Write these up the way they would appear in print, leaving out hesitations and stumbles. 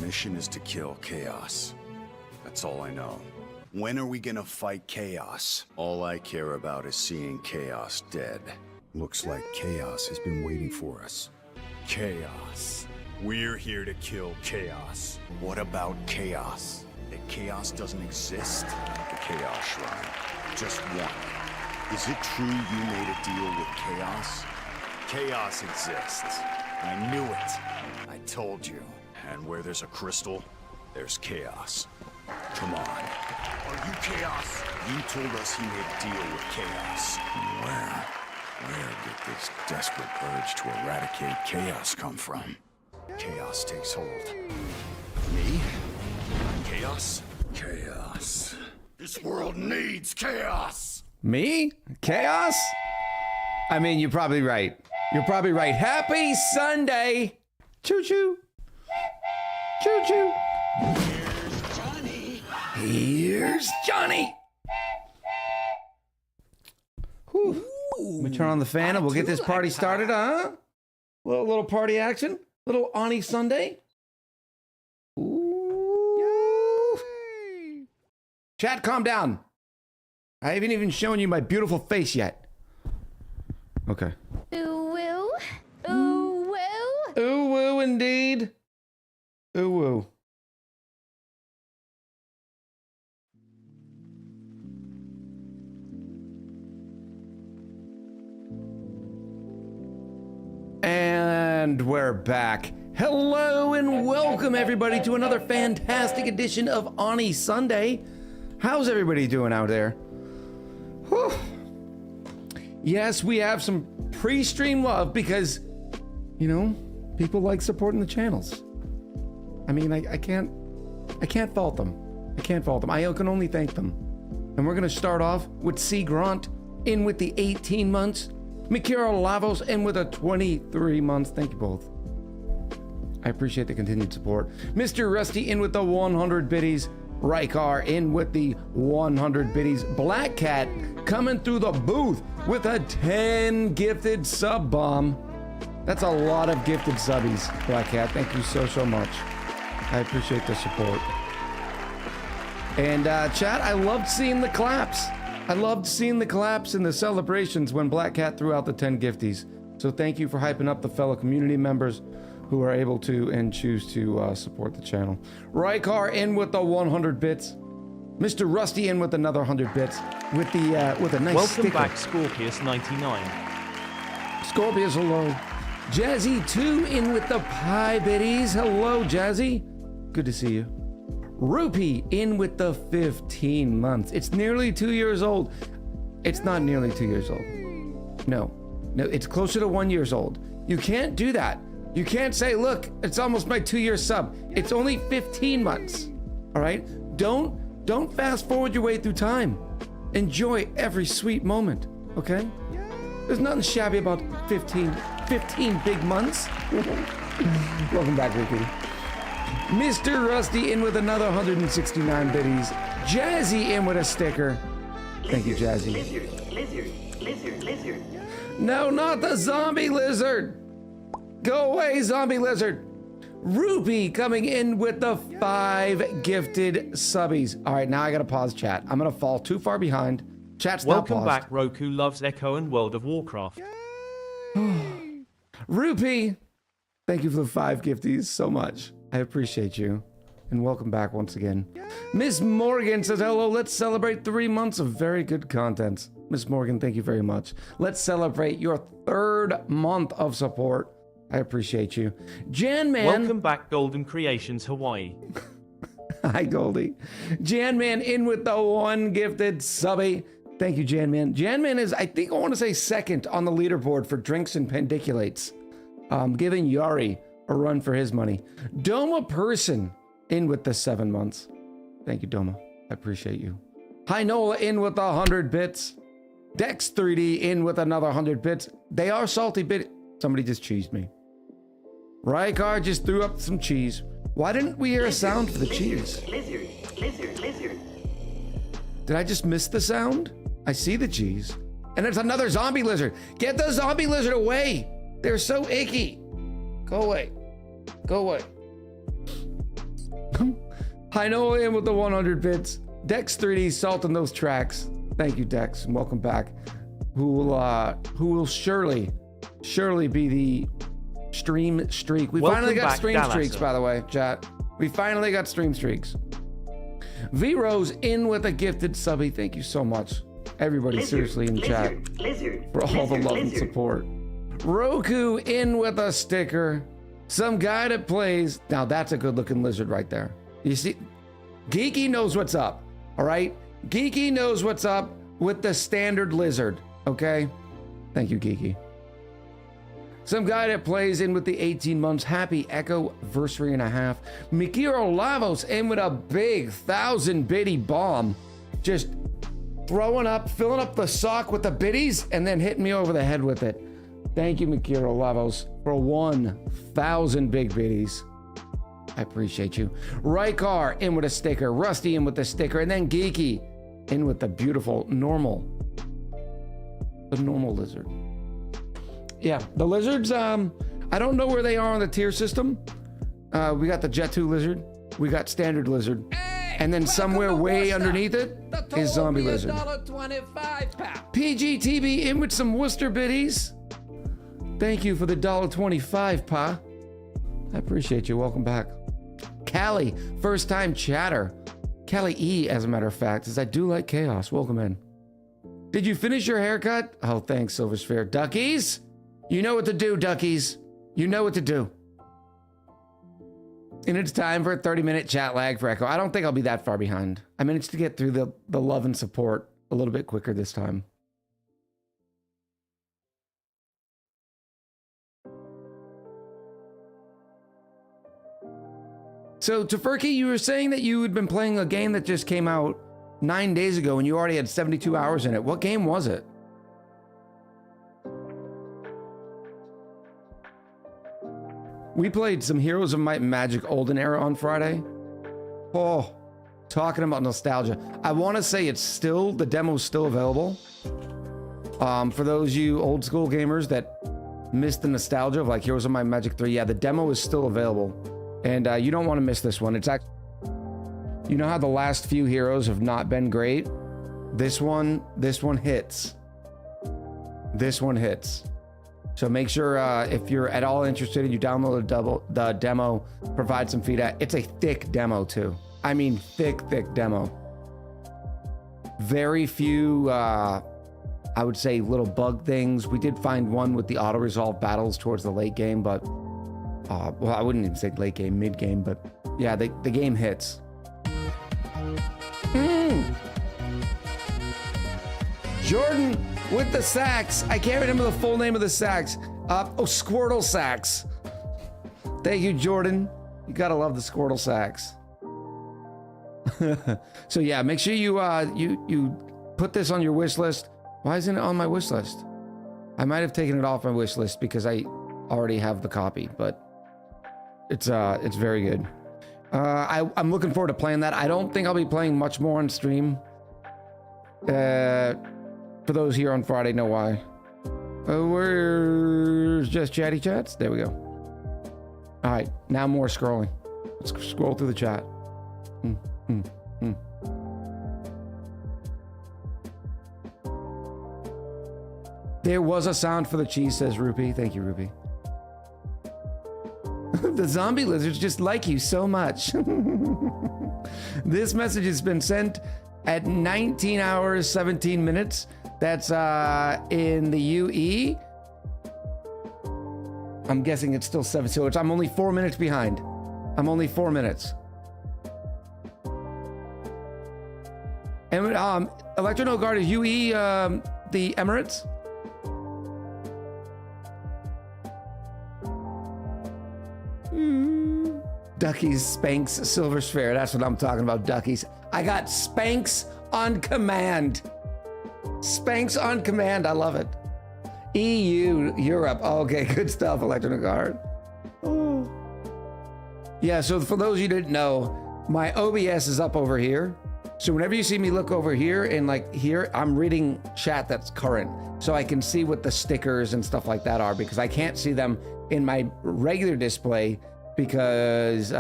mission is to kill Chaos. That's all I know. When are we gonna fight Chaos? All I care about is seeing Chaos dead. Looks like Chaos has been waiting for us. Chaos. We're here to kill Chaos. What about Chaos? That Chaos doesn't exist? The Chaos Shrine. Just one. Is it true you made a deal with Chaos? Chaos exists. I knew it. I told you. And where there's a crystal, there's Chaos. Come on. Are you Chaos? You told us he made a deal with Chaos. Where did this desperate urge to eradicate Chaos come from? Chaos takes hold. Me? Chaos? Chaos. This world needs chaos! Me? Chaos? I mean, you're probably right. You're probably right. Happy Sunday! Choo-choo! Choo-choo! Here's Johnny! Here's Johnny! Whew. Let me turn on the fan and we'll get this party started, huh? Little party action. Little ONI Sunday. Ooh. Yay. Chat, calm down. I haven't even shown you my beautiful face yet. Okay. Ooh woo. Ooh woo. Ooh woo indeed. Ooh woo. And we're back. Hello and welcome everybody to another fantastic edition of ONI Sunday. How's everybody doing out there? Whew. Yes, we have some pre-stream love because, you know, people like supporting the channels. I mean, I can't fault them. I can't fault them. I can only thank them. And we're gonna start off with C. Grant in with the 18 months. Mikira Lavos in with a 23 months. Thank you both. I appreciate the continued support. Mr. Rusty in with the 100 biddies. Rykar in with the 100 biddies. Black Cat coming through the booth with a 10 gifted sub bomb. That's a lot of gifted subbies, Black Cat. Thank you so much. I appreciate the support. And chat, I loved seeing the claps. I loved seeing the claps and the celebrations when Black Cat threw out the 10 gifties. So thank you for hyping up the fellow community members who are able to and choose to support the channel. Rykar in with the 100 bits. Mr. Rusty in with another 100 bits with a nice Welcome sticker. back, Scorpius99. Scorpius, hello. Jazzy 2 in with the pie biddies. Hello, Jazzy. Good to see you. Rupee in with the 15 months. It's nearly 2 years old. It's not nearly 2 years old. No, it's closer to 1 year old. You can't do that. You can't say, look, it's almost my 2 year sub. It's only 15 months. All right? Don't fast forward your way through time. Enjoy every sweet moment, okay? There's nothing shabby about 15 big months. Welcome back, Ricky. Mr. Rusty in with another 169 biddies. Jazzy in with a sticker. Thank you, Jazzy. Lizard. No, not the zombie lizard. Go away, zombie lizard. Rupee coming in with the 5 gifted subbies. All right, now I gotta pause chat. I'm gonna fall too far behind. Chat's now paused. Welcome back, Roku Loves Echo and World of Warcraft. Rupee, thank you for the 5 gifties so much. I appreciate you. And welcome back once again. Miss Morgan says, hello, let's celebrate 3 months of very good content. Miss Morgan, thank you very much. Let's celebrate your 3rd month of support. I appreciate you. Jan Man. Welcome back, Golden Creations Hawaii. Hi, Goldie. Jan Man in with the 1 gifted subby. Thank you, Jan Man. Jan Man is, I think I want to say 2nd on the leaderboard for drinks and pendiculates. Giving Yari a run for his money. Doma Person in with the 7 months. Thank you, Doma. I appreciate you. Hi, Nola in with 100 bits. Dex 3D in with another 100 bits. They are salty bit. Somebody just cheesed me. Rykar just threw up some cheese. Why didn't we hear a sound for the cheese? Lizard. Did I just miss the sound? I see the cheese. And there's another zombie lizard. Get the zombie lizard away. They're so icky. Go away. Go away. Hi Noah in with the 100 bits. Dex 3D salting those tracks. Thank you, Dex, and welcome back. Who will surely be the stream streak. We Welcome finally got back, stream Dallas. streaks, by the way, chat. We finally got stream streaks. V-Rose in with a gifted subby. Thank you so much, everybody, seriously in chat, for all the love and support. Roku in with a sticker. Some guy that plays. Now that's a good looking lizard right there. You see, Geeky knows what's up. All right, Geeky knows what's up with the standard lizard. Okay, thank you, Geeky. Some guy that plays in with the 18 months. Happy Echo-versary and a half. Mikiro Lavos in with a big 1,000-bitty bomb. Just throwing up, filling up the sock with the biddies, and then hitting me over the head with it. Thank you, Mikiro Lavos, for 1,000 big biddies. I appreciate you. Rykar in with a sticker. Rusty in with the sticker. And then Geeky in with the beautiful normal. The normal lizard. Yeah, the lizards, I don't know where they are on the tier system. We got the Jet 2 lizard. We got standard lizard. And then somewhere way underneath it is zombie lizard. PGTV in with some Worcester biddies. Thank you for the $1.25, pa. I appreciate you. Welcome back. Callie, first time chatter. Callie E, as a matter of fact, says I do like chaos. Welcome in. Did you finish your haircut? Oh, thanks, Silver Sphere. Duckies? You know what to do, duckies. You know what to do. And it's time for a 30-minute chat lag for Echo. I don't think I'll be that far behind. I managed to get through the love and support a little bit quicker this time. So, Tofurky, you were saying that you had been playing a game that just came out 9 days ago and you already had 72 hours in it. What game was it? We played some Heroes of Might and Magic Olden Era on Friday. Oh, talking about nostalgia. I want to say it's still, the demo's still available. For those of you old school gamers that missed the nostalgia of like Heroes of Might and Magic 3, yeah, the demo is still available. And you don't want to miss this one. It's actually, you know how the last few Heroes have not been great? This one hits. This one hits. So make sure if you're at all interested, you download the demo, provide some feedback. It's a thick demo too. I mean, thick demo. Very few, I would say, little bug things. We did find one with the auto-resolve battles towards the late game, but, well, I wouldn't even say late game, mid game, but yeah, the game hits. Jordan with the sax. I can't remember the full name of the sax. Squirtle sax. Thank you, Jordan. You gotta love the Squirtle sax. So yeah, make sure you you put this on your wish list. Why isn't it on my wish list? I might have taken it off my wish list because I already have the copy, but it's very good. I'm looking forward to playing that. I don't think I'll be playing much more on stream. For those here on Friday, know why. Where's just chatty chats? There we go. All right, now more scrolling. Let's scroll through the chat. There was a sound for the cheese, says Rupee. Thank you, Rupee. The zombie lizards just like you so much. This message has been sent at 19 hours, 17 minutes. That's in the UE. I'm guessing it's still 7, so I'm only 4 minutes behind. I'm only 4 minutes. And Electro Guard is UE the Emirates? Duckies, Spanx, Silver Sphere. That's what I'm talking about, Duckies. I got Spanx on command. Spanx on command. I love it. EU, Europe. Okay, good stuff, Electro Guard. Oh. Yeah, so for those of you who didn't know, my OBS is up over here. So whenever you see me look over here and like here, I'm reading chat that's current. So I can see what the stickers and stuff like that are because I can't see them in my regular display because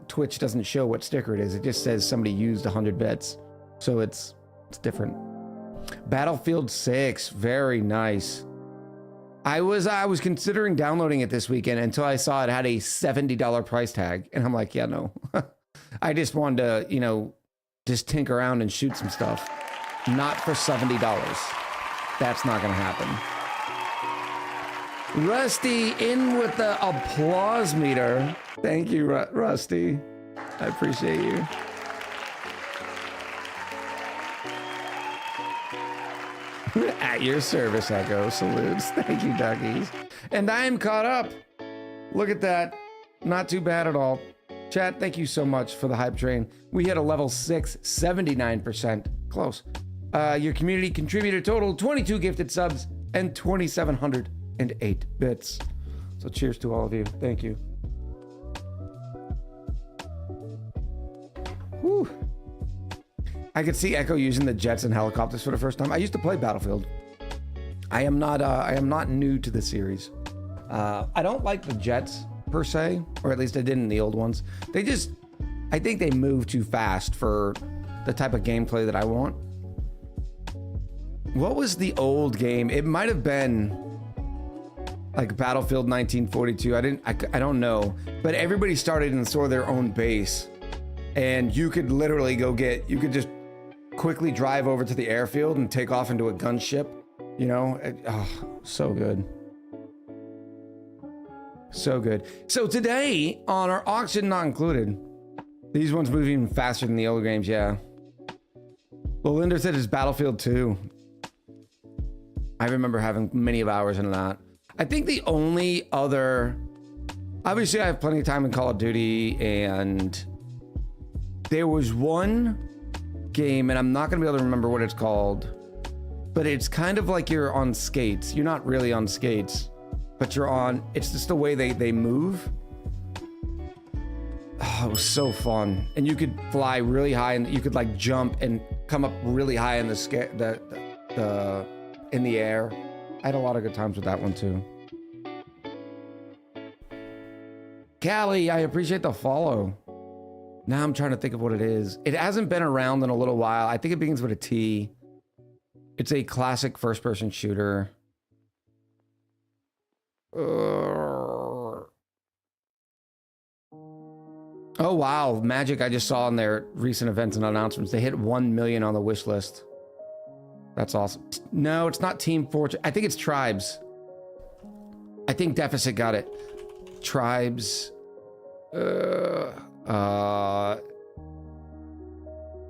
Twitch doesn't show what sticker it is. It just says somebody used 100 bits. So it's different. Battlefield 6, very nice. I was considering downloading it this weekend until I saw it had a $70 price tag. And I'm like, yeah, no. I just wanted to, you know, just tinker around and shoot some stuff. Not for $70. That's not going to happen. Rusty in with the applause meter. Thank you, Rusty. I appreciate you. At your service, Echo. Salutes. Thank you, duckies. And I am caught up. Look at that. Not too bad at all. Chat, thank you so much for the hype train. We hit a level 6, 79%. Close. Your community contributor total 22 gifted subs and 2,708 bits. So cheers to all of you. Thank you. Whew. I could see Echo using the jets and helicopters for the first time. I used to play Battlefield. I am not new to the series. I don't like the jets per se, or at least I didn't in the old ones. I think they move too fast for the type of gameplay that I want. What was the old game? It might have been like Battlefield 1942. I don't know, but everybody started in sort of their own base, and you could literally you could just quickly drive over to the airfield and take off into a gunship, you know? So good. So good. So today on our auction not included, these ones move even faster than the old games, yeah. Well, Linder said it's Battlefield 2. I remember having many of hours in that. I think the only other, obviously I have plenty of time in Call of Duty, and there was one game, and I'm not gonna be able to remember what it's called, but it's kind of like you're on skates. You're not really on skates, but you're on, it's just the way they move. Oh, it was so fun. And you could fly really high, and you could like jump and come up really high in in the air. I had a lot of good times with that one too. Callie, I appreciate the follow. Now I'm trying to think of what it is. It hasn't been around in a little while. I think it begins with a T. It's a classic first-person shooter. Oh, wow. Magic, I just saw in their recent events and announcements, they hit 1 million on the wish list. That's awesome. No, it's not Team Fortress. I think it's Tribes. I think Deficit got it. Tribes.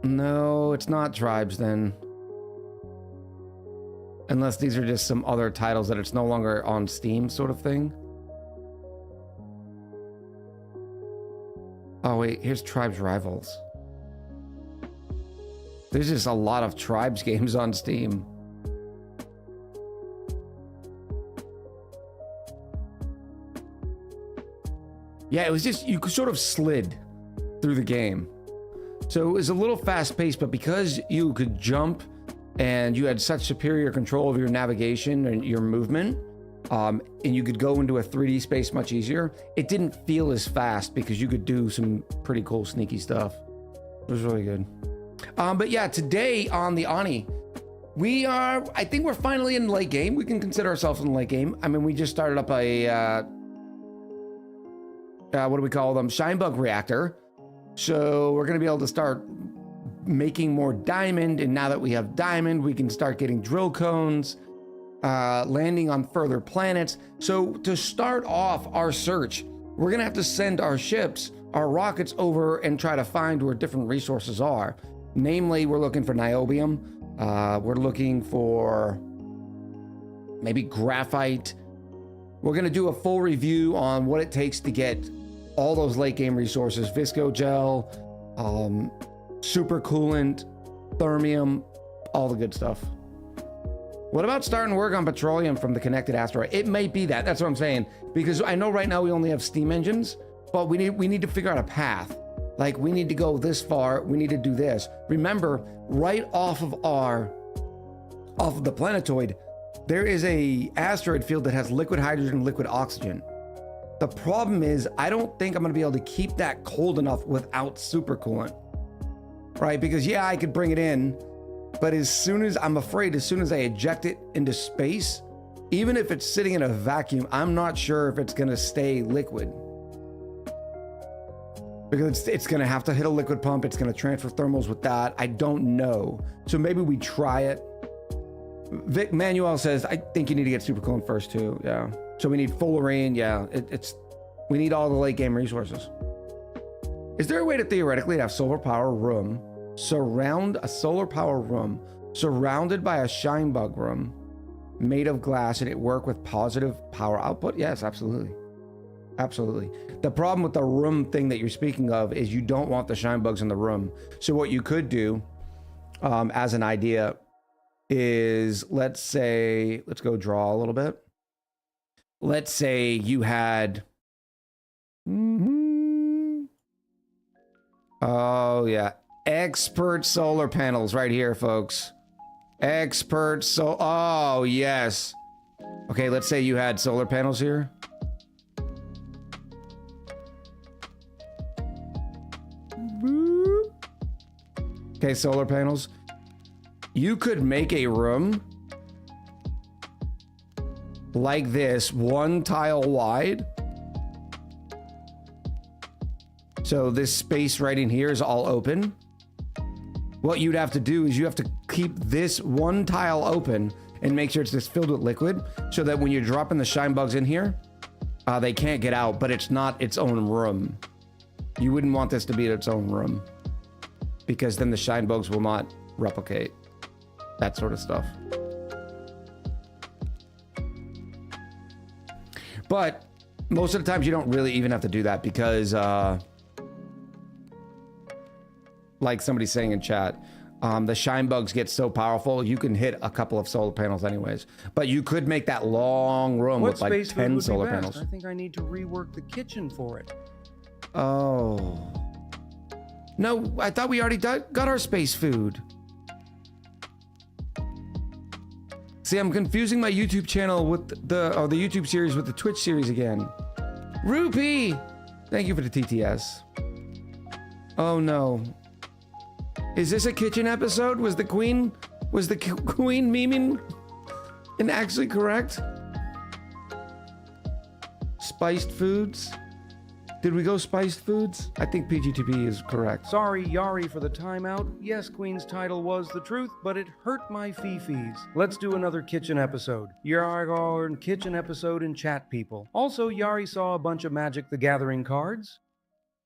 No, it's not Tribes then. Unless these are just some other titles that it's no longer on Steam sort of thing. Oh wait, here's Tribes Rivals. There's just a lot of Tribes games on Steam. Yeah, it was just, you sort of slid through the game. So it was a little fast paced, but because you could jump and you had such superior control of your navigation and your movement, and you could go into a 3D space much easier, it didn't feel as fast because you could do some pretty cool sneaky stuff. It was really good. But yeah, today on the ONI, I think we're finally in late game. We can consider ourselves in the late game. I mean, we just started up a, what do we call them? Shinebug reactor. So we're going to be able to start making more diamond. And now that we have diamond, we can start getting drill cones, landing on further planets. So to start off our search, we're going to have to send our ships, our rockets over and try to find where different resources are. Namely, we're looking for niobium. We're looking for maybe graphite. We're going to do a full review on what it takes to get all those late game resources: visco gel, super coolant, thermium, all the good stuff. What about starting work on petroleum from the connected asteroid? It may be that. That's what I'm saying. Because I know right now we only have steam engines, but we need to figure out a path. Like, we need to go this far, we need to do this. Remember, right off of the planetoid, there is a asteroid field that has liquid hydrogen, liquid oxygen. The problem is, I don't think I'm gonna be able to keep that cold enough without supercoolant, right? Because yeah, I could bring it in, but as soon as I eject it into space, even if it's sitting in a vacuum, I'm not sure if it's gonna stay liquid. Because it's gonna have to hit a liquid pump, it's gonna transfer thermals with that. I don't know. So maybe we try it. Vic Manuel says, I think you need to get supercoolant first too, yeah. So we need fullerene, yeah, we need all the late game resources. Is there a way to theoretically have solar power room, surrounded by a shine bug room made of glass and it work with positive power output? Yes, absolutely. Absolutely. The problem with the room thing that you're speaking of is you don't want the shine bugs in the room. So what you could do as an idea is, let's go draw a little bit. Let's say you had, oh yeah, expert solar panels right here, folks. Oh yes. Okay, let's say you had solar panels here. Okay, solar panels. You could make a room like this, one tile wide. So this space right in here is all open. What you'd have to do is you have to keep this one tile open and make sure it's just filled with liquid so that when you're dropping the shine bugs in here, they can't get out, but it's not its own room. You wouldn't want this to be its own room because then the shine bugs will not replicate. That sort of stuff. But most of the times you don't really even have to do that because like somebody's saying in chat, the shine bugs get so powerful you can hit a couple of solar panels anyways. But you could make that long room with like 10 solar panels. I think I need to rework the kitchen for it. Oh. No, I thought we already got our space food. See, I'm confusing my YouTube channel with the YouTube series with the Twitch series again. Rupee! Thank you for the TTS. Oh no. Is this a kitchen episode? Was the queen memeing and actually correct? Spiced foods? Did we go spiced foods? I think PGTP is correct. Sorry, Yari, for the timeout. Yes, Queen's title was the truth, but it hurt my fifis. Let's do another kitchen episode. Yari kitchen episode in chat, people. Also, Yari saw a bunch of Magic the Gathering cards.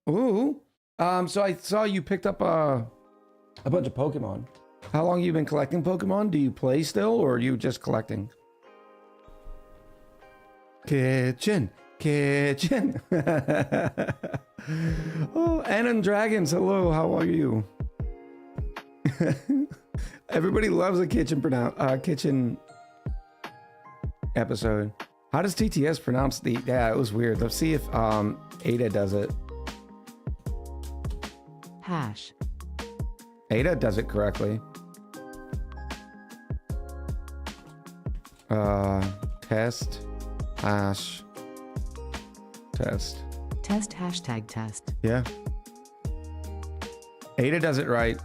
Ooh. So I saw you picked up a bunch of Pokemon. How long have you been collecting Pokemon? Do you play still, or are you just collecting? Kitchen. Oh, Anon Dragons, hello, how are you? Everybody loves a kitchen episode. How does TTS pronounce the... Yeah, it was weird. Let's see if Ada does it. Hash. Ada does it correctly. Test, hash, test. Test hashtag test. Yeah. Ada does it right.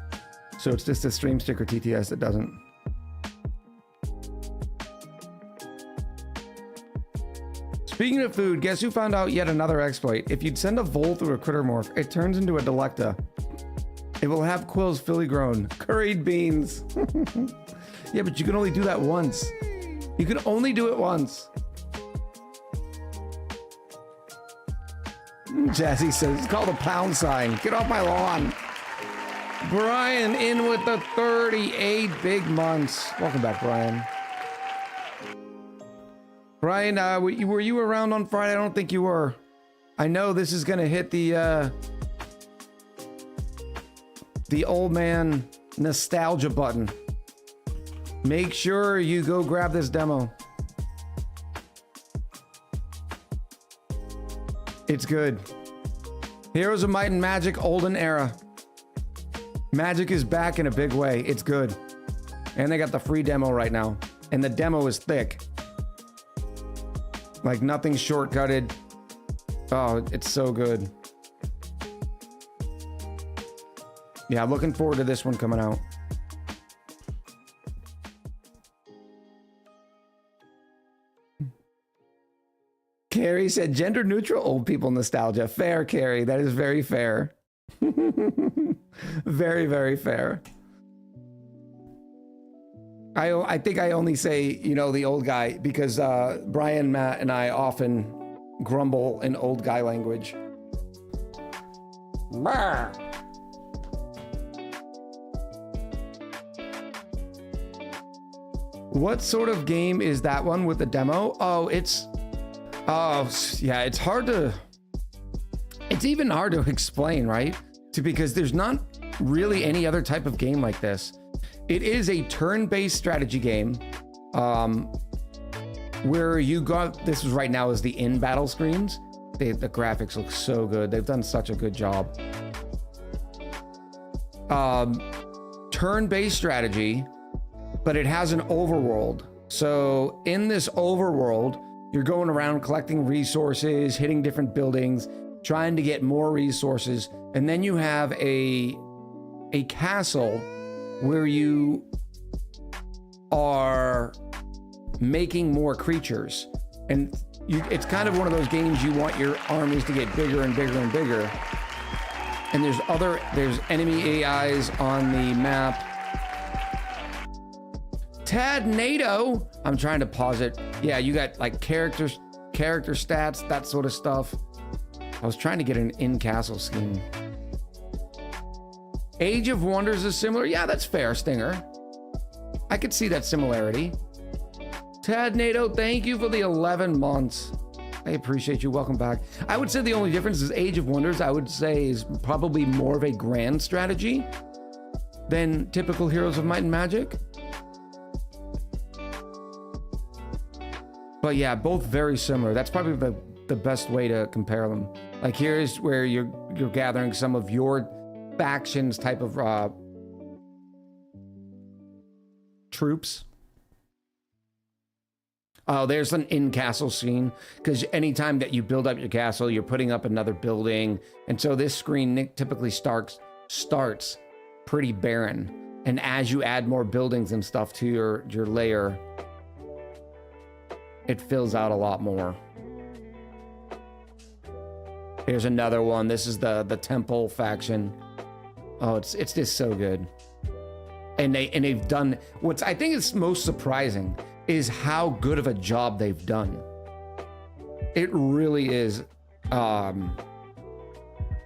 So it's just a stream sticker TTS that doesn't. Speaking of food, guess who found out yet another exploit? If you'd send a vole through a critter morph, it turns into a Delecta. It will have quills fully grown. Curried beans. Yeah, but you can only do that once. You can only do it once. Jazzy says, it's called a pound sign. Get off my lawn. Brian in with the 38 big months. Welcome back, Brian. Brian, were you around on Friday? I don't think you were. I know this is going to hit the old man nostalgia button. Make sure you go grab this demo. It's good. Heroes of Might and Magic, Olden Era. Magic is back in a big way. It's good. And they got the free demo right now. And the demo is thick. Like nothing's shortcutted. Oh, it's so good. Yeah, looking forward to this one coming out. Carrie said gender neutral old people nostalgia. Fair, Carrie. That is very fair. Very, very fair. I think I only say, you know, the old guy because Brian, Matt, and I often grumble in old guy language. Brr. What sort of game is that one with the demo? Oh, yeah, it's hard to, it's even hard to explain, right? Because there's not really any other type of game like this. It is a turn-based strategy game where you got, this is right now is the in-battle screens. The graphics look so good. They've done such a good job. Turn-based strategy, but it has an overworld. So in this overworld, you're going around collecting resources, hitting different buildings, trying to get more resources. And then you have a castle where you are making more creatures. And it's kind of one of those games you want your armies to get bigger and bigger and bigger. And there's enemy AIs on the map. Tad NATO, I'm trying to pause it. Yeah, you got like character stats, that sort of stuff. I was trying to get an in-castle scheme. Age of Wonders is similar. Yeah, that's fair, Stinger. I could see that similarity. Tad NATO, thank you for the 11 months. I appreciate you. Welcome back. I would say the only difference is Age of Wonders, I would say, is probably more of a grand strategy than typical Heroes of Might and Magic. But yeah, both very similar. That's probably the best way to compare them. Like here's where you're gathering some of your factions type of troops. Oh, there's an in-castle scene, because anytime that you build up your castle, you're putting up another building. And so this screen typically starts pretty barren. And as you add more buildings and stuff to your layer, it fills out a lot more. Here's another one. This is the temple faction. Oh, it's just so good. And they've done what's I think is most surprising is how good of a job they've done. It really is. And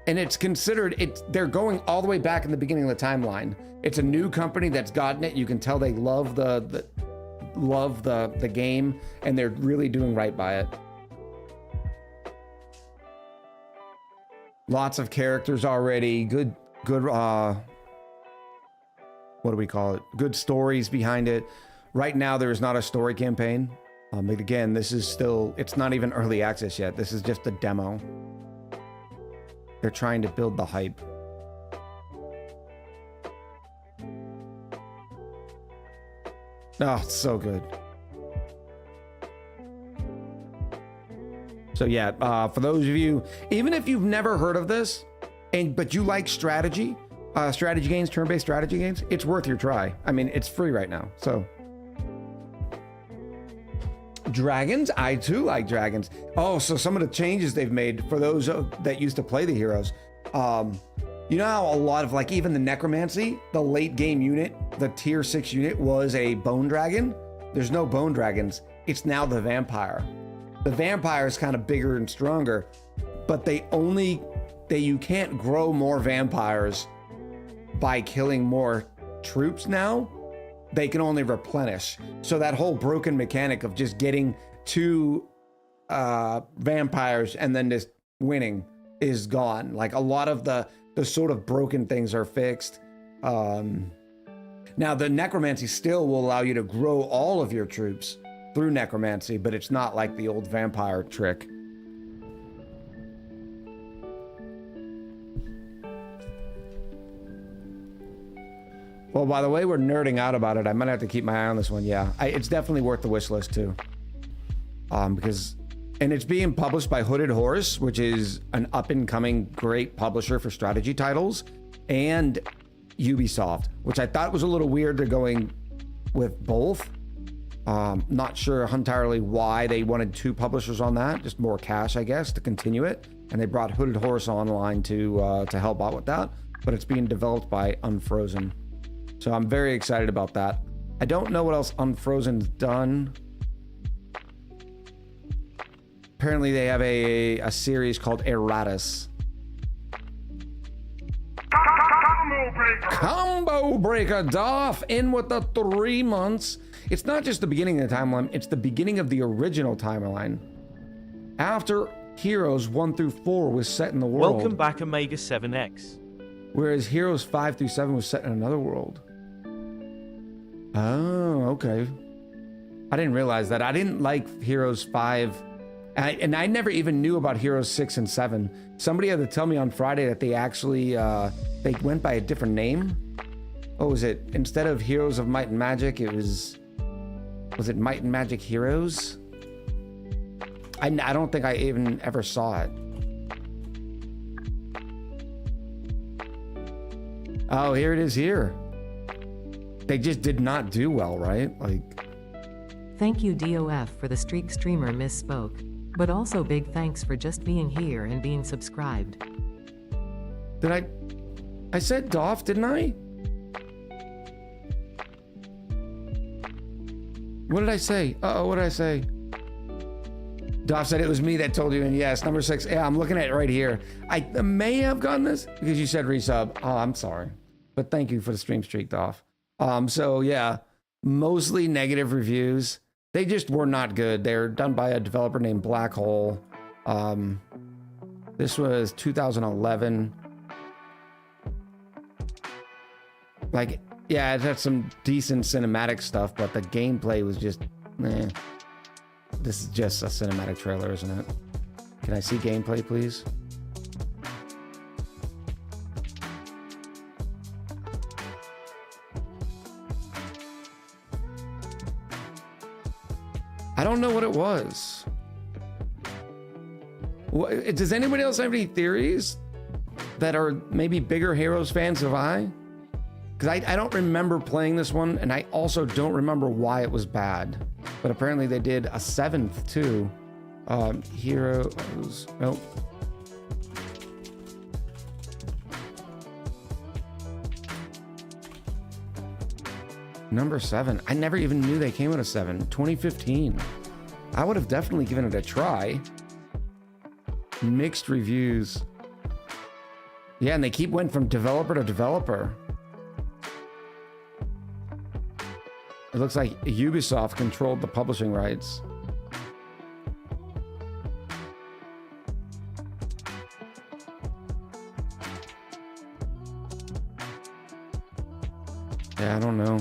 it's considered they're going all the way back in the beginning of the timeline. It's a new company that's gotten it. You can tell they love the game, and they're really doing right by it. Lots of characters already, good what do we call it? Good stories behind it. Right now there is not a story campaign. But again, this is still, it's not even early access yet. This is just a demo. They're trying to build the hype. Oh, it's so good. So yeah, for those of you, even if you've never heard of this, but you like strategy games, turn-based strategy games, it's worth your try. I mean, it's free right now, so. Dragons, I too like dragons. Oh, so some of the changes they've made for those that used to play the heroes. You know how a lot of like even the necromancy, the late game unit, the tier 6 unit was a bone dragon. There's no bone dragons. It's now the vampire. The vampire is kind of bigger and stronger, but you can't grow more vampires by killing more troops now. They can only replenish. So that whole broken mechanic of just getting 2 vampires and then just winning is gone. Like a lot of the sort of broken things are fixed. Now the necromancy still will allow you to grow all of your troops through necromancy, but it's not like the old vampire trick. Well, by the way, we're nerding out about it. I might have to keep my eye on this one. Yeah, it's definitely worth the wish list too. Because And it's being published by Hooded Horse, which is an up-and-coming great publisher for strategy titles, and Ubisoft, which I thought was a little weird. They're going with both. Not sure entirely why they wanted two publishers on that. Just more cash, I guess, to continue it. And they brought Hooded Horse online to help out with that. But it's being developed by Unfrozen. So I'm very excited about that. I don't know what else Unfrozen's done. Apparently they have a series called Erratus. Combo Breaker, Doff in with the 3 months. It's not just the beginning of the timeline, it's the beginning of the original timeline. After Heroes 1 through 4 was set in the world. Welcome back, Omega 7X. Whereas Heroes 5 through 7 was set in another world. Oh, okay. I didn't realize that. I didn't like Heroes 5. And I never even knew about Heroes 6 and 7. Somebody had to tell me on Friday that they actually, they went by a different name. What was it? Instead of Heroes of Might and Magic, it was it Might and Magic Heroes? I don't think I even ever saw it. Oh, here it is here. They just did not do well, right? Like. Thank you DOF for the streak streamer misspoke. But also big thanks for just being here and being subscribed. Did I said Doff, didn't I? What did I say? Uh-oh, what did I say? Doff said it was me that told you, and yes, number 6. Yeah, I'm looking at it right here. I may have gotten this because you said resub. Oh, I'm sorry. But thank you for the stream streak, Doff. So yeah, mostly negative reviews. They just were not good. They're done by a developer named Black Hole. This was 2011. Like, yeah, it had some decent cinematic stuff, but the gameplay was just, meh. This is just a cinematic trailer, isn't it? Can I see gameplay, please? I don't know what it was. Does anybody else have any theories that are maybe bigger Heroes fans of I? Because I don't remember playing this one, and I also don't remember why it was bad. But apparently they did a 7th too. Heroes, nope. Number 7. I never even knew they came with a 7. 2015. I would have definitely given it a try. Mixed reviews. Yeah, and they keep went from developer to developer. It looks like Ubisoft controlled the publishing rights. Yeah, I don't know.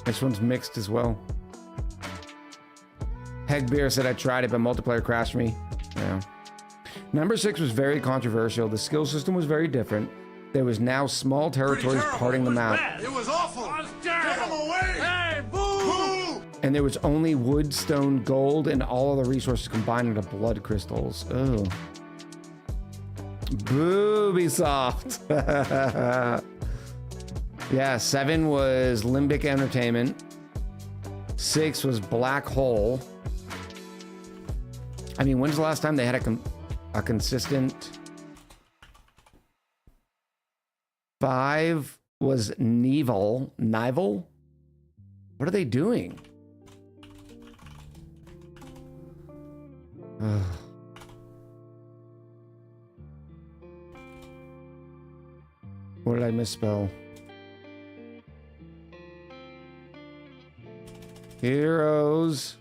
This one's mixed as well. Hegbeer said I tried it, but multiplayer crashed me. Yeah. Number 6 was very controversial. The skill system was very different. There was now small territories parting the map. It was awful. Get him away. Hey, boo! And there was only wood, stone, gold, and all of the resources combined into blood crystals. Oh. Boobisoft. Yeah, 7 was Limbic Entertainment. 6 was Black Hole. I mean, when's the last time they had a consistent? 5 was Nival. What are they doing? Ugh. What did I misspell? Heroes.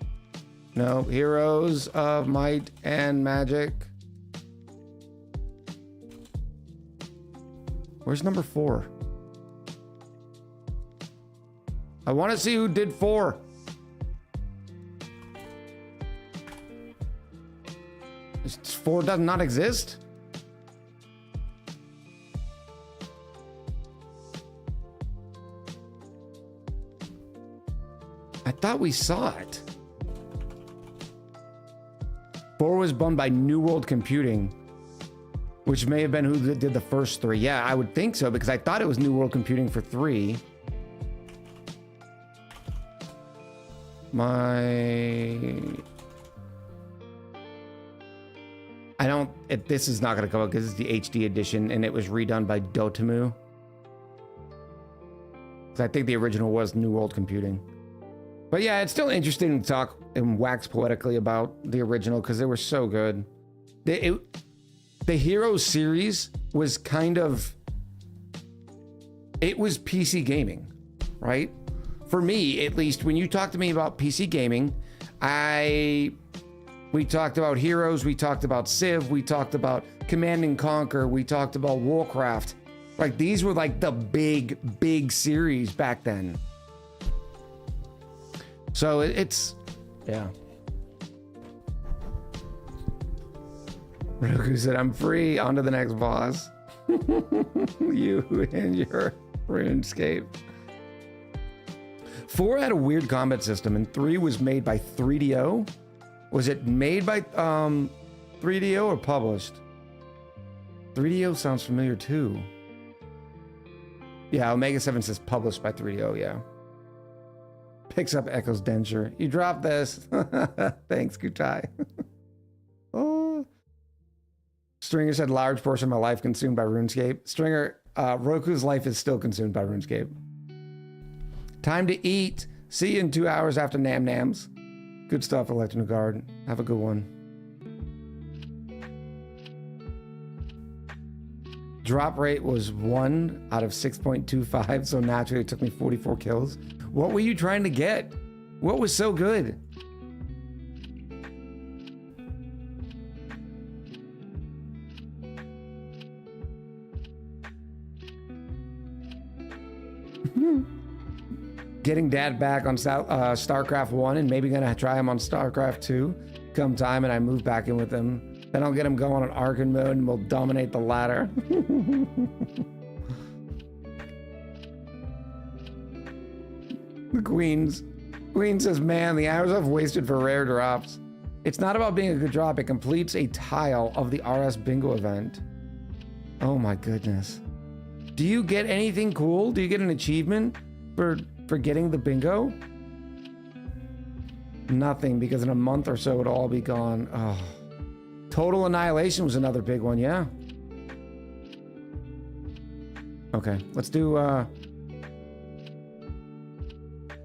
No, Heroes of Might and Magic. Where's number 4? I want to see who did 4. This 4 does not exist? I thought we saw it. 4 was done by New World Computing, which may have been who did the first 3. Yeah, I would think so, because I thought it was New World Computing for 3. This is not going to come up because it's the HD edition and it was redone by Dotemu. Because I think the original was New World Computing. But yeah, it's still interesting to talk and wax poetically about the original because they were so good. The Heroes series was kind of... It was PC gaming, right? For me, at least, when you talk to me about PC gaming, we talked about Heroes, we talked about Civ, we talked about Command and Conquer, we talked about Warcraft. Like, these were like the big series back then. So it's, yeah. Roku said, I'm free, on to the next boss. You and your RuneScape. 4 had a weird combat system, and 3 was made by 3DO. Was it made by 3DO or published? 3DO sounds familiar too. Yeah, Omega 7 says published by 3DO, yeah. Picks up Echo's denture. You dropped this. Thanks, Kutai. Oh. Stringer said, large portion of my life consumed by RuneScape. Stringer, Roku's life is still consumed by RuneScape. Time to eat. See you in 2 hours after Nam Nams. Good stuff, Electric Guard. Have a good one. Drop rate was 1 out of 6.25, so naturally it took me 44 kills. What were you trying to get? What was so good? Getting Dad back on StarCraft 1 and maybe gonna try him on StarCraft 2 come time and I move back in with him. Then I'll get him going on Arkan mode and we'll dominate the ladder. The Queen says, man, the hours I've wasted for rare drops. It's not about being a good drop, it completes a tile of the RS bingo event. Oh my goodness. Do you get anything cool? Do you get an achievement for getting the bingo? Nothing, because in a month or so it'll all be gone. Oh. Total Annihilation was another big one, yeah. Okay, let's do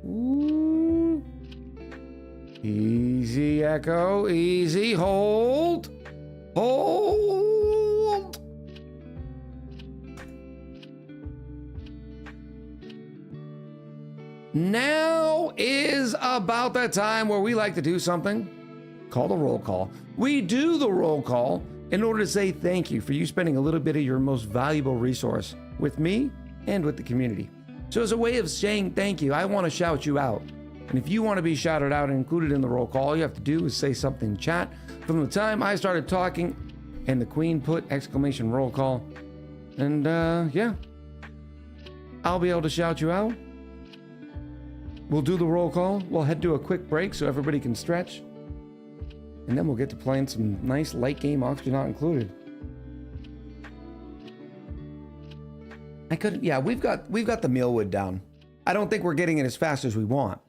ooh. Easy, Echo, easy, hold. Now is about that time where we like to do something called a roll call. We do the roll call in order to say thank you for you spending a little bit of your most valuable resource with me and with the community. So as a way of saying thank you, I want to shout you out. And if you want to be shouted out and included in the roll call, all you have to do is say something in chat from the time I started talking and the Queen put exclamation roll call. And yeah, I'll be able to shout you out. We'll do the roll call. We'll head to a quick break so everybody can stretch. And then we'll get to playing some nice light game Oxygen Not Included. Yeah, we've got the mealwood down. I don't think we're getting it as fast as we want.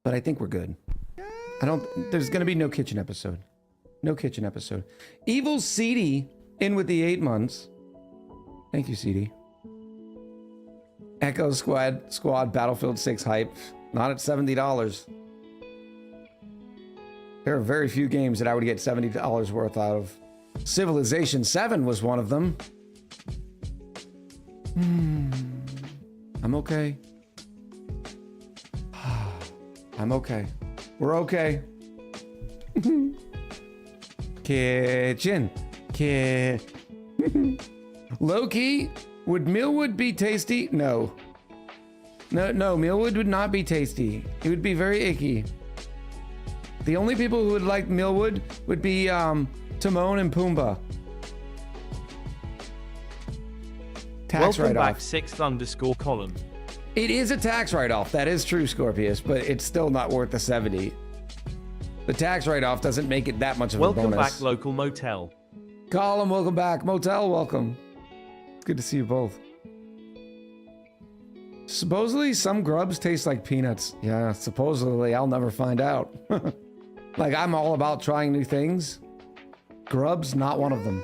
But I think we're good. There's gonna be no kitchen episode. No kitchen episode. Evil CD in with the 8 months. Thank you, CD. Echo Squad Battlefield 6 hype. Not at $70. There are very few games that I would get $70 worth out of. Civilization 7 was one of them. I'm okay. I'm okay. We're okay. Kitchen. Low-key, would mealwood be tasty? No. No, mealwood would not be tasty. It would be very icky. The only people who would like mealwood would be Timon and Pumbaa. Tax Welcome write-off. back, 6th_ column. It is a tax write-off. That is true, Scorpius, but it's still not worth the 70. The tax write-off doesn't make it that much of a Welcome bonus. back, local motel. Colin, welcome back. Motel, welcome. It's good to see you both. Supposedly, some grubs taste like peanuts. Yeah, supposedly, I'll never find out. Like, I'm all about trying new things. Grubs, not one of them.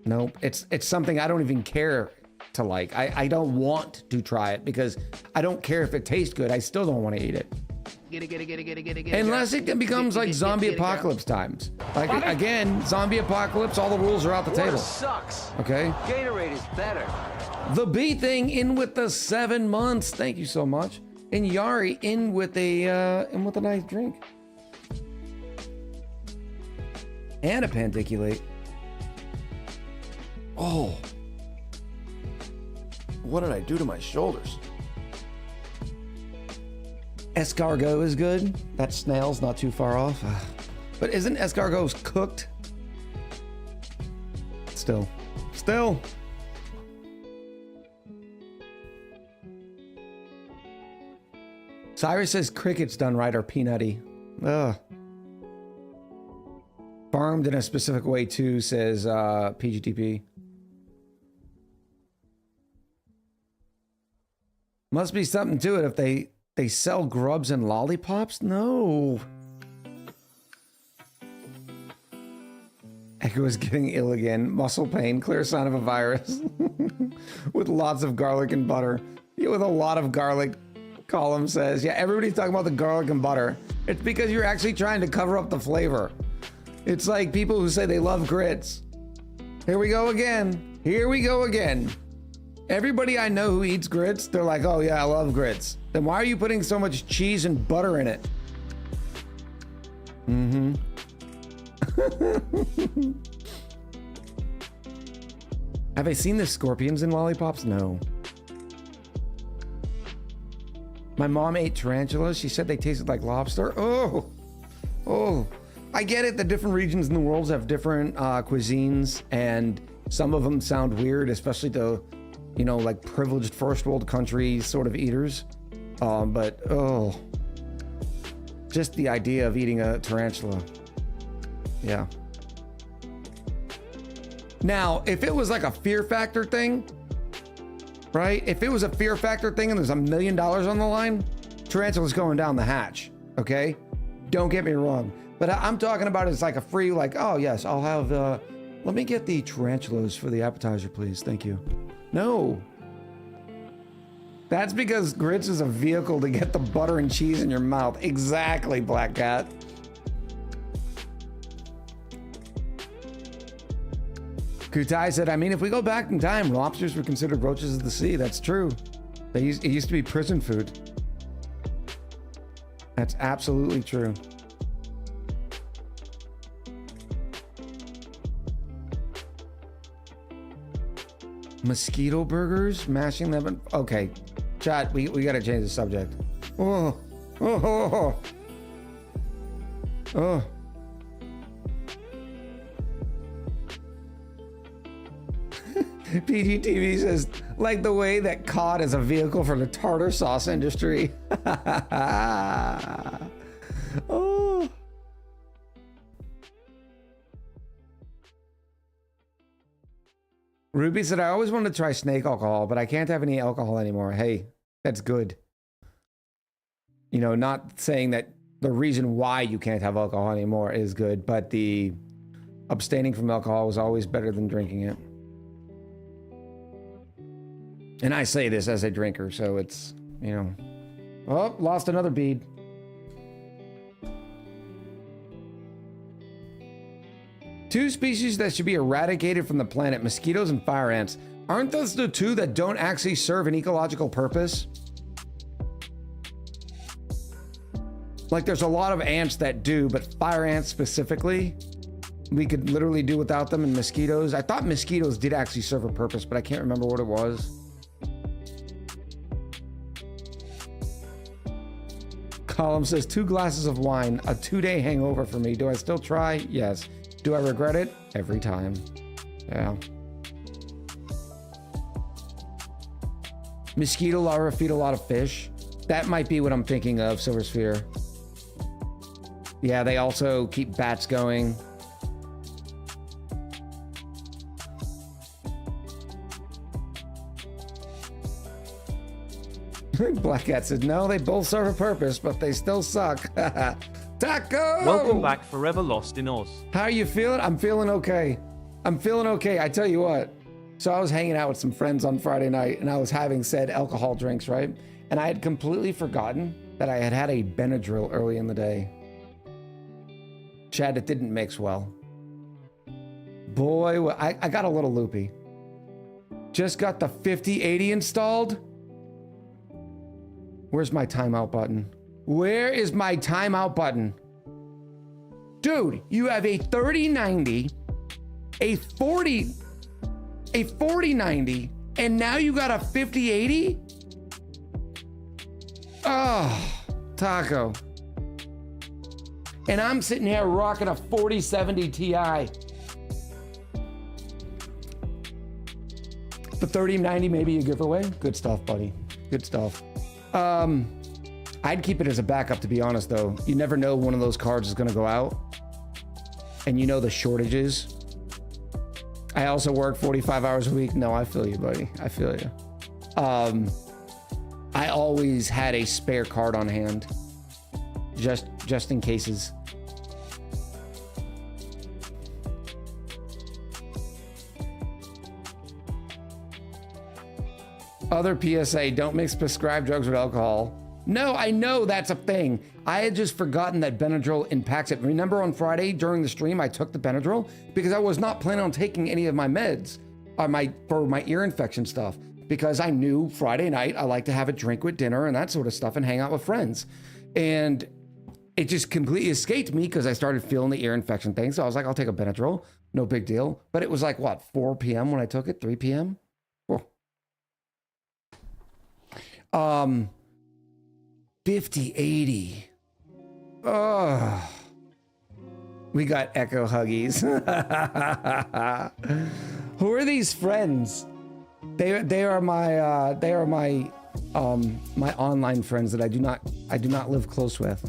Nope, it's something I don't even care to like. I don't want to try it because I don't care if it tastes good. I still don't want to eat it. Unless it becomes like zombie apocalypse times. Like, again, zombie apocalypse, all the rules are out the table. Sucks. Okay? Gatorade is better. The B thing in with the 7 months. Thank you so much. And Yari in with a nice drink. And a pandiculate. Oh. What did I do to my shoulders? Escargot is good. That snail's not too far off. But isn't escargot cooked? Still. Cyrus says crickets done right are peanutty. Ugh. Farmed in a specific way too, says PGTP. Must be something to it if they sell grubs and lollipops? No. Echo is getting ill again. Muscle pain, clear sign of a virus. With lots of garlic and butter. Yeah, with a lot of garlic, Column says. Yeah, everybody's talking about the garlic and butter. It's because you're actually trying to cover up the flavor. It's like people who say they love grits. Here we go again. Everybody I know who eats grits, they're like, oh yeah, I love grits. Then why are you putting so much cheese and butter in it? Mm-hmm. Have I seen the scorpions in lollipops? No. My mom ate tarantulas. She said they tasted like lobster. Oh. I get it. The different regions in the world have different cuisines, and some of them sound weird, especially to, you know, like privileged first world country sort of eaters. But just the idea of eating a tarantula. Yeah. Now, if it was like a fear factor thing, right? If it was a fear factor thing and there's $1 million on the line, tarantula's going down the hatch, okay? Don't get me wrong. But I'm talking about it's like a free, like, oh yes, I'll have, let me get the tarantulas for the appetizer, please. Thank you. No. That's because grits is a vehicle to get the butter and cheese in your mouth. Exactly, Black Cat. Kutai said, I mean, if we go back in time, lobsters were considered roaches of the sea. That's true. It used to be prison food. That's absolutely true. Mosquito burgers, mashing them. Okay, chat, we gotta change the subject. Oh. PGTV says, like the way that cod is a vehicle for the tartar sauce industry. Oh. Ruby said, I always wanted to try snake alcohol, but I can't have any alcohol anymore. Hey, that's good. You know, not saying that the reason why you can't have alcohol anymore is good, but the abstaining from alcohol was always better than drinking it. And I say this as a drinker, so it's, you know. Oh, lost another bead. Two species that should be eradicated from the planet, mosquitoes and fire ants. Aren't those the two that don't actually serve an ecological purpose? Like, there's a lot of ants that do, but fire ants specifically, we could literally do without them. And mosquitoes, I thought mosquitoes did actually serve a purpose, but I can't remember what it was. Column says, 2 glasses of wine, a 2-day hangover for me. Do I still try? Yes. Do I regret it? Every time. Yeah. Mosquito larvae feed a lot of fish. That might be what I'm thinking of, Silver Sphere. Yeah, they also keep bats going. Black Cat says, no, they both serve a purpose, but they still suck. Taco! Welcome back, Forever Lost in Oz. How are you feeling? I'm feeling okay. I'm feeling okay. I tell you what. So I was hanging out with some friends on Friday night, and I was having said alcohol drinks, right? And I had completely forgotten that I had had a Benadryl early in the day. Chad, it didn't mix well. Boy, I got a little loopy. Just got the 5080 installed. Where's my timeout button? Where is my timeout button? Dude, you have a 3090, a 4090, and now you got a 5080? Oh, Taco. And I'm sitting here rocking a 4070 Ti. The 3090 maybe a giveaway? Good stuff, buddy. Good stuff. I'd keep it as a backup, to be honest, though. You never know one of those cards is going to go out. And you know the shortages. I also work 45 hours a week. No, I feel you, buddy. I feel you. I always had a spare card on hand. Just in cases. Other PSA, don't mix prescribed drugs with alcohol. No, I know that's a thing. I had just forgotten that Benadryl impacts it. Remember on Friday during the stream, I took the Benadryl because I was not planning on taking any of my meds for my ear infection stuff, because I knew Friday night I like to have a drink with dinner and that sort of stuff and hang out with friends. And it just completely escaped me because I started feeling the ear infection thing. So I was like, I'll take a Benadryl, no big deal. But it was like, what, 4 p.m. when I took it, 3 p.m.? 5080. Oh, we got Echo Huggies. Who are these friends? They are my my online friends that I do not live close with.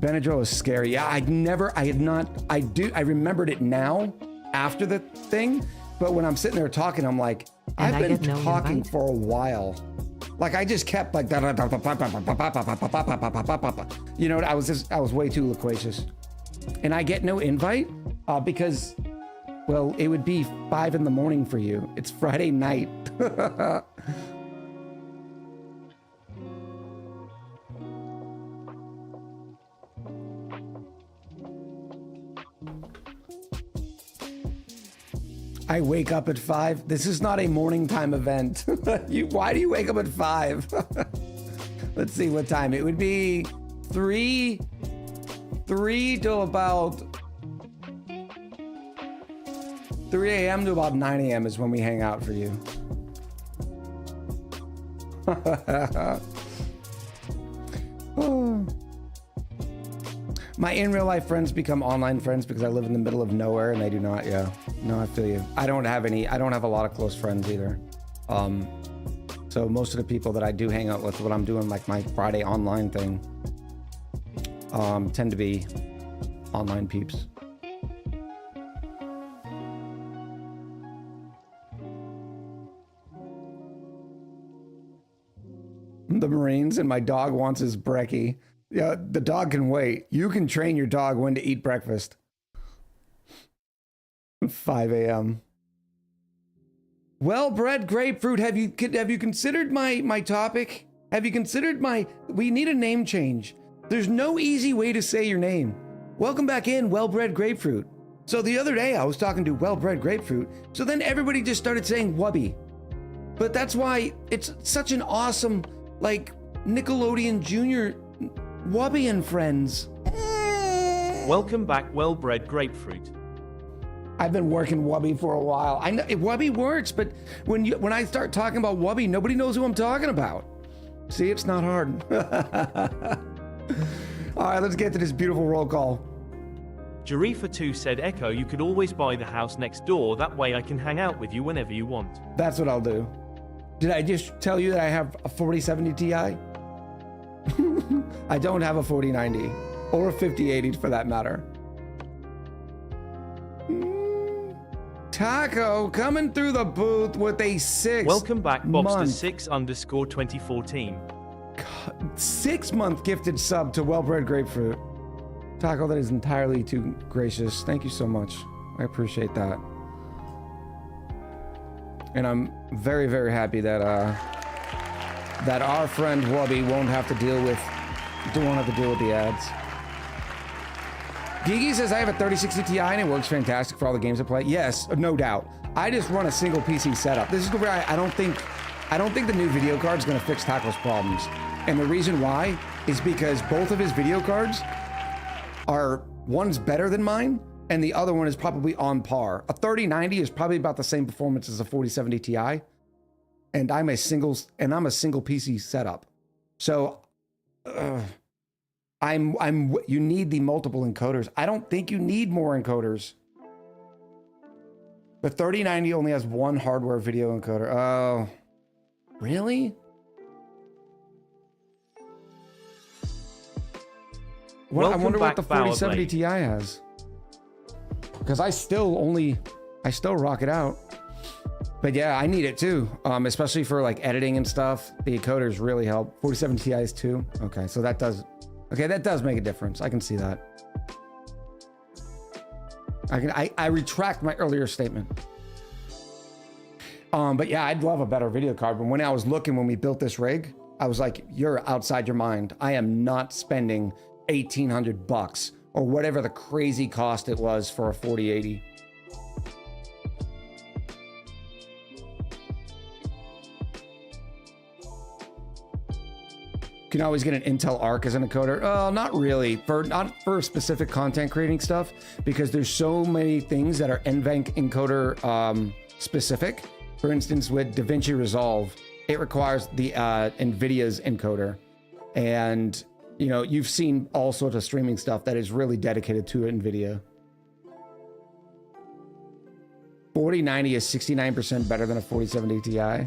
Benadryl is scary. Yeah, I remembered it now after the thing. But when I'm sitting there talking, I'm like, And I've been no talking invite? for a while. Like I just kept like that. You know, I was way too loquacious. And I get no invite because, well, it would be 5 a.m. for you. It's Friday night. I wake up at 5. This is not a morning time event. Why do you wake up at 5? Let's see what time. It would be 3 till about 3 a.m. to about 9 a.m. is when we hang out for you. Oh. My in real life friends become online friends because I live in the middle of nowhere and they do not. Yeah, no, I feel you. I don't have a lot of close friends either. So most of the people that I do hang out with when I'm doing like my Friday online thing, tend to be online peeps. The Marines and my dog wants his brekkie. Yeah, the dog can wait. You can train your dog when to eat breakfast. 5 a.m. Well-bred grapefruit. Have you considered my topic? Have you considered we need a name change. There's no easy way to say your name. Welcome back in, well-bred grapefruit. So the other day I was talking to well-bred grapefruit. So then everybody just started saying Wubby. But that's why it's such an awesome, like, Nickelodeon Junior Wubby and Friends. Welcome back, well-bred grapefruit. I've been working Wubby for a while. I know Wubby works, but when I start talking about Wubby, nobody knows who I'm talking about. See, it's not hard. All right, let's get to this beautiful roll call. Jarifa2 said, Echo, you could always buy the house next door. That way I can hang out with you whenever you want. That's what I'll do. Did I just tell you that I have a 4070 Ti? I don't have a 4090 or a 5080 for that matter. Taco coming through the booth with a 6. Welcome back, month. Bobster6_2014. 6-month gifted sub to Well-Bred Grapefruit. Taco, that is entirely too gracious. Thank you so much. I appreciate that. And I'm very, very happy that that our friend Wubby won't have to deal with the ads. Gigi says I have a 3060 Ti and it works fantastic for all the games I play. Yes, no doubt. I just run a single PC setup. This is where I don't think the new video card is going to fix Taco's problems. And the reason why is because both of his video cards are, one's better than mine and the other one is probably on par. A 3090 is probably about the same performance as a 4070 Ti, and I'm a single PC setup. So, you need the multiple encoders. I don't think you need more encoders. The 3090 only has one hardware video encoder. Oh, really? Well, I wonder what the 4070 Ti has. Because I still rock it out. But yeah, I need it too. Especially for like editing and stuff. The encoders really help. 4070 Ti's too. Okay, so that does make a difference. I can see that. I retract my earlier statement. But yeah, I'd love a better video card. But when I was looking, when we built this rig, I was like, you're outside your mind. I am not spending $1,800 or whatever the crazy cost it was for a 4080. You can always get an Intel Arc as an encoder. Not really, not for specific content creating stuff, because there's so many things that are NVENC encoder specific. For instance, with DaVinci Resolve, it requires the NVIDIA's encoder. And you know, you've seen all sorts of streaming stuff that is really dedicated to NVIDIA. 4090 is 69% better than a 4070 Ti.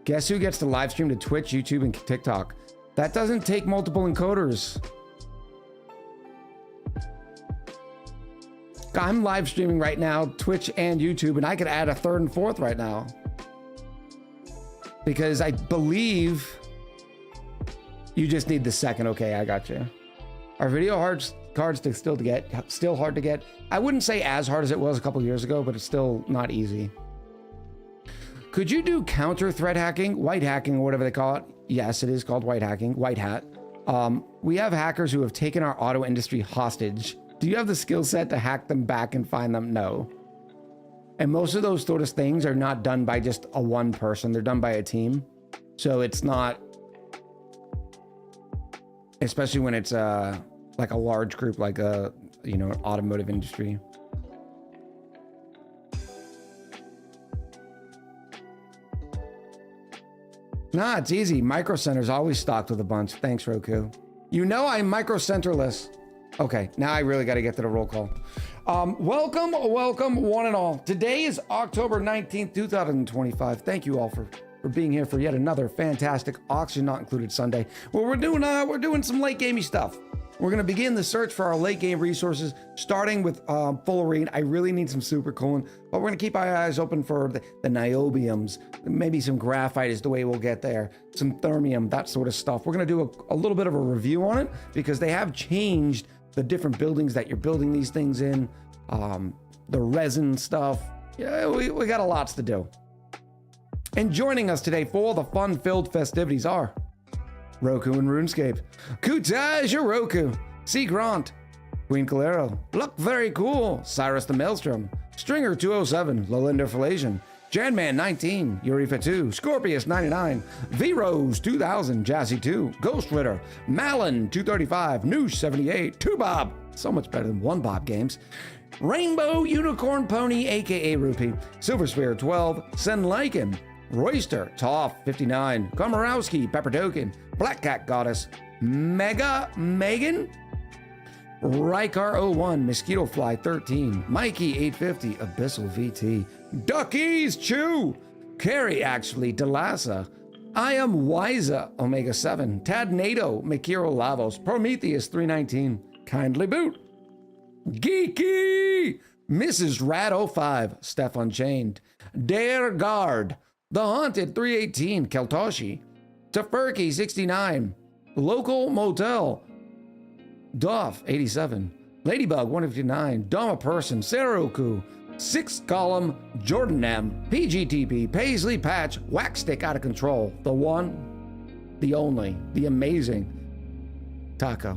Guess who gets to live stream to Twitch, YouTube, and TikTok? That doesn't take multiple encoders. I'm live streaming right now, Twitch and YouTube, and I could add a third and fourth right now. Because I believe you just need the second. Okay, I got you. Are video cards still hard to get? I wouldn't say as hard as it was a couple years ago, but it's still not easy. Could you do counter threat hacking, white hacking, or whatever they call it? Yes, it is called white hacking, white hat. We have hackers who have taken our auto industry hostage. Do you have the skill set to hack them back and find them? No. And most of those sort of things are not done by just a one person. They're done by a team. So it's not, especially when it's like a large group, like a, you know, automotive industry. Nah, it's easy. Micro Center's always stocked with a bunch. Thanks, Roku. You know I'm Micro Centerless. Okay, now I really got to get to the roll call. Welcome, one and all. Today is October 19th, 2025. Thank you all for being here for yet another fantastic Oxygen Not Included Sunday, where we're doing some late gamey stuff. We're going to begin the search for our late game resources, starting with fullerene. I really need some supercoolant, but we're going to keep our eyes open for the niobiums. Maybe some graphite is the way we'll get there. Some thermium, that sort of stuff. We're going to do a little bit of a review on it because they have changed the different buildings that you're building these things in. The resin stuff. Yeah, we got a lots to do. And joining us today for the fun-filled festivities are Roku and RuneScape, Kutaj Roku, C. Grant, Queen Calero, Look Very Cool, Cyrus the Maelstrom, Stringer 207, Lolinda Falasian, Janman 19, Urifa 2, Scorpius 99, V-Rose 2000, Jazzy 2, Ghost Ritter, Malin 235, Noosh 78, 2Bob, so much better than 1Bob games, Rainbow Unicorn Pony aka Rupee, Silver Sphere 12, Sen Lycan, Royster, Toff 59, Komorowski, Pepper Token, Black Cat Goddess, Mega Megan, Rykar 01, Mosquito Fly 13, Mikey 850, Abyssal VT, Duckies Chew, Carrie actually, Delassa, I am Wiza, Omega 7, Tad Nato, Mikiro Lavos, Prometheus 319, Kindly Boot, Geeky, Mrs. Rat 05, Steph Unchained, Dare Guard, The Haunted 318, Keltoshi, Tefurky 69, Local Motel, Doff 87, Ladybug 159, Dama Person, Saroku, Sixth Column, Jordan M, PGTP, Paisley Patch, Waxstick Out of Control, the one, the only, the amazing, Taco,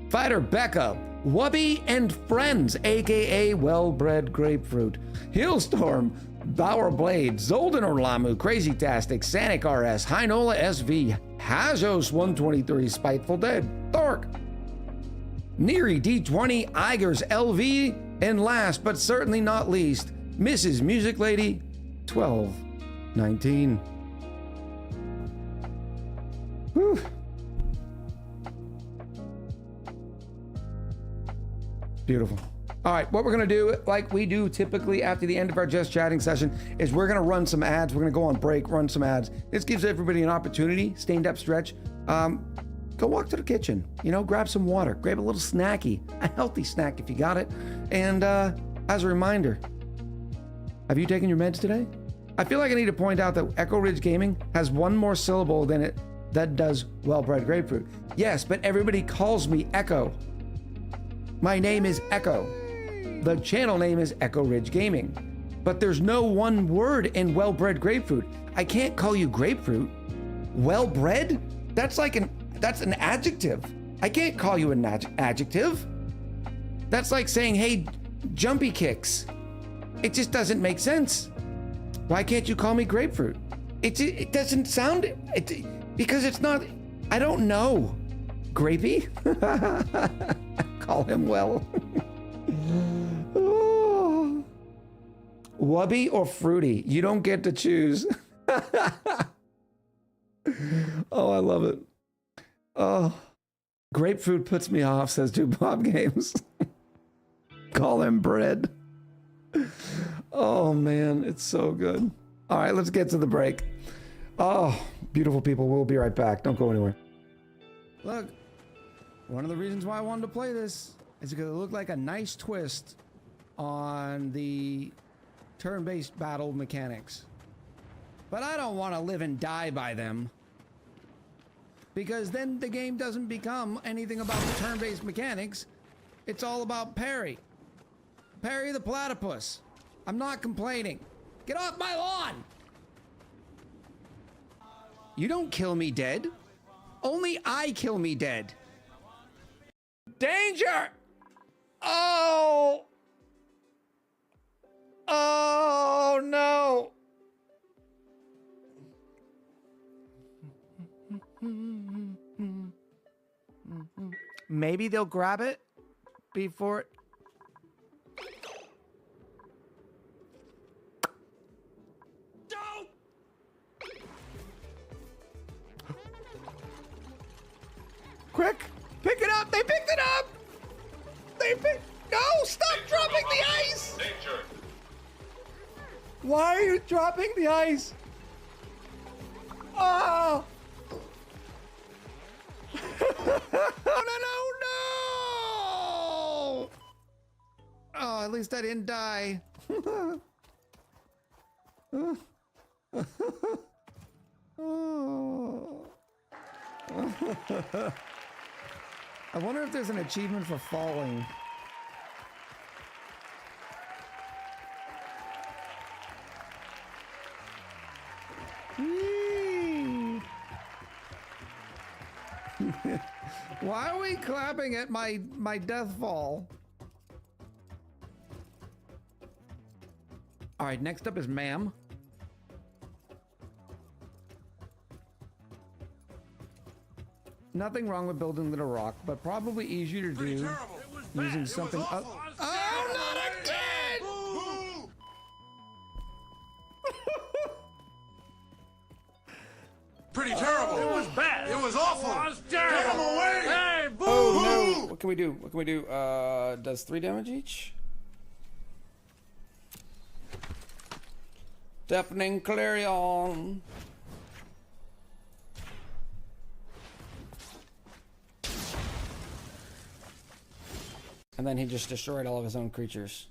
Fighter Becca, Wubby and Friends, aka Well-Bred Grapefruit, Hillstorm, Bauer Blade, Zolden Orlamu, Crazy Tastic, Sanic RS, Heinola SV, Hajos 123, Spiteful Dead, Thork, Neary D20, Igers LV, and last but certainly not least, Mrs. Music Lady 1219. Whew. Beautiful. All right, what we're gonna do, like we do typically after the end of our Just Chatting session, is we're gonna run some ads. We're gonna go on break, run some ads. This gives everybody an opportunity, stand up stretch. Go walk to the kitchen, grab some water, grab a little snacky, a healthy snack if you got it. And as a reminder, have you taken your meds today? I feel like I need to point out that Echo Ridge Gaming has one more syllable than it that does Well-Bred Grapefruit. Yes, but everybody calls me Echo. My name is Echo. The channel name is Echo Ridge Gaming. But there's no one word in Well-Bred Grapefruit. I can't call you grapefruit. Well-bred? That's an adjective. I can't call you an adjective. That's like saying, hey, jumpy kicks. It just doesn't make sense. Why can't you call me grapefruit? It doesn't sound, because it's not, I don't know. Grapey? Call him well. Oh. Wubby or fruity? You don't get to choose. Oh, I love it. Oh, grapefruit puts me off, says Two Bob Games. Call him bread. Oh man, it's so good. All right, let's get to the break. Oh, beautiful people, we'll be right back. Don't go anywhere. Look, one of the reasons why I wanted to play this is because it looked like a nice twist on the turn-based battle mechanics. But I don't want to live and die by them, because then the game doesn't become anything about the turn-based mechanics. It's all about parry. Parry the platypus. I'm not complaining. Get off my lawn! You don't kill me dead. Only I kill me dead. Danger! Oh! Oh no! Maybe they'll grab it before it... Don't! Quick! Pick it up! They picked it up! No! Stop dropping the ice! Danger! Why are you dropping the ice? Oh! No! Oh, at least I didn't die. Oh. I wonder if there's an achievement for falling. Why are we clapping at my death fall? All right, next up is Ma'am. Nothing wrong with building Little Rock, but probably easier to do using something up. Oh, not again! Pretty terrible. It was bad. It was awful. It was terrible. Get him away! Hey, boo! Oh no! can we do? What can we do? Does 3 damage each? Deafening Clarion. And then he just destroyed all of his own creatures.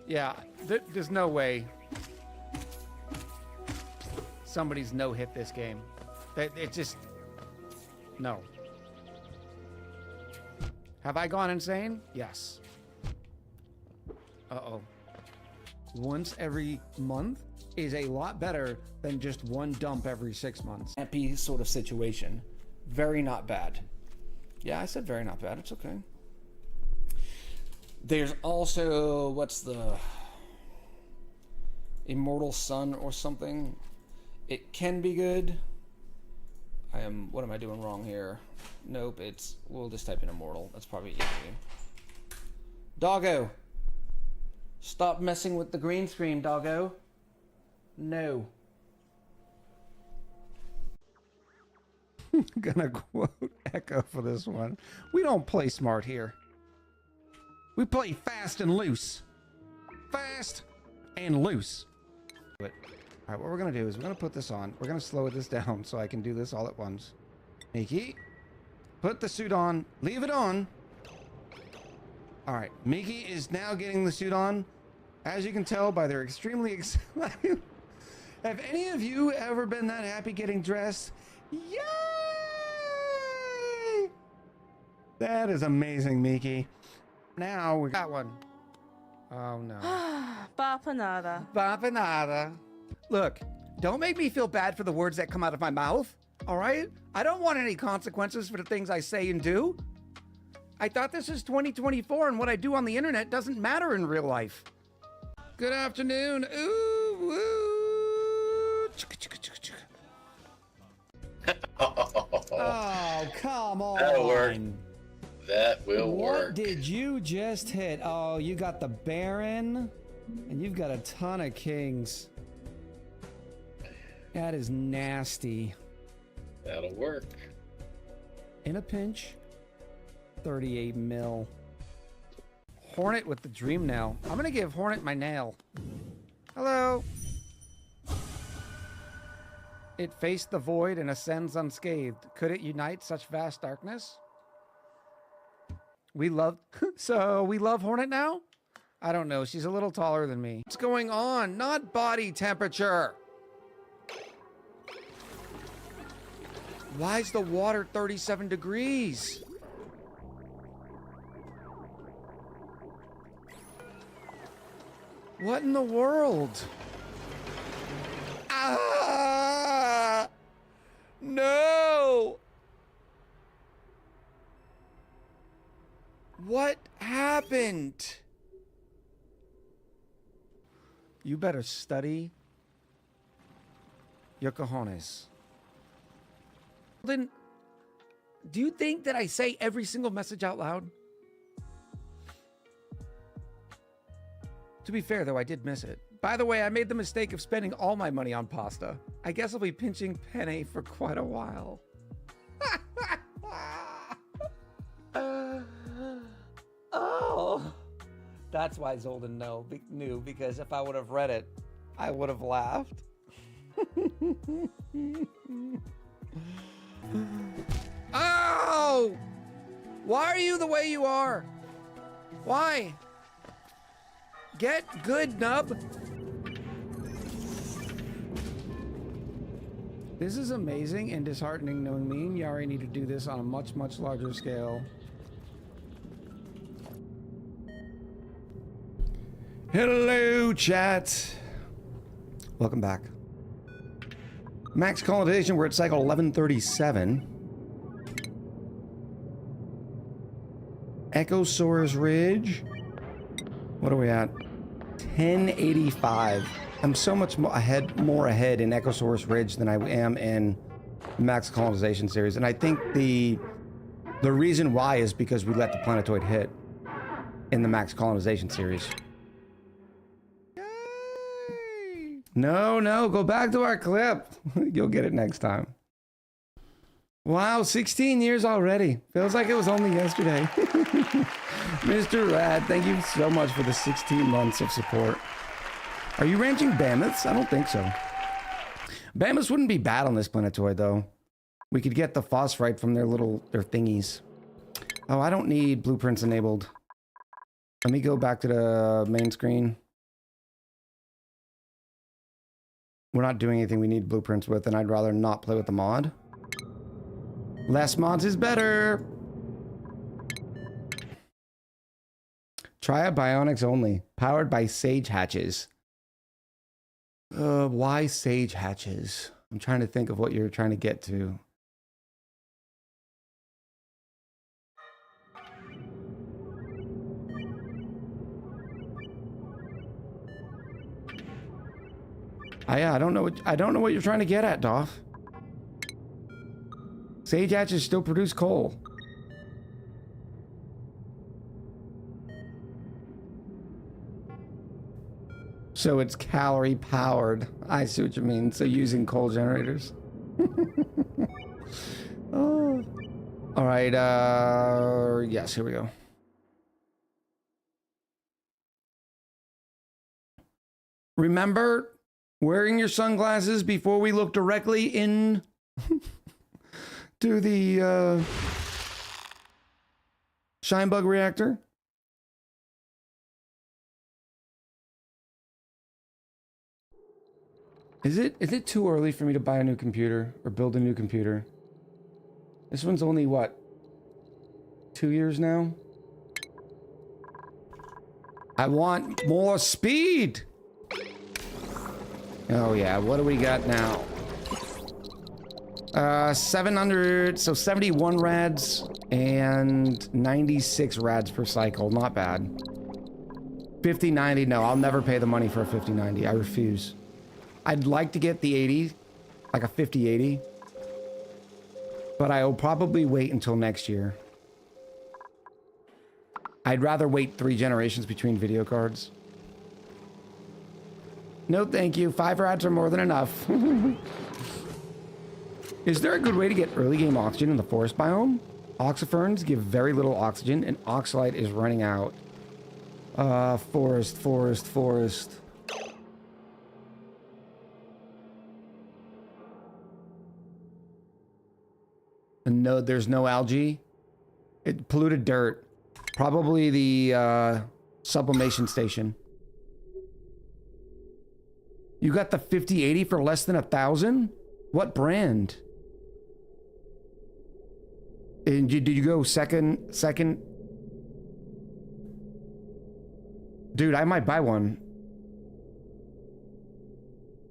Yeah, there's no way somebody's no-hit this game. It just... No. Have I gone insane? Yes. Uh-oh. Once every month is a lot better than just one dump every 6 months. Happy sort of situation. Very not bad. Yeah, I said very not bad. It's okay. There's also, what's the... Immortal Sun or something. It can be good. What am I doing wrong here? Nope, we'll just type in Immortal. That's probably easy. Doggo! Stop messing with the green screen, doggo. No. Gonna quote Echo for this one. We don't play smart here. We play fast and loose. Fast and loose. But, all right, what we're gonna do is we're gonna put this on. We're gonna slow this down so I can do this all at once. Miki, put the suit on. Leave it on. All right, Miki is now getting the suit on. As you can tell by their extremely excited. Have any of you ever been that happy getting dressed? Yay! That is amazing, Miki. Now we got one. Oh no. Bapanada. Bapanada. Look, don't make me feel bad for the words that come out of my mouth, all right? I don't want any consequences for the things I say and do. I thought this is 2024 and what I do on the internet doesn't matter in real life. Good afternoon. Ooh, woo. Oh, come on. That'll work. That will work. What did you just hit? Oh, you got the Baron, and you've got a ton of kings. That is nasty. That'll work. In a pinch, 38 mil. Hornet with the dream nail. I'm gonna give Hornet my nail. Hello. It faced the void and ascends unscathed. Could it unite such vast darkness? We love... So, we love Hornet now? I don't know. She's a little taller than me. What's going on? Not body temperature. Why is the water 37 degrees? What in the world? Ah! No! What happened? You better study your cojones. Then, do you think that I say every single message out loud? To be fair, though, I did miss it. By the way, I made the mistake of spending all my money on pasta. I guess I'll be pinching penne for quite a while. Oh, that's why Zolden knew, because if I would have read it, I would have laughed. Oh! Why are you the way you are? Why? Get good, nub. This is amazing and disheartening knowing me and Yari need to do this on a much, much larger scale. Hello, chat. Welcome back. Max colonization, we're at cycle 1137. Echosaurus Ridge. What are we at? 1085. I'm so much more ahead in Echosaurus Ridge than I am in the Max Colonization series. And I think the reason why is because we let the planetoid hit in the Max Colonization series. Yay! No, go back to our clip. You'll get it next time. Wow, 16 years already. Feels like it was only yesterday. Mr. Rad, thank you so much for the 16 months of support. Are you ranching mammoths? I don't think so. Mammoths wouldn't be bad on this planetoid, though. We could get the phosphite from their thingies. Oh, I don't need blueprints enabled. Let me go back to the main screen. We're not doing anything we need blueprints with, and I'd rather not play with the mod. Less mods is better. Try a bionics only. Powered by sage hatches. Why sage hatches? I'm trying to think of what you're trying to get to. I don't know what you're trying to get at, Doff. Sage hatches still produce coal. So it's calorie powered. I see what you mean. So using coal generators. Oh. All right. Yes, here we go. Remember wearing your sunglasses before we look directly in to the Shinebug reactor. Is it too early for me to buy a new computer or build a new computer? This one's only what? 2 years now? I want more speed. Oh yeah, what do we got now? 700, so 71 rads and 96 rads per cycle. Not bad. 5090, no, I'll never pay the money for a 5090. I refuse. I'd like to get the 80, like a 5080, but I'll probably wait until next year. I'd rather wait 3 generations between video cards. No, thank you. 5 rads are more than enough. Is there a good way to get early game oxygen in the forest biome? Oxiferns give very little oxygen, and oxalite is running out. Forest. And no, there's no algae. It polluted dirt. Probably the sublimation station. You got the 5080 for less than 1,000? What brand? And did you go second? Dude, I might buy one.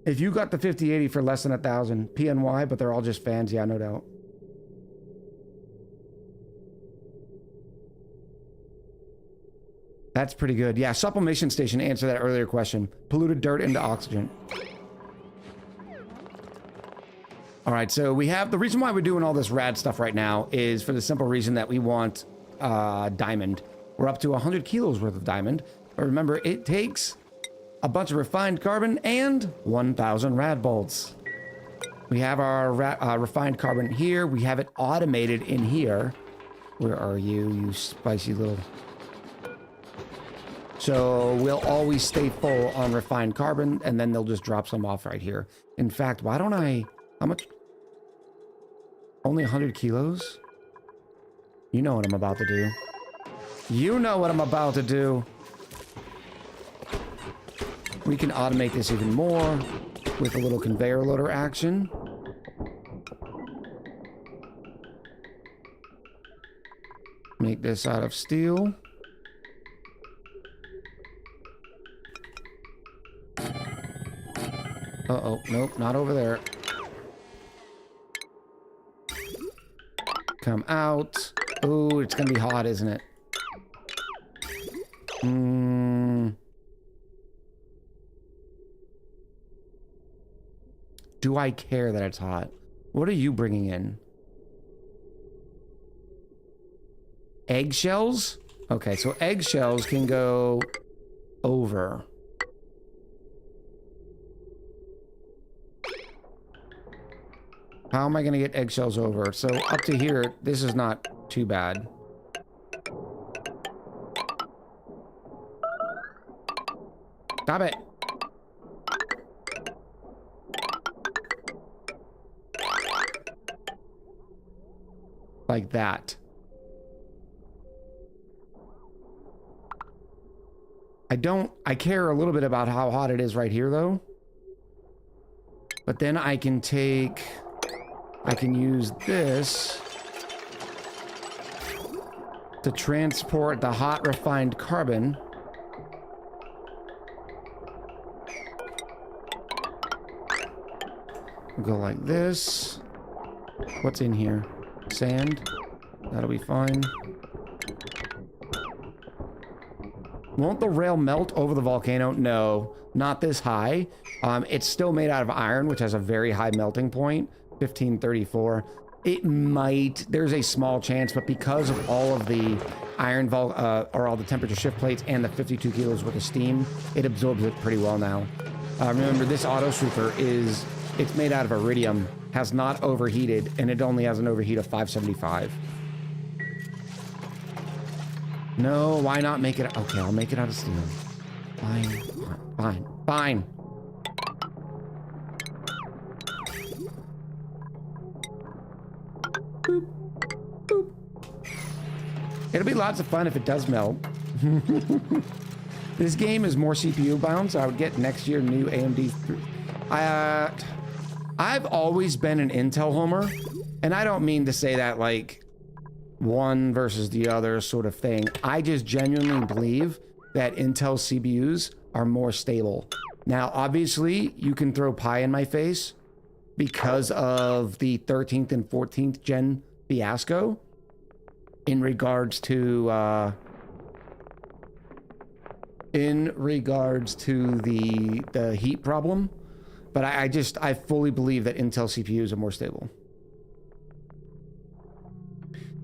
If you got the 5080 for less than 1,000, PNY, but they're all just fans, yeah, no doubt. That's pretty good. Yeah, sublimation station answered that earlier question. Polluted dirt into oxygen. All right, so we have... The reason why we're doing all this rad stuff right now is for the simple reason that we want diamond. We're up to 100 kilos worth of diamond. But remember, it takes a bunch of refined carbon and 1,000 rad bolts. We have our refined carbon here. We have it automated in here. Where are you, you spicy little... So we'll always stay full on refined carbon, and then they'll just drop some off right here. In fact, why don't I... How much? Only 100 kilos? You know what I'm about to do. You know what I'm about to do. We can automate this even more with a little conveyor loader action. Make this out of steel. Uh-oh, nope, not over there. Come out. Oh, it's gonna be hot, isn't it? Do I care that it's hot? What are you bringing in? Eggshells? Okay, so eggshells can go over. How am I gonna get eggshells over? So up to here, this is not too bad. Stop it. Like that. I care a little bit about how hot it is right here though. But then I can use this to transport the hot refined carbon. We'll go like this. What's in here? Sand. That'll be fine. Won't the rail melt over the volcano? No, not this high. It's still made out of iron, which has a very high melting point, 1534. It might, there's a small chance, but because of all of the iron, or all the temperature shift plates and the 52 kilos worth of steam, it absorbs it pretty well now. Remember, this auto super it's made out of iridium, has not overheated, and it only has an overheat of 575. No, why not make it? Okay, I'll make it out of steel. Fine, fine, fine. Boop, boop. It'll be lots of fun if it does melt. This game is more CPU bound, so I would get next year new AMD. I've always been an Intel homer, and I don't mean to say that like one versus the other sort of thing. I just genuinely believe that Intel CPUs are more stable. Now, obviously, you can throw pie in my face because of the 13th and 14th gen fiasco in regards to the heat problem. But I fully believe that Intel CPUs are more stable.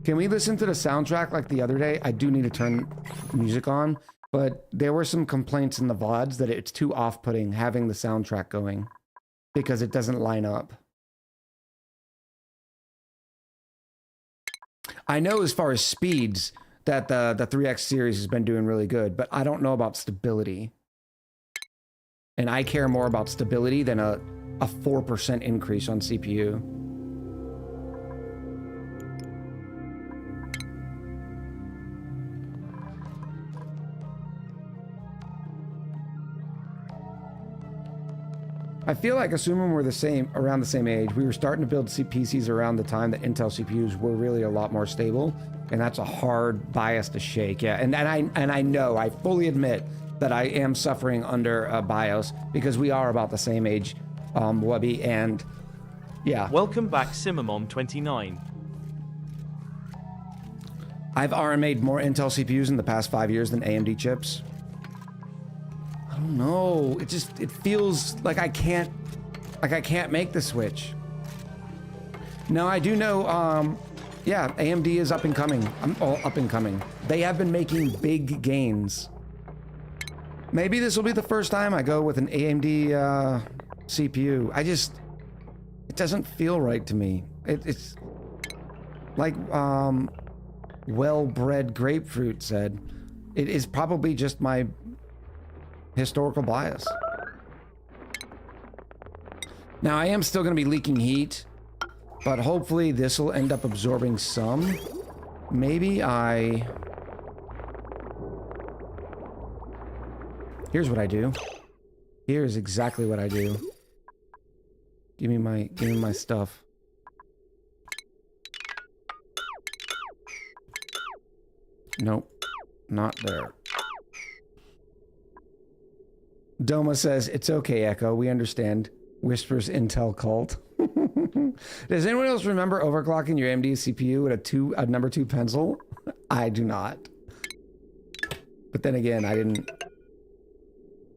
Can we listen to the soundtrack like the other day? I do need to turn music on, but there were some complaints in the VODs that it's too off-putting having the soundtrack going because it doesn't line up. I know as far as speeds that the 3X series has been doing really good, but I don't know about stability. And I care more about stability than a 4% increase on CPU. I feel like, assuming we're around the same age, we were starting to build PCs around the time that Intel CPUs were really a lot more stable, and that's a hard bias to shake. Yeah, and I know, I fully admit that I am suffering under a BIOS because we are about the same age, Wubby, and yeah. Welcome back, Simmermon29. I've RMA'd more Intel CPUs in the past 5 years than AMD chips. I don't know. It feels like I can't make the switch. No, I do know. Yeah, AMD is up and coming. I'm all up and coming. They have been making big gains. Maybe this will be the first time I go with an AMD CPU. It doesn't feel right to me. It's like well-bred grapefruit said. It is probably just my historical bias. Now, I am still going to be leaking heat, but hopefully this will end up absorbing some. Maybe here's what I do. Here's exactly what I do. Give me my stuff. Nope, not there. Doma says, it's okay, Echo, we understand. Whispers Intel cult. Does anyone else remember overclocking your AMD CPU with a number 2 pencil? I do not. But then again, I didn't.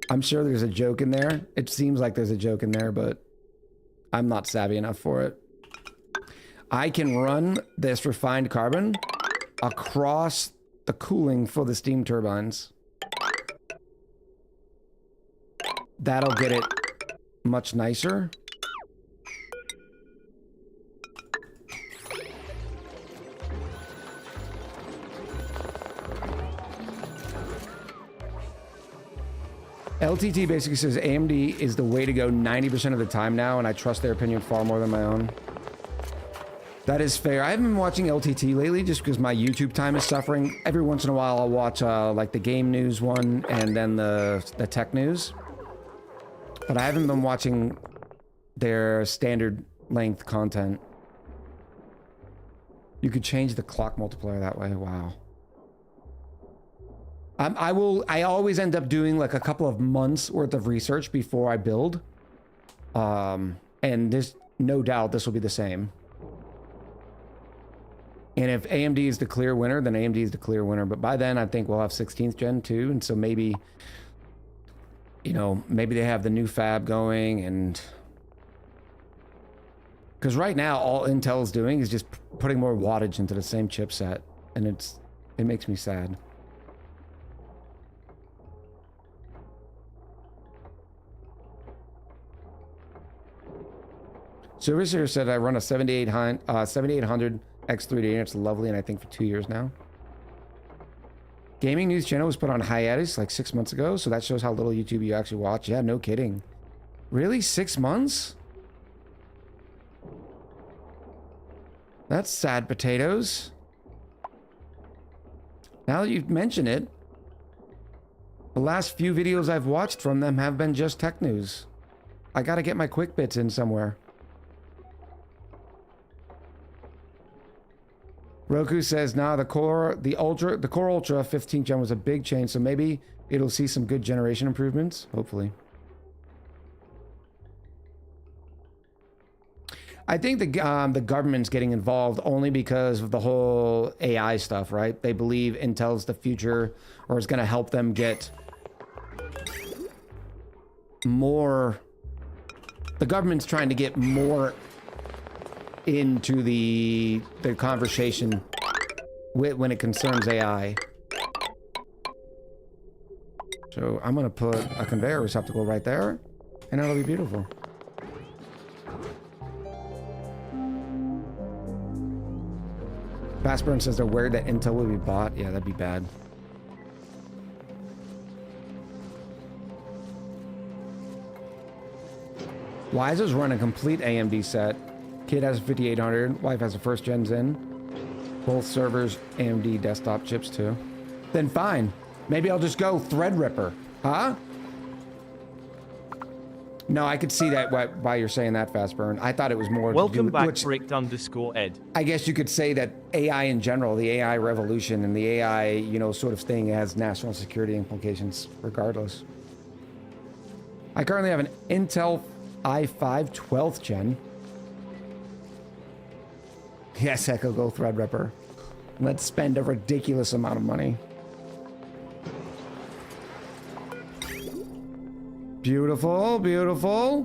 I'm sure there's a joke in there. It seems like there's a joke in there, but I'm not savvy enough for it. I can run this refined carbon across the cooling for the steam turbines. That'll get it much nicer. LTT basically says AMD is the way to go 90% of the time now, and I trust their opinion far more than my own. That is fair. I haven't been watching LTT lately just because my YouTube time is suffering. Every once in a while I'll watch like the game news one and then the tech news. But I haven't been watching their standard length content. You could change the clock multiplier that way. Wow. I always end up doing like a couple of months worth of research before I build. And there's no doubt this will be the same. And if AMD is the clear winner, then AMD is the clear winner. But by then, I think we'll have 16th gen too. And so maybe, you know, maybe they have the new fab going. And because right now, all Intel is doing is just putting more wattage into the same chipset. And it makes me sad. Servicer said I run a 7800 X3D and it's lovely, and I think for 2 years now. Gaming News Channel was put on hiatus like 6 months ago, so that shows how little YouTube you actually watch. Yeah, no kidding. Really? 6 months? That's sad potatoes. Now that you've mentioned it, the last few videos I've watched from them have been just tech news. I gotta get my quick bits in somewhere. Roku says, nah, the Core Ultra 15th gen was a big change, so maybe it'll see some good generation improvements. Hopefully. I think the government's getting involved only because of the whole AI stuff, right? They believe Intel's the future, or is going to help them get more. The government's trying to get more into the conversation when it concerns AI. So I'm gonna put a conveyor receptacle right there, and it'll be beautiful. Fastburn says they're worried that Intel will be bought. Yeah, that'd be bad. Wise's run a complete AMD set. Kid has a 5800, wife has a first gen Zen. Both servers AMD desktop chips too. Then fine. Maybe I'll just go Threadripper. Huh? No, I could see that why you're saying that, Fastburn. I thought it was more Welcome to do, back, which, Bricked_Ed. I guess you could say that AI in general, the AI revolution and the AI, you know, sort of thing has national security implications regardless. I currently have an Intel i5 12th gen. Yes, Echo, go Threadripper. Let's spend a ridiculous amount of money. Beautiful, beautiful.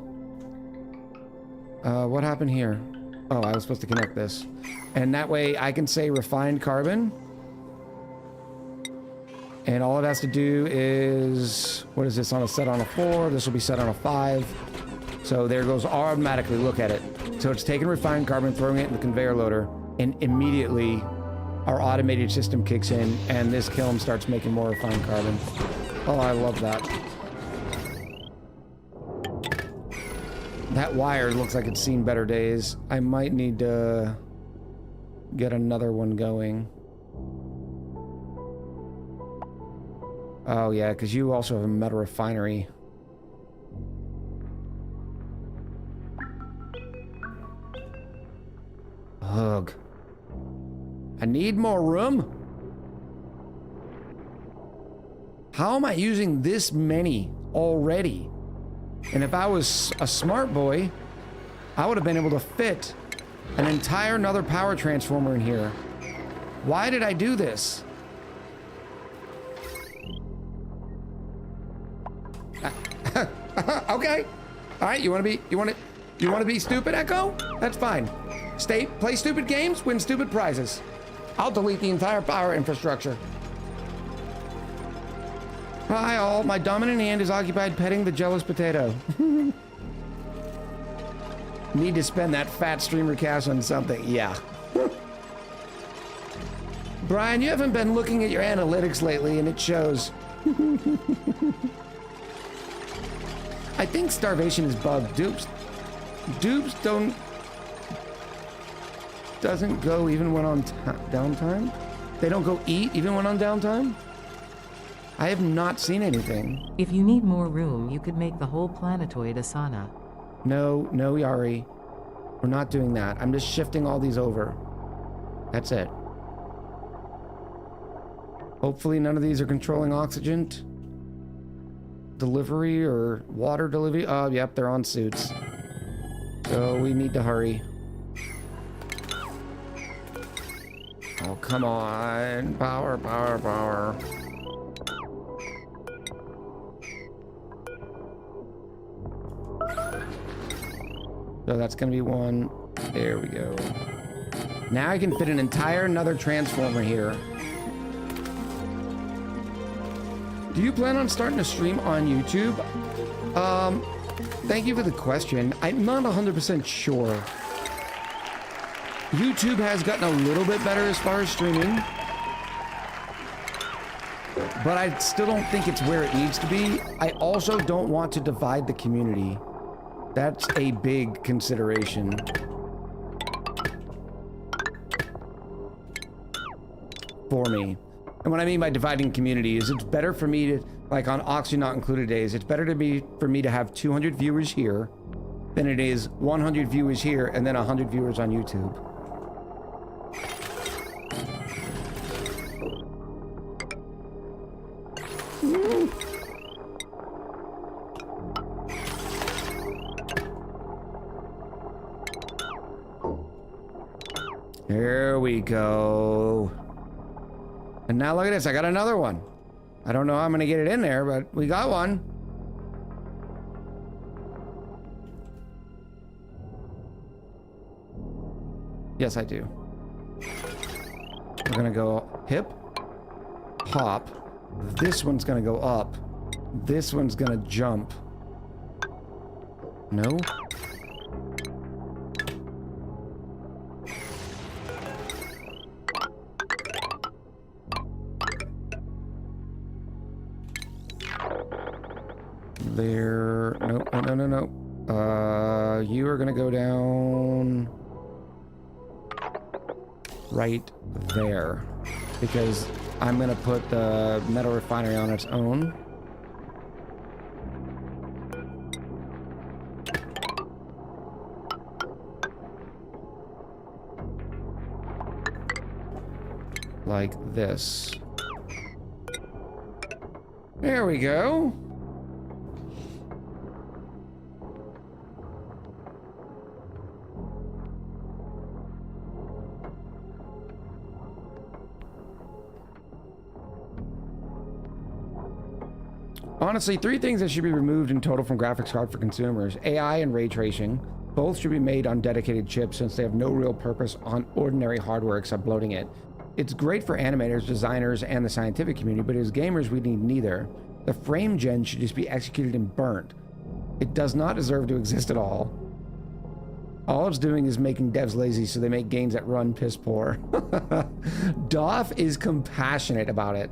What happened here? Oh, I was supposed to connect this. And that way I can say refined carbon. And all it has to do is, what is this on a set on a 4? This will be set on a 5. So there goes automatically, look at it. So it's taking refined carbon, throwing it in the conveyor loader, and immediately our automated system kicks in and this kiln starts making more refined carbon. Oh, I love that. That wire looks like it's seen better days. I might need to get another one going. Oh yeah, because you also have a metal refinery. Ugh. I need more room. How am I using this many already? And if I was a smart boy, I would have been able to fit an entire another power transformer in here. Why did I do this? Okay. All right, you want to be stupid, Echo? That's fine. Play stupid games, win stupid prizes. I'll delete the entire power infrastructure. Hi all, my dominant hand is occupied petting the jealous potato. Need to spend that fat streamer cash on something, yeah. Brian, you haven't been looking at your analytics lately and it shows. I think starvation is bugged. Dupes doesn't go even when on downtime? They don't go eat even when on downtime? I have not seen anything. If you need more room, you could make the whole planetoid a sauna. No, Yari. We're not doing that. I'm just shifting all these over. That's it. Hopefully none of these are controlling oxygen delivery or water delivery. Oh, yep, they're on suits. So we need to hurry. Oh, come on. Power. So that's gonna be one. There we go. Now I can fit an entire another transformer here. Do you plan on starting to stream on YouTube? Thank you for the question. I'm not 100% sure. YouTube has gotten a little bit better as far as streaming, but I still don't think it's where it needs to be. I also don't want to divide the community. That's a big consideration. For me. And what I mean by dividing community is it's better for me to, like on Oxygen Not Included days, it's better for me to have 200 viewers here than it is 100 viewers here and then 100 viewers on YouTube. There we go. And now look at this, I got another one. I don't know how I'm gonna get it in there, but we got one. Yes, I do. We're gonna go hip, hop. This one's gonna go up. This one's gonna jump. No? There. Nope. No. You are gonna go down right there because I'm gonna put the metal refinery on its own. Like this. There we go. Honestly, 3 things that should be removed in total from graphics card for consumers. AI and ray tracing. Both should be made on dedicated chips since they have no real purpose on ordinary hardware except bloating it. It's great for animators, designers, and the scientific community, but as gamers, we need neither. The frame gen should just be executed and burnt. It does not deserve to exist at all. All it's doing is making devs lazy so they make games that run piss poor. Doff is compassionate about it.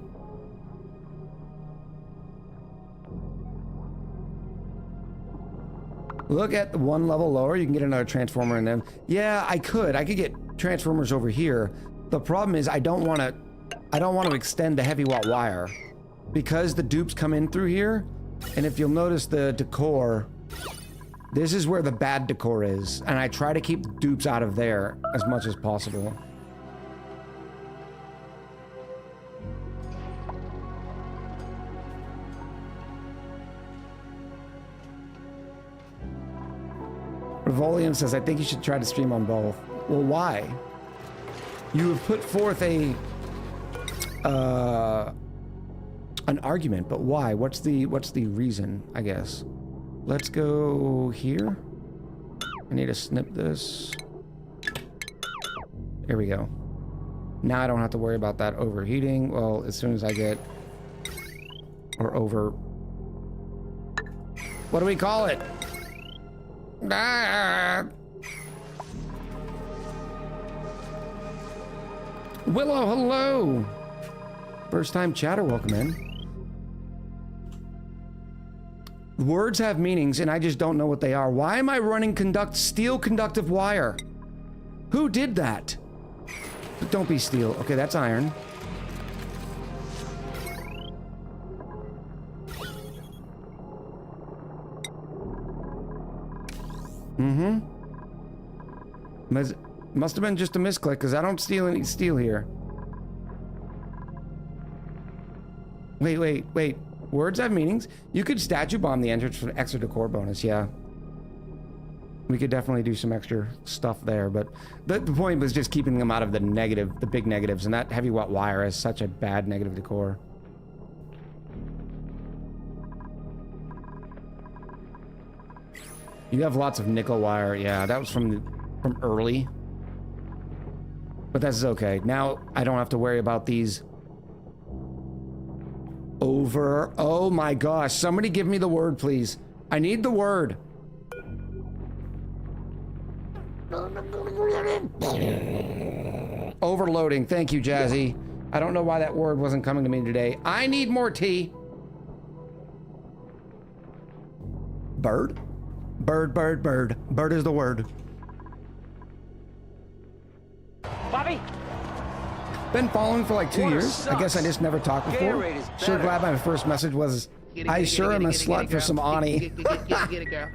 Look at the one level lower, you can get another transformer in them. Yeah, I could get transformers over here. The problem is I don't want to extend the heavy watt wire because the dupes come in through here. And if you'll notice the decor, this is where the bad decor is. And I try to keep dupes out of there as much as possible. Revolium says, I think you should try to stream on both. Well, why? You have put forth an argument, but why? What's the reason, I guess? Let's go here. I need to snip this. There we go. Now I don't have to worry about that overheating. Well, as soon as I get... Or over... What do we call it? Ah. Willow, hello! First time chatter, welcome in. Words have meanings, and I just don't know what they are. Why am I running steel conductive wire? Who did that? But don't be steel. Okay, that's iron. Must have been just a misclick, because I don't steal any steel here. Wait. Words have meanings. You could statue bomb the entrance for an extra decor bonus, yeah. We could definitely do some extra stuff there, but the point was just keeping them out of the big negatives, and that heavy watt wire is such a bad negative decor. You have lots of nickel wire, yeah, that was from early. But that's okay. Now I don't have to worry about these oh my gosh, somebody give me the word, please. I need the word. Overloading. Thank you, Jazzy. I don't know why that word wasn't coming to me today. I need more tea. Bird? Bird. Bird is the word. Bobby? Been following for like 2 years. Sucks. I guess I just never talked before. Sure glad my first message was, I sure am a slut for some ONI. Get it, girl.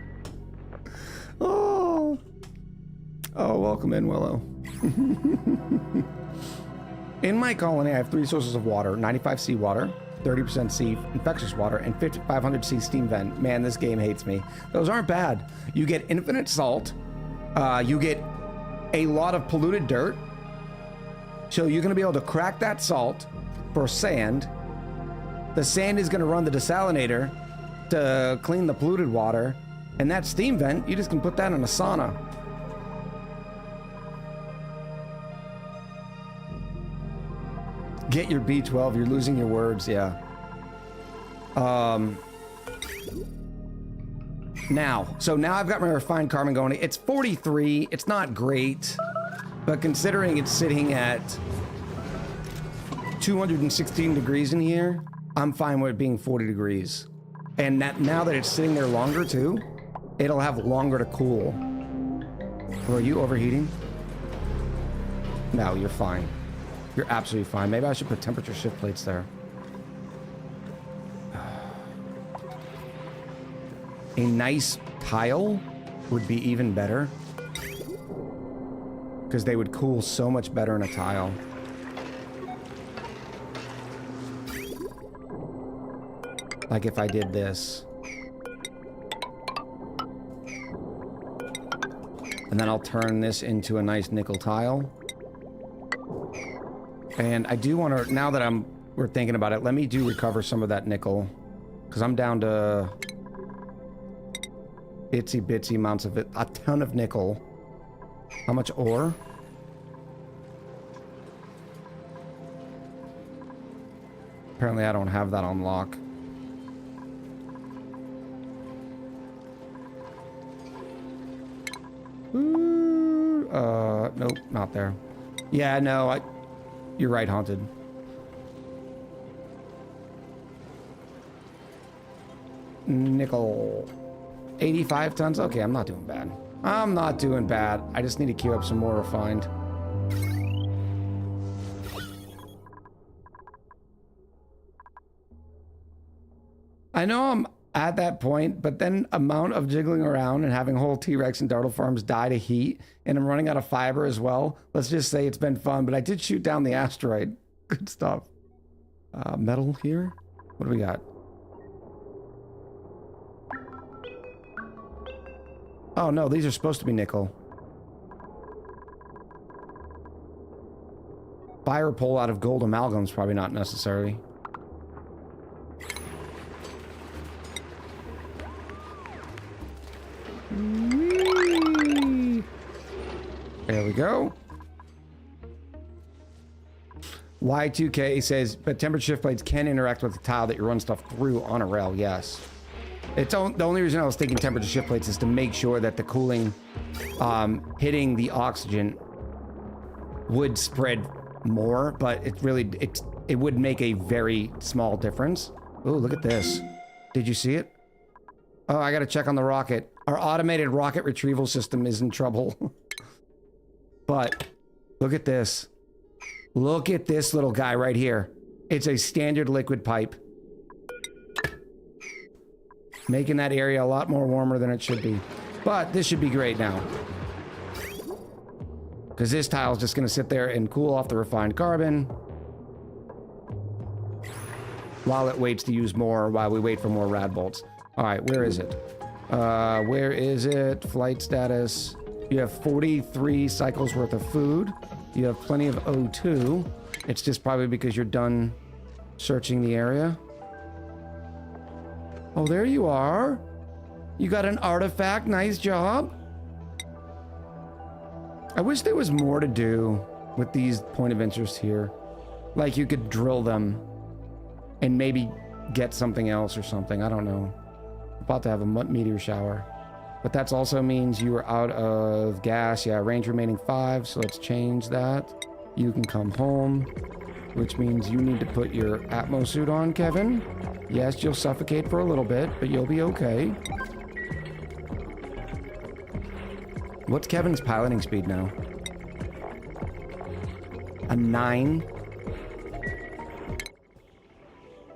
Oh, welcome in, Willow. In my colony, I have 3 sources of water: 95 seawater, 30% sea infectious water, and 500 sea steam vent. Man, this game hates me. Those aren't bad. You get infinite salt. You get a lot of polluted dirt. So you're gonna be able to crack that salt for sand. The sand is gonna run the desalinator to clean the polluted water. And that steam vent, you just can put that in a sauna. Get your B12, you're losing your words, yeah. Now I've got my refined carbon going. It's 43, it's not great. But considering it's sitting at 216 degrees in here, I'm fine with it being 40 degrees. And now that it's sitting there longer too, it'll have longer to cool. Or are you overheating? No, you're fine. You're absolutely fine. Maybe I should put temperature shift plates there. A nice tile would be even better, because they would cool so much better in a tile. Like if I did this. And then I'll turn this into a nice nickel tile. And I do want to, now that we're thinking about it, let me recover some of that nickel, because I'm down to itsy bitsy amounts of it. A ton of nickel. How much ore? Apparently I don't have that on lock. Nope, not there. Yeah, no, you're right, Haunted. Nickel. 85 tons? Okay, I'm not doing bad. I'm not doing bad. I just need to queue up some more refined. I know I'm at that point, but then amount of jiggling around and having whole T-Rex and Dartle farms die to heat, and I'm running out of fiber as well. Let's just say it's been fun, but I did shoot down the asteroid. Good stuff. Metal here? What do we got? Oh no, these are supposed to be nickel. Fire pole out of gold amalgam is probably not necessary. There we go. Y2K says, but temperature shift plates can interact with the tile that you run stuff through on a rail. Yes. The only reason I was thinking temperature shift plates is to make sure that the cooling hitting the oxygen would spread more, but it would make a very small difference. Oh, look at this. Did you see it? Oh, I gotta check on the rocket. Our automated rocket retrieval system is in trouble. But look at this. Look at this little guy right here. It's a standard liquid pipe. Making that area a lot more warmer than it should be. But this should be great now. Because this tile is just going to sit there and cool off the refined carbon. While it waits to use more, while we wait for more rad bolts. Alright, where is it? Where is it? Flight status. You have 43 cycles worth of food. You have plenty of O2. It's just probably because you're done searching the area. Oh, there you are. You got an artifact. Nice job. I wish there was more to do with these point of interest here. Like you could drill them and maybe get something else or something. I don't know. About to have a meteor shower. But that also means you are out of gas. Yeah, range remaining 5, so let's change that. You can come home, which means you need to put your Atmo suit on, Kevin. Yes, you'll suffocate for a little bit, but you'll be okay. What's Kevin's piloting speed now? A 9.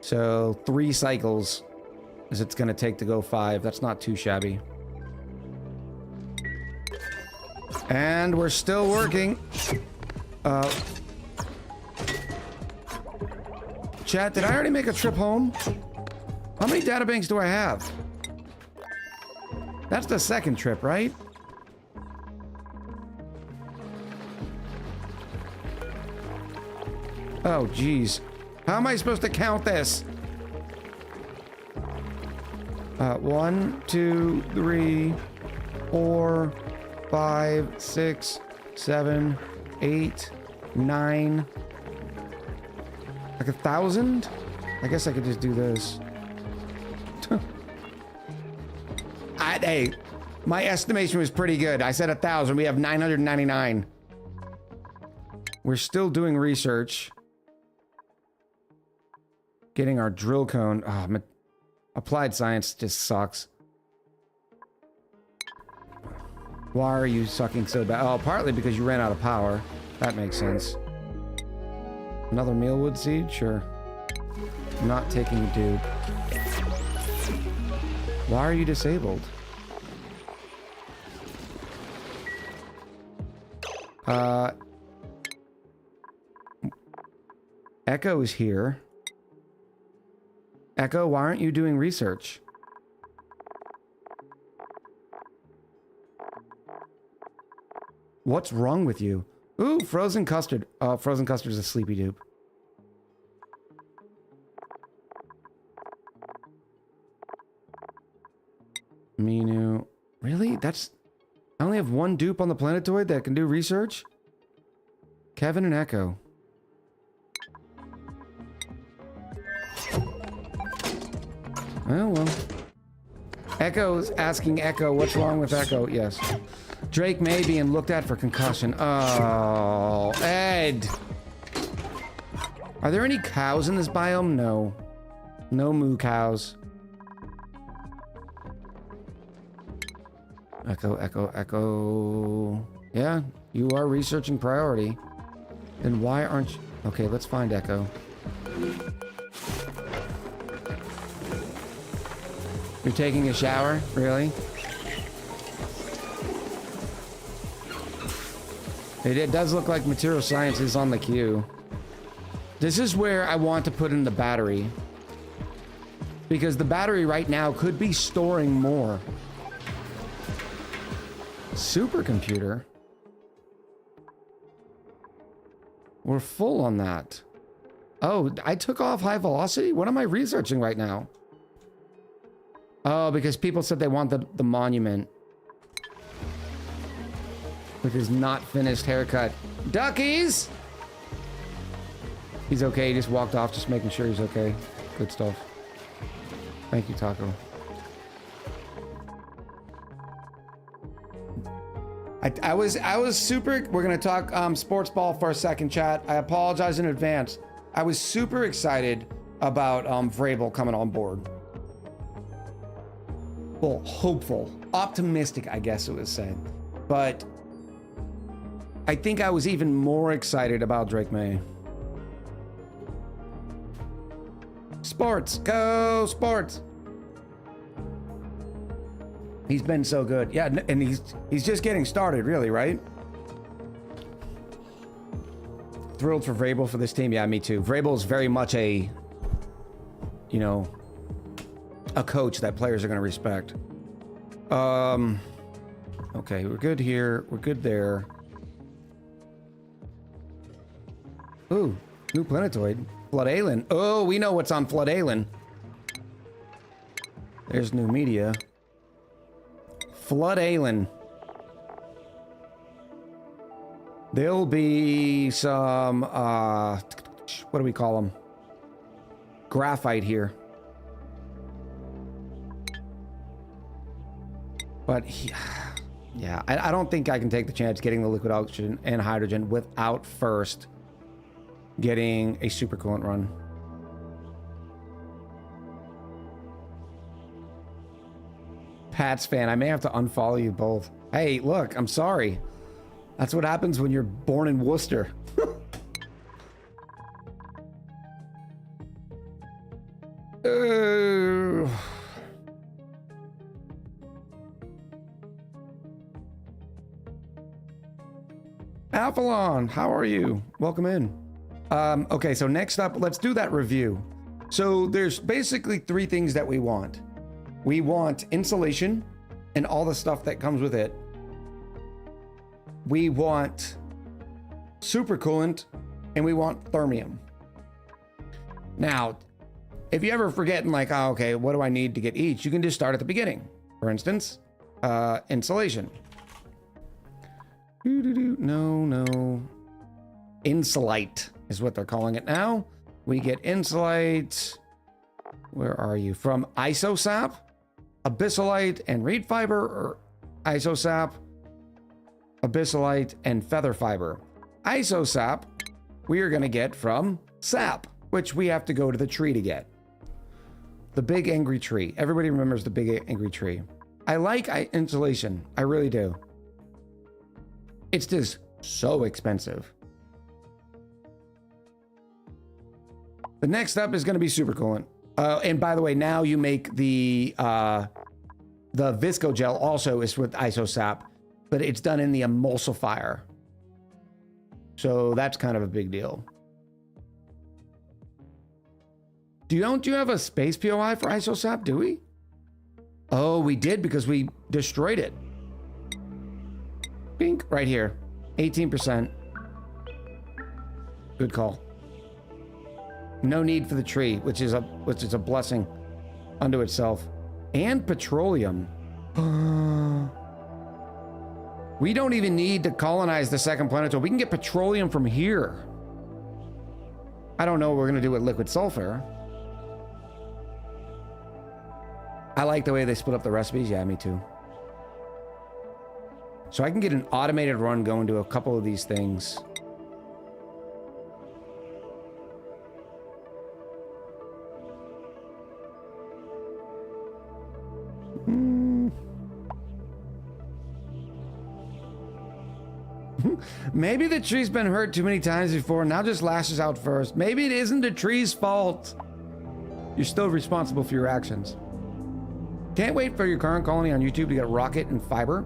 So 3 cycles is it's gonna take to go 5. That's not too shabby. And we're still working. Chat, did I already make a trip home? How many databanks do I have? That's the second trip, right? Oh, geez. How am I supposed to count this? 1, 2, 3, 4, 5, 6, 7, 8, 9. Like 1,000? I guess I could just do this. Hey, my estimation was pretty good. I said 1,000. We have 999. We're still doing research. Getting our drill cone. Oh, applied science just sucks. Why are you sucking so bad? Oh, partly because you ran out of power. That makes sense. Another mealwood seed? Sure. I'm not taking a dupe. Why are you disabled? Echo is here. Echo, why aren't you doing research? What's wrong with you? Ooh, frozen custard. Oh, frozen custard is a sleepy dupe. Minu. Really? That's... I only have one dupe on the planetoid that can do research? Kevin and Echo. Oh, well. Echo's asking Echo, what's wrong with Echo? Yes. Drake may be and looked at for concussion. Oh, Ed. Are there any cows in this biome? No. No moo cows. Echo, Echo, Echo. Yeah, you are researching priority. Then why aren't you... Okay, let's find Echo. You're taking a shower? Really? It does look like material science is on the queue. This is where I want to put in the battery. Because the battery right now could be storing more. Supercomputer? We're full on that. Oh, I took off high velocity? What am I researching right now? Oh, because people said they want the monument. With his not finished haircut. Duckies! He's okay, he just walked off, just making sure he's okay. Good stuff. Thank you, Taco. I was super... We're gonna talk sports ball for a second, chat. I apologize in advance. I was super excited about Vrabel coming on board. well, hopeful, optimistic, I guess it was said. But I think I was even more excited about Drake May. Sports, go sports. He's been so good. Yeah, and he's just getting started, really, right? Thrilled for Vrabel for this team. Yeah, me too. Vrabel's very much a, you know, a coach that players are going to respect. Okay, we're good here. We're good there. Ooh, new planetoid. Flood Aelin. Oh, we know what's on Flood Aelin. There's new media. Flood Aelin. There'll be some, what do we call them? Graphite here. But, yeah, I don't think I can take the chance getting the liquid oxygen and hydrogen without first getting a supercoolant run. Pats fan, I may have to unfollow you both. Hey, look, I'm sorry. That's what happens when you're born in Worcester. Alphalon, how are you? Welcome in. Okay, so next up, let's do that review. So there's basically three things that we want. We want insulation and all the stuff that comes with it. We want supercoolant, and we want thermium. Now, if you ever forget and like, oh, okay, what do I need to get each? You can just start at the beginning. For instance, insulation. No. Insulite is what they're calling it now. We get insulite. Where are you? From isosap, abyssalite, and reed fiber, or isosap, abyssalite, and feather fiber. Isosap, we are going to get from sap, which we have to go to the tree to get. The big angry tree. Everybody remembers the big angry tree. I like insulation. I really do. It's just so expensive. The next up is going to be supercoolant. And by the way, now you make the visco gel also is with isosap, but it's done in the emulsifier. So that's kind of a big deal. Don't you have a space POI for isosap, do we? Oh, we did because we destroyed it. Pink, right here. 18%. Good call. No need for the tree, which is a blessing unto itself. And petroleum. We don't even need to colonize the second planetoid. We can get petroleum from here. I don't know what we're gonna do with liquid sulfur. I like the way they split up the recipes. Yeah, me too. So I can get an automated run going to a couple of these things. Maybe the tree's been hurt too many times before, now just lashes out first. Maybe it isn't the tree's fault. You're still responsible for your actions. Can't wait for your current colony on YouTube to get rocket and fiber.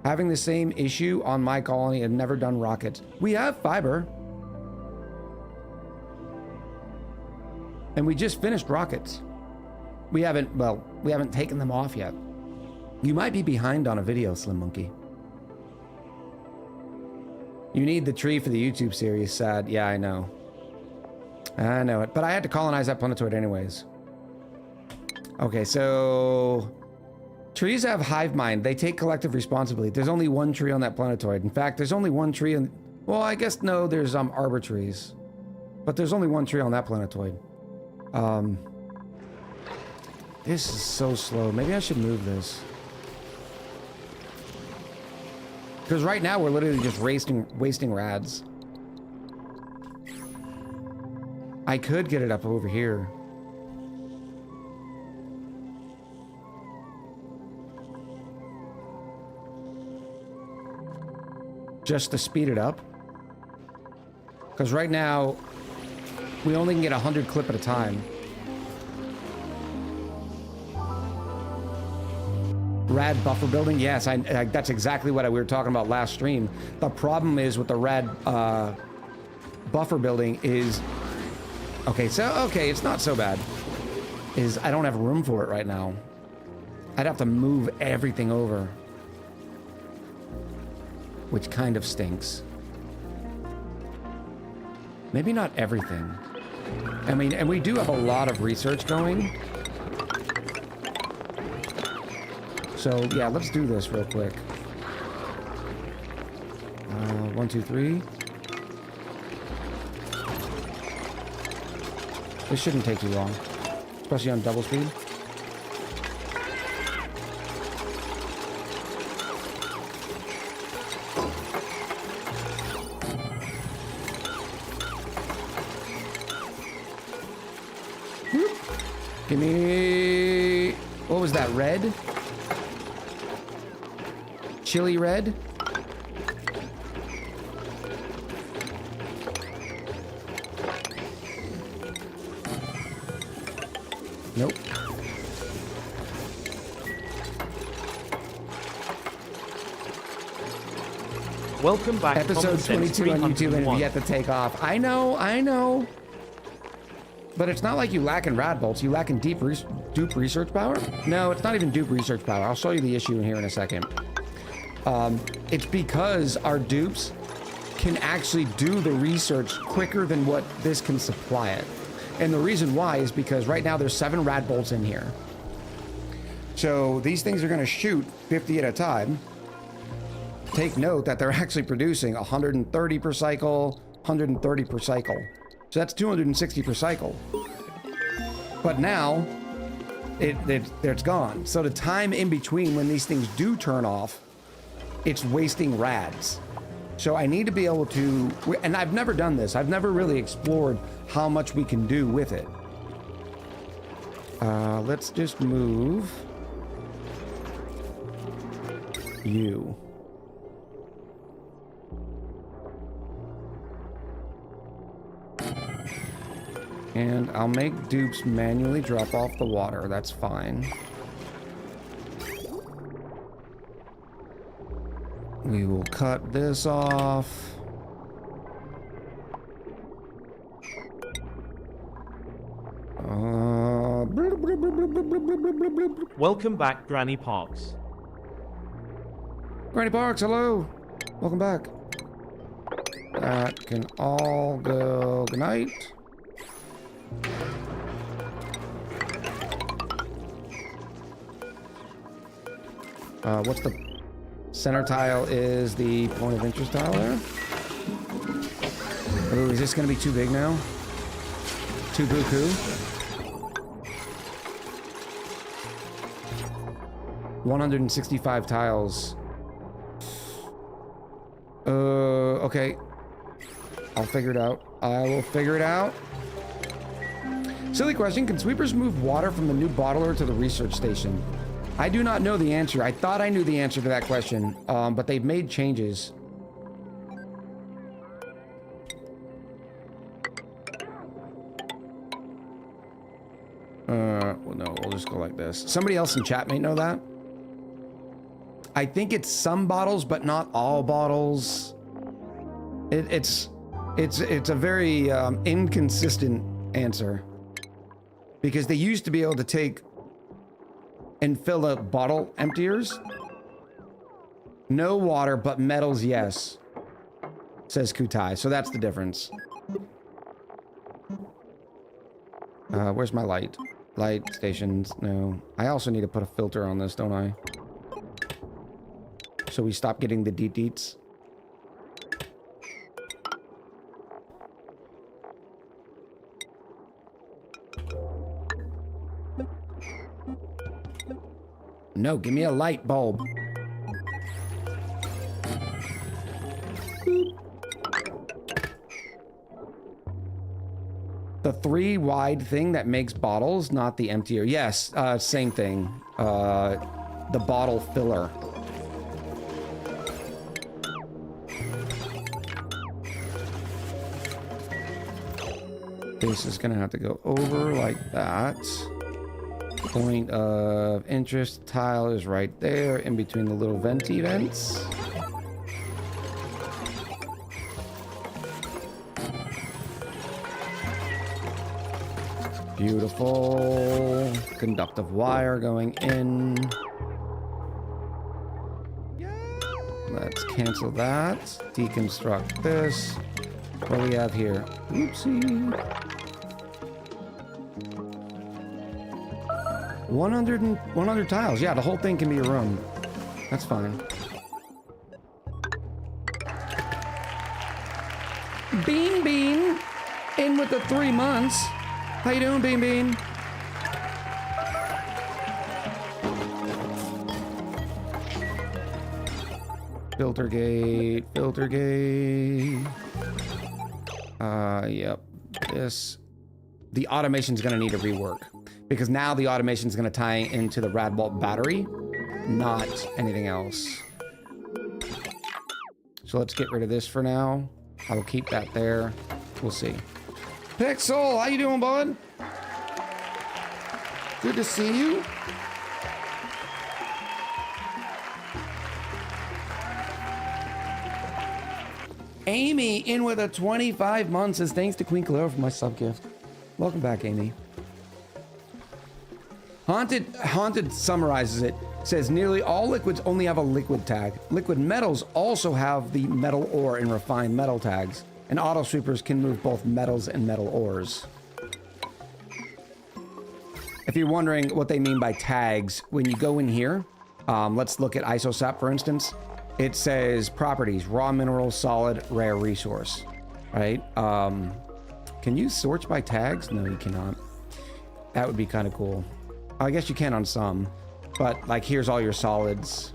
Having the same issue on my colony and never done rockets. We have fiber. And we just finished rockets. We haven't taken them off yet. You might be behind on a video, Slim Monkey. You need the tree for the YouTube series, sad. Yeah, I know. I know it. But I had to colonize that planetoid anyways. Okay, so trees have hive mind. They take collective responsibility. There's only one tree on that planetoid. In fact, there's only one tree in... Well, I guess no, there's arbor trees. But there's only one tree on that planetoid. This is so slow. Maybe I should move this. Because right now we're literally just wasting rads. I could get it up over here. just to speed it up. Because right now, we only can get 100 clip at a time. Rad buffer building? Yes, that's exactly what we were talking about last stream. The problem is with the rad buffer building is... Okay, it's not so bad. Is I don't have room for it right now. I'd have to move everything over. Which kind of stinks. Maybe not everything. I mean, and we do have a lot of research going. So, yeah, let's do this real quick. 1, 2, 3. This shouldn't take too long. Especially on double speed. Give me... What was that, red? Chili red? Nope. Welcome back. Episode 22 on YouTube and yet to take off. I know. But it's not like you lack in rad bolts. You lack in dupe research power? No, it's not even dupe research power. I'll show you the issue in here in a second. It's because our dupes can actually do the research quicker than what this can supply it. And the reason why is because right now there's 7 rad bolts in here. So these things are going to shoot 50 at a time. Take note that they're actually producing 130 per cycle, 130 per cycle. So that's 260 per cycle. But now, it's gone. So the time in between when these things do turn off, it's wasting rads. So I need to be able to, and I've never done this. I've never really explored how much we can do with it. Let's just move you. And I'll make dupes manually drop off the water. That's fine. We will cut this off. Welcome back, Granny Parks. Granny Parks, hello. Welcome back. That can all go. Good night. What's the center tile is the point of interest tile there? Ooh, is this gonna be too big now? Too buku? 165 tiles. Okay. I'll figure it out. I will figure it out. Silly question, can sweepers move water from the new bottler to the research station? I do not know the answer. I thought I knew the answer to that question, but they've made changes. Well, no, we'll just go like this. Somebody else in chat may know that. I think it's some bottles, but not all bottles. It's a very inconsistent answer. Because they used to be able to take and fill up bottle emptiers. No water, but metals, yes. Says Kutai. So that's the difference. Where's my light? Light stations. No. I also need to put a filter on this, don't I? So we stop getting the deets. No, give me a light bulb. The 3 wide thing that makes bottles, not the emptier. Yes, same thing. The bottle filler. This is gonna have to go over like that. Point of interest tile is right there in between the little venti vents. Beautiful. Conductive wire going in. Let's cancel that. Deconstruct this. What do we have here? Oopsie. 100 tiles. Yeah, the whole thing can be a room. That's fine. Bean Bean in with the 3 months. How you doing, Bean Bean? Filter gate, filter gate. Yep. This. The automation's gonna need a rework because now the automation's gonna tie into the Radbolt battery, not anything else. So let's get rid of this for now. I will keep that there. We'll see. Pixel, how you doing, bud? Good to see you. Amy in with a 25 months says thanks to Queen Calero for my sub gift. Welcome back, Amy. Haunted summarizes it. Says nearly all liquids only have a liquid tag. Liquid metals also have the metal ore and refined metal tags. And auto sweepers can move both metals and metal ores. If you're wondering what they mean by tags, when you go in here, let's look at ISOSAP for instance. It says properties, raw mineral, solid, rare resource, right? Can you sort by tags? No, you cannot. That would be kind of cool. I guess you can on some, but like here's all your solids.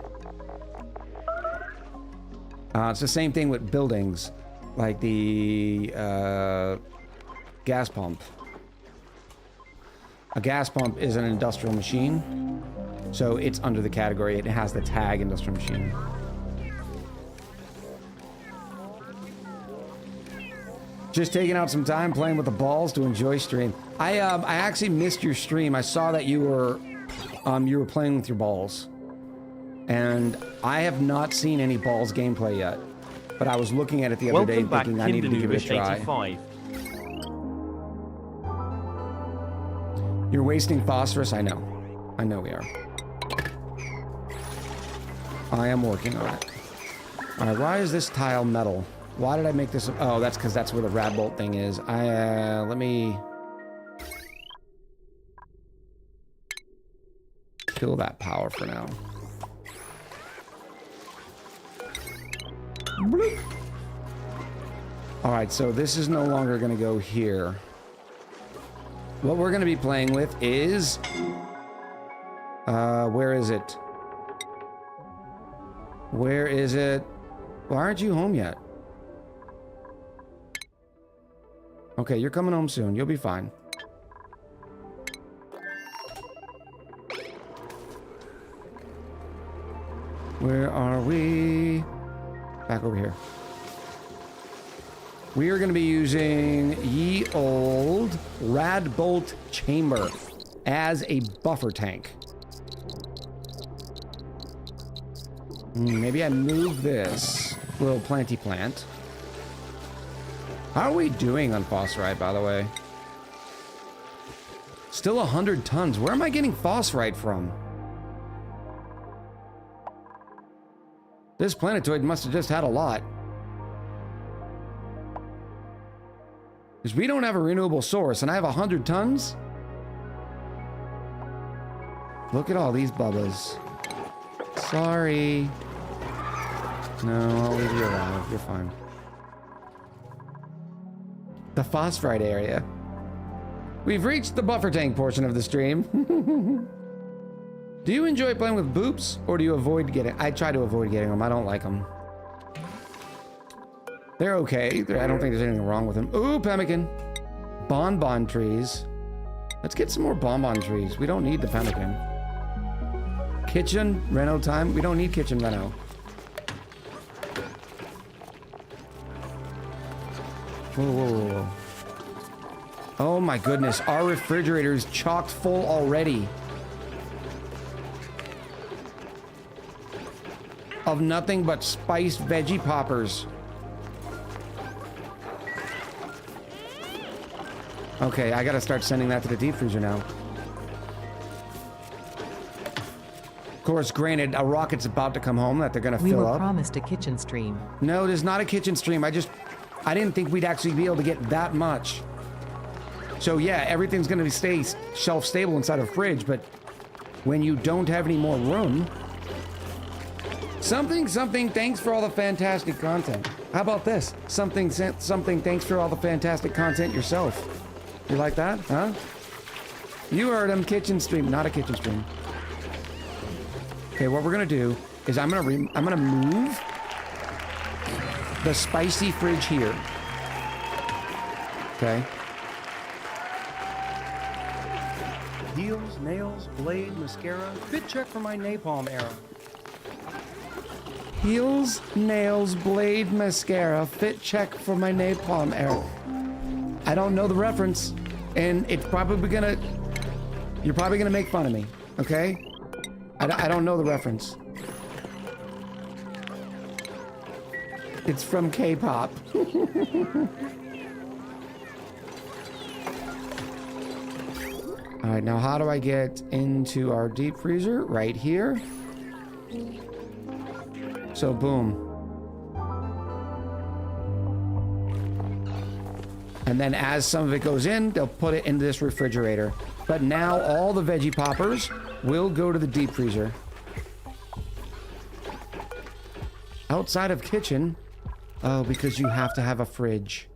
It's the same thing with buildings, like the gas pump. A gas pump is an industrial machine, so it's under the category. It has the tag industrial machine. Just taking out some time playing with the balls to enjoy stream. I actually missed your stream. I saw that you were playing with your balls, and I have not seen any balls gameplay yet. But I was looking at it the other day thinking I needed to give it a try. 85. You're wasting phosphorus. I know we are. I am working on it. All right, why is this tile metal? Why did I make this? Oh, that's because that's where the Radbolt thing is. Let me kill that power for now. Bloop. All right, so this is no longer going to go here. What we're going to be playing with is, where is it? Where is it? Why aren't you home yet? Okay, you're coming home soon. You'll be fine. Where are we? Back over here. We are going to be using ye old Radbolt chamber as a buffer tank. Maybe I move this little planty plant. How are we doing on phosphorite, by the way? Still 100 tons. Where am I getting phosphorite from? This planetoid must have just had a lot. Because we don't have a renewable source, and I have 100 tons? Look at all these bubbas. Sorry. No, I'll leave you alive. You're fine. The phosphorite area. We've reached the buffer tank portion of the stream. Do you enjoy playing with boops, or do you avoid getting... I try to avoid getting them. I don't like them. They're okay. I don't think there's anything wrong with them. Ooh, pemmican. Bonbon trees. Let's get some more bonbon trees. We don't need the pemmican. Kitchen reno time. We don't need kitchen reno. Whoa, whoa, whoa, whoa. Oh my goodness, our refrigerator is chocked full already. Of nothing but spiced veggie poppers. Okay, I gotta start sending that to the deep freezer now. Of course, granted, a rocket's about to come home that they're gonna We fill were up. promised a kitchen stream. No, there's not a kitchen stream. I didn't think we'd actually be able to get that much. So yeah, everything's gonna be stay shelf stable inside of a fridge, but when you don't have any more room, something, thanks for all the fantastic content. How about this? Something, thanks for all the fantastic content yourself. You like that, huh? You heard him, kitchen stream, not a kitchen stream. Okay, what we're gonna do is I'm gonna move the spicy fridge here. Okay. Heels, nails, blade, mascara. Fit check for my napalm era. Heels, nails, blade, mascara, fit check for my napalm era. I don't know the reference, and it's probably gonna... You're probably gonna make fun of me, okay? I don't know the reference. It's from K-pop. All right, now how do I get into our deep freezer? Right here. So boom. And then as some of it goes in, they'll put it into this refrigerator. But now all the veggie poppers will go to the deep freezer. Outside of kitchen. Oh, because you have to have a fridge.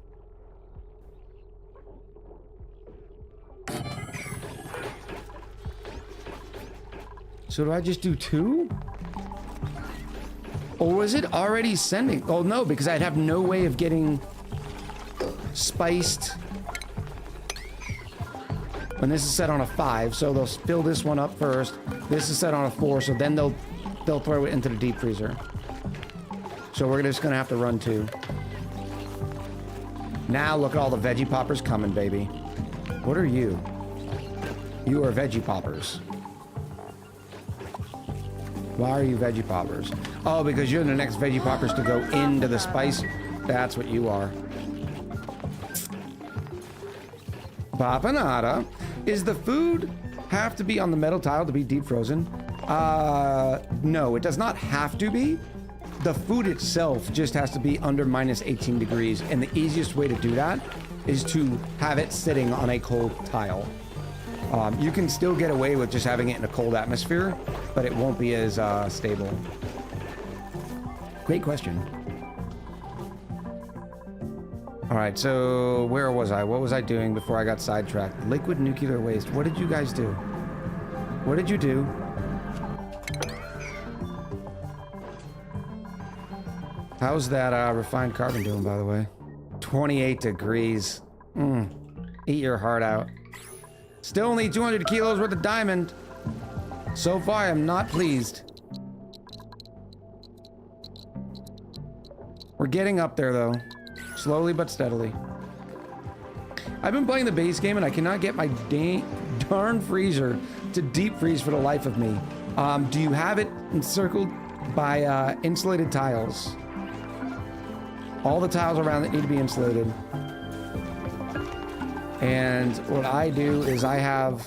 So do I just do 2? Or was it already sending? Oh no, because I'd have no way of getting spiced when this is set on a 5. So they'll fill this one up first. This is set on a 4, so then they'll throw it into the deep freezer. So we're just gonna have to run 2. Now look at all the veggie poppers coming, baby. What are you? You are veggie poppers. Why are you veggie poppers? Oh, because you're the next veggie poppers to go into the spice. That's what you are. Papanada. Is the food have to be on the metal tile to be deep frozen? No, it does not have to be. The food itself just has to be under minus 18 degrees. And the easiest way to do that is to have it sitting on a cold tile. You can still get away with just having it in a cold atmosphere, but it won't be as stable. Great question. All right, so where was I? What was I doing before I got sidetracked? Liquid nuclear waste. What did you guys do? What did you do? How's that refined carbon doing, by the way? 28 degrees. Eat your heart out. Still need 200 kilos worth of diamond. So far, I'm not pleased. We're getting up there, though. Slowly but steadily. I've been playing the base game, and I cannot get my darn freezer to deep freeze for the life of me. Do you have it encircled by insulated tiles? All the tiles around it need to be insulated. And what I do is I'm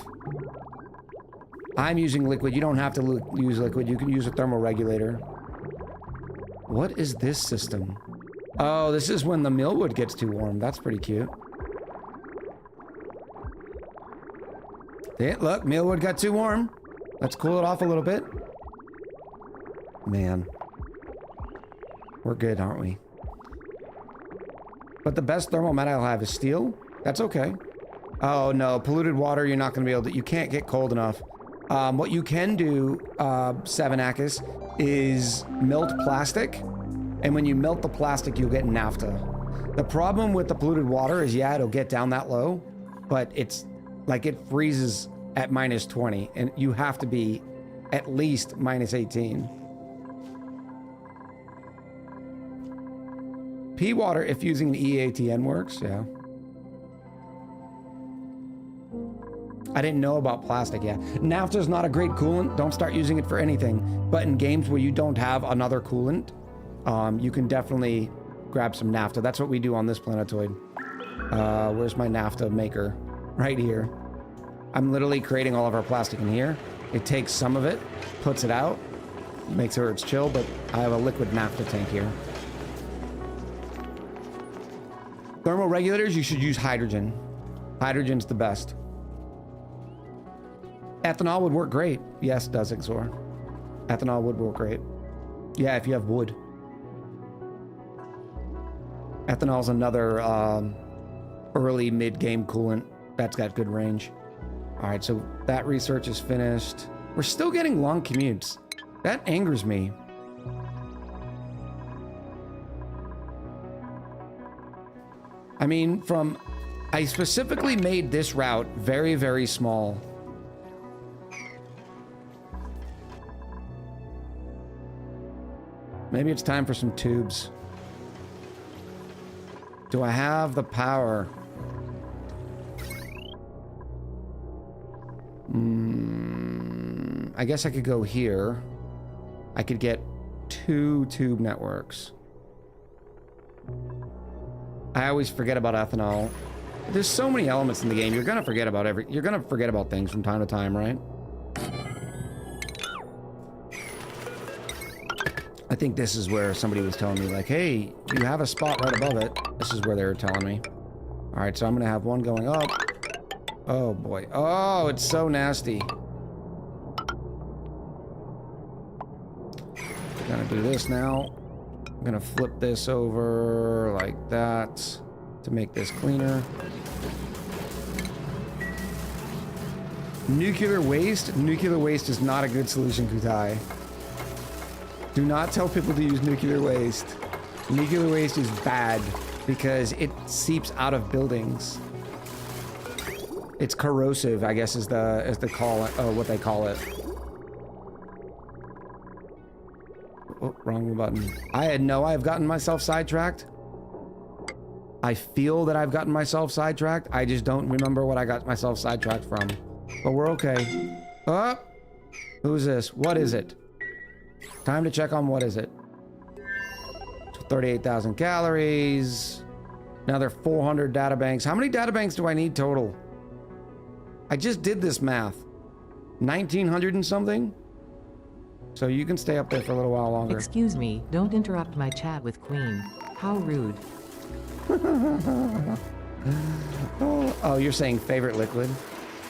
using liquid. You don't have to use liquid. You can use a thermal regulator. What is this system? Oh, this is when the millwood gets too warm. That's pretty cute. Yeah, look, millwood got too warm. Let's cool it off a little bit. Man. We're good, aren't we? But the best thermal met I'll have is steel. That's okay. Oh no, polluted water, you're not gonna be able to, you can't get cold enough. What you can do, Savanakis, is melt plastic. And when you melt the plastic, you'll get naphtha. The problem with the polluted water is, yeah, it'll get down that low, but it's like it freezes at minus 20 and you have to be at least minus 18. Pea water, if using an EATN works, yeah. I didn't know about plastic, yeah. Naphtha is not a great coolant. Don't start using it for anything. But in games where you don't have another coolant, you can definitely grab some naphtha. That's what we do on this planetoid. Where's my naphtha maker? Right here. I'm literally creating all of our plastic in here. It takes some of it, puts it out, makes sure it's chill, but I have a liquid naphtha tank here. Thermal regulators, you should use hydrogen. Hydrogen's the best. Ethanol would work great. Yes, does Exor. Ethanol would work great. Yeah, if you have wood. Ethanol's another early mid-game coolant that's got good range. All right, so that research is finished. We're still getting long commutes. That angers me. I mean, I specifically made this route very, very small. Maybe it's time for some tubes. Do I have the power? I guess I could go here. I could get 2 tube networks. I always forget about ethanol. There's so many elements in the game. You're gonna forget about things from time to time, right? I think this is where somebody was telling me, like, hey, you have a spot right above it. This is where they were telling me. All right, so I'm gonna have one going up. Oh boy. Oh, it's so nasty. Gonna do this now. I'm gonna flip this over like that to make this cleaner. Nuclear waste? Nuclear waste is not a good solution, Kutai. Do not tell people to use nuclear waste. Nuclear waste is bad because it seeps out of buildings. It's corrosive, I guess is the call what they call it. Oh, wrong button. I've gotten myself sidetracked. I feel that I've gotten myself sidetracked. I just don't remember what I got myself sidetracked from. But we're okay. Oh! Who's this? What is it? Time to check on what is it. 38,000 calories. Another 400 databanks. How many databanks do I need total? I just did this math. 1,900 and something? So you can stay up there for a little while longer. Excuse me, don't interrupt my chat with Queen. How rude. Oh, you're saying favorite liquid?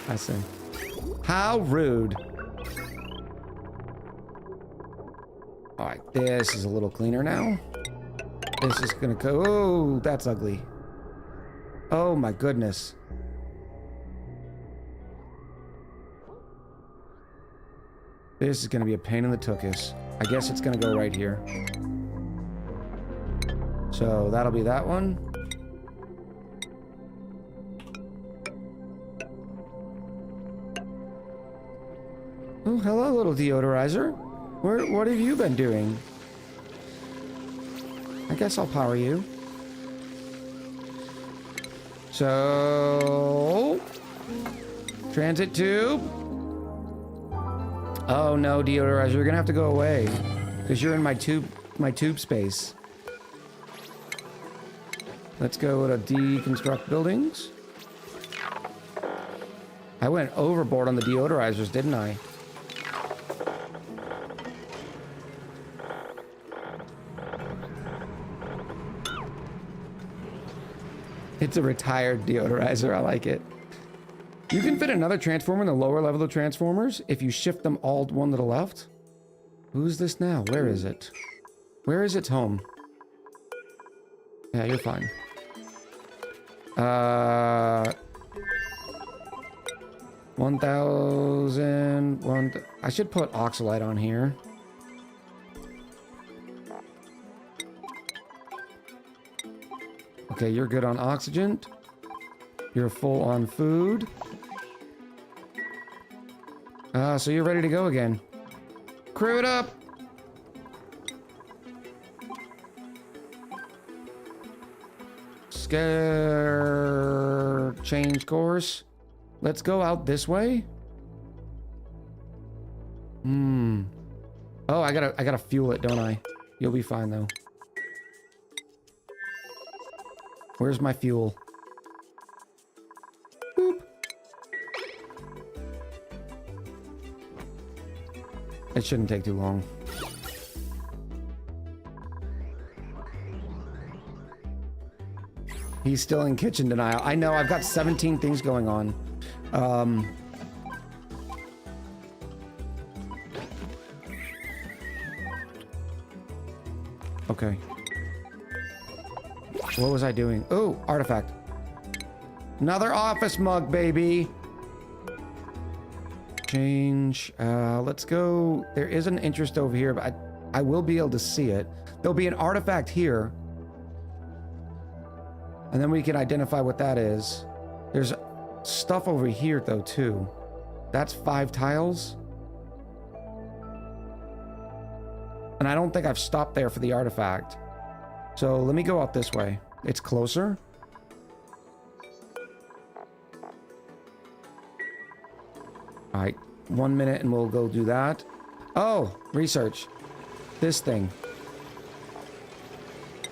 I see. How rude. All right, this is a little cleaner now. This is gonna go, oh, that's ugly. Oh my goodness. This is gonna be a pain in the tuchus. I guess it's gonna go right here. So that'll be that one. Oh, hello, little deodorizer. What have you been doing? I guess I'll power you. So, transit tube. Oh no, deodorizer, you're gonna have to go away because you're in my tube space. Let's go to deconstruct buildings. I went overboard on the deodorizers, didn't I? It's a retired deodorizer. I like it. You can fit another transformer in the lower level of transformers if you shift them all one to the left. Who's this now? Where is it? Where is its home? Yeah, you're fine. 1,000. I should put oxalite on here. Okay, you're good on oxygen. You're full on food. So you're ready to go again. Crew it up! Scare... Change course. Let's go out this way. Oh, I gotta fuel it, don't I? You'll be fine though. Where's my fuel? Boop. It shouldn't take too long. He's still in kitchen denial. I know, I've got 17 things going on. Okay. What was I doing? Oh, artifact. Another office mug, baby. Change. Let's go. There is an interest over here, but I will be able to see it. There'll be an artifact here. And then we can identify what that is. There's stuff over here, though, too. That's 5 tiles. And I don't think I've stopped there for the artifact. So let me go out this way. It's closer. All right, 1 minute and we'll go do that. Oh, research. This thing.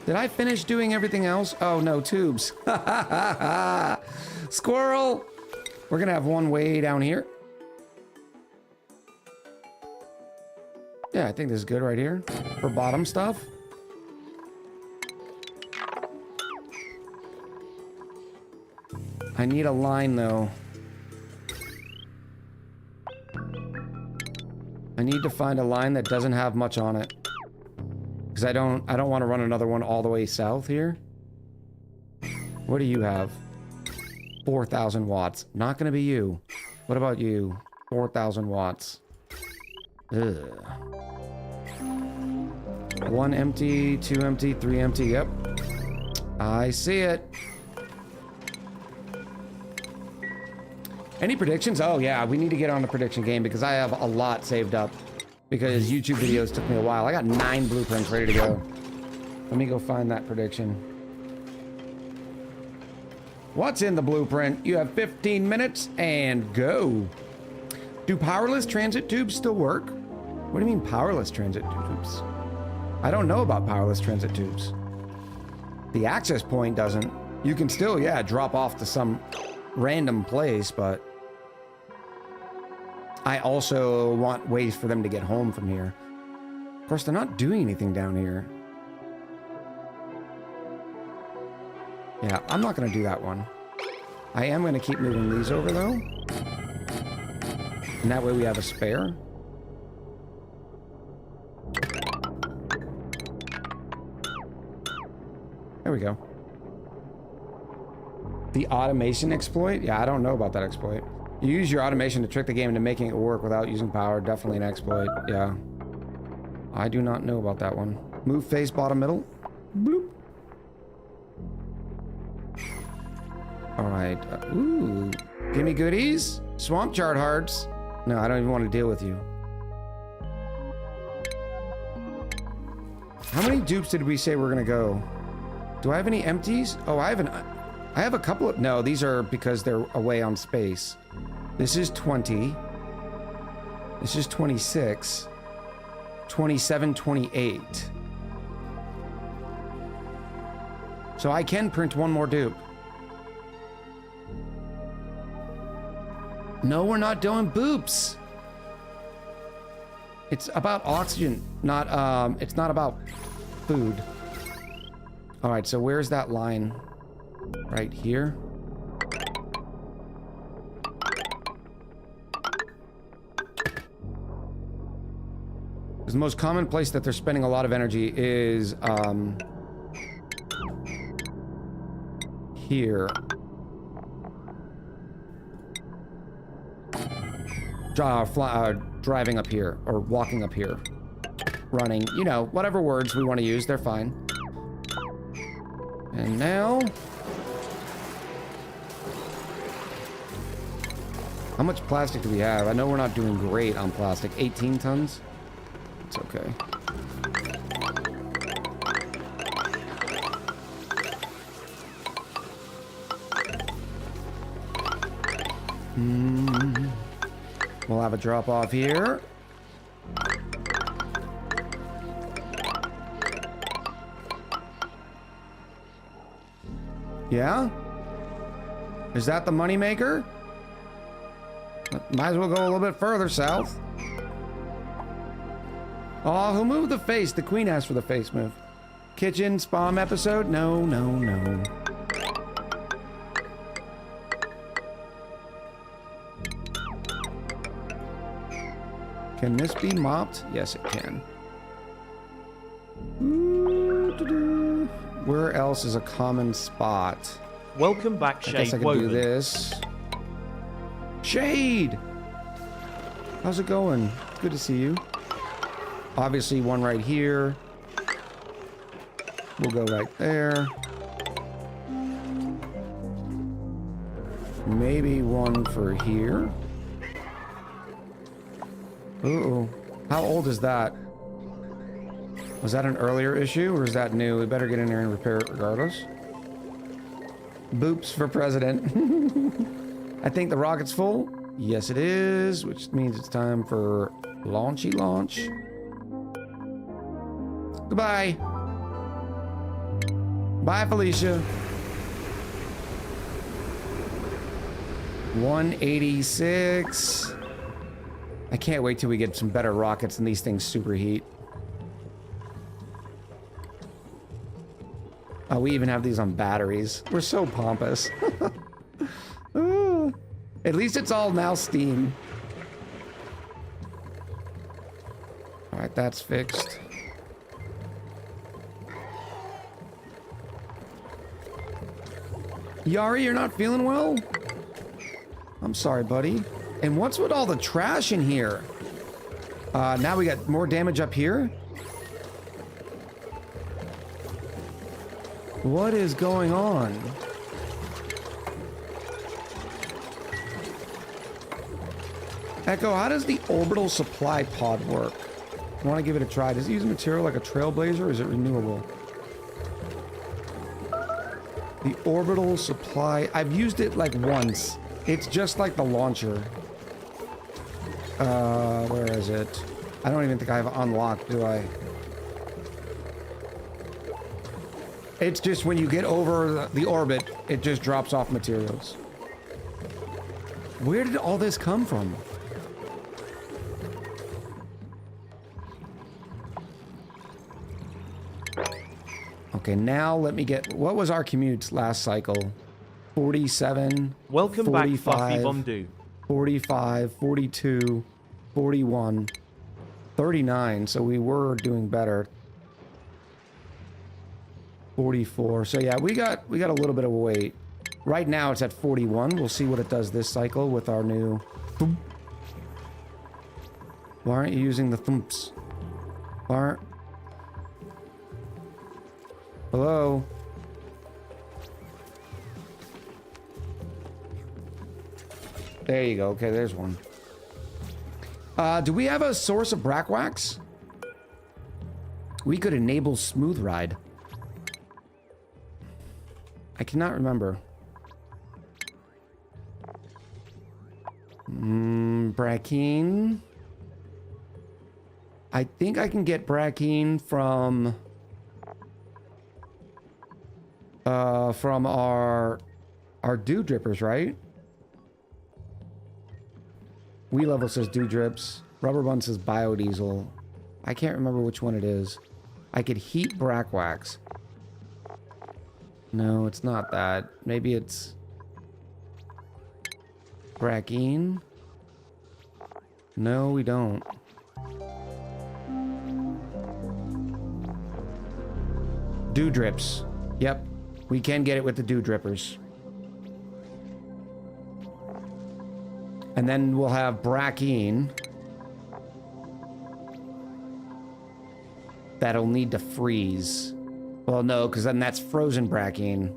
Did I finish doing everything else? Oh, no, tubes. Squirrel! We're gonna have one way down here. Yeah, I think this is good right here. For bottom stuff. I need a line, though. I need to find a line that doesn't have much on it. Because I don't want to run another one all the way south here. What do you have? 4,000 watts. Not going to be you. What about you? 4,000 watts. Ugh. 1 empty, 2 empty, 3 empty. Yep. I see it. Any predictions? Oh yeah, we need to get on the prediction game because I have a lot saved up. Because YouTube videos took me a while. I got 9 blueprints ready to go. Let me go find that prediction. What's in the blueprint? You have 15 minutes and go. Do powerless transit tubes still work? What do you mean powerless transit tubes? I don't know about powerless transit tubes. The access point doesn't. You can still, yeah, drop off to some random place, but I also want ways for them to get home from here. Of course, they're not doing anything down here. Yeah, I'm not going to do that one. I am going to keep moving these over, though. And that way we have a spare. There we go. The automation exploit? Yeah, I don't know about that exploit. You use your automation to trick the game into making it work without using power. Definitely an exploit. Yeah. I do not know about that one. Move face bottom middle. Bloop. All right. Ooh. Gimme goodies. Swamp chart hearts. No, I don't even want to deal with you. How many dupes did we say we're gonna go? Do I have any empties? Oh, I have a couple of... No, these are because they're away on space. This is 20. This is 26. 27, 28. So I can print one more dupe. No, we're not doing boops. It's about oxygen, not, it's not about food. All right, so where's that line? Right here. The most common place that they're spending a lot of energy is here. Driving up here, or walking up here. Running, you know, whatever words we want to use, they're fine. And now... How much plastic do we have? I know we're not doing great on plastic. 18 tons? It's okay. We'll have a drop off here. Yeah? Is that the moneymaker? Might as well go a little bit further south. Oh, who moved the face? The queen asked for the face move. Kitchen spam episode? No, no, no. Can this be mopped? Yes, it can. Where else is a common spot? Welcome back, I Shade guess I can Woven. do this. Shade! How's it going? Good to see you. Obviously, one right here. We'll go right there. Maybe one for here. Uh-oh. How old is that? Was that an earlier issue, or is that new? We better get in there and repair it regardless. Boops for president. I think the rocket's full. Yes, it is, which means it's time for launchy launch. Goodbye. Bye, Felicia. 186. I can't wait till we get some better rockets and these things superheat. Oh, we even have these on batteries. We're so pompous. At least it's all now steam. All right, that's fixed. Yari, you're not feeling well? I'm sorry, buddy. And what's with all the trash in here? Now we got more damage up here? What is going on? Echo, how does the orbital supply pod work? I want to give it a try. Does it use material like a trailblazer, or is it renewable? The orbital supply... I've used it like once. It's just like the launcher. Where is it? I don't even think I have it unlocked, do I? It's just when you get over the orbit, it just drops off materials. Where did all this come from? Okay, now let me get... What was our commutes last cycle? 47, Welcome 45, back, Buffy Bondu. 45, 42, 41, 39, so we were doing better. 44. So yeah, we got a little bit of a wait. Right now it's at 41. We'll see what it does this cycle with our new... Why aren't you using the thumps? Why aren't... Hello? There you go. Okay, there's one. Do we have a source of brackwax? We could enable smooth ride. I cannot remember. Brackine. I think I can get brackine from our dew drippers, right? Wee level says dew drips. Rubber bun says biodiesel. I can't remember which one it is. I could heat brackwax. No, it's not that. Maybe it's brackine. No, we don't. Dew drips. Yep, we can get it with the dew drippers. And then we'll have brackine. That'll need to freeze. Well, no, because then that's frozen brackine.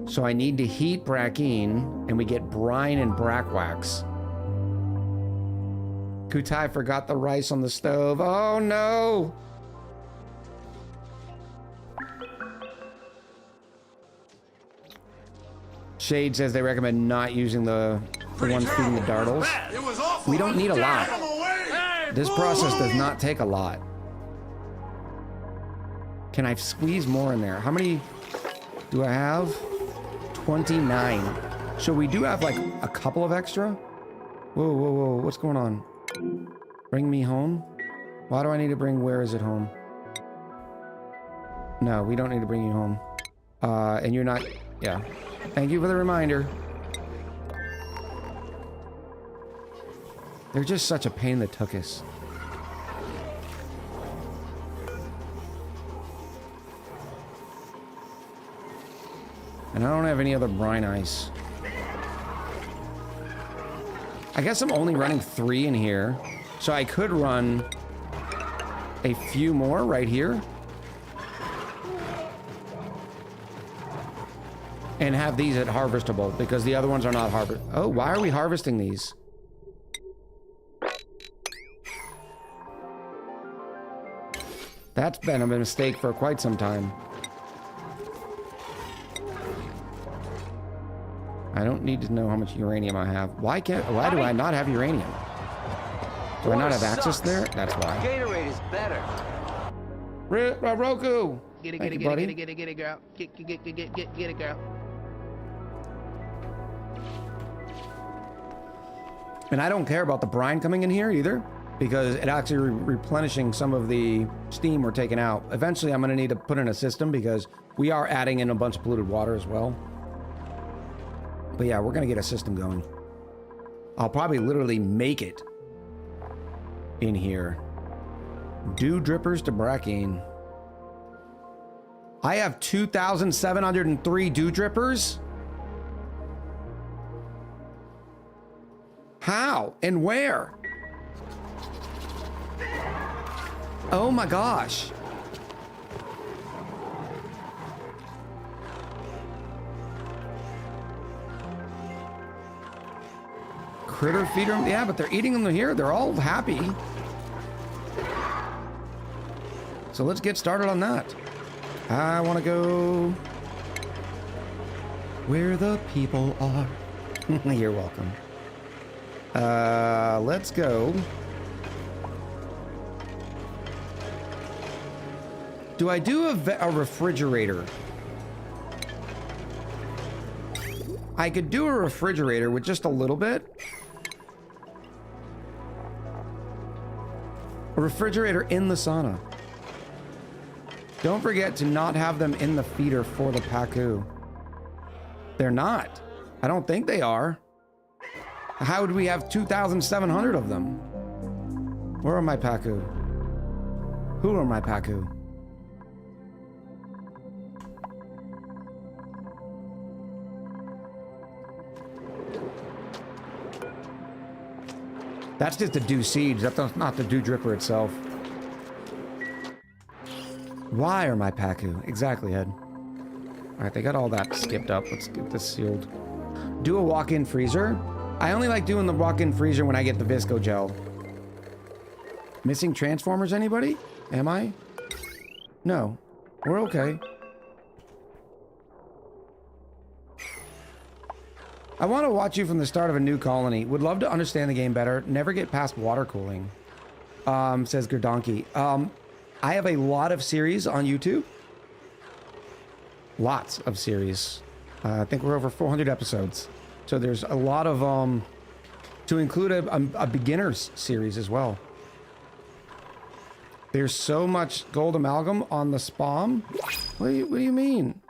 So I need to heat brackine, and we get brine and brackwax. Kutai forgot the rice on the stove. Oh, no! Shade says they recommend not using the ones feeding the dartles. We don't need a lot. This process does not take a lot. Can I squeeze more in there? How many do I have? 29. So we do have like a couple of extra. Whoa, whoa, whoa. What's going on? Bring me home? Why do I need to bring where is it home? No, we don't need to bring you home. And you're not... Yeah. Thank you for the reminder. They're just such a pain in the tuchus. And I don't have any other brine ice. I guess I'm only running 3 in here. So I could run a few more right here. And have these at harvestable, because the other ones are not harvest. Oh, why are we harvesting these? That's been a mistake for quite some time. I don't need to know how much uranium I have. Why do I not have uranium? Do I not have access there? That's why. Gatorade is better. Roku! Get it, Thank get it, you, get buddy. it, get it, get it, girl. Get it, girl. And I don't care about the brine coming in here either, because it actually replenishing some of the steam we're taking out. Eventually, I'm going to need to put in a system because we are adding in a bunch of polluted water as well. But yeah, we're going to get a system going. I'll probably literally make it in here. Dew drippers to Brackine. I have 2,703 dew drippers? How and where? Oh my gosh. Critter feeder? Yeah, but they're eating them here. They're all happy. So let's get started on that. I want to go where the people are. You're welcome. Let's go. Do I do a refrigerator? I could do a refrigerator with just a little bit. A refrigerator in the sauna. Don't forget to not have them in the feeder for the Pacu. They're not. I don't think they are. How would we have 2,700 of them? Where are my Pacu? Who are my Pacu? That's just the dew seeds. That's not the dew dripper itself. Why are my Pacu? Exactly, Ed. Alright, they got all that skipped up. Let's get this sealed. Do a walk-in freezer? I only like doing the walk-in freezer when I get the Visco gel. Missing transformers, anybody? Am I? No. We're okay. I want to watch you from the start of a new colony. Would love to understand the game better. Never get past water cooling. Says Gerdonki. I have a lot of series on YouTube. Lots of series. I think we're over 400 episodes. So there's a lot of, to include a beginner's series as well. There's so much gold amalgam on the SPOM. What do you mean?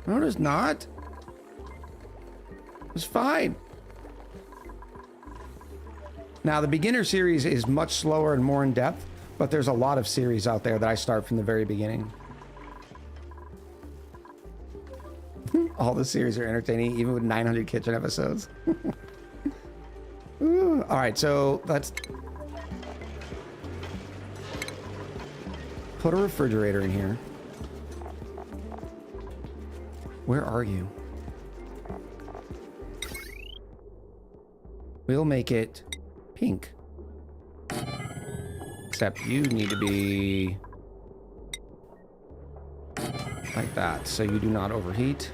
No, there's not. It's fine. Now, the beginner series is much slower and more in depth, but there's a lot of series out there that I start from the very beginning. All the series are entertaining, even with 900 kitchen episodes. Ooh, all right, so let's put a refrigerator in here. Where are you? We'll make it pink. Except you need to be like that, so you do not overheat.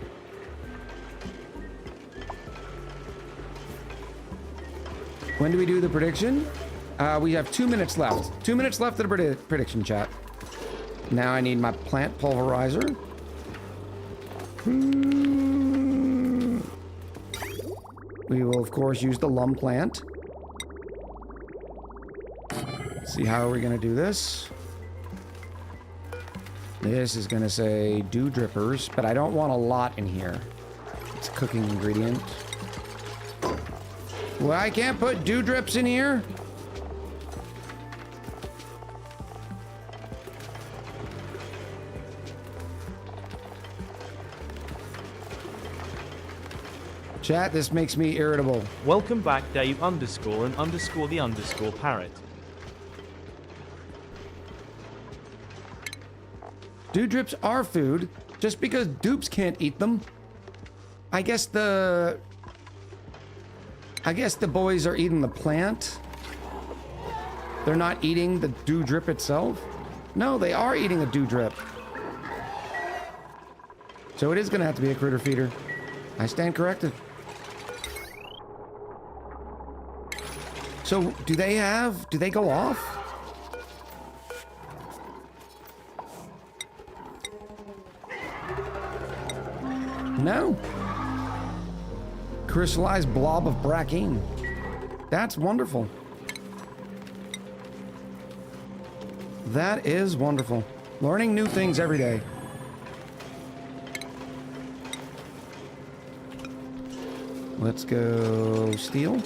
When do we do the prediction? We have 2 minutes left. 2 minutes left of the prediction, chat. Now I need my plant pulverizer. We will, of course, use the lum plant. Let's see, how are we going to do this? This is going to say dew drippers, but I don't want a lot in here. It's a cooking ingredient. Well, I can't put dew drips in here? Chat, this makes me irritable. Welcome back, Dave _ and _ the _ parrot. Dew drips are food, just because dupes can't eat them. I guess the boys are eating the plant. They're not eating the dew drip itself. No, they are eating a dew drip. So it is gonna have to be a critter feeder. I stand corrected. So do they go off? No. Crystallized blob of brackine. That's wonderful. That is wonderful. Learning new things every day. Let's go steel.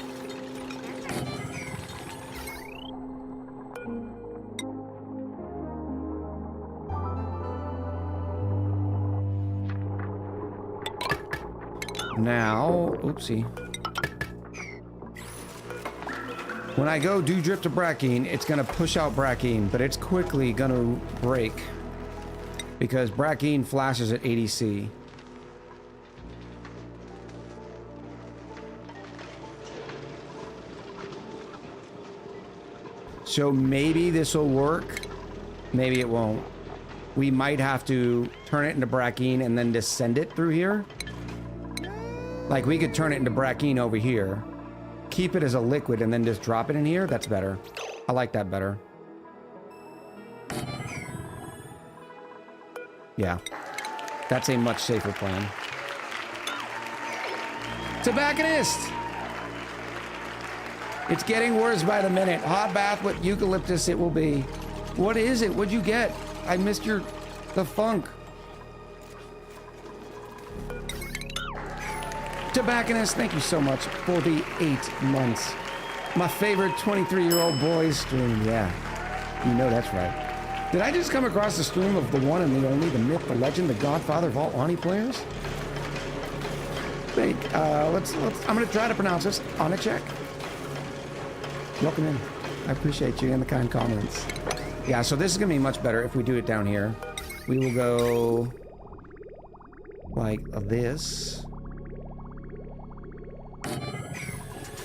Now, oopsie. When I go dew drip to brackine, it's gonna push out brackine, but it's quickly gonna break because brackine flashes at 80C. So maybe this will work, maybe it won't. We might have to turn it into brackine and then just send it through here. Like, we could turn it into brackine over here, keep it as a liquid, and then just drop it in here. That's better. I like that better. Yeah. That's a much safer plan. Tobacconist! It's getting worse by the minute. Hot bath with eucalyptus it will be. What is it? What'd you get? I missed the funk. Tobacconist, thank you so much for the 8 months. My favorite 23-year-old boys stream, yeah. You know that's right. Did I just come across the stream of the one and the only, the myth, the legend, the godfather of all ONI players? I'm gonna try to pronounce this. Onichek. Welcome in. I appreciate you and the kind comments. Yeah, so this is gonna be much better if we do it down here. We will go like this.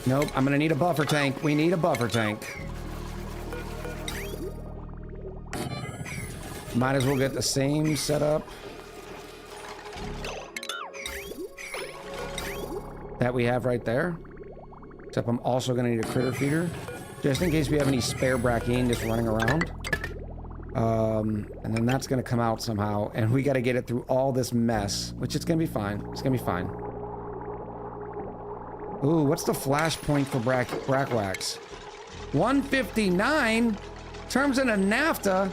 Nope, I'm gonna need a buffer tank. We need a buffer tank. Might as well get the same setup that we have right there. Except I'm also gonna need a critter feeder, just in case we have any spare brackine just running around. And then that's gonna come out somehow, and we gotta get it through all this mess, which it's gonna be fine. It's gonna be fine. Ooh, what's the flash point for brack wax? 159? Terms in a NAFTA?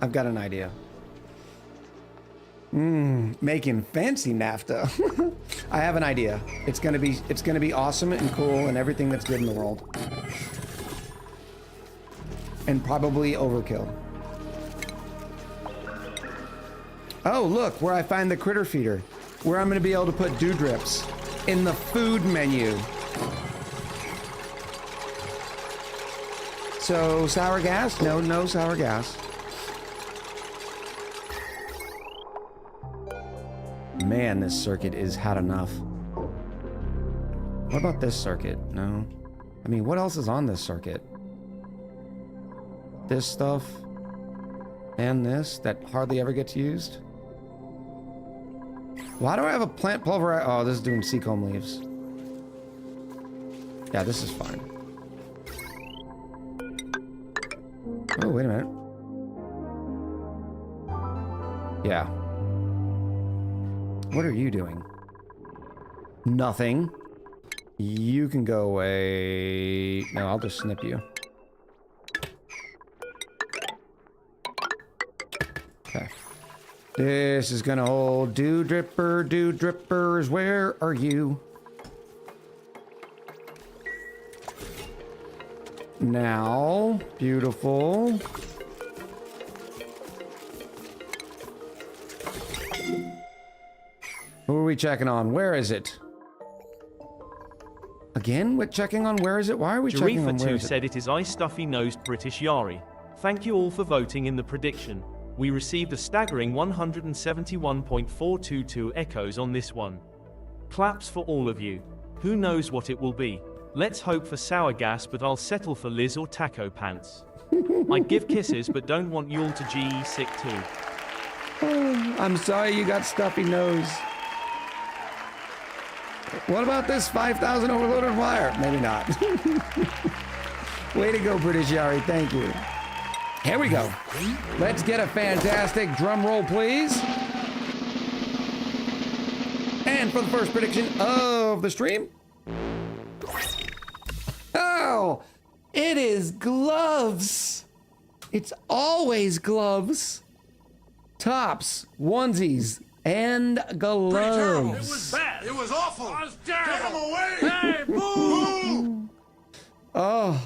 I've got an idea. Making fancy NAFTA. I have an idea. It's gonna be awesome and cool and everything that's good in the world. And probably overkill. Oh, look, where I find the critter feeder. Where I'm gonna be able to put dew drips in the food menu. So, sour gas? No sour gas. man, this circuit is had enough. What about this circuit? No. I mean, what else is on this circuit? This stuff and this that hardly ever gets used. Why do I have a plant pulverizer? Oh, this is doing seacomb leaves. Yeah, this is fine. Oh, wait a minute. Yeah. What are you doing? Nothing. You can go away. No, I'll just snip you. Okay. This is gonna hold dew drippers, where are you? Now, beautiful. Who are we checking on? Where is it? Again, we're checking on where is it? Why are we checking on where is it? said it is I stuffy-nosed British Yari. Thank you all for voting in the prediction. We received a staggering 171.422 echoes on this one. Claps for all of you. Who knows what it will be? Let's hope for sour gas, but I'll settle for Liz or taco pants. I give kisses, but don't want you all to GE sick too. Oh, I'm sorry you got stuffy nose. What about this 5,000 overloaded wire? Maybe not. Way to go, British Yari. Thank you. Here we go. Let's get a fantastic drum roll, please. And for the first prediction of the stream. Oh, it is gloves. It's always gloves. Tops, onesies, and gloves. It was bad. It was awful. I was terrible. Get him away. Hey, boo! Oh.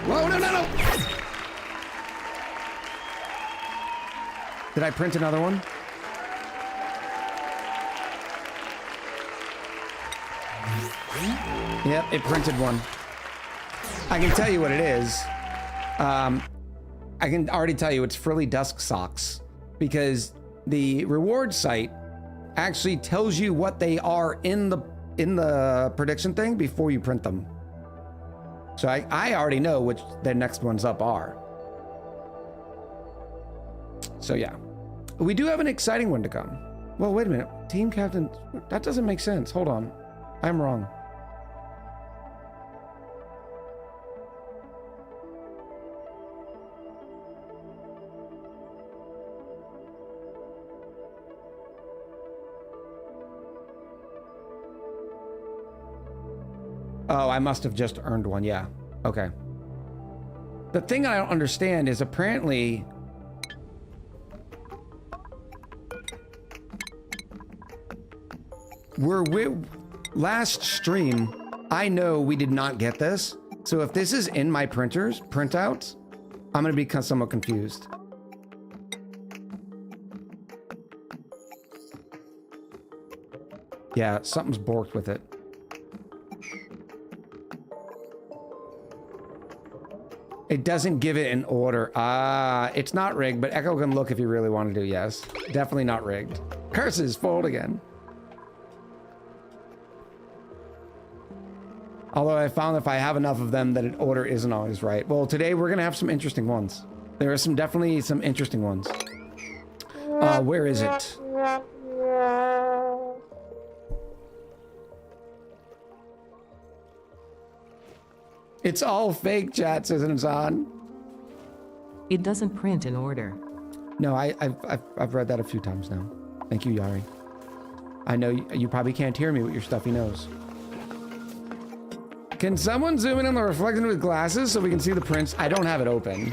Whoa, no, no, no. Did I print another one? Yep, it printed one. I can tell you what it is. I can already tell you it's Frilly Dusk Socks, because the reward site actually tells you what they are in the prediction thing before you print them. So I already know which the next ones up are. So yeah, we do have an exciting one to come. Well, wait a minute, team captain, that doesn't make sense. Hold on, I'm wrong. Oh, I must have just earned one. Yeah. Okay. The thing I don't understand is apparently last stream, I know we did not get this. So if this is in my printouts, I'm going to be somewhat confused. Yeah, something's borked with it. It doesn't give it an order. It's not rigged, but Echo can look if you really want to do. Yes, definitely not rigged. Curses, fold again. Although I found if I have enough of them that an order isn't always right. Well, today we're gonna have some interesting ones. There are definitely some interesting ones. Where is it? It's all fake, chat, says Zan. It doesn't print in order. No, I've read that a few times now. Thank you, Yari. I know you probably can't hear me with your stuffy nose. Can someone zoom in on the reflection with glasses so we can see the prints? I don't have it open.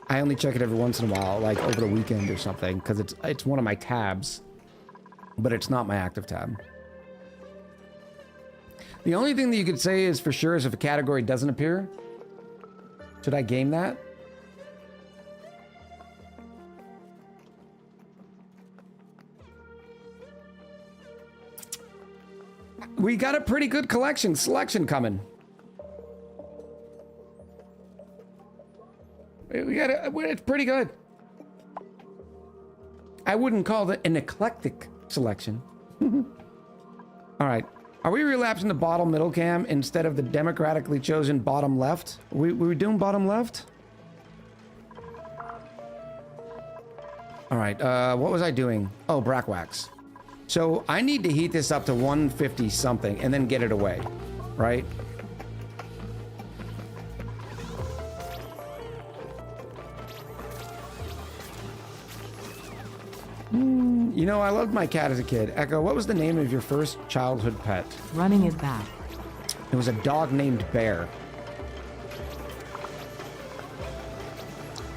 I only check it every once in a while, like over the weekend or something, because it's one of my tabs, but it's not my active tab. The only thing that you could say is for sure is if a category doesn't appear. Should I game that? We got a pretty good selection coming. It's pretty good. I wouldn't call it an eclectic selection. All right. Are we relapsing to bottom middle cam instead of the democratically chosen bottom left? We doing bottom left? All right. What was I doing? Oh, brack wax. So I need to heat this up to 150 something and then get it away, right? You know, I loved my cat as a kid. Echo, what was the name of your first childhood pet? Running it back. It was a dog named Bear.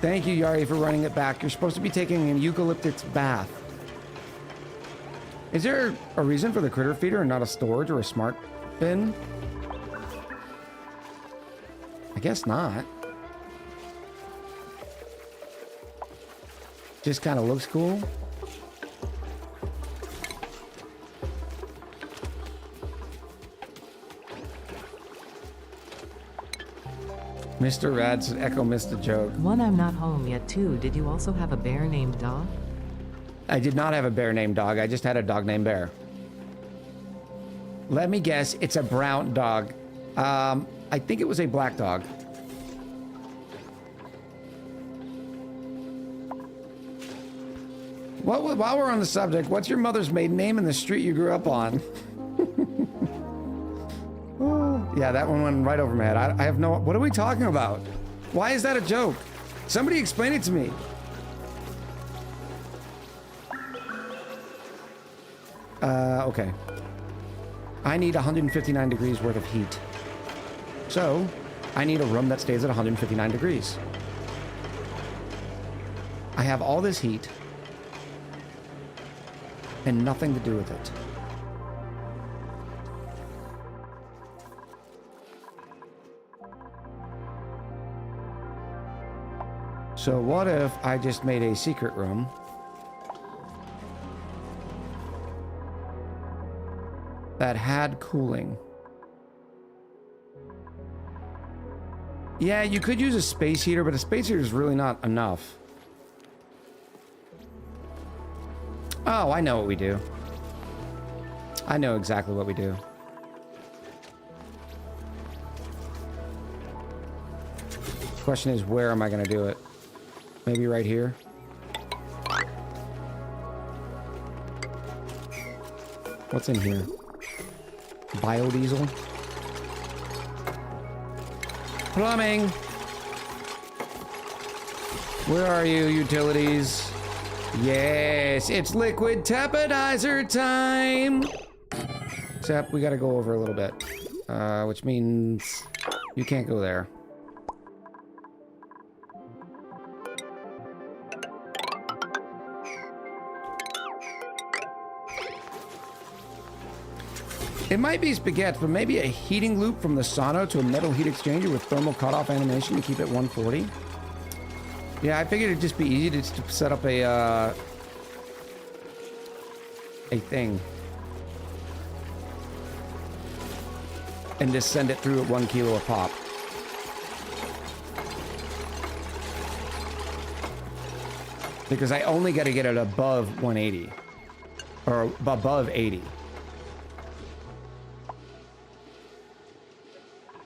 Thank you, Yari, for running it back. You're supposed to be taking an eucalyptus bath. Is there a reason for the critter feeder and not a storage or a smart bin? I guess not. Just kind of looks cool. Mr. Rad's Echo missed a joke. One, I'm not home yet. Two, did you also have a bear named Dog? I did not have a bear named Dog. I just had a dog named Bear. Let me guess, it's a brown dog. I think it was a black dog. While we're on the subject, what's your mother's maiden name and the street you grew up on? Yeah, that one went right over my head. I have no... What are we talking about? Why is that a joke? Somebody explain it to me. Okay. I need 159 degrees worth of heat. So, I need a room that stays at 159 degrees. I have all this heat and nothing to do with it. So what if I just made a secret room that had cooling? Yeah, you could use a space heater, but a space heater is really not enough. Oh, I know what we do. I know exactly what we do. Question is, where am I going to do it? Maybe right here? What's in here? Biodiesel? Plumbing! Where are you, utilities? Yes, it's liquid tapidizer time! Except we gotta go over a little bit. Which means you can't go there. It might be spaghetti, but maybe a heating loop from the sauna to a metal heat exchanger with thermal cutoff animation to keep it 140. Yeah, I figured it'd just be easy to set up a thing. And just send it through at 1 kilo a pop. Because I only got to get it above 180. Or above 80.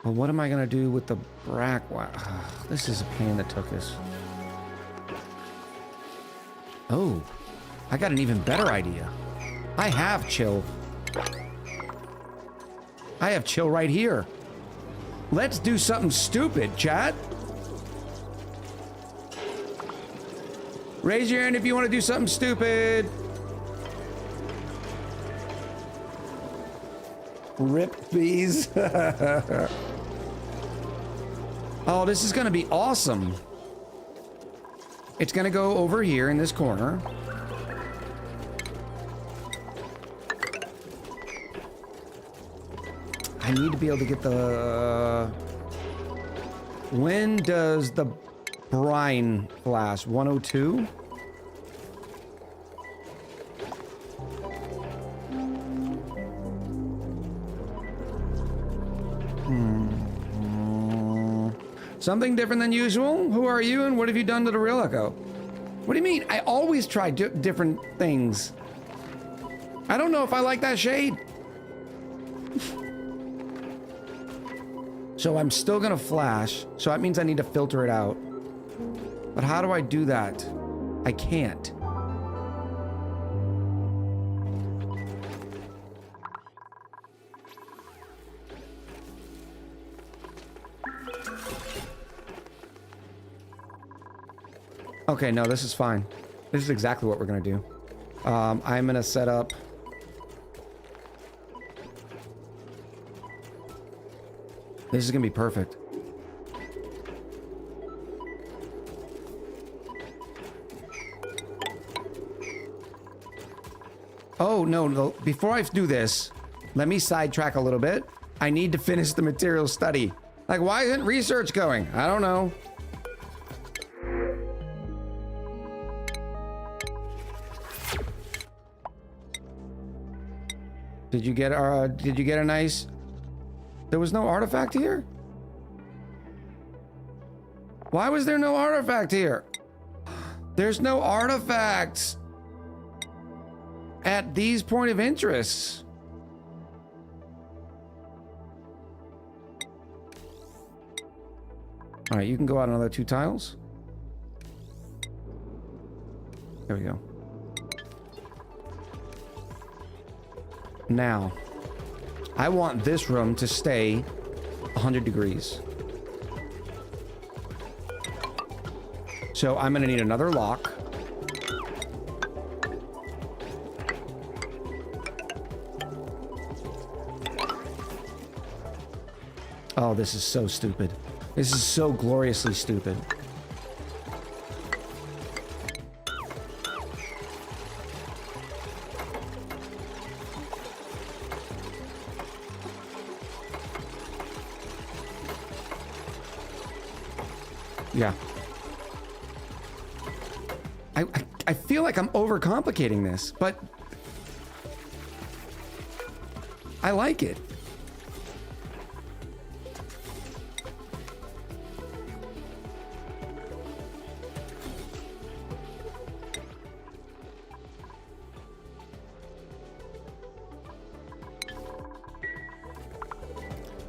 Well, what am I gonna do with the brack? This is a pain that took us. Oh, I got an even better idea. I have chill. I have chill right here. Let's do something stupid, chat. Raise your hand if you want to do something stupid. Rip bees. Oh, this is gonna be awesome. It's gonna go over here in this corner. I need to be able to get the... When does the brine flash? 102? Something different than usual? Who are you and what have you done to the Relica? What do you mean? I always try different things. I don't know if I like that shade. So I'm still gonna flash, so that means I need to filter it out. But how do I do that? I can't. Okay, no, this is fine. This is exactly what we're gonna do. I'm gonna set up... This is gonna be perfect. Oh, no, before I do this, let me sidetrack a little bit. I need to finish the material study. Like, why isn't research going? I don't know. Did you get a nice... There was no artifact here? Why was there no artifact here? There's no artifacts at these point of interests. All right, you can go out another 2 tiles. There we go. Now, I want this room to stay 100 degrees. So I'm gonna need another lock. Oh, this is so stupid. This is so gloriously stupid. Yeah. I feel like I'm overcomplicating this, but I like it.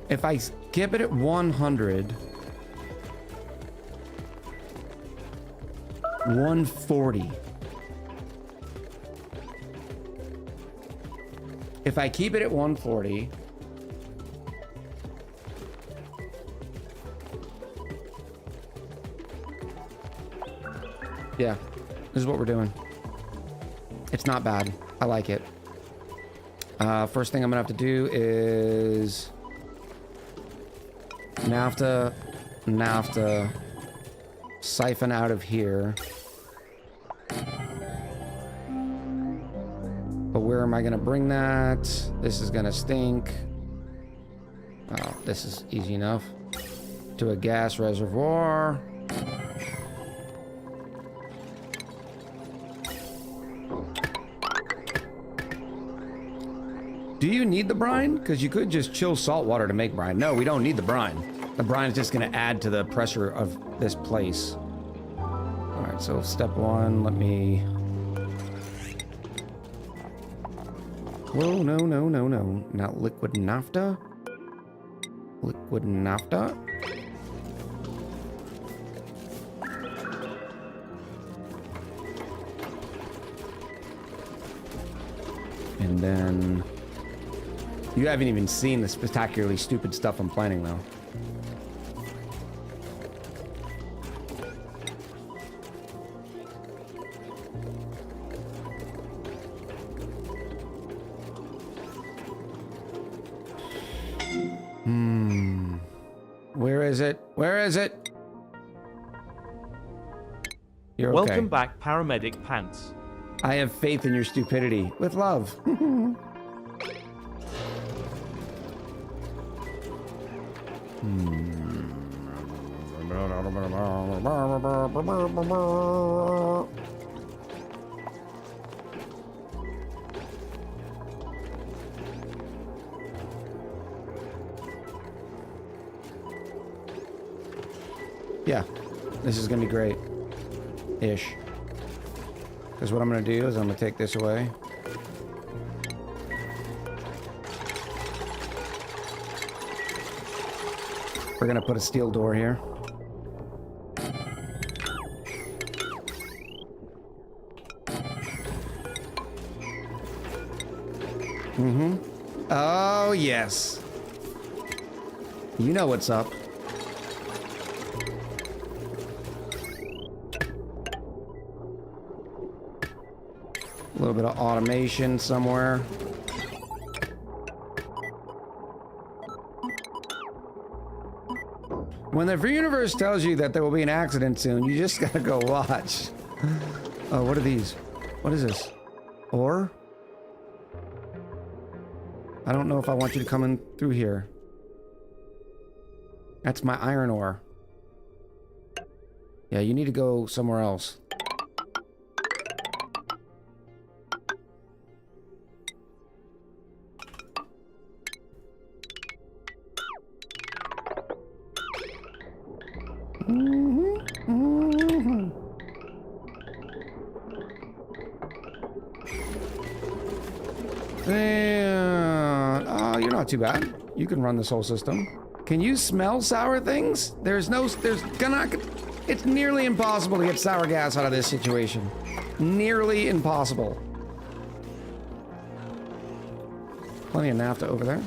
If I keep it at 100, 140. If I keep it at 140, yeah, this is what we're doing. It's not bad. I like it. First thing I'm gonna have to do is now have to siphon out of here. But where am I gonna bring that? This is gonna stink. Oh, this is easy enough. To a gas reservoir. Do you need the brine? Because you could just chill salt water to make brine. No, we don't need the brine. The brine is just going to add to the pressure of this place. All right, so step 1, let me... Whoa, no. Not liquid naphtha. Liquid naphtha. And then... You haven't even seen the spectacularly stupid stuff I'm planning, though. Where is it? Where is it? You're okay. Welcome back, Paramedic Pants. I have faith in your stupidity. With love. Yeah, this is gonna be great. Ish. Because what I'm going to do is I'm going to take this away. We're going to put a steel door here. Mm-hmm. Oh, yes. You know what's up. A little bit of automation somewhere. When the universe tells you that there will be an accident soon, you just gotta go watch. Oh, what are these? What is this? Ore? I don't know if I want you to come in through here. That's my iron ore. Yeah, you need to go somewhere else. And, oh, you're not too bad. You can run this whole system. Can you smell sour things? It's nearly impossible to get sour gas out of this situation. Nearly impossible. Plenty of naphtha over there.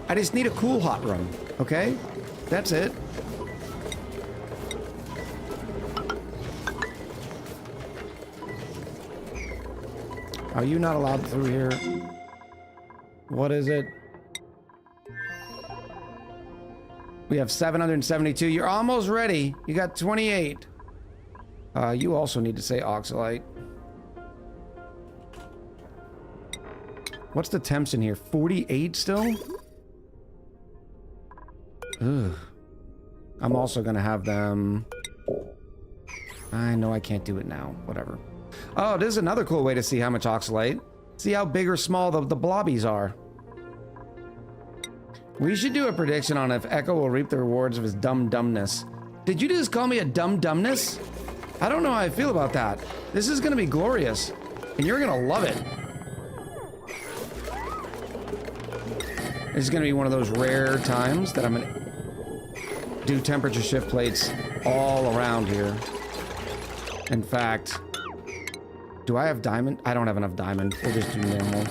I just need a cool hot room, okay? That's it. Are you not allowed through here? What is it? We have 772. You're almost ready. You got 28. You also need to say oxalite. What's the temps in here? 48 still? Ugh. I'm also gonna have them... I know I can't do it now. Whatever. Oh, this is another cool way to see how much oxalate. See how big or small the blobbies are. We should do a prediction on if Echo will reap the rewards of his dumbness. Did you just call me a dumbness? I don't know how I feel about that. This is gonna be glorious, and you're gonna love it. This is gonna be one of those rare times that I'm gonna do temperature shift plates all around here. In fact, do I have diamond? I don't have enough diamond. We'll just do normal.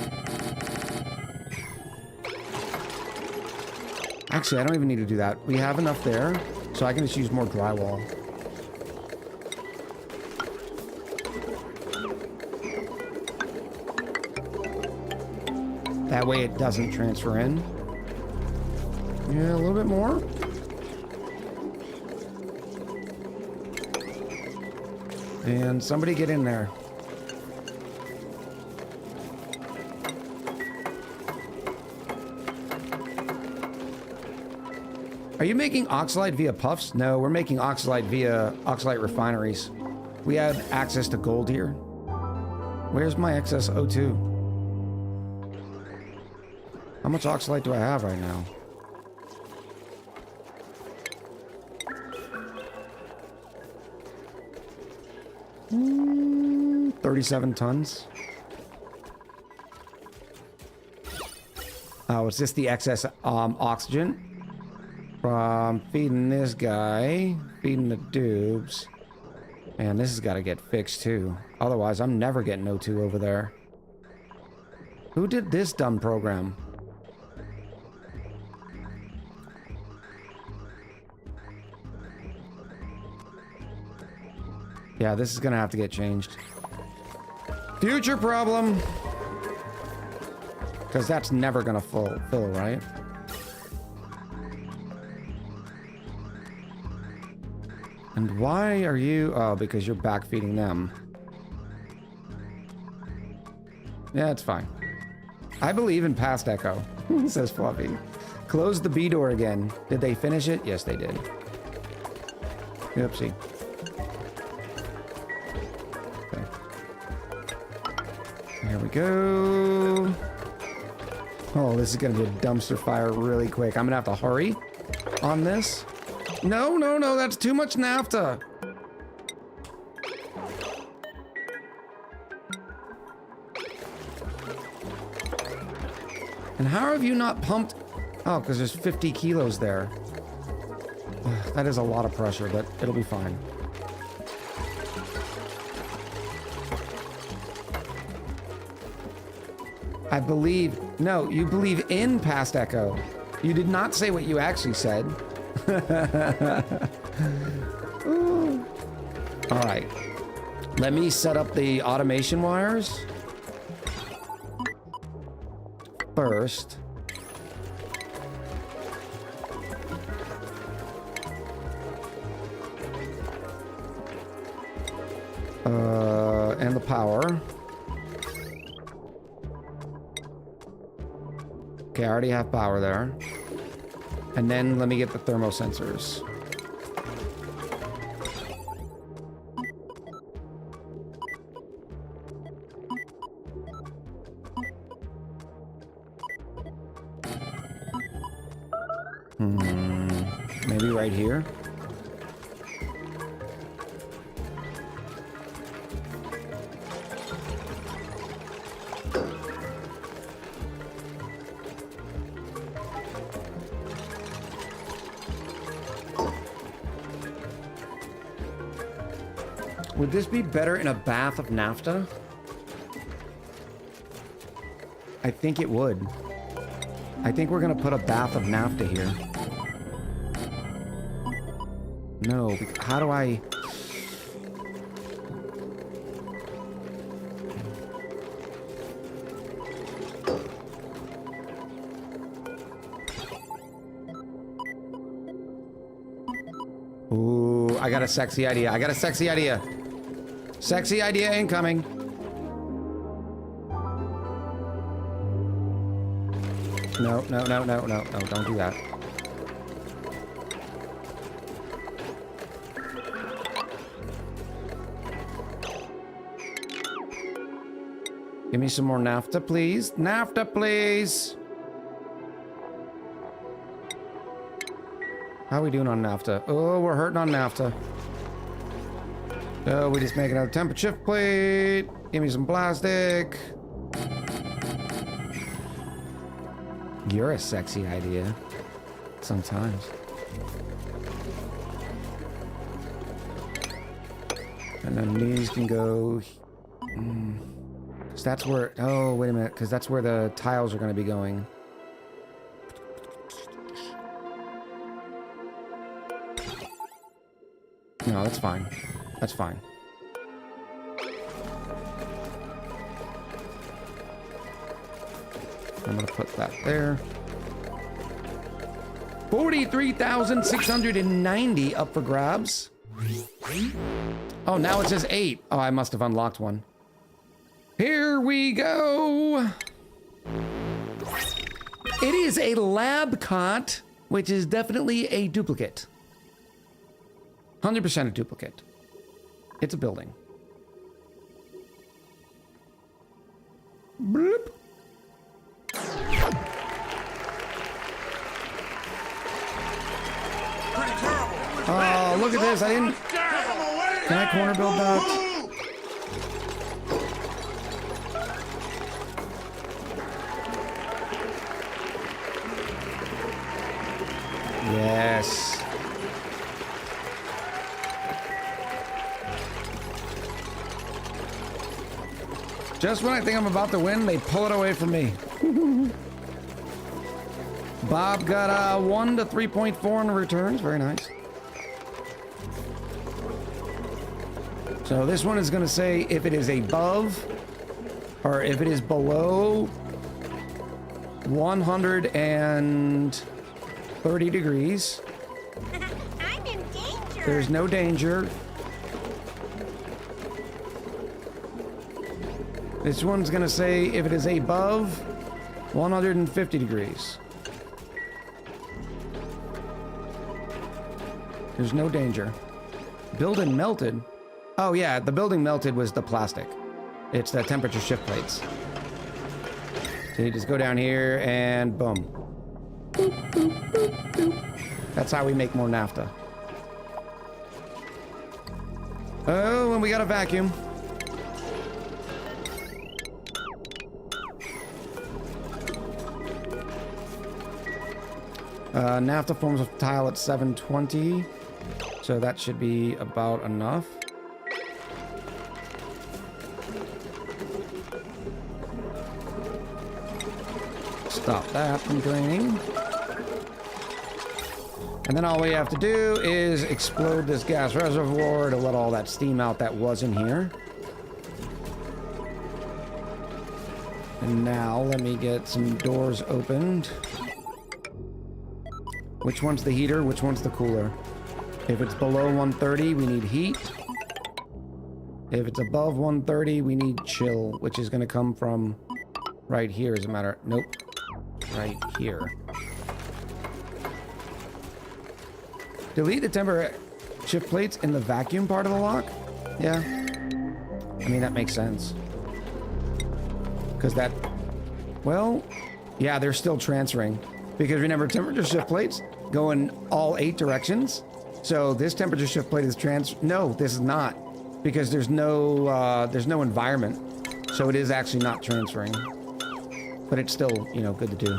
Actually, I don't even need to do that. We have enough there, so I can just use more drywall. That way it doesn't transfer in. Yeah, a little bit more. And somebody get in there. Are you making oxalite via puffs? No, we're making oxalite via oxalite refineries. We had access to gold here. Where's my excess O2? How much oxalite do I have right now? Mm, 37 tons. Oh, it's just the excess oxygen from feeding this guy, feeding the dupes. Man, this has got to get fixed too. Otherwise, I'm never getting O2 over there. Who did this dumb program? Yeah, this is gonna have to get changed. Future problem. Because that's never gonna fill, right? And why are you... Oh, because you're backfeeding them. Yeah, it's fine. I believe in past Echo, says Fluffy. Close the B door again. Did they finish it? Yes, they did. Oopsie. Okay. There we go. Oh, this is gonna be a dumpster fire really quick. I'm gonna have to hurry on this. No, no, no, that's too much NAFTA. And how have you not pumped? Oh, because there's 50 kilos there. Ugh, that is a lot of pressure, but it'll be fine. I believe... No, you believe in past Echo. You did not say what you actually said. All right. Let me set up the automation wires. First. And the power. Okay, I already have power there. And then let me get the thermo sensors. Maybe right here. Would this be better in a bath of NAFTA? I think it would. I think we're gonna put a bath of NAFTA here. No, how do I... Ooh, I got a sexy idea. I got a sexy idea. Sexy idea incoming. No, no, no, no, no, no, don't do that. Give me some more NAFTA, please. NAFTA, please. How are we doing on NAFTA? Oh, we're hurting on NAFTA. Oh, we just make another temperature shift plate. Give me some plastic. You're a sexy idea. Sometimes. And then these can go... Cause that's where... Oh, wait a minute. Because that's where the tiles are going to be going. No, that's fine. That's fine. I'm gonna put that there. 43,690 up for grabs. Oh, now it says 8. Oh, I must have unlocked one. Here we go. It is a lab cot, which is definitely a duplicate. 100% a duplicate. It's a building. Bloop. Oh, look at this. I didn't... Can I corner build that? Yes. Just when I think I'm about to win, they pull it away from me. Bob got 1 to 3.4 in the returns. Very nice. So this one is going to say if it is above or if it is below 130 degrees. I'm in danger. There's no danger. This one's gonna say if it is above 150 degrees. There's no danger. Building melted. Oh yeah, the building melted was the plastic. It's the temperature shift plates. So you just go down here and boom. Boop, boop, boop, boop. That's how we make more NAFTA. Oh, and we got a vacuum. Naphtha forms a tile at 720. So that should be about enough. Stop that from draining. And then all we have to do is explode this gas reservoir to let all that steam out that was in here. And now let me get some doors opened. Which one's the heater? Which one's the cooler? If it's below 130, we need heat. If it's above 130, we need chill, which is going to come from right here, as a matter. Nope. Right here. Delete the temporary shift plates in the vacuum part of the lock? Yeah. I mean, that makes sense. Because that... Well, yeah, they're still transferring. Because remember, temperature shift plates go in all 8 directions. So this temperature shift plate is No, this is not. Because there's no environment. So it is actually not transferring. But it's still, you know, good to do.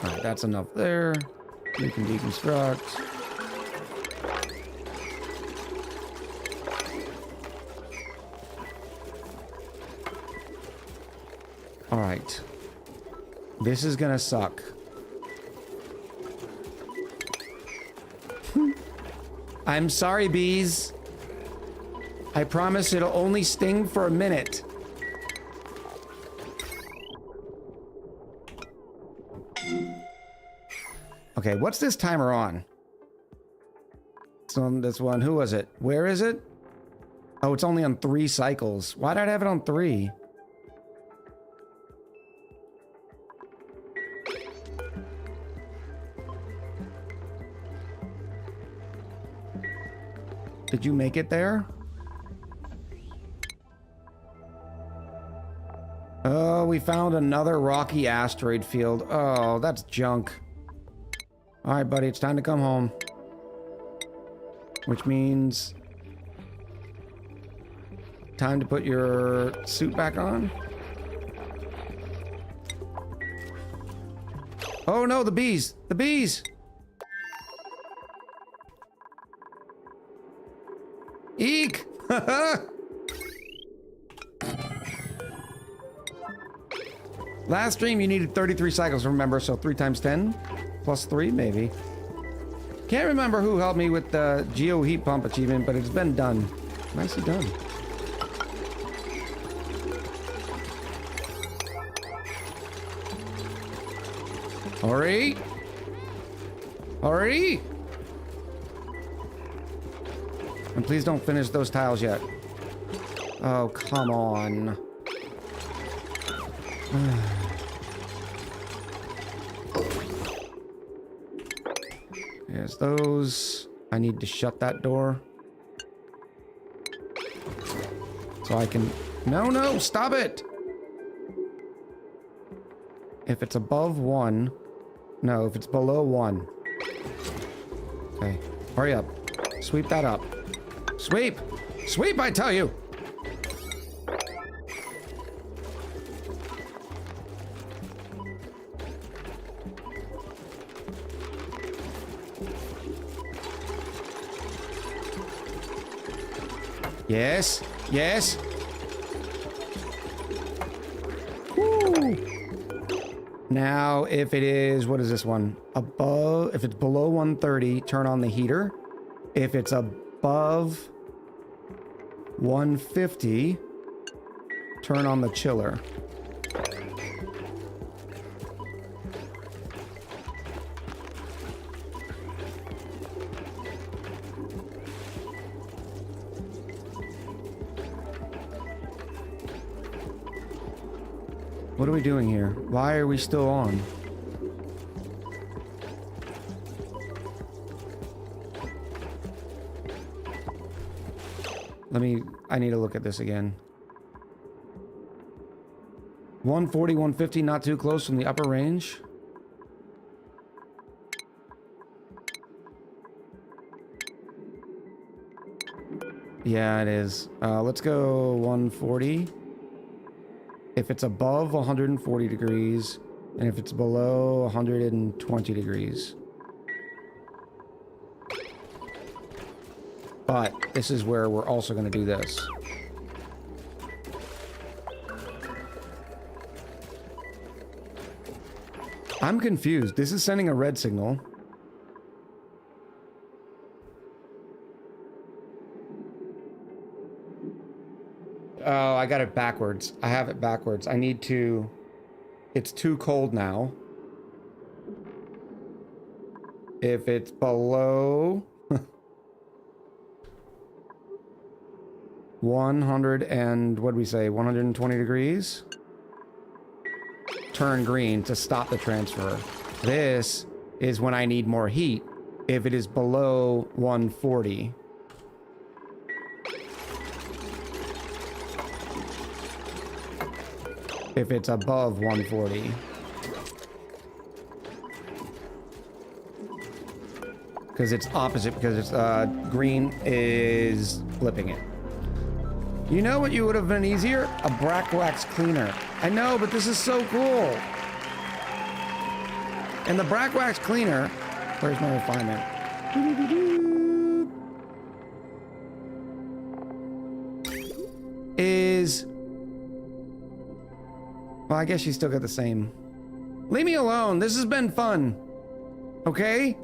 Alright, that's enough there. We can deconstruct. Alright. This is gonna suck. I'm sorry, bees. I promise it'll only sting for a minute. Okay, what's this timer on? It's on this one. Who was it? Where is it? Oh, it's only on 3 cycles. Why did I have it on 3? Did you make it there? Oh, we found another rocky asteroid field. Oh, that's junk. All right, buddy, it's time to come home. Which means... time to put your suit back on. Oh no, the bees! The bees! Eek! Last stream you needed 33 cycles, remember, so 3 times 10 plus 3 maybe. Can't remember who helped me with the Geo Heat Pump achievement, but it's been done. Nicely done. Hurry! Hurry! And please don't finish those tiles yet. Oh, come on. There's those. I need to shut that door. So I can... No, no, stop it! If it's above 1... No, if it's below 1. Okay, hurry up. Sweep that up. Sweep! Sweep, I tell you! Yes, yes. Woo. Now, if it is, what is this one? Above, if it's below 130, turn on the heater. If it's above 150, turn on the chiller. What are we doing here? Why are we still on? I need to look at this again. 140, 150, not too close from the upper range. Yeah, it is. Let's go 140. If it's above 140 degrees, and if it's below 120 degrees. But this is where we're also going to do this. I'm confused. This is sending a red signal. Oh, I got it backwards. I have it backwards. I need to... It's too cold now. If it's below... 100 and... What did we say? 120 degrees? Turn green to stop the transfer. This is when I need more heat. If it is below 140... If it's above 140. Because it's opposite, because it's green is flipping it. You know what you would have been easier? A black wax cleaner. I know, but this is so cool. And the black wax cleaner, where's my refinement? Is... Well, I guess you still got the same. Leave me alone. This has been fun. Okay?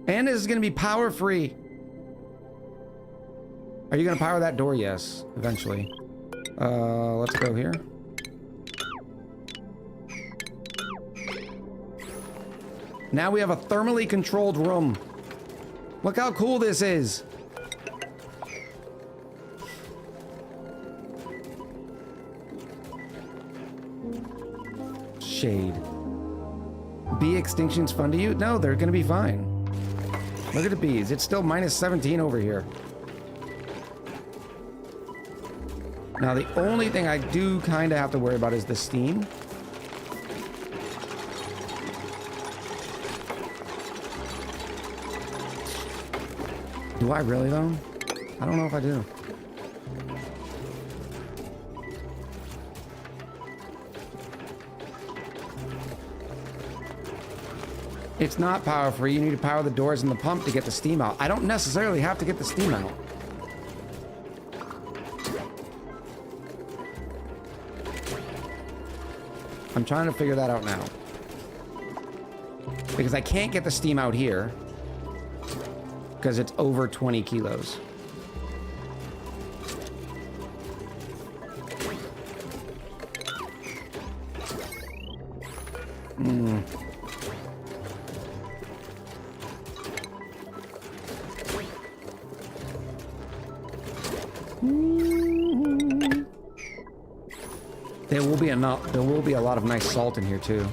And this is going to be power free. Are you going to power that door? Yes, eventually. Let's go here. Now we have a thermally controlled room. Look how cool this is. Shade. Bee extinction's fun to you? No, they're gonna be fine. Look at the bees. It's still minus 17 over here. Now, the only thing I do kind of have to worry about is the steam. Do I really, though? I don't know if I do. It's not power free. You need to power the doors and the pump to get the steam out. I don't necessarily have to get the steam out. I'm trying to figure that out now. Because I can't get the steam out here. Because it's over 20 kilos. There will be a lot of nice salt in here too.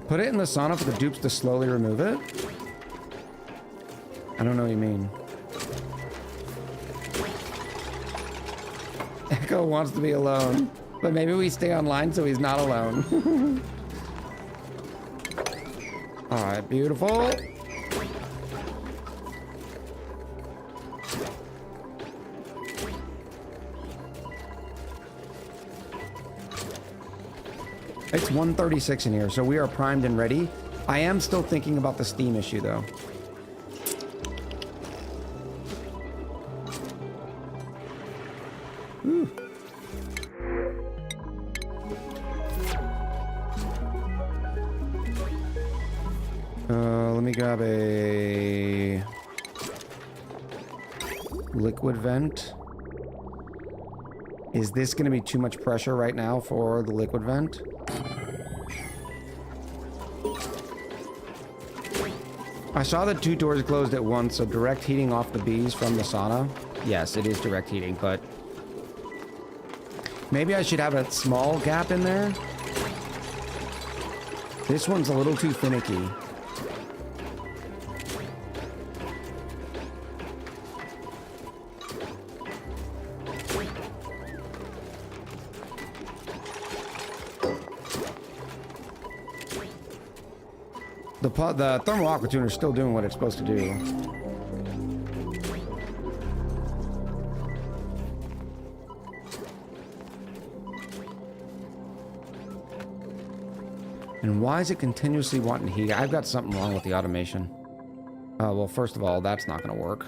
Put it in the sauna for the dupes to slowly remove it? I don't know what you mean. Echo wants to be alone, but maybe we stay online so he's not alone. All right, beautiful. It's 1:36 in here, so we are primed and ready. I am still thinking about the steam issue, though. Ooh. Let me grab a liquid vent. Is this going to be too much pressure right now for the liquid vent? I saw the two doors closed at once, so direct heating off the bees from the sauna. Yes, it is direct heating, but maybe I should have a small gap in there. This one's a little too finicky. The thermal aqua tuner is still doing what it's supposed to do. And why is it continuously wanting heat? I've got something wrong with the automation. Well, first of all, that's not going to work.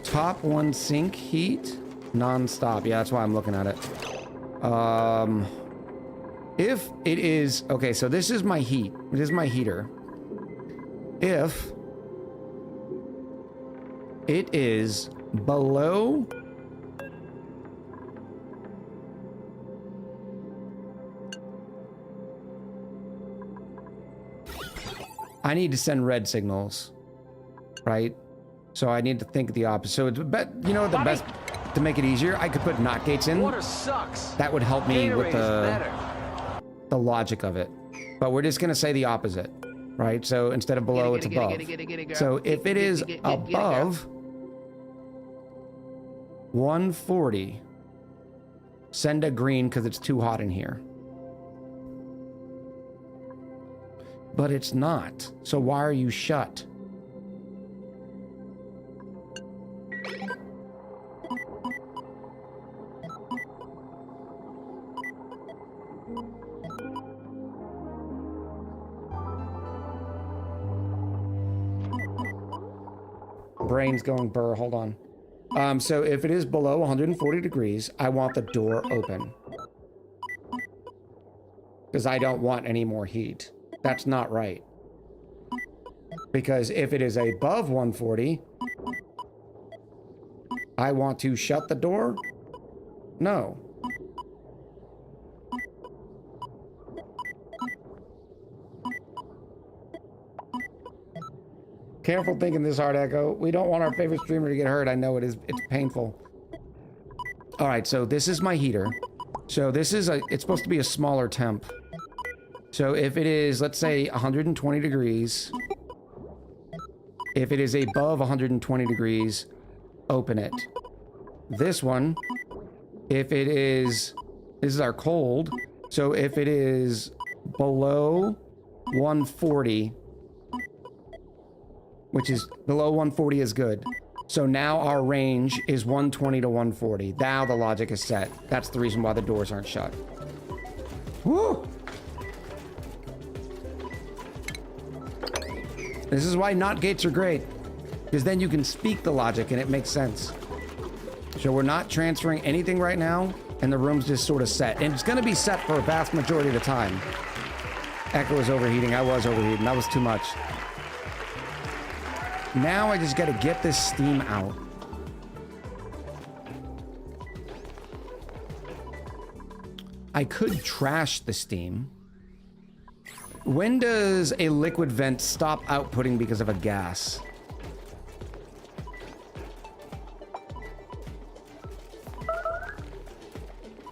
Top one sink heat non-stop. Yeah, that's why I'm looking at it. If it is... Okay, so this is my heat. It is my heater. If it is below... I need to send red signals, right? So I need to think the opposite. So it's you know the best to make it easier, I could put not gates in. Water sucks. That would help me with the logic of it. But we're just gonna say the opposite, right? So instead of below, it's above. So if it is above 140, send a green because it's too hot in here. But it's not. So why are you shut? Brain's going burr. Hold on. So if it is below 140 degrees, I want the door open. Because I don't want any more heat. That's not right. Because if it is above 140, I want to shut the door? No. Careful thinking this, Hard Echo. We don't want our favorite streamer to get hurt. I know it is. It's painful. All right, so this is my heater. So this is it's supposed to be a smaller temp. So if it is, let's say, 120 degrees, if it is above 120 degrees, open it. This one, if it is, this is our cold, so if it is below 140, which is below 140 is good. So now our range is 120 to 140. Now the logic is set. That's the reason why the doors aren't shut. Woo! This is why not gates are great, because then you can speak the logic and it makes sense. So we're not transferring anything right now, and the room's just sort of set. And it's going to be set for a vast majority of the time. Echo is overheating. I was overheating. That was too much. Now I just got to get this steam out. I could trash the steam. When does a liquid vent stop outputting because of a gas?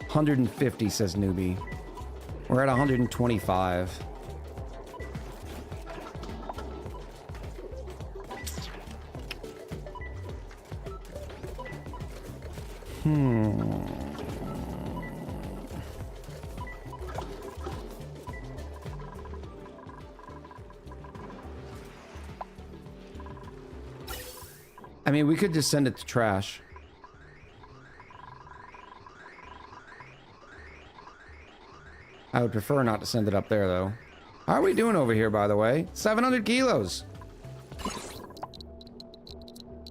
$150, says Newbie. We're at 125. I mean, we could just send it to trash. I would prefer not to send it up there, though. How are we doing over here, by the way? 700 kilos.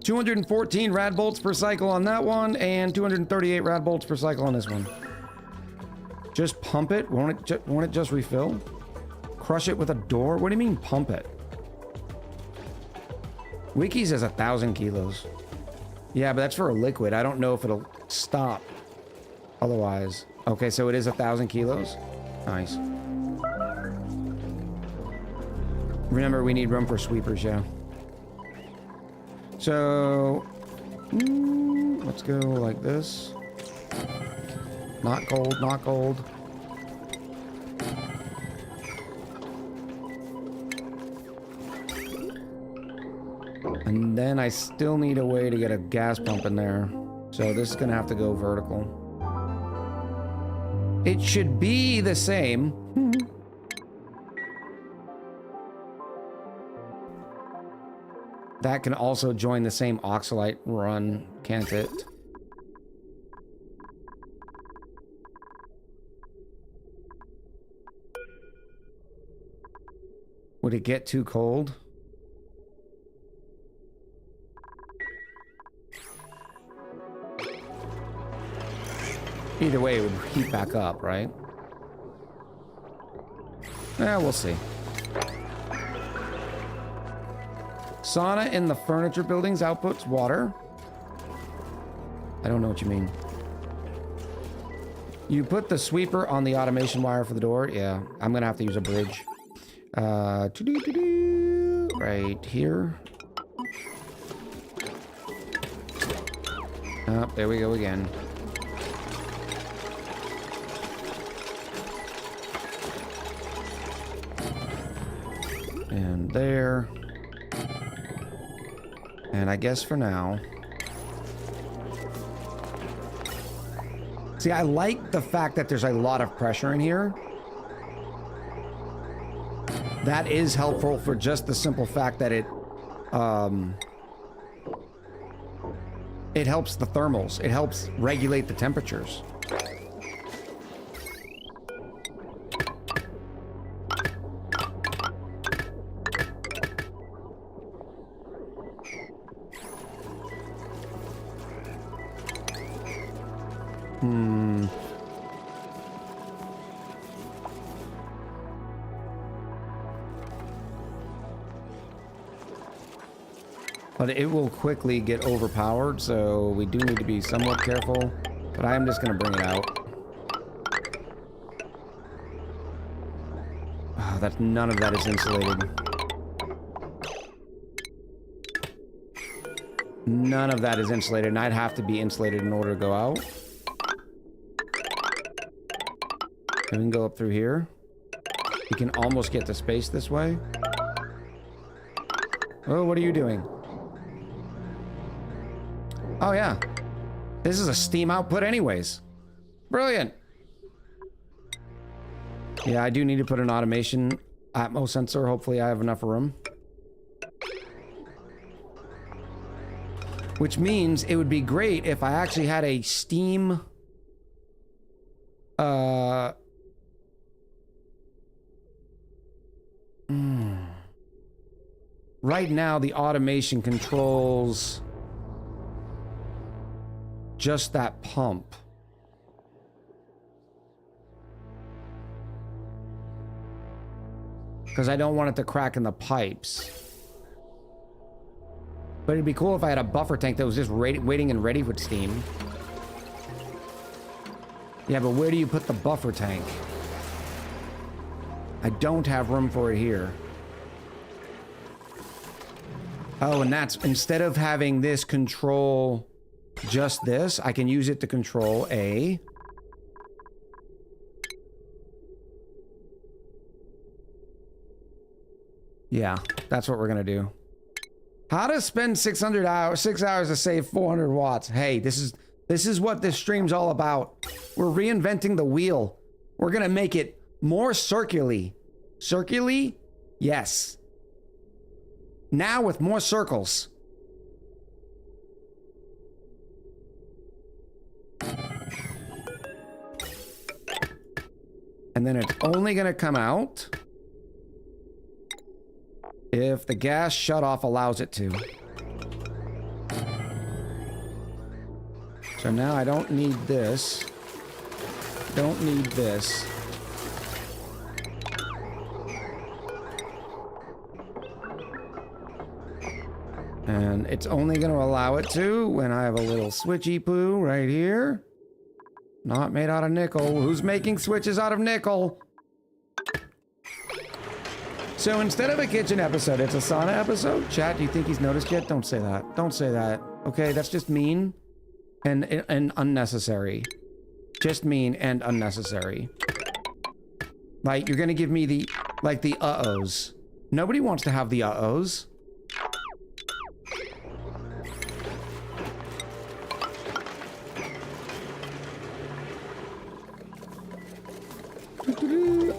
214 rad bolts per cycle on that one, and 238 rad bolts per cycle on this one. Just pump it? Won't it just refill? Crush it with a door? What do you mean, pump it? Wiki says 1,000 kilos. Yeah, but that's for a liquid. I don't know if it'll stop otherwise. Okay, so it is 1,000 kilos. Nice. Remember, we need room for sweepers, yeah. So, let's go like this. Not gold, not gold. And then I still need a way to get a gas pump in there. So this is gonna have to go vertical. It should be the same. That can also join the same oxalite run, can't it? Would it get too cold? Either way, it would heat back up, right? We'll see. Sauna in the furniture buildings outputs water. I don't know what you mean. You put the sweeper on the automation wire for the door? Yeah, I'm gonna have to use a bridge. Right here. Oh, there we go again. And there. And I guess for now. See, I like the fact that there's a lot of pressure in here. That is helpful for just the simple fact that it helps the thermals. It helps regulate the temperatures. But it will quickly get overpowered, so we do need to be somewhat careful. But I am just going to bring it out. Oh, none of that is insulated. None of that is insulated, and I'd have to be insulated in order to go out. And we can go up through here. We can almost get to space this way. Oh, what are you doing? Oh, yeah. This is a steam output anyways. Brilliant. Yeah, I do need to put an automation Atmos sensor. Hopefully I have enough room. Which means it would be great if I actually had a steam... Right now, the automation controls... just that pump. Because I don't want it to crack in the pipes. But it'd be cool if I had a buffer tank that was just waiting and ready with steam. Yeah, but where do you put the buffer tank? I don't have room for it here. Oh, and that's... instead of having this control... just this, I can use it to control a... yeah, that's what we're gonna do. How to spend 6 hours to save 400 watts. Hey, this is what this stream's all about. We're reinventing the wheel. We're gonna make it more circularly. Circularly? Yes. Now with more circles. And then it's only gonna come out if the gas shutoff allows it to. So now I don't need this. Don't need this. And it's only going to allow it to when I have a little switchy poo right here. Not made out of nickel. Who's making switches out of nickel? So instead of a kitchen episode, it's a sauna episode? Chat, do you think he's noticed yet? Don't say that. Don't say that. Okay, that's just mean and unnecessary. just mean and unnecessary. Like, you're gonna give me the, like, the uh-ohs. Nobody wants to have the uh-ohs.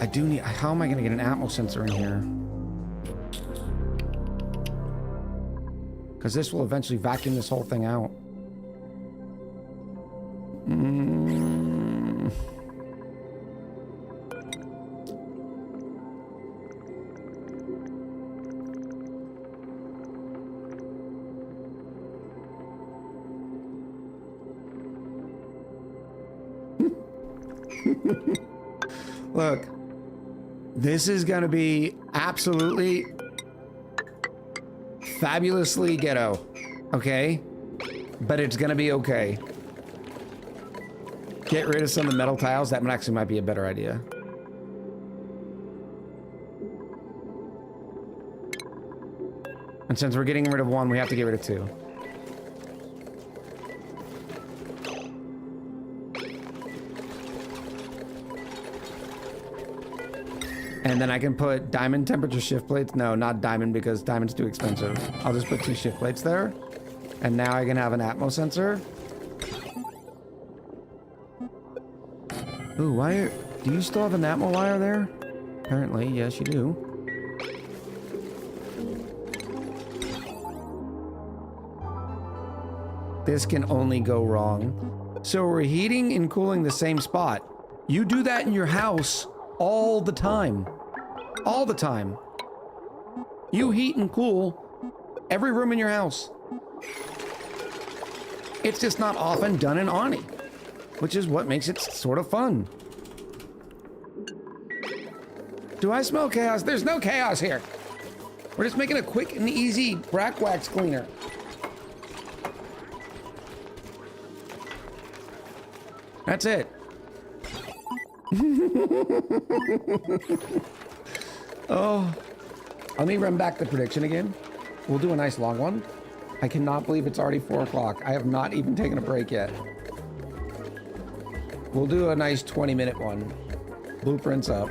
I do need, how am I gonna get an Atmos sensor in here? Because this will eventually vacuum this whole thing out. Look, this is gonna be absolutely fabulously ghetto, okay? But it's gonna be okay. Get rid of some of the metal tiles. That actually might be a better idea. And since we're getting rid of one, we have to get rid of two. And then I can put diamond temperature shift plates. No, not diamond, because diamond's too expensive. I'll just put 2 shift plates there. And now I can have an Atmos sensor. Ooh, do you still have an Atmo wire there? Apparently, yes, you do. This can only go wrong. So we're heating and cooling the same spot. You do that in your house all the time. All the time. You heat and cool every room in your house. It's just not often done in ONI, which is what makes it sort of fun. Do I smell chaos? There's no chaos here. We're just making a quick and easy brack wax cleaner. That's it. Oh, let me run back the prediction again. We'll do a nice long one. I cannot believe it's already 4 o'clock. I have not even taken a break yet. We'll do a nice 20-minute one. Blueprints up.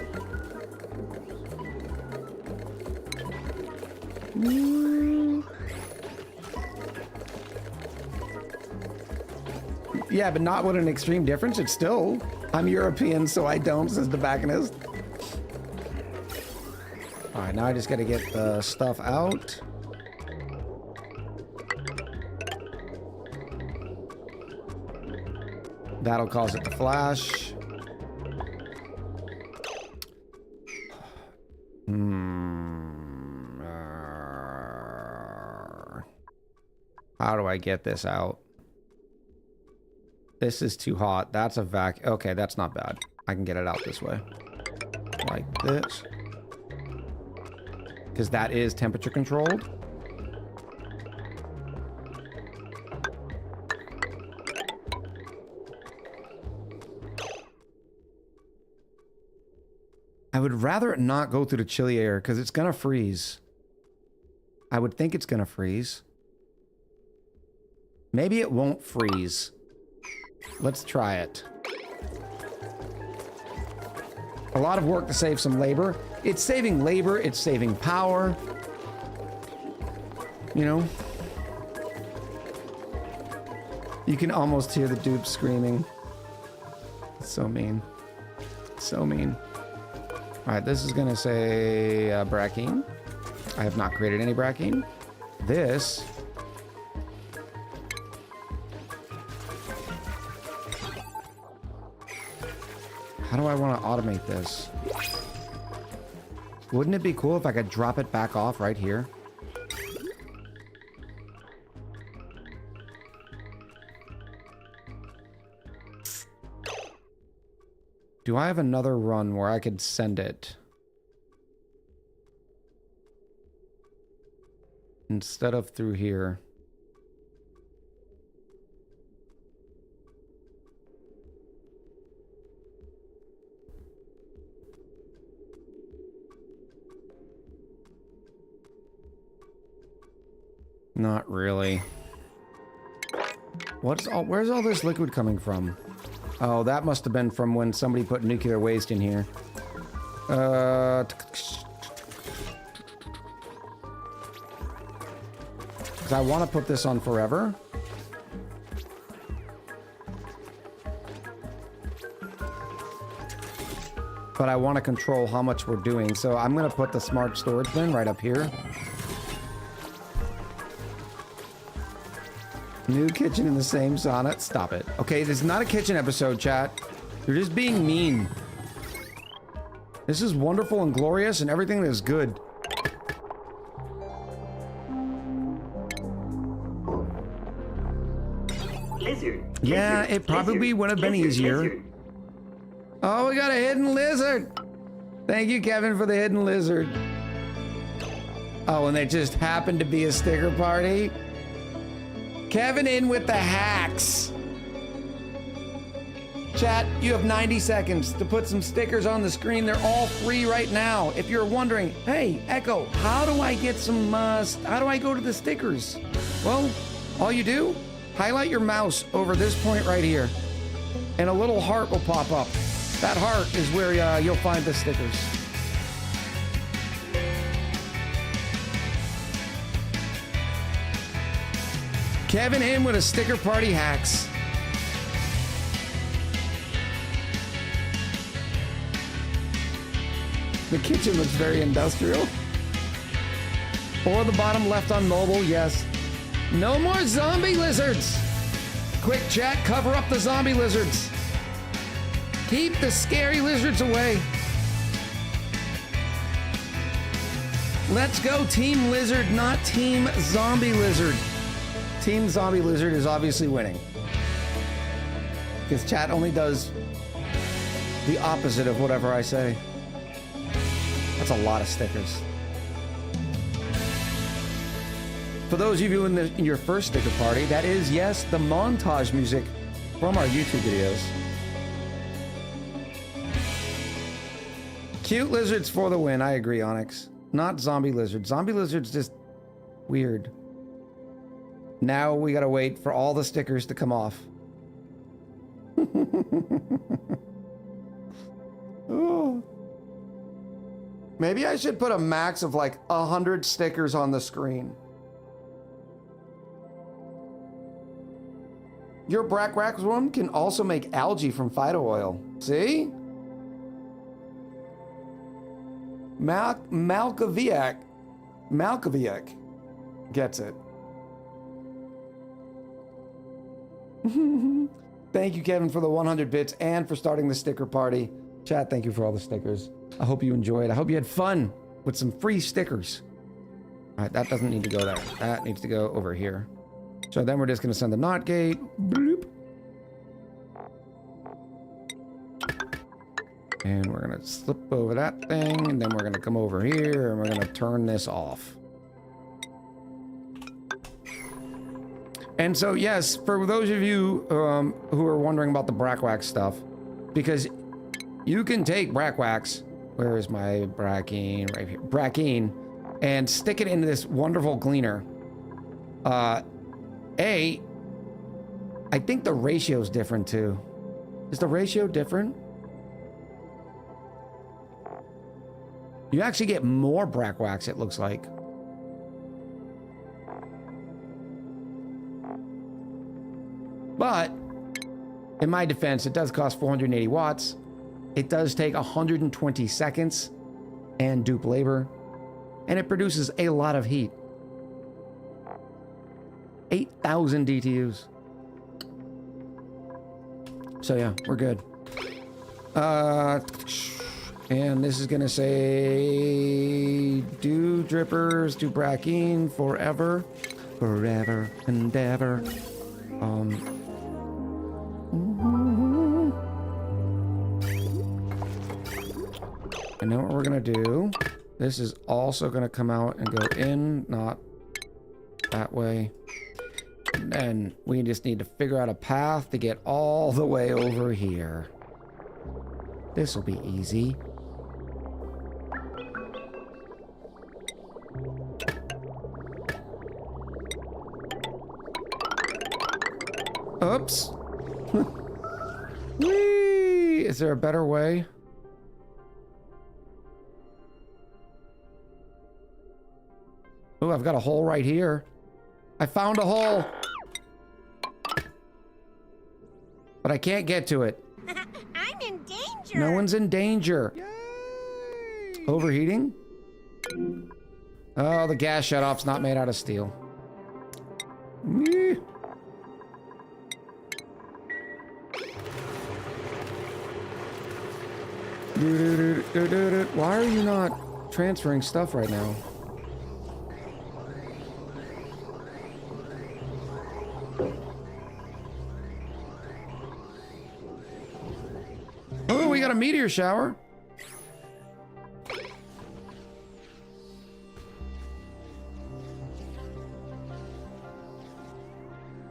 Yeah, but not with an extreme difference. It's still, I'm European, so I don't, says the tobacconist. All right, now I just got to get the stuff out. That'll cause it to flash. How do I get this out? This is too hot. That's a vac. Okay, that's not bad. I can get it out this way. Like this. Because that is temperature controlled. I would rather it not go through the chilly air because it's gonna freeze. I would think it's gonna freeze. Maybe it won't freeze. Let's try it. A lot of work to save some labor. It's saving labor, it's saving power. You know? You can almost hear the dupes screaming. It's so mean. So mean. Alright, this is gonna say Brackine. I have not created any Brackine. This... How do I want to automate this? Wouldn't it be cool if I could drop it back off right here? Do I have another run where I could send it? Instead of through here. Not really. Where's all this liquid coming from? Oh, that must have been from when somebody put nuclear waste in here. 'Cause I want to put this on forever. But I want to control how much we're doing. So I'm going to put the smart storage bin right up here. New kitchen in the same sonnet. Stop it. Okay, this is not a kitchen episode, chat. You're just being mean. This is wonderful and glorious and everything is good. Lizard. Yeah, lizard, it probably lizard, would have been lizard, easier. lizard. Oh, we got a hidden lizard. Thank you, Kevin, for the hidden lizard. Oh, and there just happened to be a sticker party. Kevin in with the hacks. Chat, you have 90 seconds to put some stickers on the screen. They're all free right now. If you're wondering, hey, Echo, how do I get some, how do I go to the stickers? Well, all you do, highlight your mouse over this point right here, and a little heart will pop up. That heart is where you'll find the stickers. Kevin in with a sticker party hacks. The kitchen looks very industrial. Or the bottom left on mobile, yes. No more zombie lizards. Quick chat, cover up the zombie lizards. Keep the scary lizards away. Let's go Team Lizard, not Team Zombie Lizard. Team Zombie Lizard is obviously winning. Because chat only does the opposite of whatever I say. That's a lot of stickers. For those of you in your first sticker party, that is, yes, the montage music from our YouTube videos. Cute lizards for the win. I agree, Onyx. Not zombie lizards. Zombie lizards just weird. Now we gotta wait for all the stickers to come off. Oh. Maybe I should put a max of like 100 stickers on the screen. Your Brack room can also make algae from phyto oil. See? Malkoviak gets it. Thank you, Kevin, for the 100 bits and for starting the sticker party. Chat, thank you for all the stickers. I hope you enjoyed. I hope you had fun with some free stickers. All right, that doesn't need to go there. That needs to go over here. So then we're just going to send the NOT gate. Bloop. And we're going to slip over that thing. And then we're going to come over here and we're going to turn this off. And so, yes, for those of you who are wondering about the Brackwax stuff, because you can take Brackwax, where is my Brackine? Right here. Brackine, and stick it into this wonderful cleaner. I think the ratio is different too. Is the ratio different? You actually get more Brackwax, it looks like. But, in my defense, it does cost 480 watts. It does take 120 seconds and dupe labor. And it produces a lot of heat. 8,000 DTUs. So yeah, we're good. And this is gonna say, do drippers, do Brackine forever. Forever and ever. And now what we're gonna do, this is also gonna come out and go in, not that way. And then we just need to figure out a path to get all the way over here. This will be easy. Oops. Whee! Is there a better way? Oh, I've got a hole right here. I found a hole. But I can't get to it. I'm in danger. No one's in danger. Yay! Overheating? Oh, the gas shutoff's not made out of steel. Whee! Why are you not transferring stuff right now? Oh, we got a meteor shower.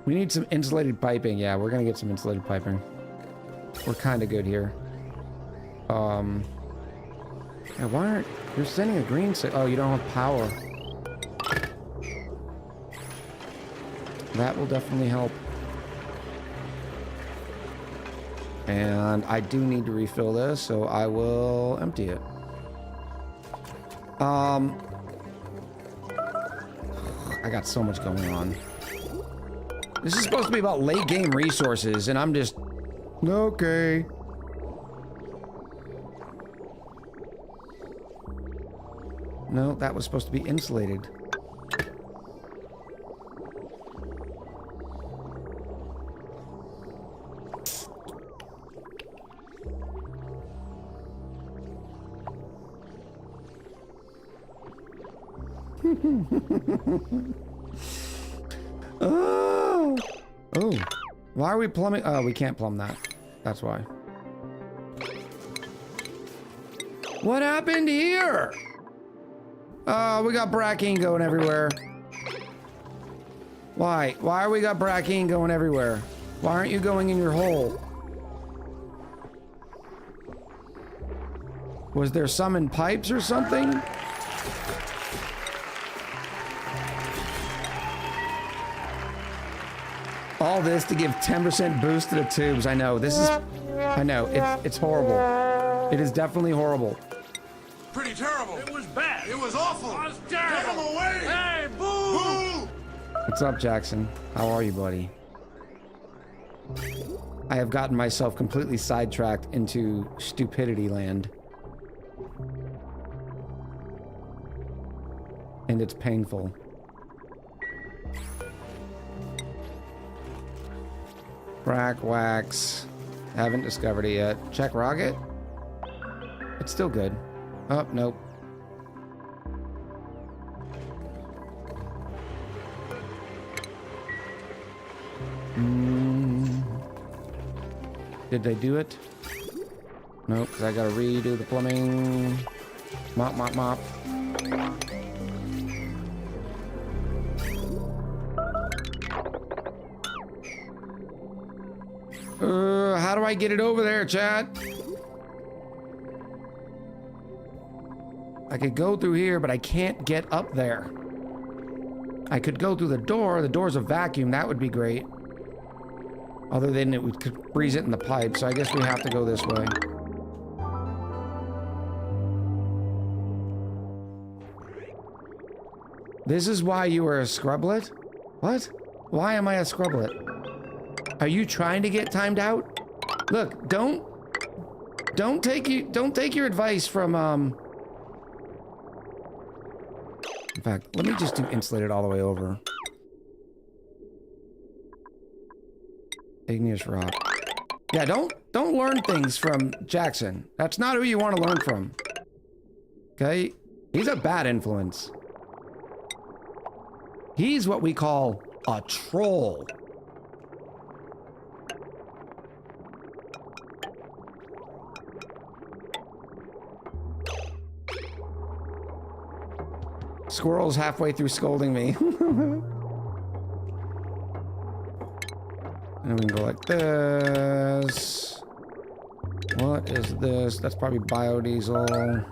We need some insulated piping. Yeah, we're gonna get some insulated piping. We're kind of good here. Yeah, why aren't you're sending a green signal? Oh, you don't have power. That will definitely help. And I do need to refill this, so I will empty it. I got so much going on. This is supposed to be about late game resources, and I'm just... Okay. No, that was supposed to be insulated. Oh! Oh. Why are we plumbing? Oh, we can't plumb that. That's why. What happened here? Oh, we got brackine going everywhere. Why? Why are we got brackine going everywhere? Why aren't you going in your hole? Was there some in pipes or something? All this to give 10% boost to the tubes. I know, this is... I know, it's horrible. It is definitely horrible. Pretty terrible. It was bad. It was awful. It was terrible. Get him away. Hey, boo! What's up, Jackson? How are you, buddy? I have gotten myself completely sidetracked into stupidity land. And it's painful. Rack wax. Haven't discovered it yet. Check rocket. It's still good. Oh, nope. Did they do it? Nope, because I gotta redo the plumbing. Mop, mop, mop. How do I get it over there, chat? I could go through here, but I can't get up there. I could go through the door. The door's a vacuum. That would be great. Other than it would could freeze it in the pipe, so I guess we have to go this way. This is why you were a scrublet? What? Why am I a scrublet? Are you trying to get timed out? Look, don't take your advice from In fact, let me just do insulated all the way over. Igneous rock. Yeah, don't learn things from Jackson. That's not who you want to learn from. Okay? He's a bad influence. He's what we call a troll. Squirrel's halfway through scolding me. And we can go like this. What is this? That's probably biodiesel.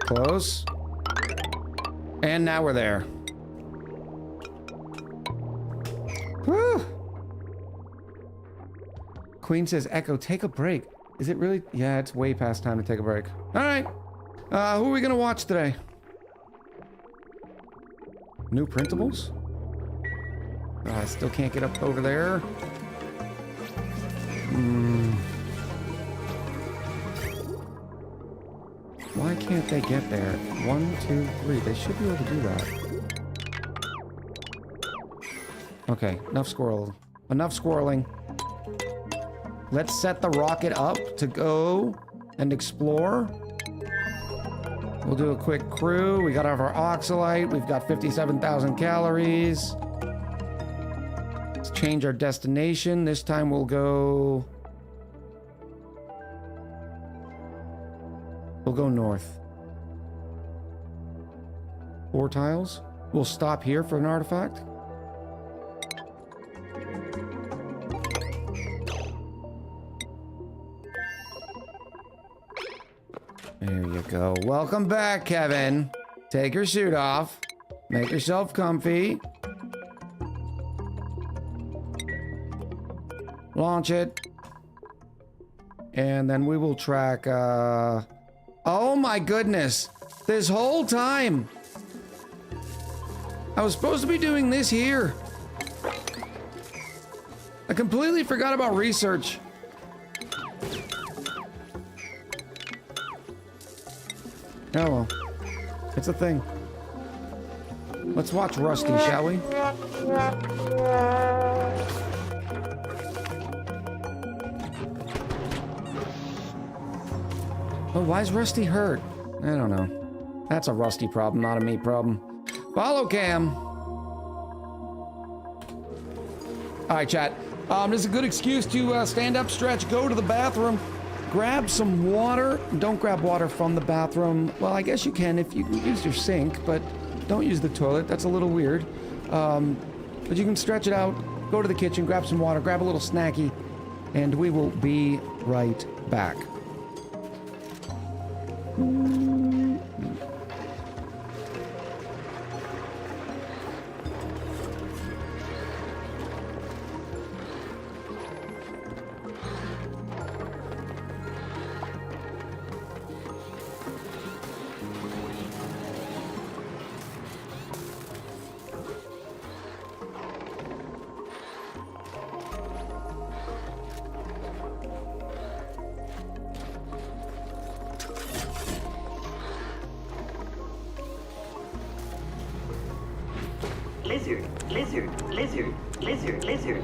Close. And now we're there. Whew. Queen says, Echo, take a break. Is it really? Yeah, it's way past time to take a break. All right. Who are we gonna watch today? New printables? I still can't get up over there. Why can't they get there? 1, 2, 3. They should be able to do that. Okay, enough squirrel. Enough squirreling. Let's set the rocket up to go and explore. We'll do a quick crew. We got our oxalite. We've got 57,000 calories. Let's change our destination. This time we'll go... We'll go north. 4 tiles. We'll stop here for an artifact. There you go. Welcome back, Kevin. Take your suit off. Make yourself comfy. Launch it. And then we will track, Oh my goodness. This whole time, I was supposed to be doing this here. I completely forgot about research. Oh well. It's a thing. Let's watch Rusty, shall we? Oh, why is Rusty hurt? I don't know. That's a Rusty problem, not a me problem. Follow cam. Alright, chat. This is a good excuse to stand up, stretch, go to the bathroom, grab some water. Don't grab water from the bathroom. Well, I guess you can if you use your sink, but don't use the toilet. That's a little weird. But you can stretch it out, go to the kitchen, grab some water, grab a little snacky, and we will be right back. Lizard, lizard, lizard, lizard, lizard.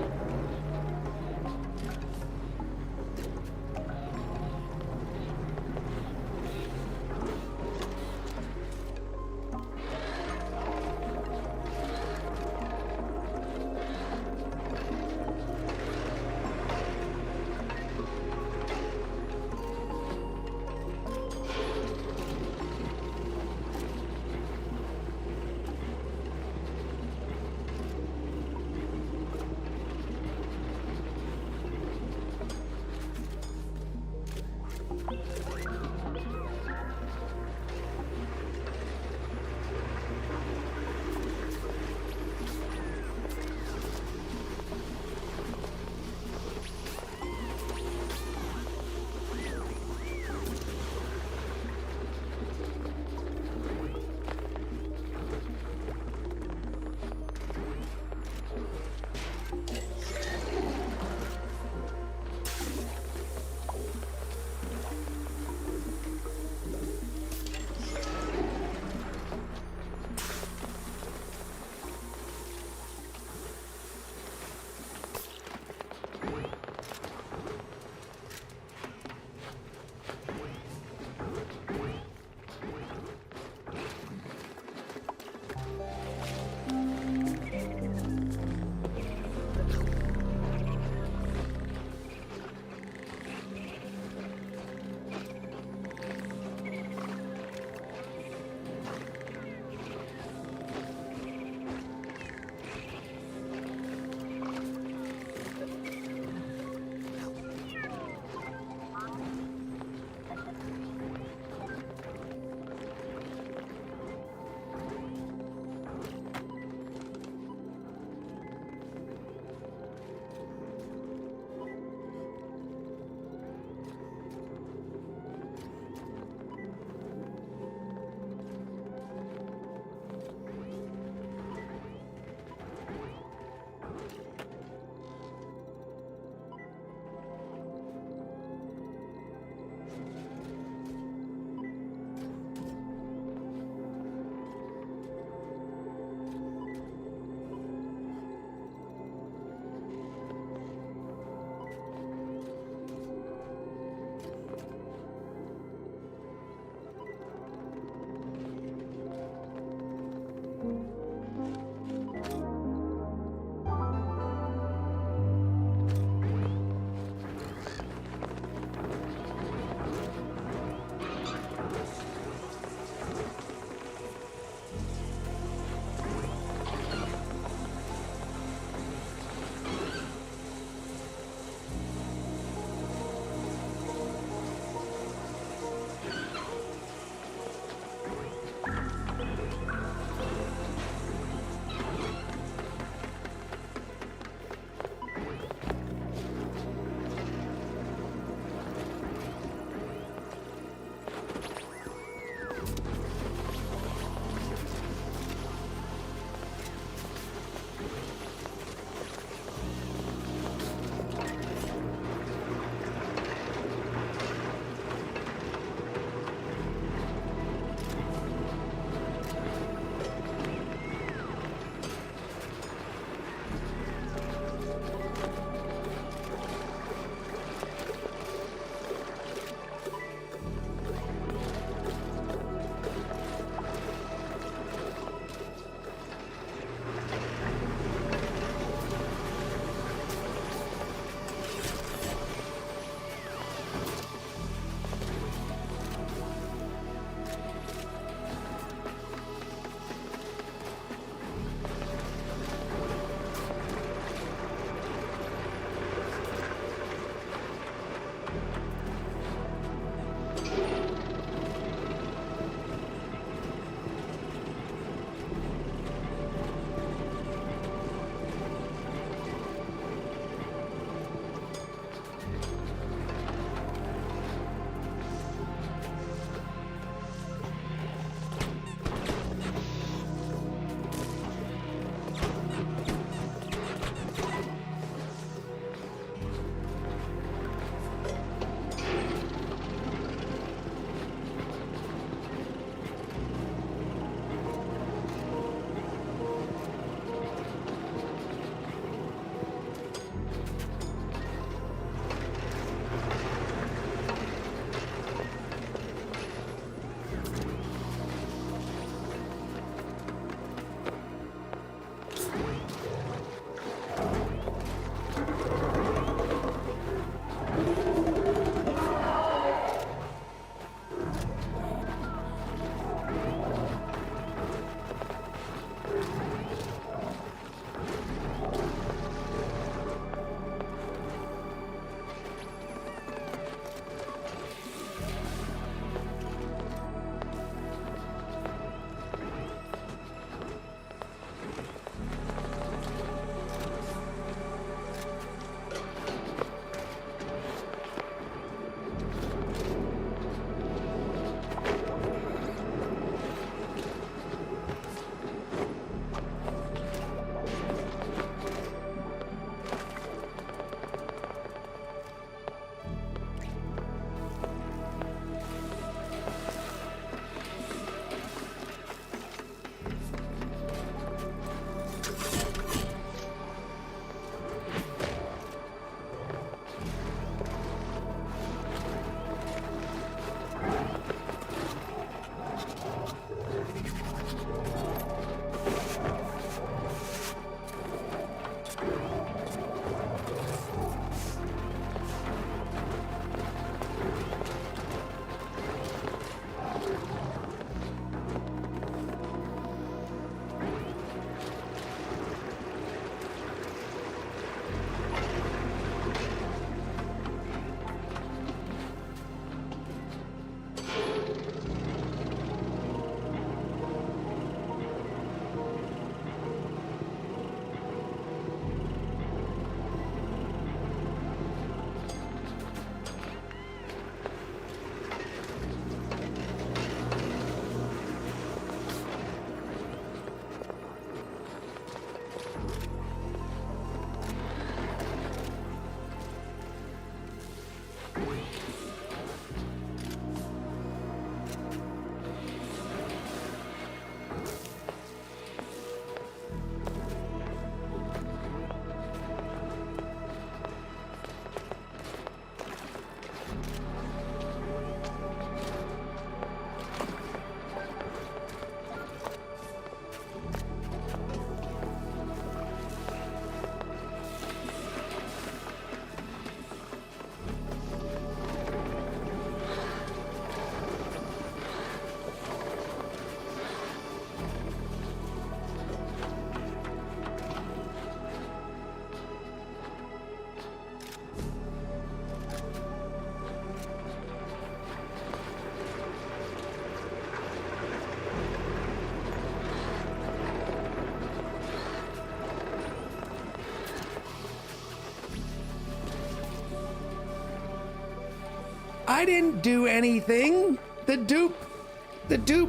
I didn't do anything. The dupe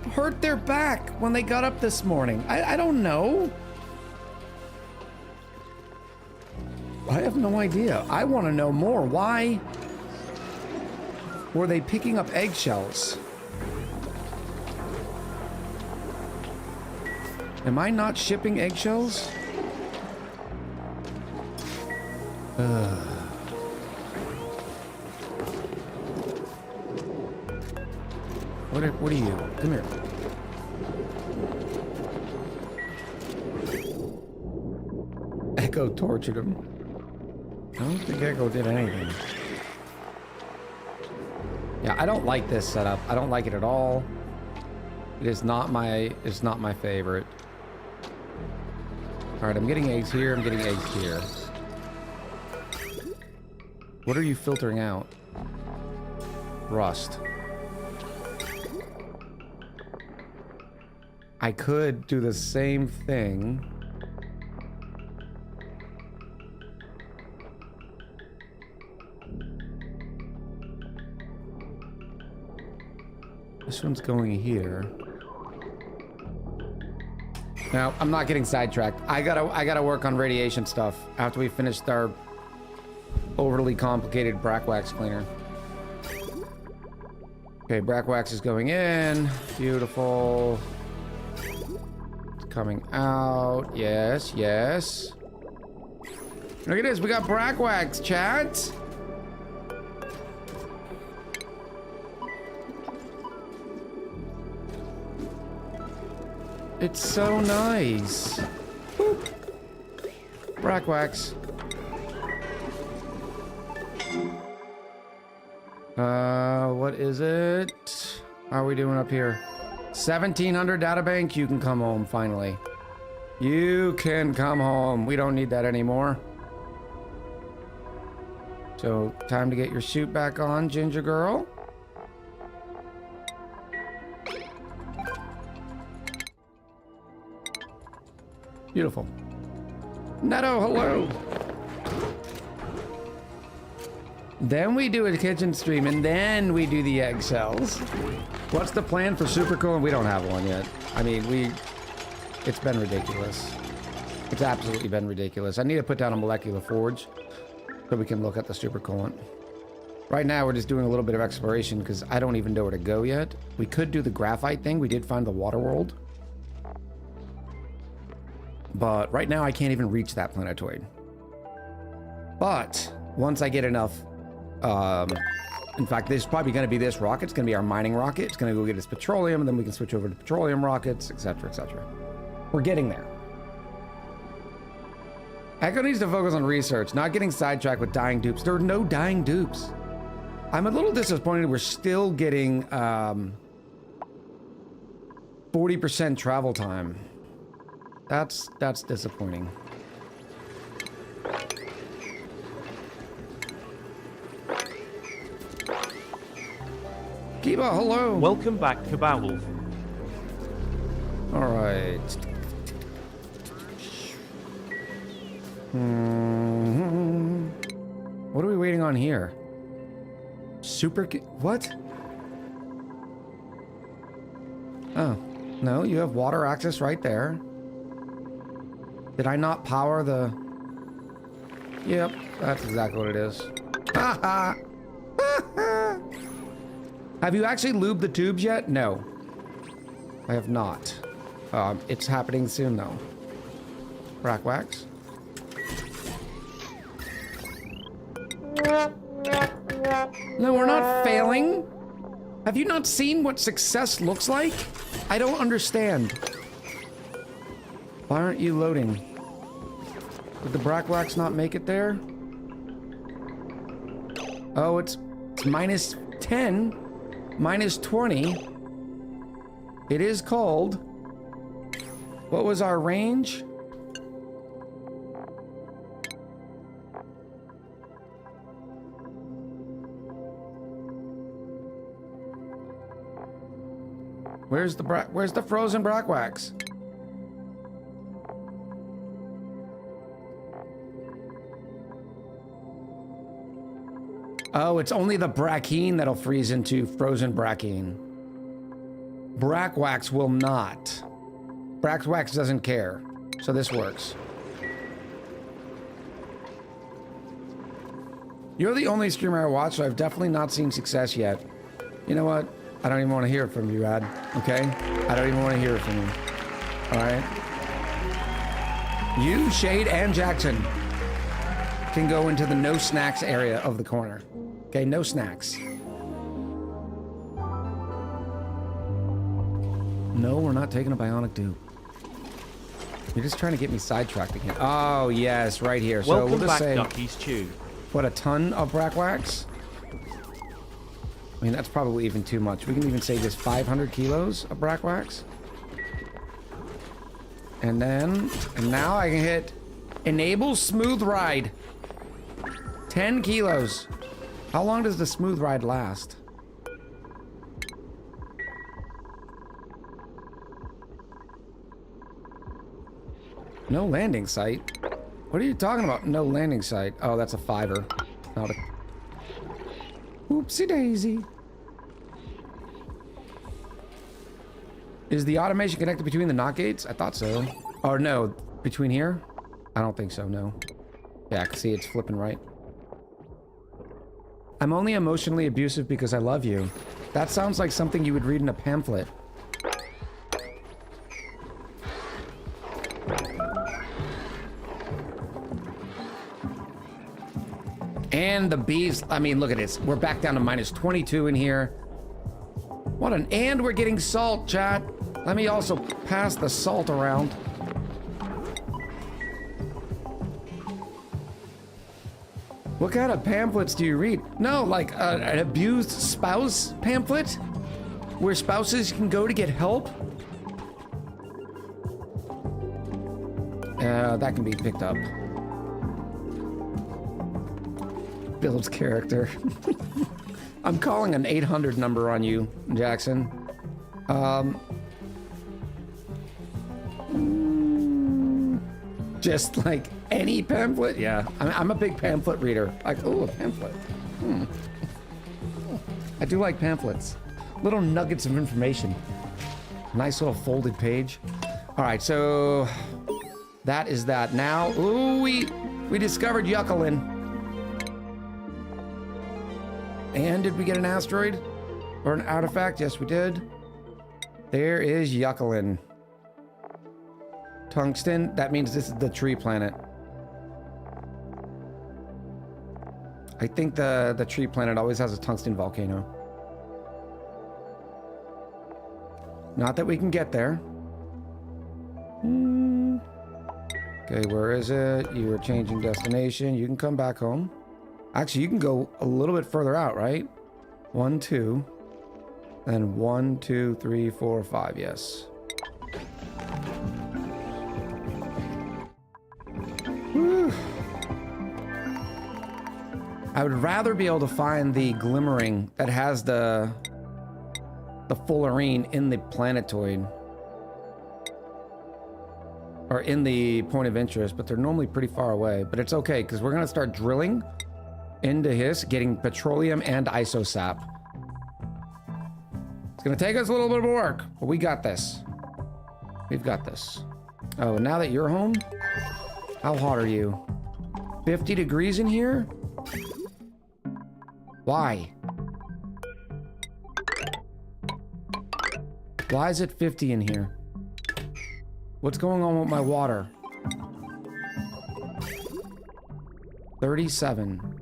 hurt their back when they got up this morning. I don't know. I have no idea. I want to know more. Why were they picking up eggshells? Am I not shipping eggshells? What are you? Come here. Echo tortured him. I don't think Echo did anything. Yeah, I don't like this setup. I don't like it at all. It's not my favorite. All right, I'm getting eggs here. I'm getting eggs here. What are you filtering out? Rust. I could do the same thing. This one's going here. No, I'm not getting sidetracked. I gotta work on radiation stuff after we finished our overly complicated brack wax cleaner. Okay, brack wax is going in. Beautiful. It's coming out. Yes, yes. Look at this. We got brack wax, chat. It's so nice. Boop. Brack wax. What is it? How are we doing up here? 1700 data bank. You can come home finally. You can come home. We don't need that anymore. So, time to get your suit back on, Ginger Girl. Beautiful. Netto, hello. Then we do a kitchen stream, and then we do the eggshells. What's the plan for Super Cool? We don't have one yet. I mean, it's been ridiculous. It's absolutely been ridiculous. I need to put down a molecular forge so we can look at the super coolant. Right now, we're just doing a little bit of exploration because I don't even know where to go yet. We could do the graphite thing. We did find the water world. But right now, I can't even reach that planetoid. But once I get enough... in fact, this is probably going to be this rocket. It's going to be our mining rocket. It's going to go get its petroleum, and then we can switch over to petroleum rockets, etc., etc. We're getting there. Echo needs to focus on research, not getting sidetracked with dying dupes. There are no dying dupes. I'm a little disappointed we're still getting 40% travel time. That's disappointing. Kiba, hello. Welcome back, Kabawolf. All right. What are we waiting on here? What? Oh, no, you have water access right there. Did I not power the... Yep, that's exactly what it is. Ha ha! Have you actually lubed the tubes yet? No. I have not. It's happening soon, though. Brack wax. No, we're not failing. Have you not seen what success looks like? I don't understand. Why aren't you loading? Did the brack wax not make it there? Oh, it's minus 10, minus 20. It is cold. What was our range? Where's the frozen brack wax? Oh, it's only the brackine that'll freeze into frozen brackine. Brackwax will not. Brackwax doesn't care. So this works. You're the only streamer I watch, so I've definitely not seen success yet. You know what? I don't even want to hear it from you, Ad. Okay? I don't even want to hear it from you. Alright? You, Shade, and Jackson can go into the no snacks area of the corner. Okay, no snacks. No, we're not taking a bionic dupe. You're just trying to get me sidetracked again. Oh, yes, right here. So Welcome we'll just back, say, Ducky's Chew. what, a ton of brackwax? I mean, that's probably even too much. We can even say just 500 kilos of brackwax. And now I can hit enable smooth ride. 10 kilos. How long does the smooth ride last? No landing site? What are you talking about? No landing site. Oh, that's a fiver. Not a... Oopsie daisy. Is the automation connected between the knock gates? I thought so. Or no, between here? I don't think so, no. Yeah, I can see it's flipping right. I'm only emotionally abusive because I love you. That sounds like something you would read in a pamphlet. And the bees, I mean, look at this. We're back down to minus 22 in here. What an, and we're getting salt, chat. Let me also pass the salt around. What kind of pamphlets do you read? No, like an abused spouse pamphlet? Where spouses can go to get help? That can be picked up. Builds character. I'm calling an 800 number on you, Jackson. Just like any pamphlet? Yeah, I'm a big pamphlet reader. Like, oh, a pamphlet. I do like pamphlets. Little nuggets of information. Nice little folded page. All right, so that is that. Now, ooh, we discovered Yuckalin. And did we get an asteroid? Or an artifact? Yes, we did. There is Yuckalin. Tungsten, that means this is the tree planet. I think the tree planet always has a tungsten volcano. Not that we can get there. Okay, where is it? You are changing destination. You can come back home. Actually, you can go a little bit further out, right? 1, 2. Then 1, 2, 3, 4, 5. Yes. Whew. I would rather be able to find the glimmering that has the fullerene in the planetoid. Or in the point of interest, but they're normally pretty far away. But it's okay, because we're going to start drilling into his, getting petroleum and isosap. It's gonna take us a little bit of work, but we got this. We've got this. Oh, now that you're home, how hot are you? 50 degrees in here? Why? Why is it 50 in here? What's going on with my water? 37.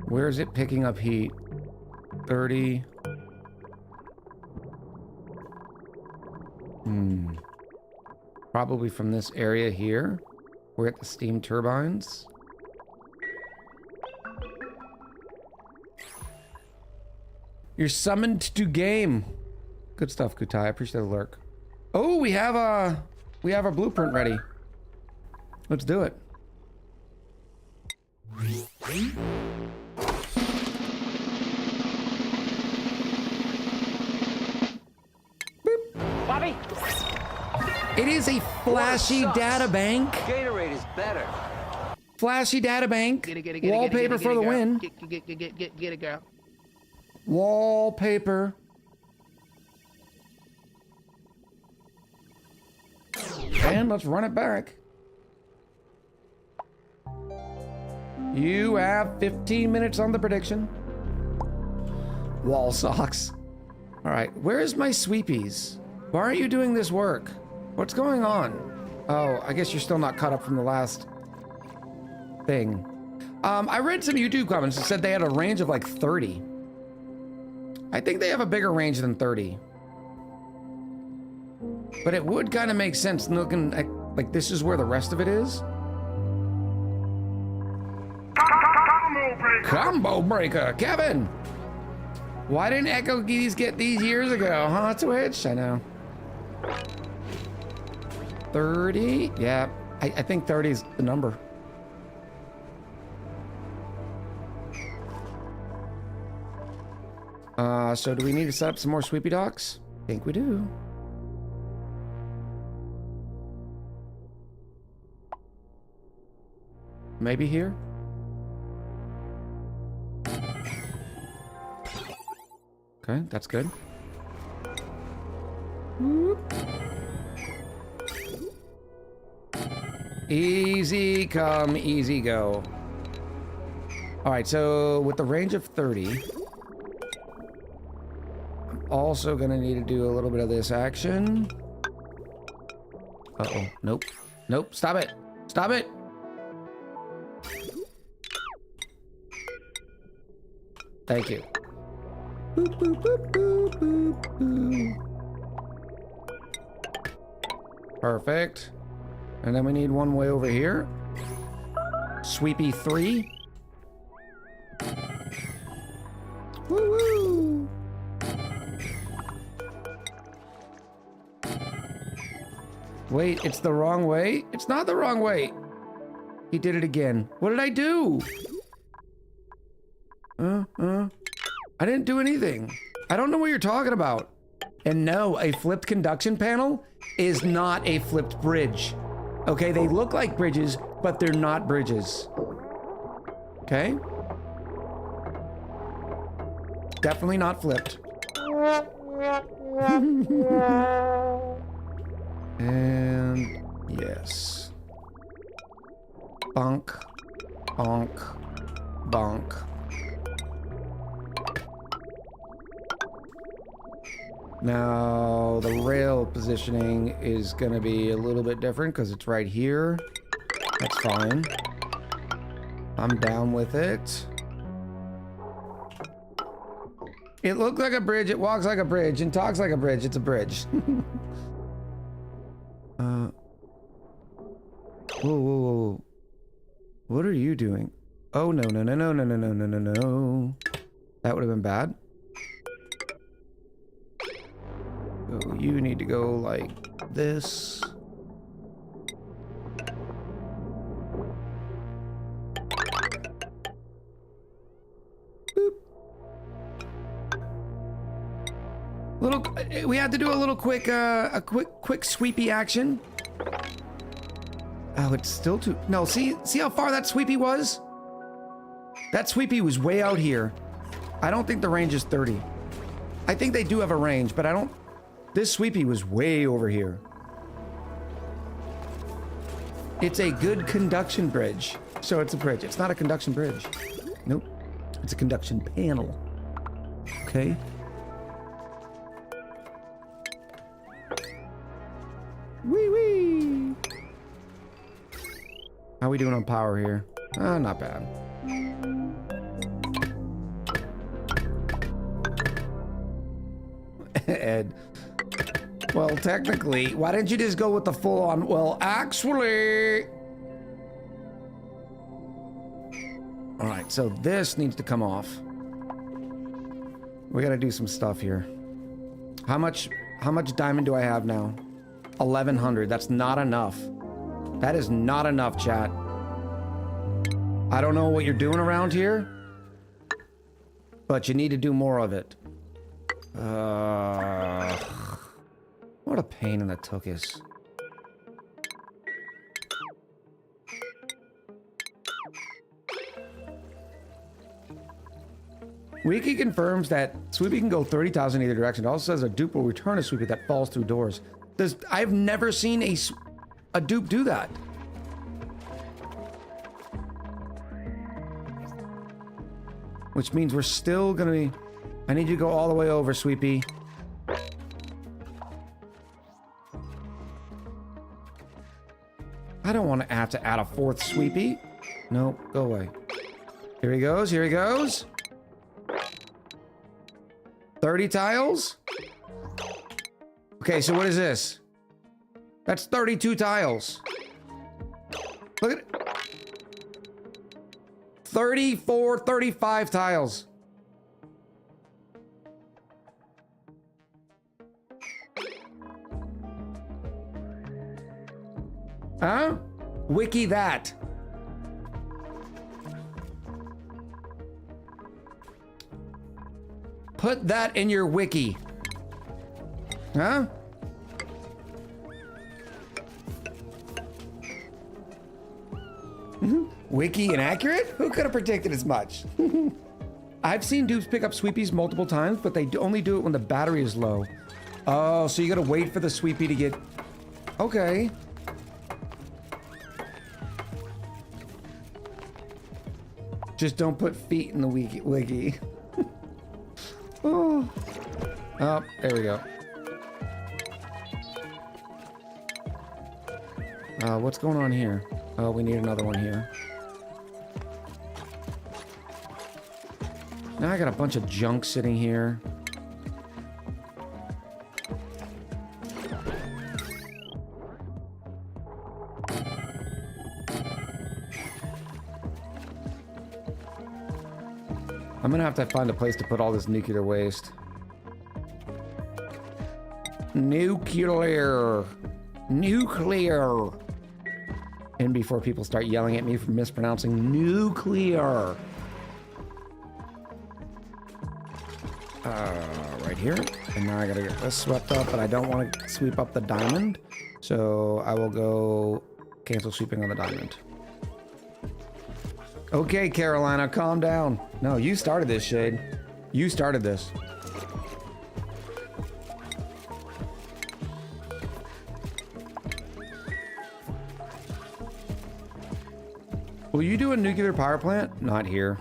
Where is it picking up heat? 30. Probably from this area here. We're at the steam turbines. You're summoned to game. Good stuff, Kutai. I appreciate the lurk. Oh, we have our blueprint ready. Let's do it. Bobby! It is a flashy data bank. Gatorade is better. Flashy data bank. Get it, Wallpaper for the girl. win. Get it, girl. Wallpaper. And let's run it back. You have 15 minutes on the prediction. Wall socks. All right, where's my sweepies? Why aren't you doing this work? What's going on? Oh, I guess you're still not caught up from the last thing. I read some YouTube comments that said they had a range of like 30. I think they have a bigger range than 30. But it would kind of make sense looking at, like, this is where the rest of it is. Combo breaker, Kevin! Why didn't Echo Geese get these years ago, huh, Twitch? I know. 30? Yeah, I think 30 is the number. So do we need to set up some more sweepy docks? I think we do. Maybe here? Okay, that's good. Whoop. Easy come, easy go. All right, so with the range of 30, I'm also gonna need to do a little bit of this action. Uh-oh, nope. Nope, stop it. Stop it. Thank you. Boop, boop, boop, boop, boop, boop. Perfect. And then we need one way over here. Sweepy 3. Woo-woo. Wait, it's the wrong way? It's not the wrong way. He did it again. What did I do? I didn't do anything. I don't know what you're talking about. And no, a flipped conduction panel is not a flipped bridge. Okay, they look like bridges, but they're not bridges. Okay? Definitely not flipped. And yes. Bonk, bonk, bonk. Now, the rail positioning is going to be a little bit different because it's right here. That's fine. I'm down with it. It looks like a bridge, it walks like a bridge, and talks like a bridge. It's a bridge. Whoa, whoa, whoa. What are you doing? Oh, no, no, no, no, no, no, no, no, no, no. That would have been bad. So you need to go like this. Boop. We had to do a little quick, quick sweepy action. Oh, it's still too. No, see how far that sweepy was? That sweepy was way out here. I don't think the range is 30. I think they do have a range, but I don't. This sweepy was way over here. It's a good conduction bridge. So it's a bridge. It's not a conduction bridge. Nope. It's a conduction panel. Okay. Wee wee. How are we doing on power here? Not bad. Ed. Well, technically, why didn't you just go with the full on? Well, actually. All right, so this needs to come off. We gotta do some stuff here. How much diamond do I have now? 1100. That's not enough. That is not enough, chat. I don't know what you're doing around here, but you need to do more of it. What a pain in the tuchus. Wiki confirms that Sweepy can go 30,000 either direction. It also says a dupe will return a Sweepy that falls through doors. I've never seen a dupe do that. Which means we're still gonna be... I need you to go all the way over, Sweepy. I don't want to have to add a fourth Sweepy. Nope, go away. Here he goes, here he goes. 30 tiles? Okay, so what is this? That's 32 tiles. Look at it. 34, 35 tiles. Huh? Wiki that. Put that in your wiki. Huh? Wiki inaccurate? Who could have predicted as much? I've seen dupes pick up sweepies multiple times, but they only do it when the battery is low. Oh, so you gotta wait for the sweepie to get... Okay. Just don't put feet in the wiki. Oh, there we go. What's going on here? Oh, we need another one here. Now I got a bunch of junk sitting here. I'm gonna have to find a place to put all this nuclear waste. Nuclear. And before people start yelling at me for mispronouncing nuclear. Right here. And now I gotta get this swept up, but I don't want to sweep up the diamond. So I will go cancel sweeping on the diamond. Okay, Carolina, calm down. No, you started this, Shade. You started this. Will you do a nuclear power plant? Not here.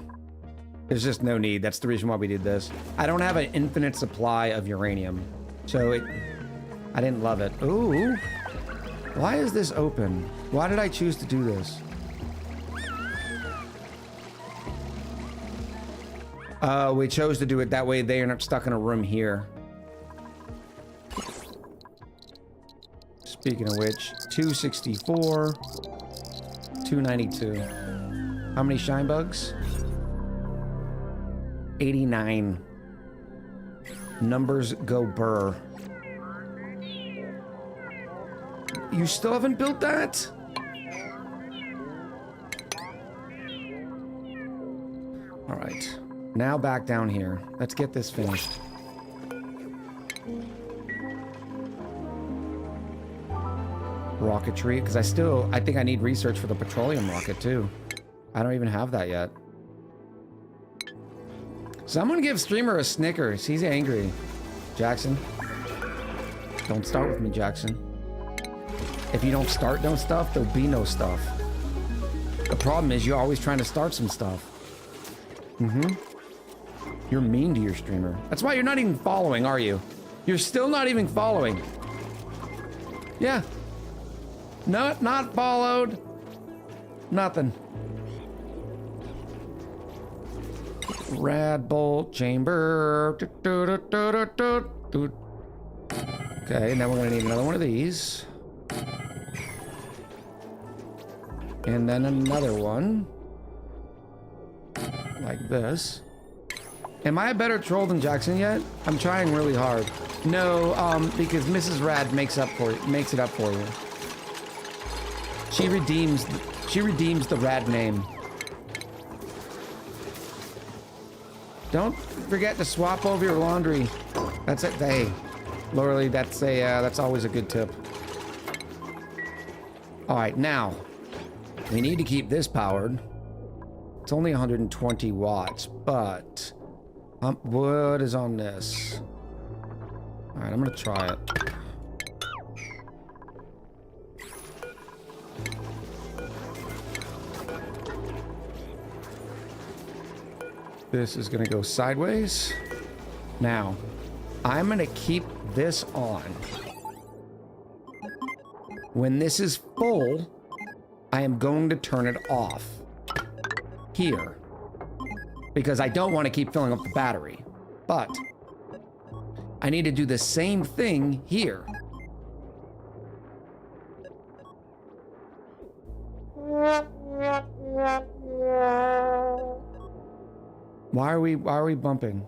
There's just no need. That's the reason why we did this. I don't have an infinite supply of uranium. So I didn't love it. Ooh. Why is this open? Why did I choose to do this? We chose to do it that way they are not stuck in a room here. Speaking of which, 264, 292. How many shine bugs? 89. Numbers go burr. You still haven't built that? All right. Now back down here. Let's get this finished. Rocketry, because I think I need research for the petroleum rocket too. I don't even have that yet. Someone give Streamer a Snickers. He's angry. Jackson. Don't start with me, Jackson. If you don't start no stuff, there'll be no stuff. The problem is you're always trying to start some stuff. You're mean to your streamer. That's why you're not even following, are you? You're still not even following. Yeah. Not followed. Nothing. Rad bolt chamber. Okay, now we're gonna need another one of these. And then another one. Like this. Am I a better troll than Jackson yet? I'm trying really hard. No, because Mrs. Rad makes it up for you. She redeems the Rad name. Don't forget to swap over your laundry. That's it. Hey, Lorelei, that's always a good tip. All right, now we need to keep this powered. It's only 120 watts, but What is on this? All right, I'm gonna try it. This is gonna go sideways. Now, I'm gonna keep this on. When this is full, I am going to turn it off here because I don't want to keep filling up the battery. But I need to do the same thing here. Why are we bumping?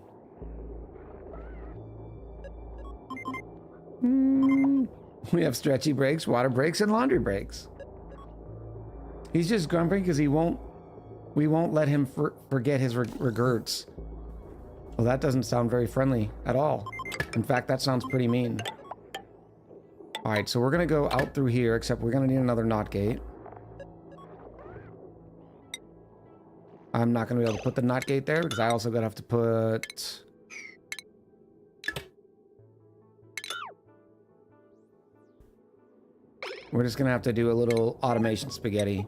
We have stretchy brakes, water brakes, and laundry brakes. He's just grumping because we won't let him forget his regrets. Well, that doesn't sound very friendly at all. In fact, that sounds pretty mean. All right, so we're gonna go out through here, except we're gonna need another NOT gate. I'm not gonna be able to put the NOT gate there because I also gotta have to put... We're just gonna have to do a little automation spaghetti.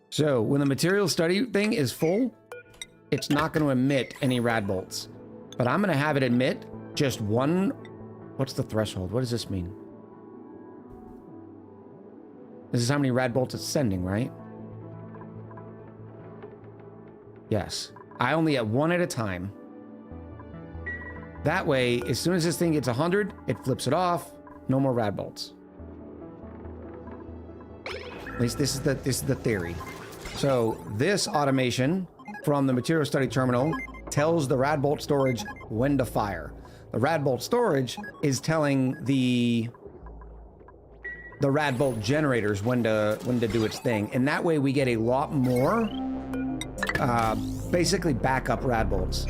So when the material study thing is full, it's not gonna emit any rad bolts. But I'm gonna have it emit just one... What's the threshold? What does this mean? This is how many rad bolts it's sending, right? Yes. I only get one at a time. That way, as soon as this thing gets 100, it flips it off. No more rad bolts. At least this is the theory. So this automation from the material study terminal tells the rad bolt storage when to fire. The rad bolt storage is telling the rad bolt generators when to do its thing, and that way we get a lot more basically backup rad bolts.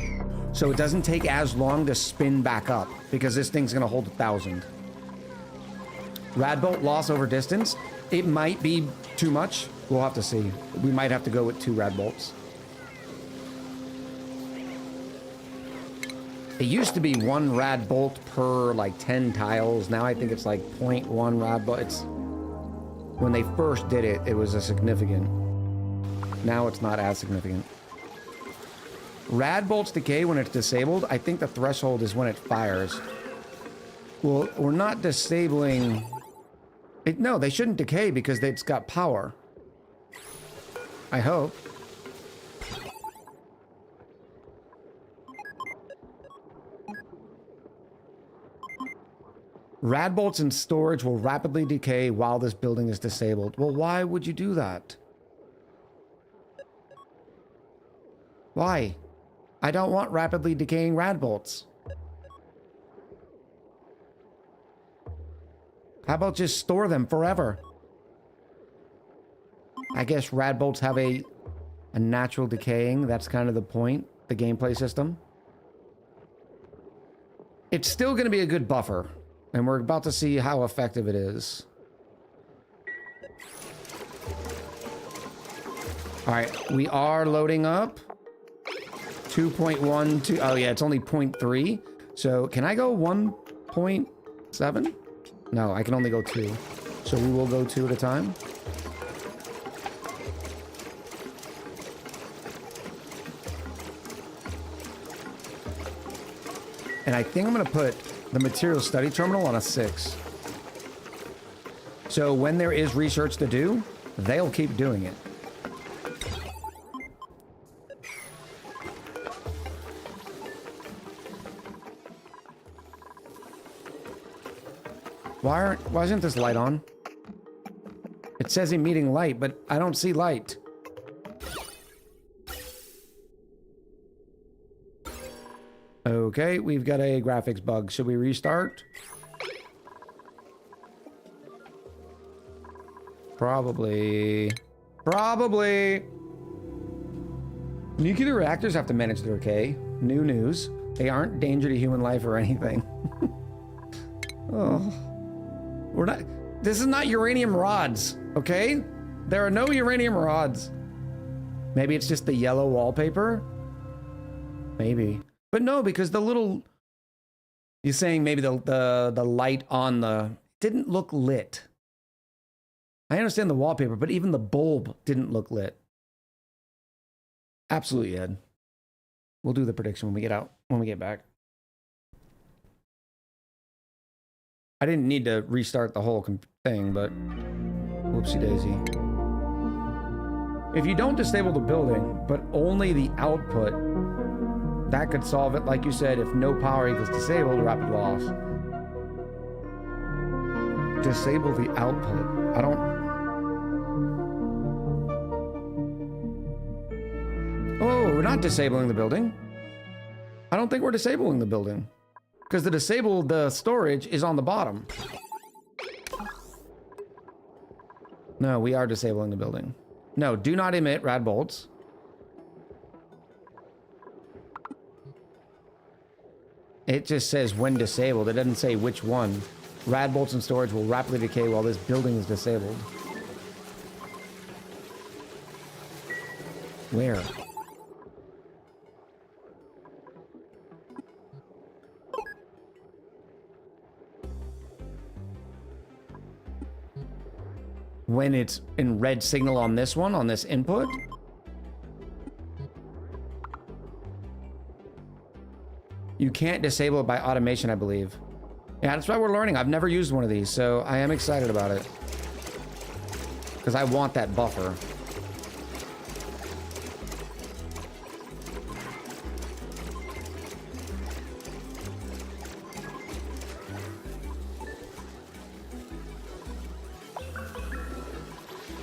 So it doesn't take as long to spin back up because this thing's gonna hold 1,000. Rad bolt loss over distance, it might be too much. We'll have to see. We might have to go with 2 rad bolts. It used to be 1 rad bolt per like 10 tiles. Now I think it's like 0.1 rad bolt. It's when they first did it, it was a significant. Now it's not as significant. Rad bolts decay when it's disabled. I think the threshold is when it fires. Well, we're not disabling it. No, they shouldn't decay because it's got power. I hope. Rad bolts in storage will rapidly decay while this building is disabled. Well, why would you do that? Why? I don't want rapidly decaying rad bolts. How about just store them forever? I guess rad bolts have a natural decaying. That's kind of the point, the gameplay system. It's still going to be a good buffer, and we're about to see how effective it is. All right, we are loading up. 2.12. Oh yeah, it's only 0.3. So can I go 1.7? No, I can only go 2. So we will go 2 at a time. And I think I'm going to put the material study terminal on a 6. So when there is research to do, they'll keep doing it. Why isn't this light on? It says emitting light, but I don't see light. Okay, we've got a graphics bug. Should we restart? Probably. Nuclear reactors have to manage their decay. New news. They aren't danger to human life or anything. Oh. We're not... This is not uranium rods, okay? There are no uranium rods. Maybe it's just the yellow wallpaper? Maybe. But no, because the little... You're saying maybe the light on the... didn't look lit. I understand the wallpaper, but even the bulb didn't look lit. Absolutely, Ed. We'll do the prediction when we get back. I didn't need to restart the whole thing, but whoopsie daisy. If you don't disable the building, but only the output, that could solve it. Like you said, if no power equals disabled, rapid loss. Disable the output. I don't... Oh, we're not disabling the building. I don't think we're disabling the building. Because the disabled storage is on the bottom. No, we are disabling the building. No, do not emit rad bolts. It just says when disabled. It doesn't say which one. Rad bolts and storage will rapidly decay while this building is disabled. Where? When it's in red signal on this one, on this input? You can't disable it by automation, I believe. Yeah, that's why we're learning. I've never used one of these, so I am excited about it. Because I want that buffer.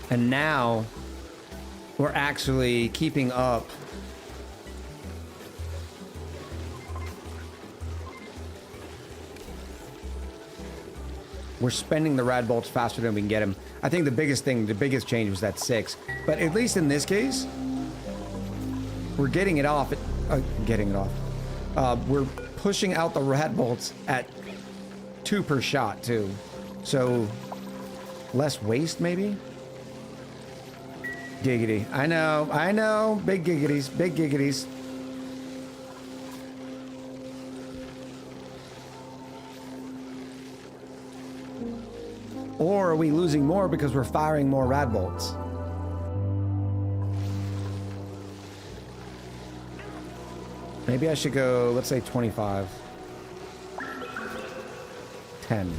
And now we're actually keeping up. We're spending the rad bolts faster than we can get them. I think the biggest change was that 6. But at least in this case, we're getting it off. We're pushing out the rad bolts at 2 per shot too. So less waste maybe? Giggity. I know. Big giggities, big giggities. Or are we losing more because we're firing more rad bolts? Maybe I should go, let's say 25. 10.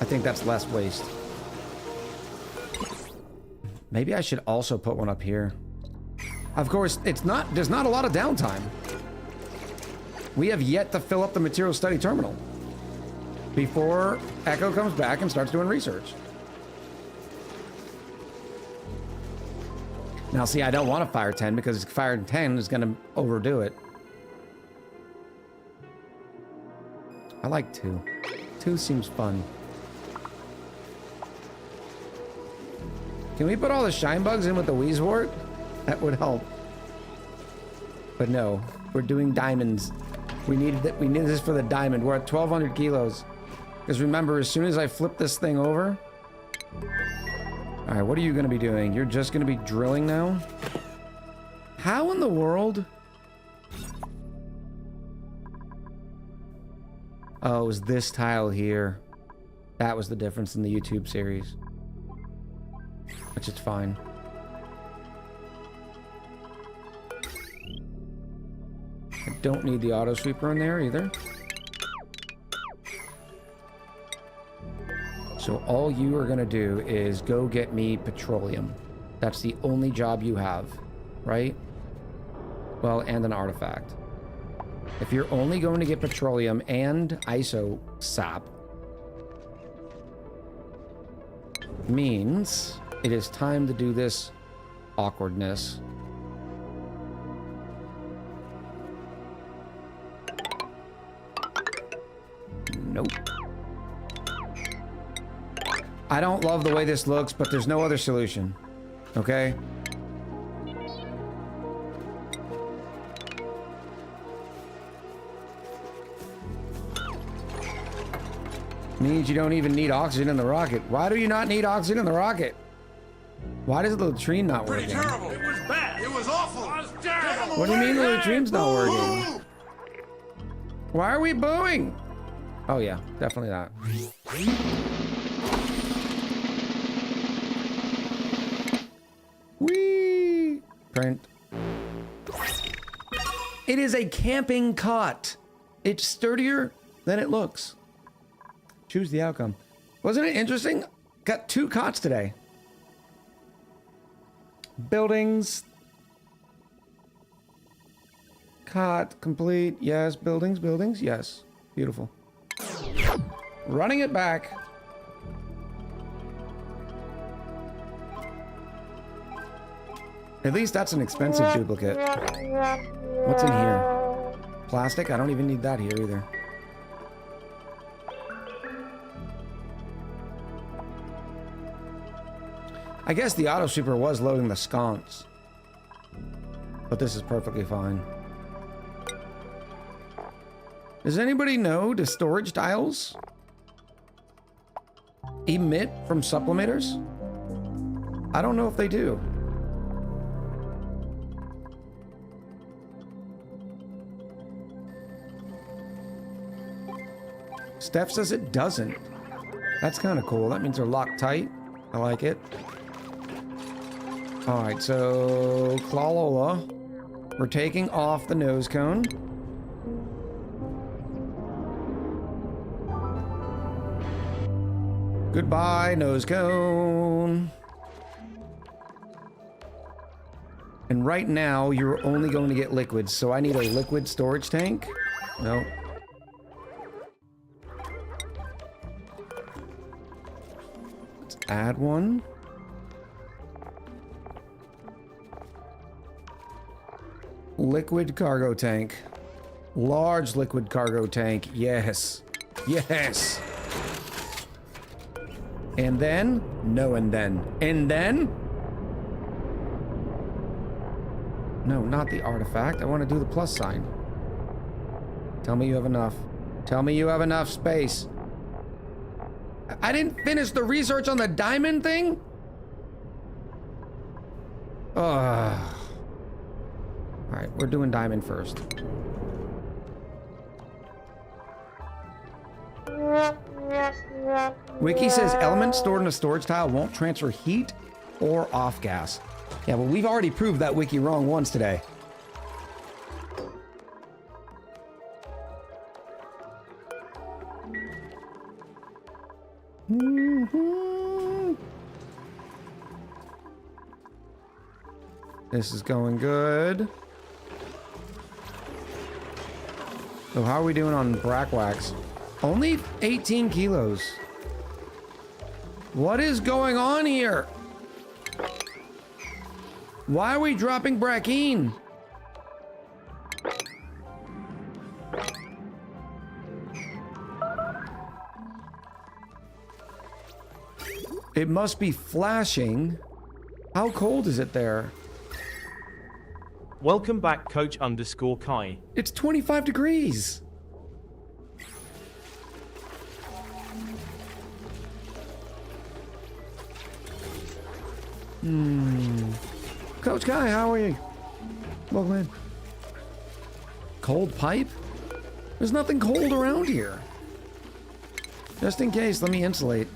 I think that's less waste. Maybe I should also put one up here. Of course, there's not a lot of downtime. We have yet to fill up the material study terminal before Echo comes back and starts doing research. Now, see, I don't want to fire 10 because firing 10 is going to overdo it. I like 2. 2 seems fun. Can we put all the shine bugs in with the Wheezewort? That would help. But no, we're doing diamonds. We need this for the diamond. We're at 1,200 kilos. Because remember, as soon as I flip this thing over... Alright, what are you going to be doing? You're just going to be drilling now? How in the world? Oh, it was this tile here. That was the difference in the YouTube series. Which is fine. I don't need the auto sweeper in there either. So all you are gonna do is go get me petroleum. That's the only job you have, right? Well, and an artifact. If you're only going to get petroleum and ISO sap, means it is time to do this awkwardness. Nope. I don't love the way this looks, but there's no other solution. Okay? Means you don't even need oxygen in the rocket. Why do you not need oxygen in the rocket? Why does the latrine not Pretty working? terrible. It was bad. It was awful. It was terrible. What do you mean the latrine's not working? Why are we booing? Oh yeah, definitely that. Whee! Print. It is a camping cot. It's sturdier than it looks. Choose the outcome. Wasn't it interesting? Got 2 cots today. Buildings. Cot complete. Yes. Buildings, buildings. Yes. Beautiful. Running it back. At least that's an expensive duplicate. What's in here? Plastic? I don't even need that here either. I guess the auto super was loading the sconce. But this is perfectly fine. Does anybody know the storage tiles emit from sublimators? I don't know if they do. Steph says it doesn't. That's kind of cool. That means they're locked tight. I like it. Alright, so Clawlola. We're taking off the nose cone. Goodbye, nose cone. And right now, you're only going to get liquids, so I need a liquid storage tank. No. Let's add one. Liquid cargo tank. Large liquid cargo tank. Yes. Yes. And then? No, and then. And then? No, not the artifact. I want to do the plus sign. Tell me you have enough. Tell me you have enough space. I didn't finish the research on the diamond thing? Ugh. Alright, we're doing diamond first. Wiki says elements stored in a storage tile won't transfer heat or off gas. Yeah, well, we've already proved that wiki wrong once today. This is going good. So how are we doing on brackwax? Only 18 kilos. What is going on here? Why are we dropping brackine? It must be flashing. How cold is it there? Welcome back, Coach_Kai. It's 25 degrees. Coach Kai, how are you? Welcome in. Cold pipe? There's nothing cold around here. Just in case, let me insulate.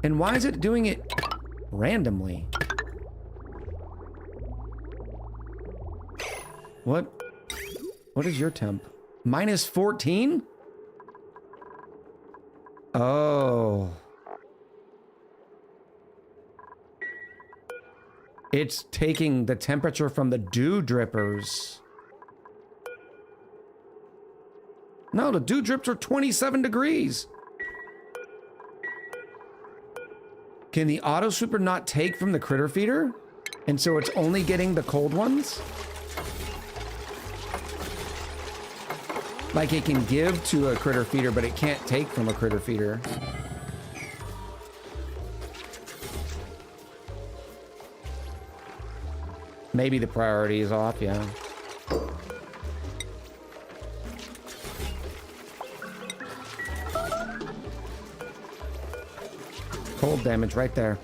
And why is it doing it randomly? What? What is your temp? Minus 14? Oh. It's taking the temperature from the dew drippers. No, the dew drips are 27 degrees. Can the auto super not take from the critter feeder? And so it's only getting the cold ones? Like it can give to a critter feeder, but it can't take from a critter feeder. Maybe the priority is off, yeah. Cold damage right there.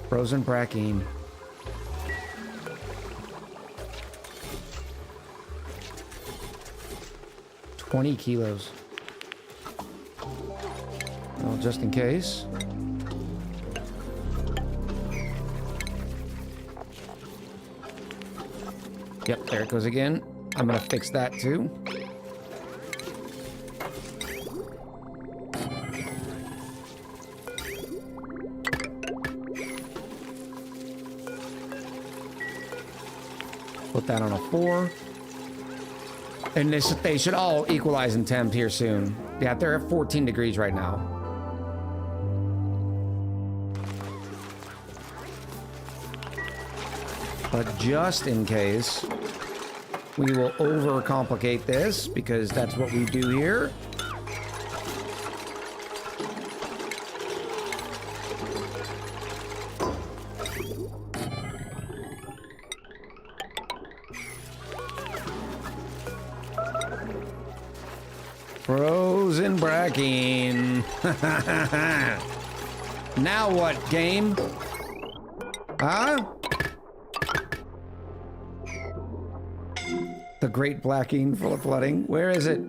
Frozen Brackine. $20 kilos. Well, just in case. Yep, there it goes again. I'm gonna fix that too. Put that on a 4. And they should all equalize in temp here soon. Yeah, they're at 14 degrees right now. But just in case, we will overcomplicate this because that's what we do here. Frozen Brackine. Now what, game? Huh? The Great Brackine full of flooding. Where is it?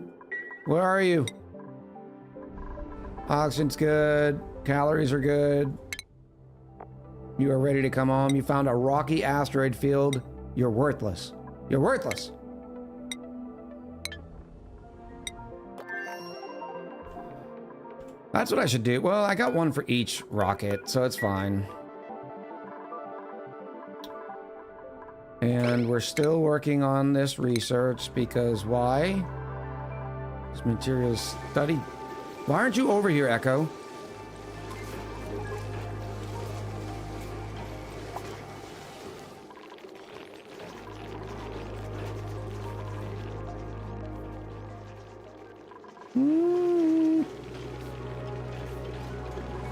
Where are you? Oxygen's good. Calories are good. You are ready to come home. You found a rocky asteroid field. You're worthless. You're worthless. That's what I should do. Well, I got one for each rocket, so it's fine. And we're still working on this research because why? This materials study. Why aren't you over here, Echo?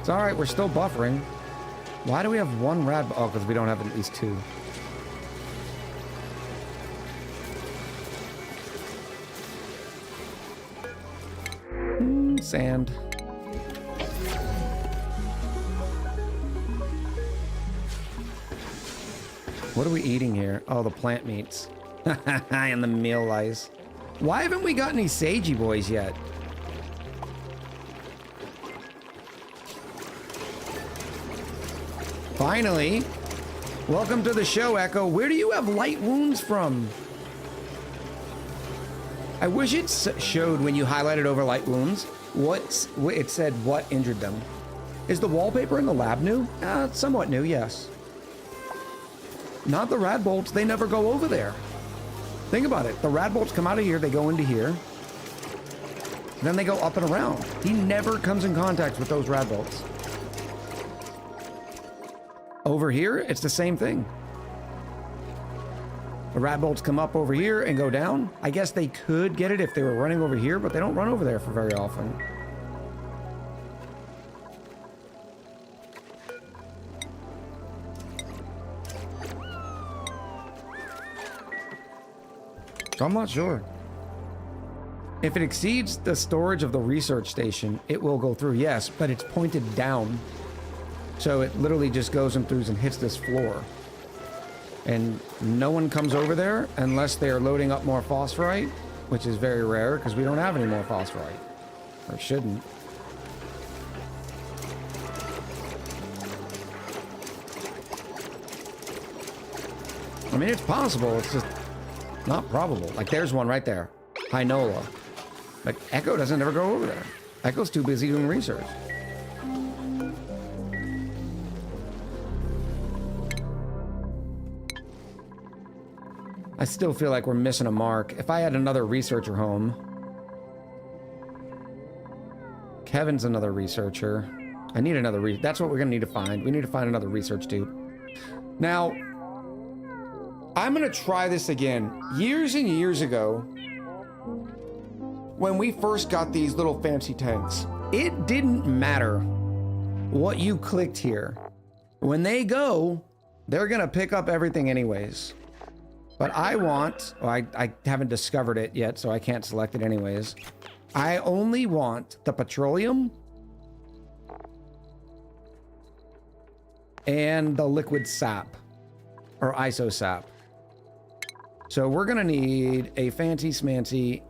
It's all right, we're still buffering. Why do we have one rad? Oh, because we don't have at least 2. Sand. What are we eating here? Oh, the plant meats. And the meal lice. Why haven't we got any sagey boys yet? Finally. Welcome to the show, Echo. Where do you have light wounds from? I wish it showed when you highlighted over light wounds it said what injured them. Is the wallpaper in the lab new? It's somewhat new, yes. Not the rad bolts. They never go over there. Think about it. The rad bolts come out of here. They go into here. Then they go up and around. He never comes in contact with those rad bolts. Over here, it's the same thing. The rad bolts come up over here and go down. I guess they could get it if they were running over here, but they don't run over there for very often. So I'm not sure. If it exceeds the storage of the research station, it will go through, yes, but it's pointed down. So it literally just goes and through and hits this floor. And no one comes over there unless they're loading up more phosphorite, which is very rare because we don't have any more phosphorite. Or shouldn't. I mean, it's possible. It's just not probable. Like, there's one right there. Hinola. Like, Echo doesn't ever go over there. Echo's too busy doing research. I still feel like we're missing a mark. If I had another researcher home. Kevin's another researcher. I need another that's what we're gonna need to find. We need to find another research dude. Now, I'm gonna try this again. Years and years ago, when we first got these little fancy tanks, it didn't matter what you clicked here. When they go, they're gonna pick up everything anyways. But I want, well, I haven't discovered it yet, so I can't select it anyways. I only want the petroleum and the liquid sap, or iso sap. So we're gonna need a fancy smancy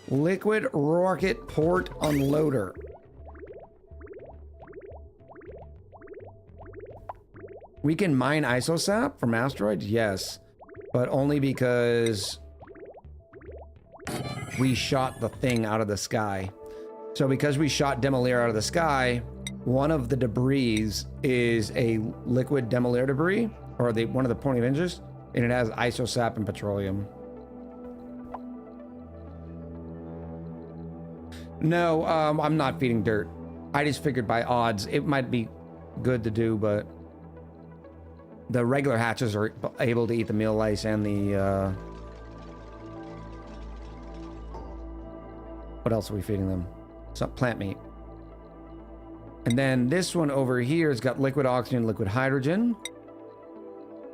liquid rocket port unloader. We can mine isosap from asteroids? Yes, but only because we shot the thing out of the sky. So because we shot Demolier out of the sky, one of the debris is a liquid Demolier debris, or one of the point of interest, and it has isosap and petroleum. No, I'm not feeding dirt. I just figured by odds it might be good to do, but the regular hatches are able to eat the meal lice and the, what else are we feeding them? Some plant meat. And then this one over here has got liquid oxygen, liquid hydrogen.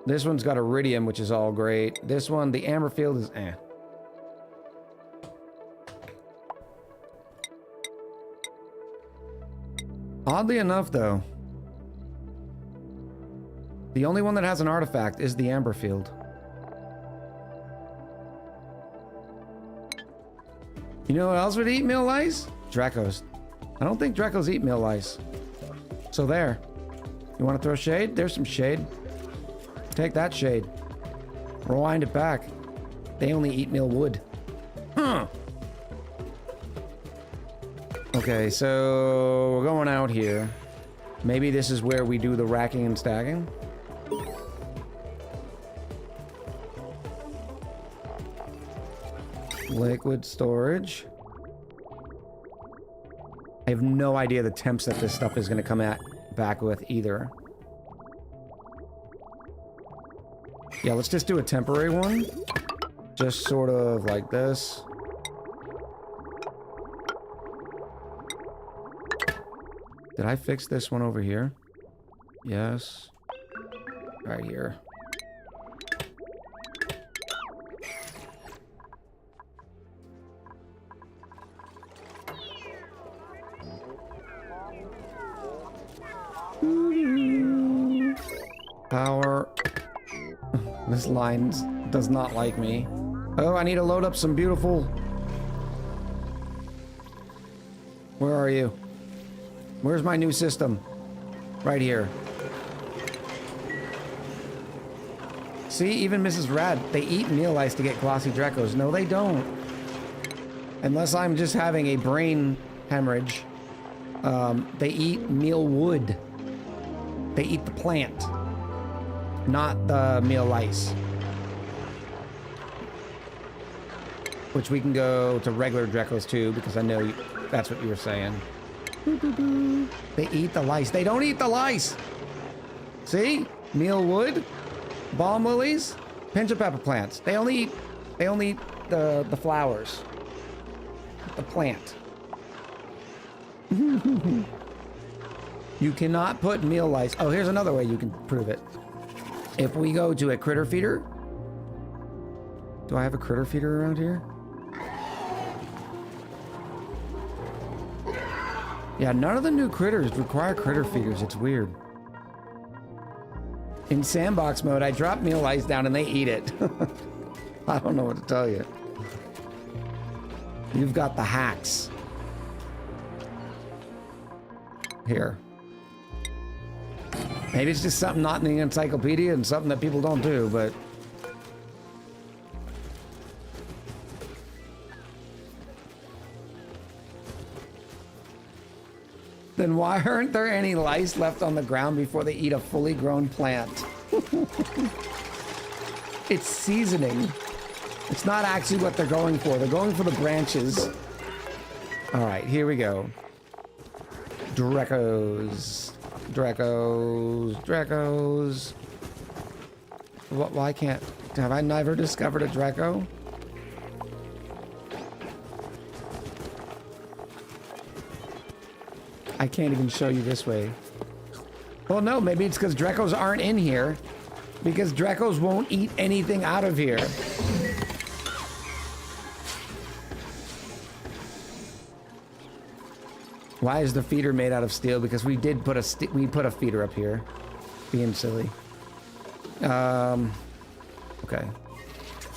This one's got iridium, which is all great. This one, the amber field is eh. Oddly enough, though, the only one that has an artifact is the amber field. You know what else would eat meal lice? Dracos. I don't think Dracos eat meal lice. So there. You want to throw shade? There's some shade. Take that shade. Rewind it back. They only eat meal wood. Huh. Okay, so we're going out here. Maybe this is where we do the racking and stacking. Liquid storage. I have no idea the temps that this stuff is going to come back with either. Yeah, let's just do a temporary one. Just sort of like this. Did I fix this one over here? Yes. Right here. Power. This line does not like me. Oh, I need to load up some beautiful... Where are you? Where's my new system? Right here. See, even Mrs. Rad, they eat meal lice to get glossy Dracos. No, they don't. Unless I'm just having a brain hemorrhage. They eat meal wood. They eat the plant, not the meal lice. Which we can go to regular Dracos too, because I know that's what you were saying. They eat the lice. They don't eat the lice. See? Meal wood, balm lilies, pinch of pepper plants. They only eat the flowers. The plant. You cannot put meal lice. Oh, here's another way you can prove it. If we go to a critter feeder. Do I have a critter feeder around here? Yeah, none of the new critters require critter feeders. It's weird. In sandbox mode, I drop meal lice down and they eat it. I don't know what to tell you. You've got the hacks. Here. Maybe it's just something not in the encyclopedia and something that people don't do, but... Then why aren't there any lice left on the ground before they eat a fully grown plant? It's seasoning. It's not actually what they're going for. They're going for the branches. All right, here we go. Dracos. Dracos. Dracos. Why can't... Have I never discovered a Draco? I can't even show you this way. Well, no, maybe it's because Dracos aren't in here. Because Dracos won't eat anything out of here. Why is the feeder made out of steel? Because we did put we put a feeder up here. Being silly. Okay.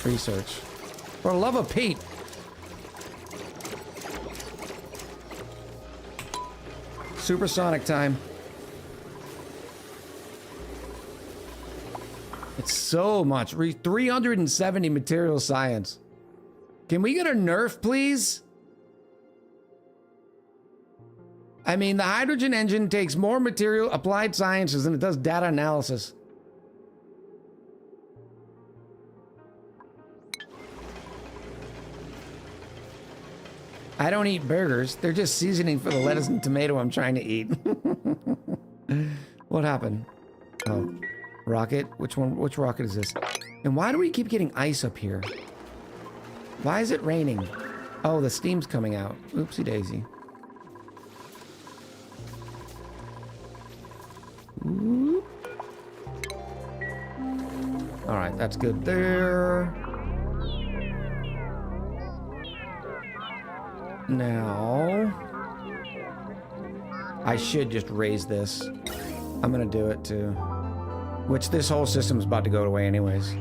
Research. For the love of Pete. Supersonic time. It's so much. 370 material science. Can we get a nerf, please? I mean, the hydrogen engine takes more material applied sciences than it does data analysis. I don't eat burgers. They're just seasoning for the lettuce and tomato I'm trying to eat. What happened? Oh, rocket? Which one? Which rocket is this? And why do we keep getting ice up here? Why is it raining? Oh, the steam's coming out. Oopsie daisy. All right, that's good there. Now, I should just raise this. I'm gonna do it too. Which this whole system's about to go away anyways.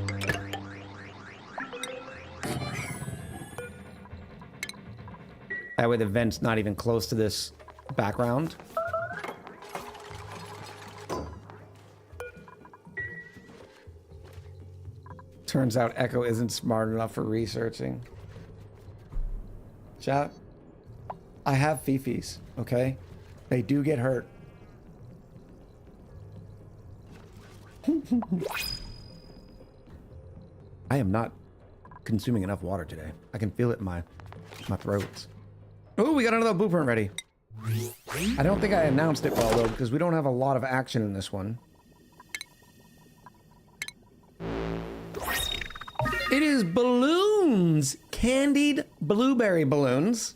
That way the vent's not even close to this background. Turns out Echo isn't smart enough for researching. Chat, I have fifis, okay? They do get hurt. I am not consuming enough water today. I can feel it in my throat. Oh, we got another blueprint ready. I don't think I announced it well, though, because we don't have a lot of action in this one. It is balloons! Candied blueberry balloons.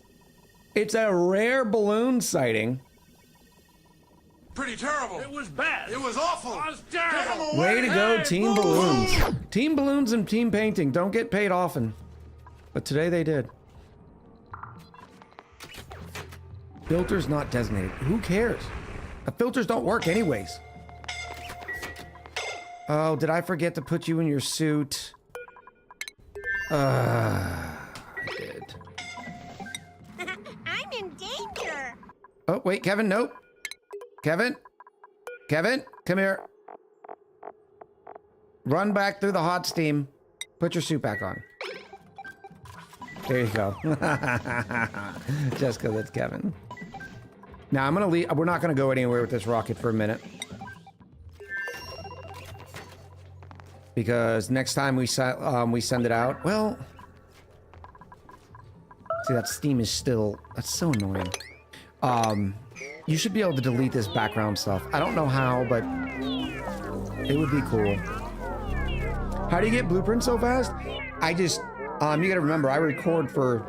It's a rare balloon sighting. Pretty terrible. It was bad. It was awful. It was terrible. Way to go, Team Balloons. Team Balloons and Team Painting don't get paid often. But today they did. Filters not designated. Who cares? The filters don't work anyways. Oh, did I forget to put you in your suit? I did. I'm in danger. Oh, wait, Kevin, nope. Kevin? Kevin, come here. Run back through the hot steam. Put your suit back on. There you go. Just because it's Kevin. Now, I'm going to leave. We're not going to go anywhere with this rocket for a minute. Because next time we send it out, well... See, that steam is still... That's so annoying. You should be able to delete this background stuff. I don't know how, but it would be cool. How do you get blueprints so fast? I just, you gotta remember, I record for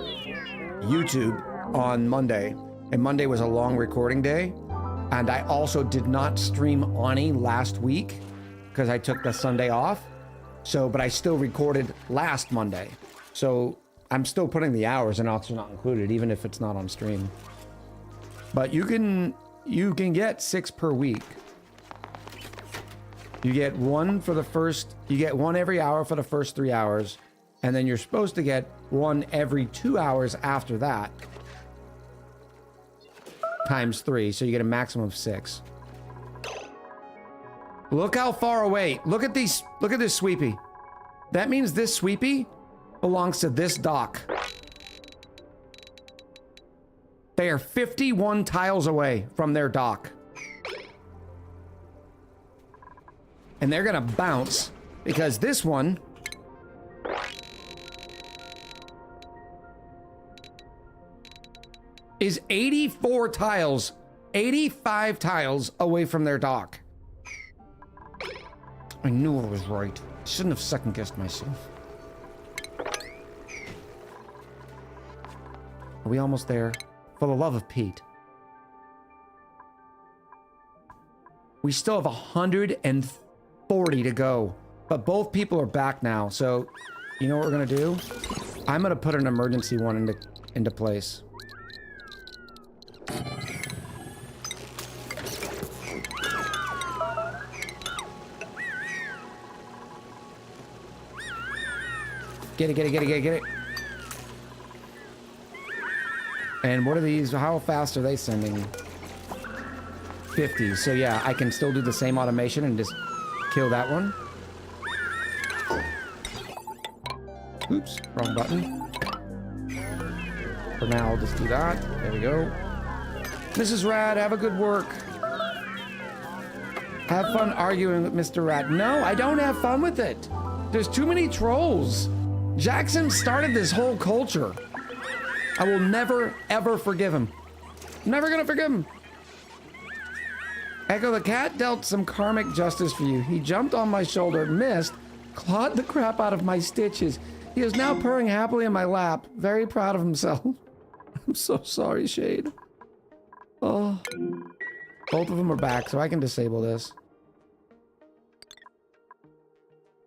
YouTube on Monday, and Monday was a long recording day, and I also did not stream ONI last week because I took the Sunday off. So, but I still recorded last Monday. So I'm still putting the hours and also not included, even if it's not on stream. But you can get 6 per week. You get one for the first, you get one every hour for the first 3 hours, and then you're supposed to get one every 2 hours after that. Times 3, so you get a maximum of 6. Look how far away. Look at these, look at this sweepy. That means this sweepy belongs to this dock. They are 51 tiles away from their dock. And they're gonna bounce because this one is 84 tiles, 85 tiles away from their dock. I knew I was right. Shouldn't have second-guessed myself. Are we almost there? For the love of Pete. We still have 140 to go. But both people are back now, so you know what we're gonna do? I'm gonna put an emergency one into place. Get it, get it, get it, get it, get it. And what are these? How fast are they sending? 50. So yeah, I can still do the same automation and just kill that one. Oops, wrong button. For now, I'll just do that. There we go. Mrs. Rad, have a good work. Have fun arguing with Mr. Rat. No, I don't have fun with it. There's too many trolls. Jackson started this whole culture. I will never, ever forgive him. Never gonna forgive him. Echo the cat dealt some karmic justice for you. He jumped on my shoulder, missed, clawed the crap out of my stitches. He is now purring happily in my lap, very proud of himself. I'm so sorry, Shade. Oh. Both of them are back, so I can disable this.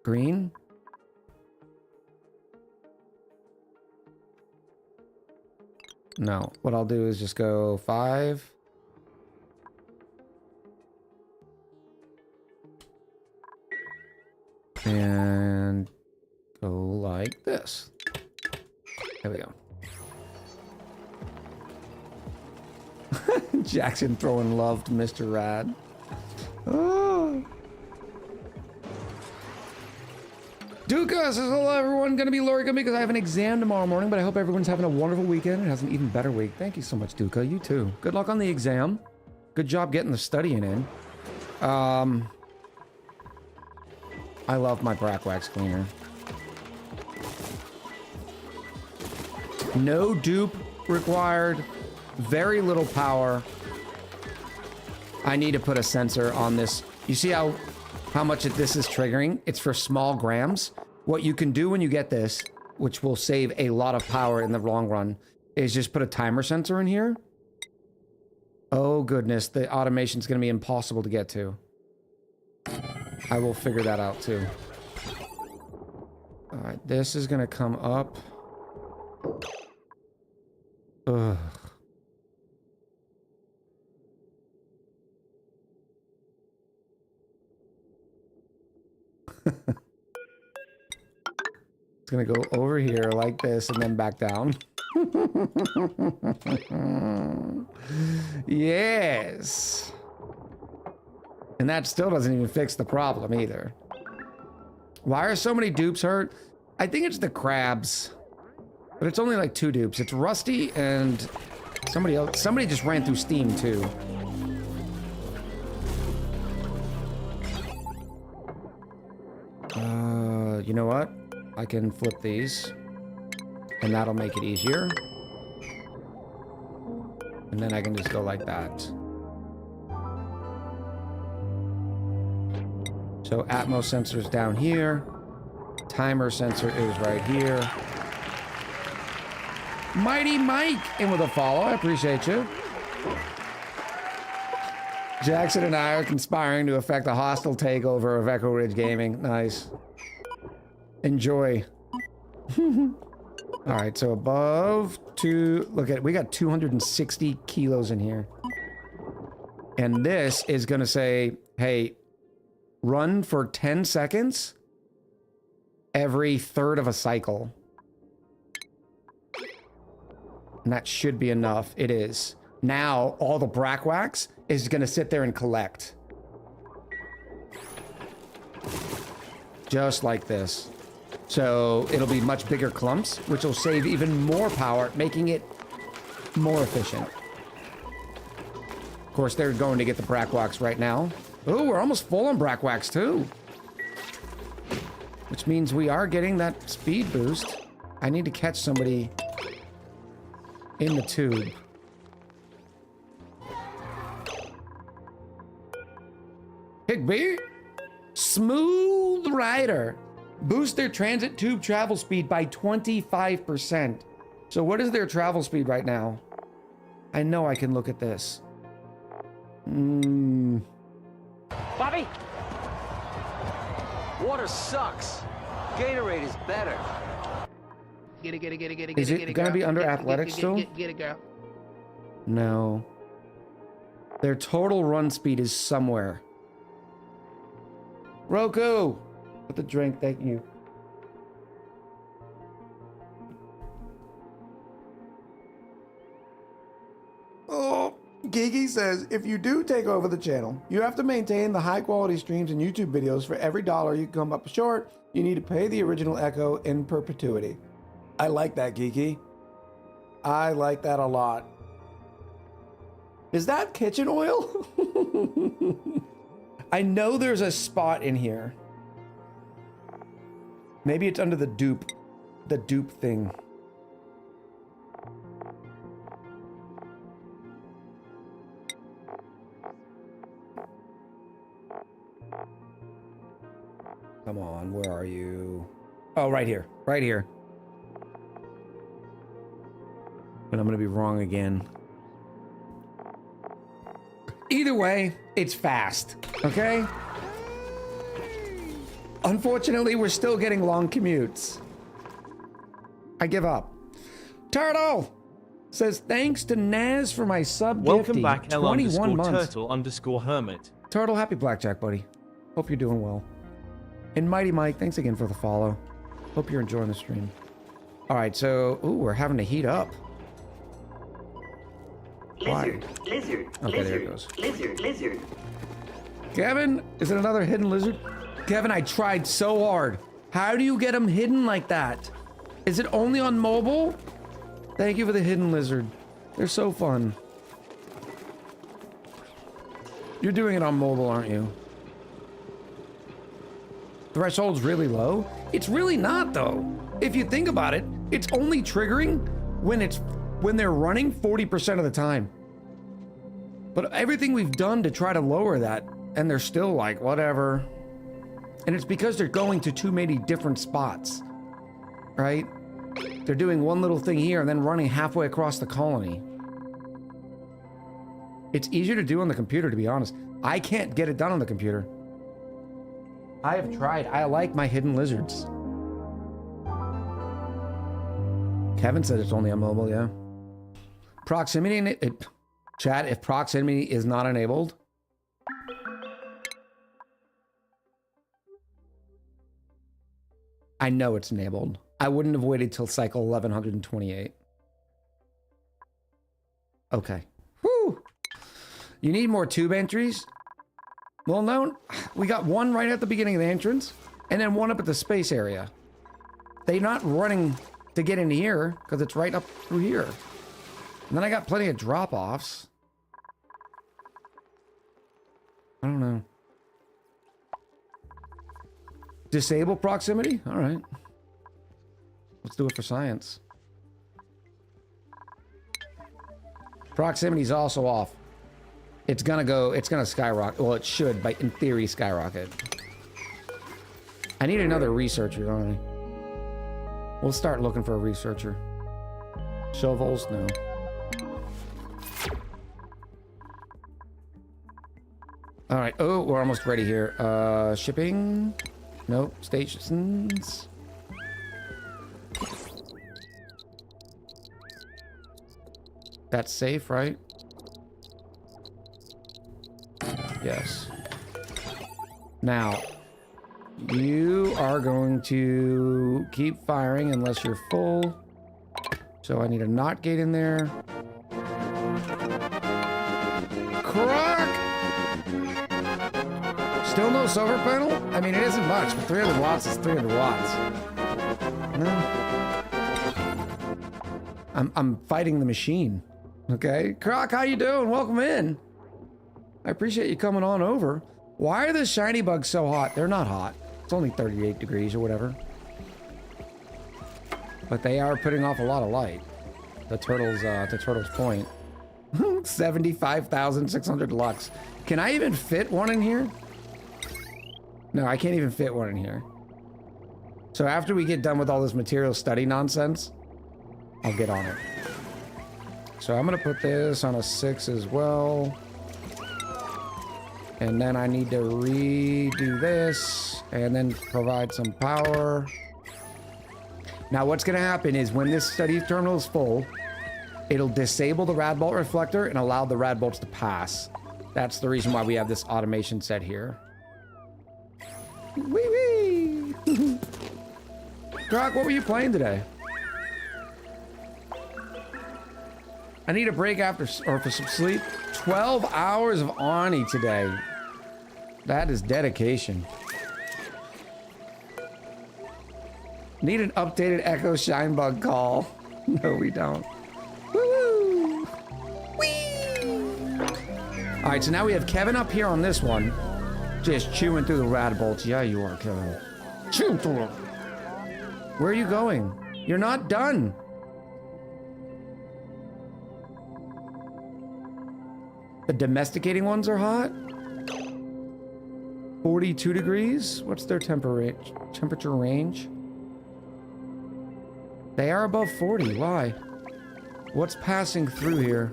Green. No, what I'll do is just go 5. And go like this. There we go. Jackson throwing love to Mr. Rad. Oh. Duca says, hello everyone, gonna be Lorica because I have an exam tomorrow morning, but I hope everyone's having a wonderful weekend and has an even better week. Thank you so much, Duca. You too. Good luck on the exam. Good job getting the studying in. I love my brack wax cleaner. No dupe required. Very little power. I need to put a sensor on this. You see how much this is triggering? It's for small grams. What you can do when you get this, which will save a lot of power in the long run, is just put a timer sensor in here. Oh goodness, the automation's gonna be impossible to get to. I will figure that out too. All right, this is gonna come up. Ugh. It's gonna go over here like this and then back down. Yes. And that still doesn't even fix the problem either. Why are so many dupes hurt? I think it's the crabs. But it's only like 2 dupes. It's Rusty and somebody else. Somebody just ran through Steam too. You know what? I can flip these. And that'll make it easier. And then I can just go like that. So Atmos sensor's down here. Timer sensor is right here. Mighty Mike in with a follow. I appreciate you. Jackson and I are conspiring to affect a hostile takeover of Echo Ridge Gaming. Nice. Enjoy. All right, so above 2, look at it, we got 260 kilos in here. And this is gonna say, hey, run for 10 seconds every third of a cycle. And that should be enough. It is. Now, all the brack wax is gonna sit there and collect. Just like this. So it'll be much bigger clumps, which will save even more power, making it more efficient. Of course, they're going to get the brack wax right now. Oh, we're almost full on brack wax too. Which means we are getting that speed boost. I need to catch somebody in the tube. Higby, Smooth Rider. Boost their transit tube travel speed by 25%. So what is their travel speed right now? I know I can look at this. Bobby! Water sucks. Gatorade is better. Get it. Is it gonna be under athletics still? Get it, girl. No. Their total run speed is somewhere. Roku! With the drink, thank you. Gigi says, if you do take over the channel, you have to maintain the high quality streams and YouTube videos. For every dollar you come up short, you need to pay the original Echo in perpetuity. I like that, Gigi. I like that a lot. Is that kitchen oil? I know there's a spot in here. Maybe it's under the dupe thing. Come on, where are you? Oh, right here, right here. And I'm gonna be wrong again. Either way, it's fast, okay? Unfortunately, we're still getting long commutes. I give up. Turtle says, thanks to Naz for my sub Welcome gifty. back, 21 months. L_turtle_hermit. Turtle, happy blackjack, buddy. Hope you're doing well. And Mighty Mike, thanks again for the follow. Hope you're enjoying the stream. All right, so, ooh, we're having to heat up. Lizard, Why? lizard, Okay, lizard, there it goes. lizard, lizard. Kevin, is it another hidden lizard? Kevin, I tried so hard. How do you get them hidden like that? Is it only on mobile? Thank you for the hidden lizard. They're so fun. You're doing it on mobile, aren't you? Threshold's really low? It's really not, though. If you think about it, it's only triggering when they're running 40% of the time. But everything we've done to try to lower that, and they're still like, whatever. And it's because they're going to too many different spots, right? They're doing one little thing here and then running halfway across the colony. It's easier to do on the computer, to be honest. I can't get it done on the computer. I have tried. I like my hidden lizards. Kevin said it's only on mobile, yeah. Proximity, chat, if proximity is not enabled. I know it's enabled. I wouldn't have waited till cycle 1128. Okay. Whew. You need more tube entries? Well, no, we got one right at the beginning of the entrance, and then one up at the space area. They're not running to get in here, because it's right up through here. And then I got plenty of drop-offs. I don't know. Disable proximity? All right. Let's do it for science. Proximity's also off. It's gonna skyrocket. Well, it should, but in theory, skyrocket. I need another researcher, don't I? We'll start looking for a researcher. Shovels? No. All right. Oh, we're almost ready here. Shipping? Nope. Stations. That's safe, right? Yes. Now, you are going to keep firing unless you're full. So I need a NOT gate in there. Croc! Still no solar panel? I mean, it isn't much, but 300 watts is 300 watts. No. I'm fighting the machine. Okay? Croc, how you doing? Welcome in. I appreciate you coming on over. Why are the shiny bugs so hot? They're not hot. It's only 38 degrees or whatever. But they are putting off a lot of light. The turtle's point. 75,600 lux. Can I even fit one in here? No, I can't even fit one in here. So after we get done with all this material study nonsense, I'll get on it. So I'm gonna put this on a 6 as well. And then I need to redo this and then provide some power. Now what's gonna happen is when this study terminal is full, it'll disable the rad bolt reflector and allow the rad bolts to pass. That's the reason why we have this automation set here. Wee wee! Croc, what were you playing today? I need a break after or for some sleep. 12 hours of ONI today. That is dedication. Need an updated Echo Shinebug call. No, we don't. Woo! Whee! All right, so now we have Kevin up here on this one. Just chewing through the rad bolts. Yeah, you are, Kevin. Chew through them. Where are you going? You're not done. The domesticating ones are hot. 42 degrees. What's their temperature range? They are above 40. Why? What's passing through here?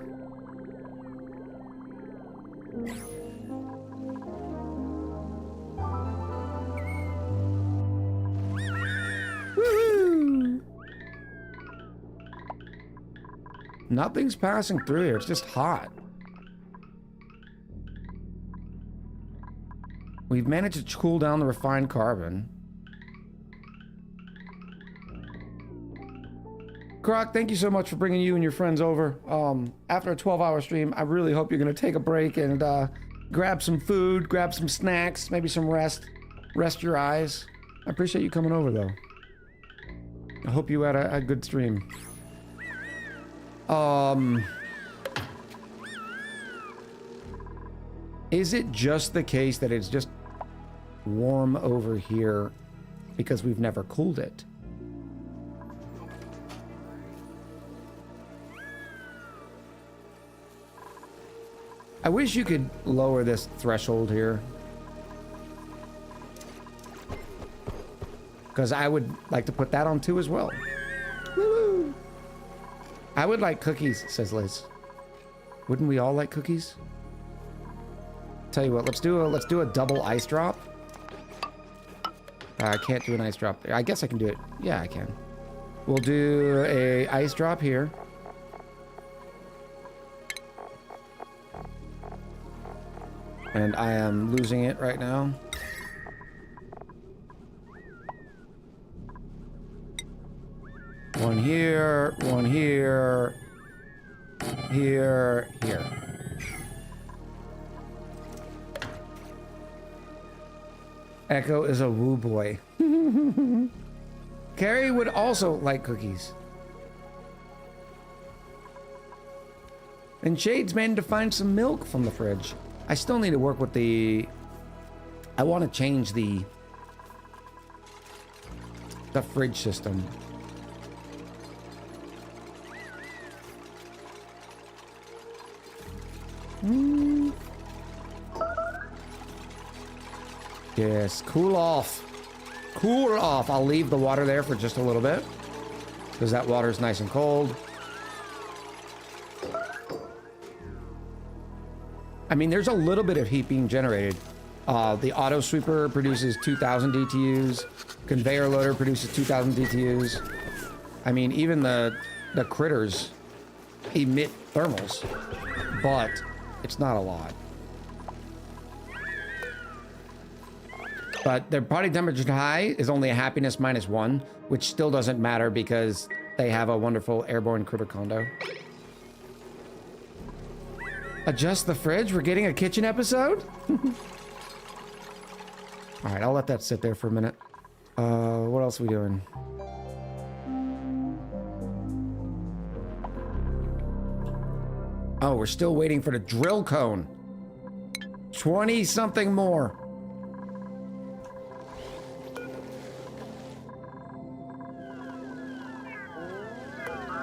Woohoo! Nothing's passing through here. It's just hot. We've managed to cool down the refined carbon. Croc, thank you so much for bringing you and your friends over. After a 12-hour stream, I really hope you're going to take a break and grab some food, grab some snacks, maybe some rest. Rest your eyes. I appreciate you coming over, though. I hope you had a good stream. Is it just the case that it's just warm over here because we've never cooled it? I wish you could lower this threshold here, because I would like to put that on too as well. Woo! I would like cookies, says Liz. Wouldn't we all like cookies? Tell you what, let's do a double ice drop. I can't do an ice drop there. I guess I can do it. Yeah, I can. We'll do a ice drop here. And I am losing it right now. One here, here. Echo is a woo boy. Carrie would also like cookies. And Shade's managed to find some milk from the fridge. I still need to work with the... I want to change the fridge system. Yes, cool off. Cool off. I'll leave the water there for just a little bit, because that water is nice and cold. I mean, there's a little bit of heat being generated. The auto sweeper produces 2,000 DTUs. Conveyor loader produces 2,000 DTUs. I mean, even the critters emit thermals, but it's not a lot. But their body temperature high is only a happiness -1, which still doesn't matter because they have a wonderful airborne critter condo. Adjust the fridge? We're getting a kitchen episode? All right, I'll let that sit there for a minute. What else are we doing? Oh, we're still waiting for the drill cone. 20-something more.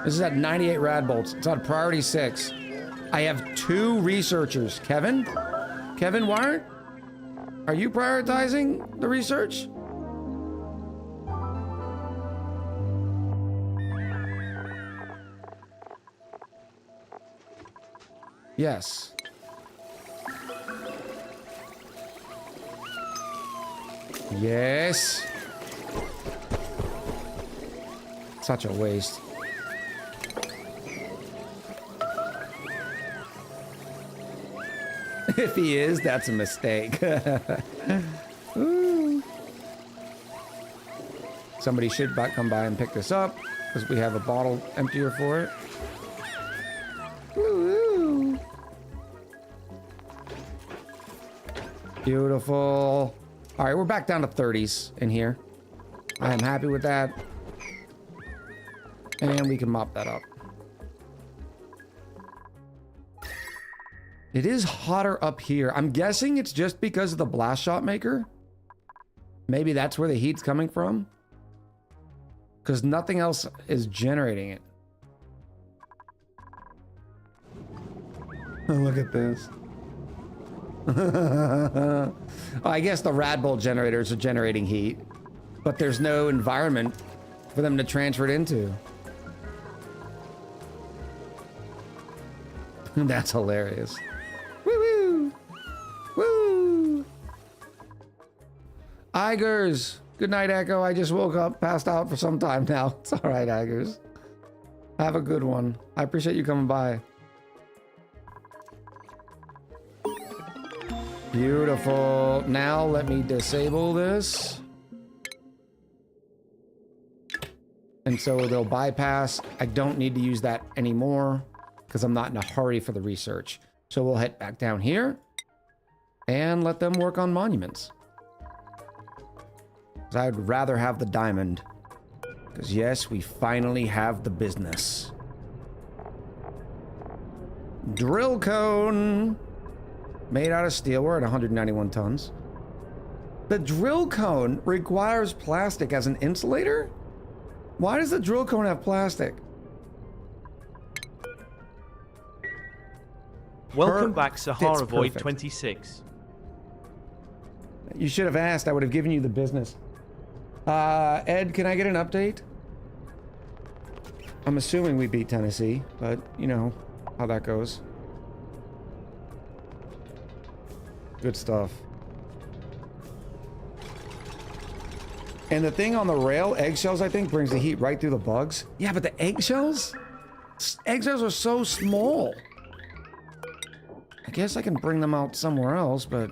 This is at 98 rad bolts. It's on priority 6. I have 2 researchers. Kevin? Kevin, why are you prioritizing the research? Yes. Yes. Such a waste. If he is, that's a mistake. Ooh. Somebody should come by and pick this up, because we have a bottle emptier for it. Ooh. Beautiful. All right, we're back down to 30s in here. I am happy with that. And we can mop that up. It is hotter up here. I'm guessing it's just because of the blast shot maker. Maybe that's where the heat's coming from. Because nothing else is generating it. Oh, look at this. I guess the rad bolt generators are generating heat, but there's no environment for them to transfer it into. That's hilarious. Woo woo! Woo! Igers! Good night, Echo. I just woke up, passed out for some time now. It's all right, Igers. Have a good one. I appreciate you coming by. Beautiful. Now let me disable this. And so they'll bypass. I don't need to use that anymore because I'm not in a hurry for the research. So we'll head back down here and let them work on monuments. Because I'd rather have the diamond. Because yes, we finally have the business. Drill cone. Made out of steel. We're at 191 tons. The drill cone requires plastic as an insulator? Why does the drill cone have plastic? Welcome back, Sahara Void perfect. 26. You should have asked. I would have given you the business. Ed, can I get an update? I'm assuming we beat Tennessee, but you know how that goes. Good stuff. And the thing on the rail, eggshells, I think, brings the heat right through the bugs. Yeah, but the eggshells? Eggshells are so small. I guess I can bring them out somewhere else, but...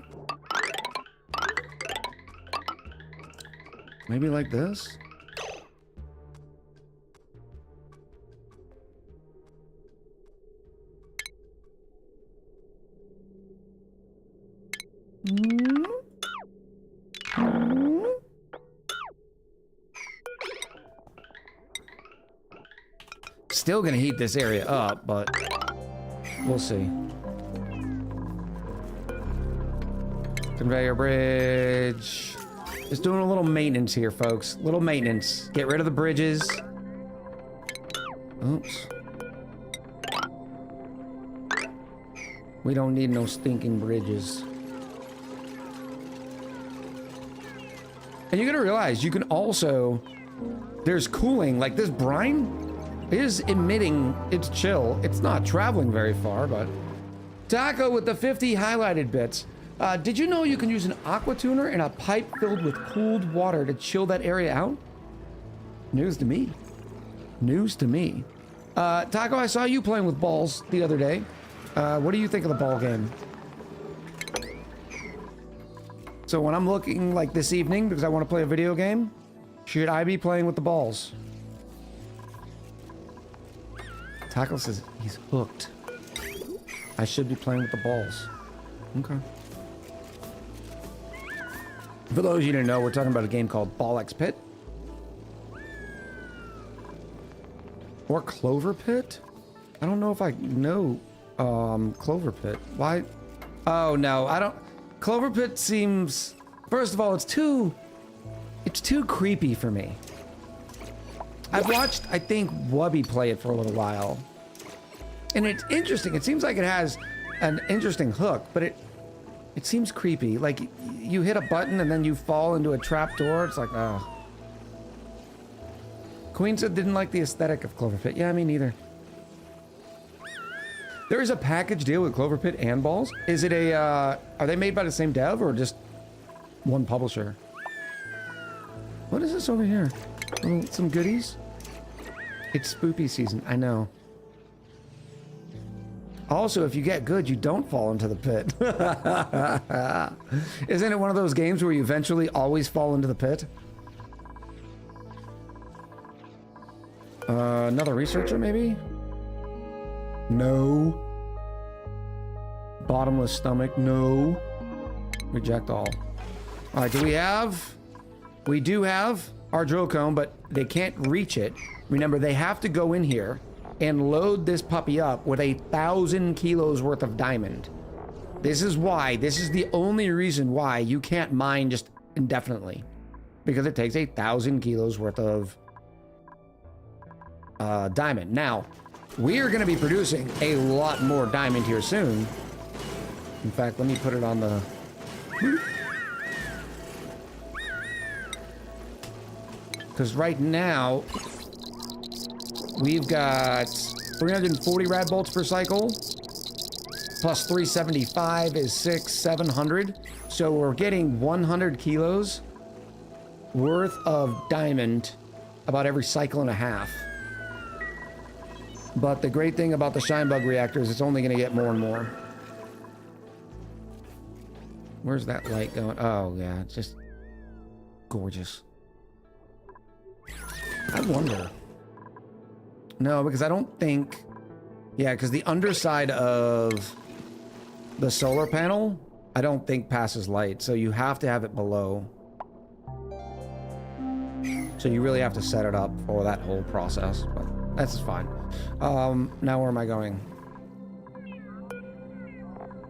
maybe like this? Still gonna heat this area up, but we'll see. Conveyor bridge. Just doing a little maintenance here, folks. Little maintenance. Get rid of the bridges. Oops. We don't need no stinking bridges. And you're gonna realize you can also... there's cooling. Like this brine is emitting its chill. It's not traveling very far, but... Taco with the 50 highlighted bits. Did you know you can use an aqua tuner and a pipe filled with cooled water to chill that area out? News to me. News to me. Taco, I saw you playing with balls the other day. What do you think of the ball game? So when I'm looking like this evening because I want to play a video game, should I be playing with the balls? Taco says he's hooked. I should be playing with the balls. Okay. For those of you who don't know, we're talking about a game called Ball X Pit. Or Clover Pit? I don't know if I know Clover Pit. Why? Oh no, I don't... Clover Pit seems... First of all, it's too creepy for me. I've watched, I think, Wubby play it for a little while. And it's interesting. It seems like it has an interesting hook, but it seems creepy. Like, you hit a button and then you fall into a trap door. It's like, oh. Queen said didn't like the aesthetic of Clover Pit. Yeah, me neither. There is a package deal with Clover Pit and Balls. Is it a, are they made by the same dev or just one publisher? What is this over here? Oh, some goodies? It's spoopy season, I know. Also, if you get good, you don't fall into the pit. Isn't it one of those games where you eventually always fall into the pit? Another researcher, maybe? No. Bottomless stomach, no. Reject all. All right, do we have... We do have our drill cone, but they can't reach it. Remember, they have to go in here and load this puppy up with 1,000 kilos worth of diamond. This is why, this is the only reason why you can't mine just indefinitely. Because it takes 1,000 kilos worth of diamond. Now, we are going to be producing a lot more diamond here soon. In fact, let me put it on the... Because right now, we've got 340 rad bolts per cycle, plus 375 is 700. So we're getting 100 kilos worth of diamond about every cycle and a half. But the great thing about the shine bug reactor is it's only going to get more and more. Where's that light going? Oh, yeah, it's just gorgeous. I wonder. No, because I don't think... Yeah, because the underside of the solar panel, I don't think passes light. So you have to have it below. So you really have to set it up for that whole process. But that's fine. Now where am I going?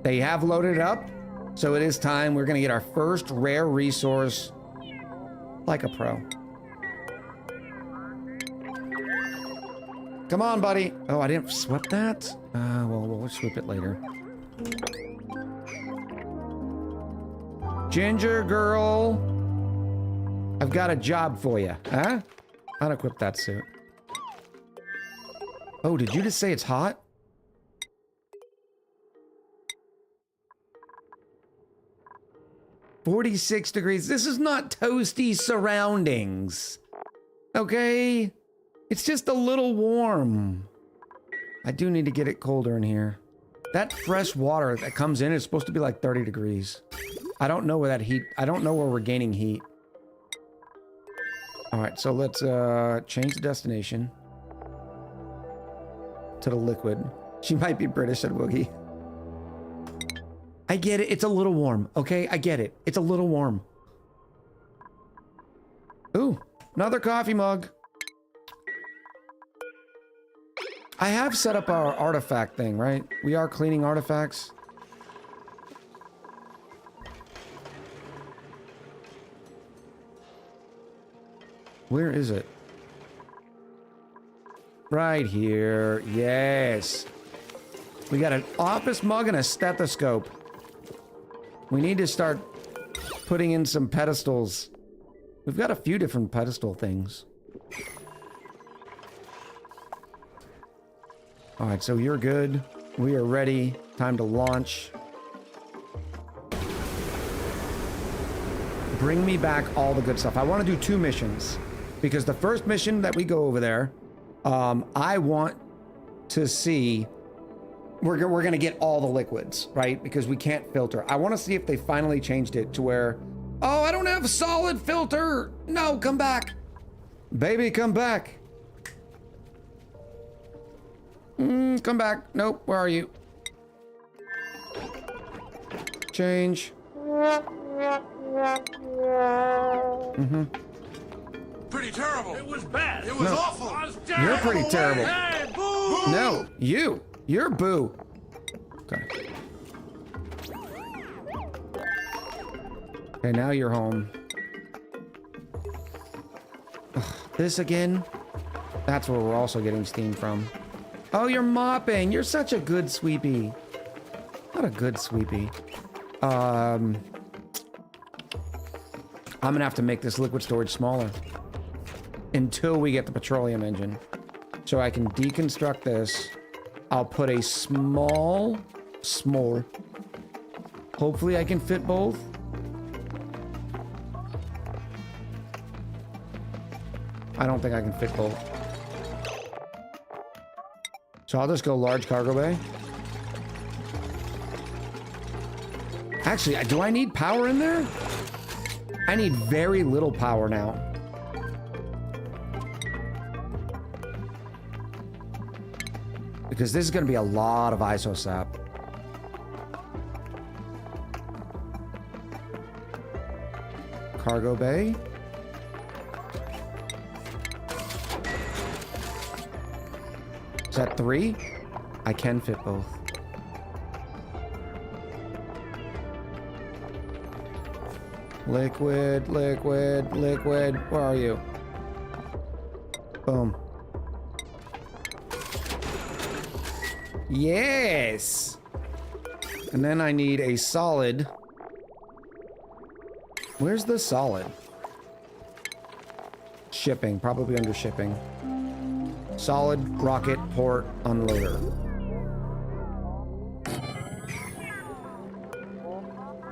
They have loaded it up. So it is time. We're going to get our first rare resource like a pro. Come on, buddy. Oh, I didn't sweep that? Well, we'll sweep it later. Ginger girl. I've got a job for you. Huh? Unequip that suit. Oh, did you just say it's hot? "46 degrees. This is not toasty surroundings. Okay? It's just a little warm. I do need to get it colder in here. That fresh water that comes in is supposed to be like 30 degrees. I don't know where that heat... I don't know where we're gaining heat. Alright, so let's change the destination to the liquid. She might be British, said Woogie. I get it. It's a little warm. Okay, I get it. It's a little warm. Ooh, another coffee mug. I have set up our artifact thing, right? We are cleaning artifacts. Where is it? Right here. Yes. We got an office mug and a stethoscope. We need to start putting in some pedestals. We've got a few different pedestal things. Alright, so you're good. We are ready. Time to launch. Bring me back all the good stuff. I want to do 2 missions. Because the first mission that we go over there, I want to see... We're going to get all the liquids, right? Because we can't filter. I want to see if they finally changed it to where... Oh, I don't have a solid filter! No, come back! Baby, come back! Come back. Nope, where are you? Change. Pretty terrible. It was bad. It was awful. You're pretty terrible. Hey, boo! No, you. You're boo. Okay. Okay, now you're home. Ugh, this again? That's where we're also getting steam from. Oh, you're mopping. You're such a good sweepy. Not a good sweepy. I'm gonna have to make this liquid storage smaller until we get the petroleum engine. So I can deconstruct this. I'll put a small. Hopefully I can fit both. I don't think I can fit both. So I'll just go large cargo bay. Actually, do I need power in there? I need very little power now. Because this is going to be a lot of isosap. cargo bay. Is that 3? I can fit both. Liquid, liquid, liquid. Where are you? Boom. Yes! And then I need a solid. Where's the solid? Shipping, probably under shipping. Solid rocket port unloader.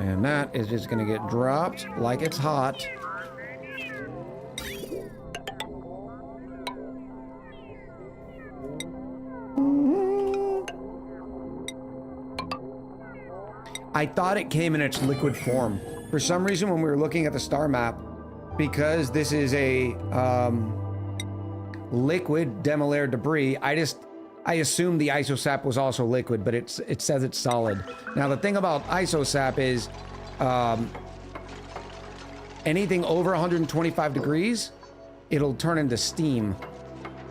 And that is just gonna get dropped like it's hot. I thought it came in its liquid form. For some reason, when we were looking at the star map, because this is a liquid demolaire debris, I assumed the isosap was also liquid, but it says it's solid. Now, the thing about isosap is anything over 125 degrees, it'll turn into steam.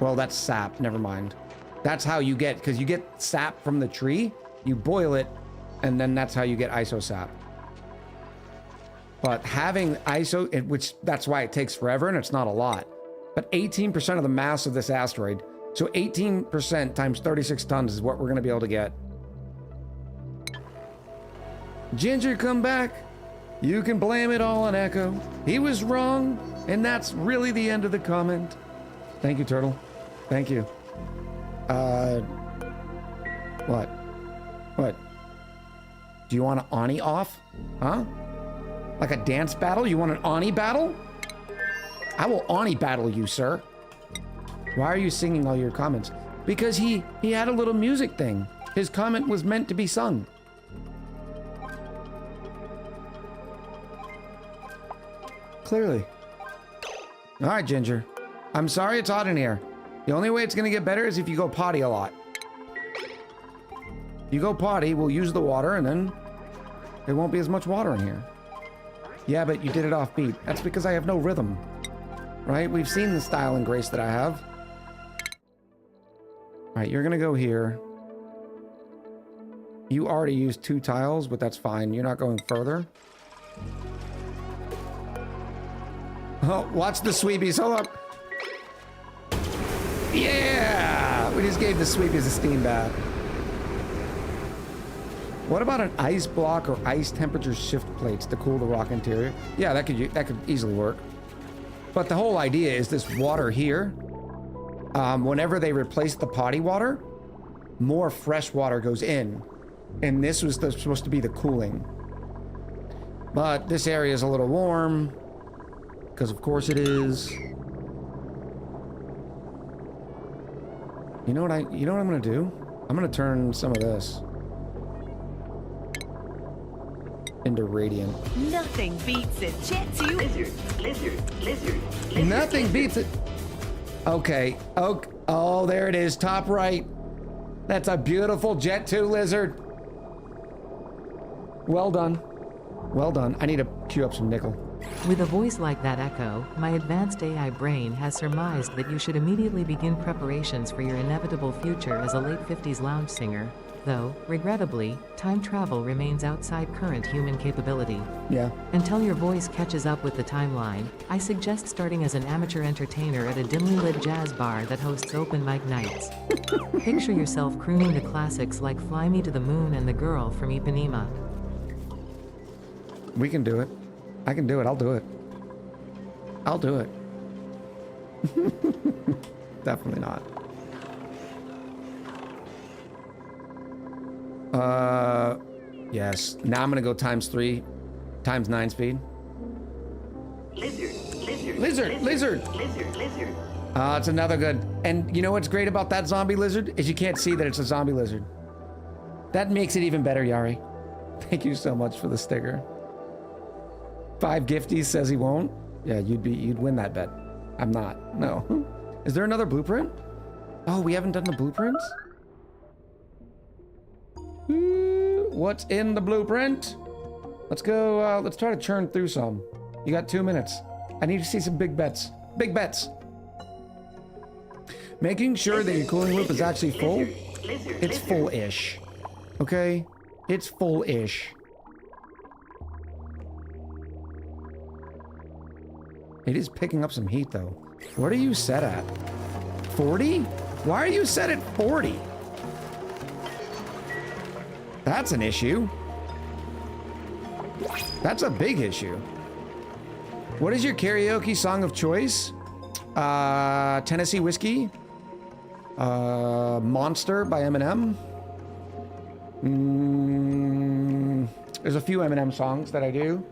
Well, that's sap, never mind. That's how you get, because you get sap from the tree, you boil it, and then that's how you get isosap. But having which that's why it takes forever, and it's not a lot. But 18% of the mass of this asteroid, so 18% times 36 tons is what we're gonna be able to get. Ginger, come back. You can blame it all on Echo. He was wrong, and that's really the end of the comment. Thank you, Turtle. Thank you. What? What? Do you want an ONI off? Huh? Like a dance battle? You want an ONI battle? I will ONI battle you, sir. Why are you singing all your comments? Because he had a little music thing. His comment was meant to be sung. Clearly. All right, Ginger. I'm sorry it's hot in here. The only way it's gonna get better is if you go potty a lot. You go potty, we'll use the water, and then there won't be as much water in here. Yeah, but you did it off beat. That's because I have no rhythm. Right? We've seen the style and grace that I have. Alright, you're gonna go here. You already used 2 tiles, but that's fine. You're not going further. Oh, watch the sweepies. Hold up. Yeah! We just gave the sweepies a steam bath. What about an ice block or ice temperature shift plates to cool the rock interior? Yeah, that could easily work. But the whole idea is this water here. Whenever they replace the potty water, more fresh water goes in. And this was supposed to be the cooling. But this area is a little warm. Because of course it is. You know what I'm gonna do? I'm gonna turn some of this into radiant. Nothing beats a Jet 2. Lizard. Nothing beats it. Okay. Oh, there it is. Top right. That's a beautiful Jet 2 lizard. Well done. Well done. I need to queue up some nickel. With a voice like that, Echo, my advanced AI brain has surmised that you should immediately begin preparations for your inevitable future as a late 50s lounge singer. Though, regrettably, time travel remains outside current human capability. Yeah. Until your voice catches up with the timeline, I suggest starting as an amateur entertainer at a dimly lit jazz bar that hosts open mic nights. Picture yourself crooning the classics like Fly Me to the Moon and The Girl from Ipanema. We can do it. I can do it. I'll do it. I'll do it. Definitely not. Yes. Now I'm gonna go ×3, ×9 speed. Lizard. It's another good. And you know what's great about that zombie lizard is you can't see that it's a zombie lizard. That makes it even better, Yari. Thank you so much for the sticker. 5 gifties says he won't. Yeah, you'd win that bet. I'm not. No. Is there another blueprint? Oh, we haven't done the blueprints? What's in the blueprint? Let's go, let's try to churn through some. You got 2 minutes. I need to see some big bets. Big bets. Making sure that your cooling loop is actually full. It's full-ish. Okay? It's full-ish. It is picking up some heat, though. What are you set at? 40? Why are you set at 40? That's an issue. That's a big issue. What is your karaoke song of choice? Tennessee Whiskey? Monster by Eminem? There's a few Eminem songs that I do.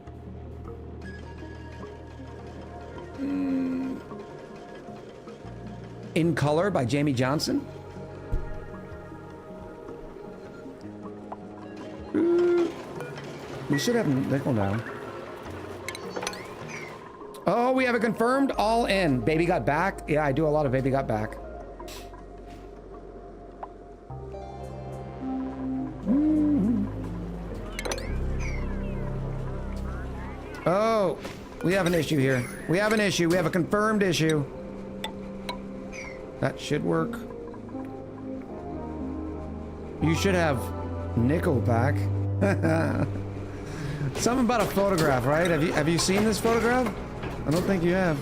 In Color by Jamie Johnson. We should have nickel now. Oh, we have it confirmed. All in. Baby Got Back. Yeah, I do a lot of Baby Got Back. Oh, we have an issue here. We have an issue. We have a confirmed issue. That should work. You should have Nickelback. Something about a photograph, right? Have you seen this photograph? I don't think you have.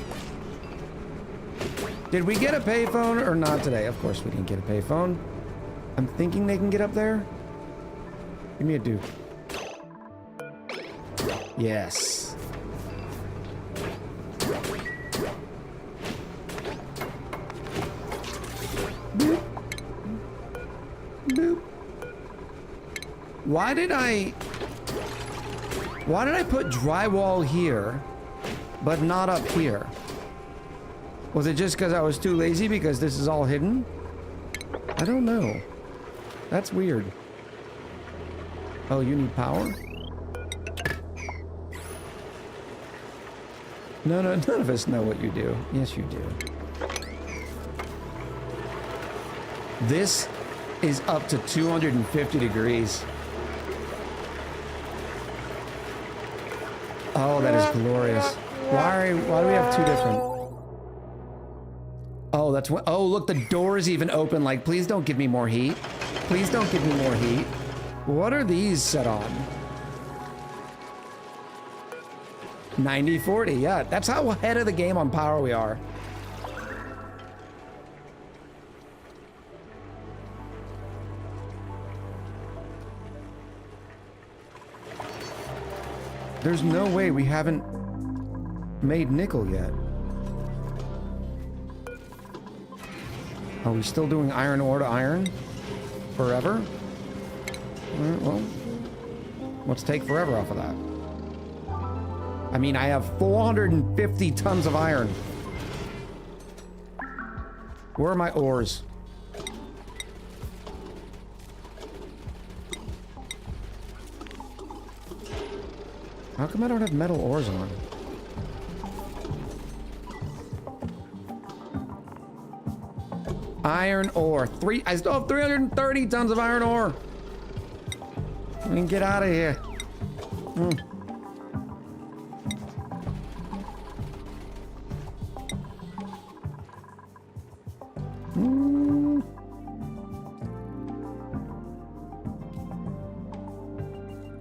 Did we get a payphone or not today? Of course we didn't get a payphone. I'm thinking they can get up there. Give me a Duke. Yes. Boop. Boop. Why did I put drywall here, but not up here? Was it just because I was too lazy because this is all hidden? I don't know. That's weird. Oh, you need power? No, none of us know what you do. Yes, you do. This is up to 250 degrees. Oh, that is glorious. Why do we have two different? Oh, that's what. Oh, look, the door is even open. Like, please don't give me more heat. Please don't give me more heat. What are these set on? 90-40, yeah. That's how ahead of the game on power we are. There's no way we haven't made nickel yet. Are we still doing iron ore to iron? Forever? Well, let's take forever off of that. I mean, I have 450 tons of iron. Where are my ores? How come I don't have metal ores on? Iron ore. I still have 330 tons of iron ore. I mean, get out of here.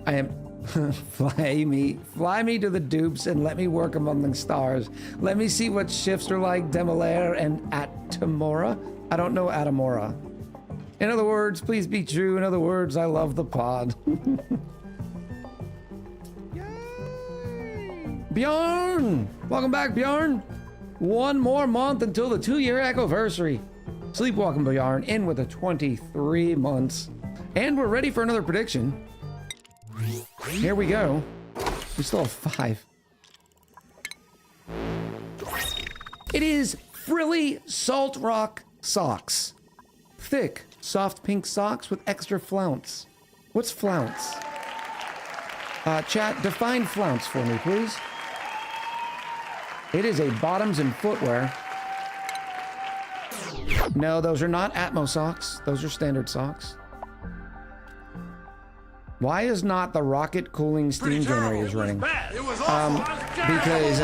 I am... fly me to the dupes and let me work among the stars. Let me see what shifts are like Demolaire and Atamora. I don't know Atamora. In other words, please be true. In other words, I love the pod. Yay! Bjorn! Welcome back, Bjorn. One more month until the 2-year Echoversary. Sleepwalking Bjorn in with the 23 months. And we're ready for another prediction. Here we go. We still have 5. It is frilly salt rock socks. Thick, soft pink socks with extra flounce. What's flounce? Chat, define flounce for me, please. It is a bottoms and footwear. No, those are not Atmo socks. Those are standard socks. Why is not the rocket cooling steam generators running? It was awful. because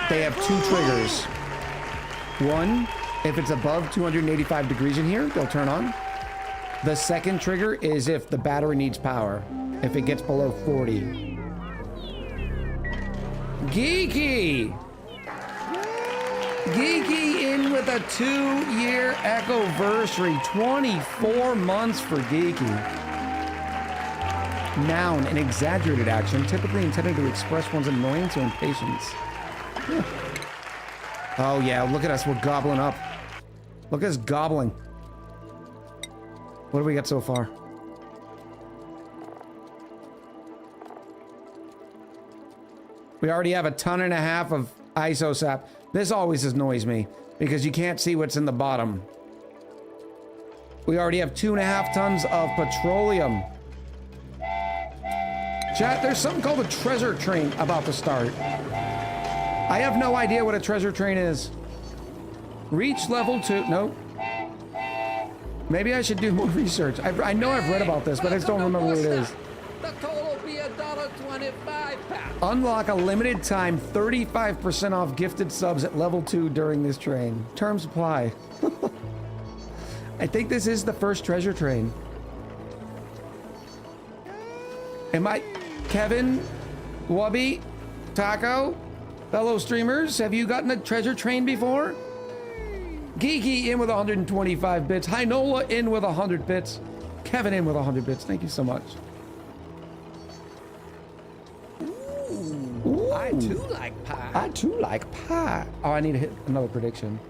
they have two triggers. One, if it's above 285 degrees in here, they'll turn on. The second trigger is if the battery needs power. If it gets below 40. Geeky! Geeky in with a 2-year Echoversary. 24 months for Geeky. Noun, an exaggerated action, typically intended to express one's annoyance or impatience. Oh yeah, look at us, we're gobbling up. Look at us gobbling. What do we got so far? We already have 1.5 tons of isosap. This always annoys me because you can't see what's in the bottom. We already have 2.5 tons of petroleum. Chat, there's something called a treasure train about to start. I have no idea what a treasure train is. Reach level 2. Nope. Maybe I should do more research. I know I've read about this, but I just don't remember what it is. The total will be $1.25. Unlock a limited time 35% off gifted subs at level 2 during this train. Terms apply. I think this is the first treasure train. Am I... Kevin, Wubby, Taco, fellow streamers, have you gotten a treasure train before? Geeky in with 125 bits. Nola in with 100 bits. Kevin in with 100 bits. Thank you so much. Ooh. I too like pie. I too like pie. Oh, I need to hit another prediction.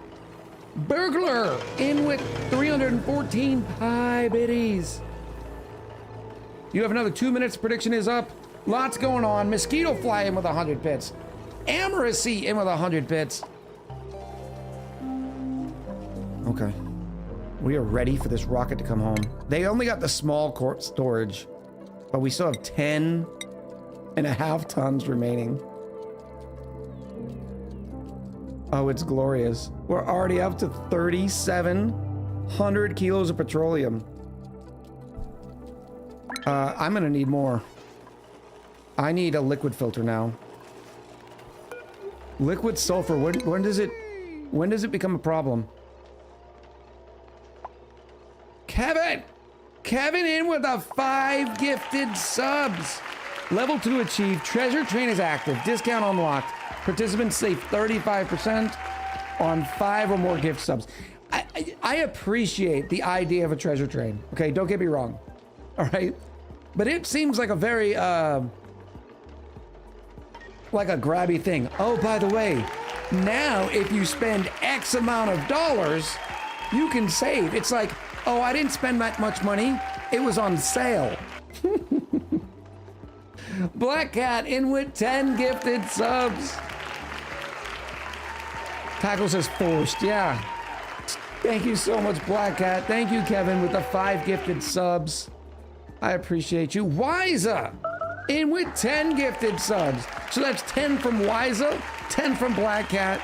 Burglar in with 314 pie bitties. You have another 2 minutes. Prediction is up. Lots going on. Mosquito Fly in with 100 bits. Amaracy in with 100 bits. Okay. We are ready for this rocket to come home. They only got the small storage, but we still have 10.5 tons remaining. Oh, it's glorious. We're already up to 3,700 kilos of petroleum. I'm gonna need more. I need a liquid filter now. Liquid sulfur, when does it become a problem? Kevin! Kevin in with a 5 gifted subs. Level 2 achieved. Treasure train is active. Discount unlocked. Participants save 35% on 5 or more gift subs. I appreciate the idea of a treasure train. Okay, don't get me wrong. All right? But it seems like a very, like a grabby thing. Oh, by the way, now if you spend X amount of dollars, you can save. It's like, oh, I didn't spend that much money. It was on sale. Black Cat in with 10 gifted subs. Tackle says forced, yeah. Thank you so much, Black Cat. Thank you, Kevin, with the 5 gifted subs. I appreciate you. Wiza in with 10 gifted subs. So that's 10 from Wiza, 10 from Black Cat,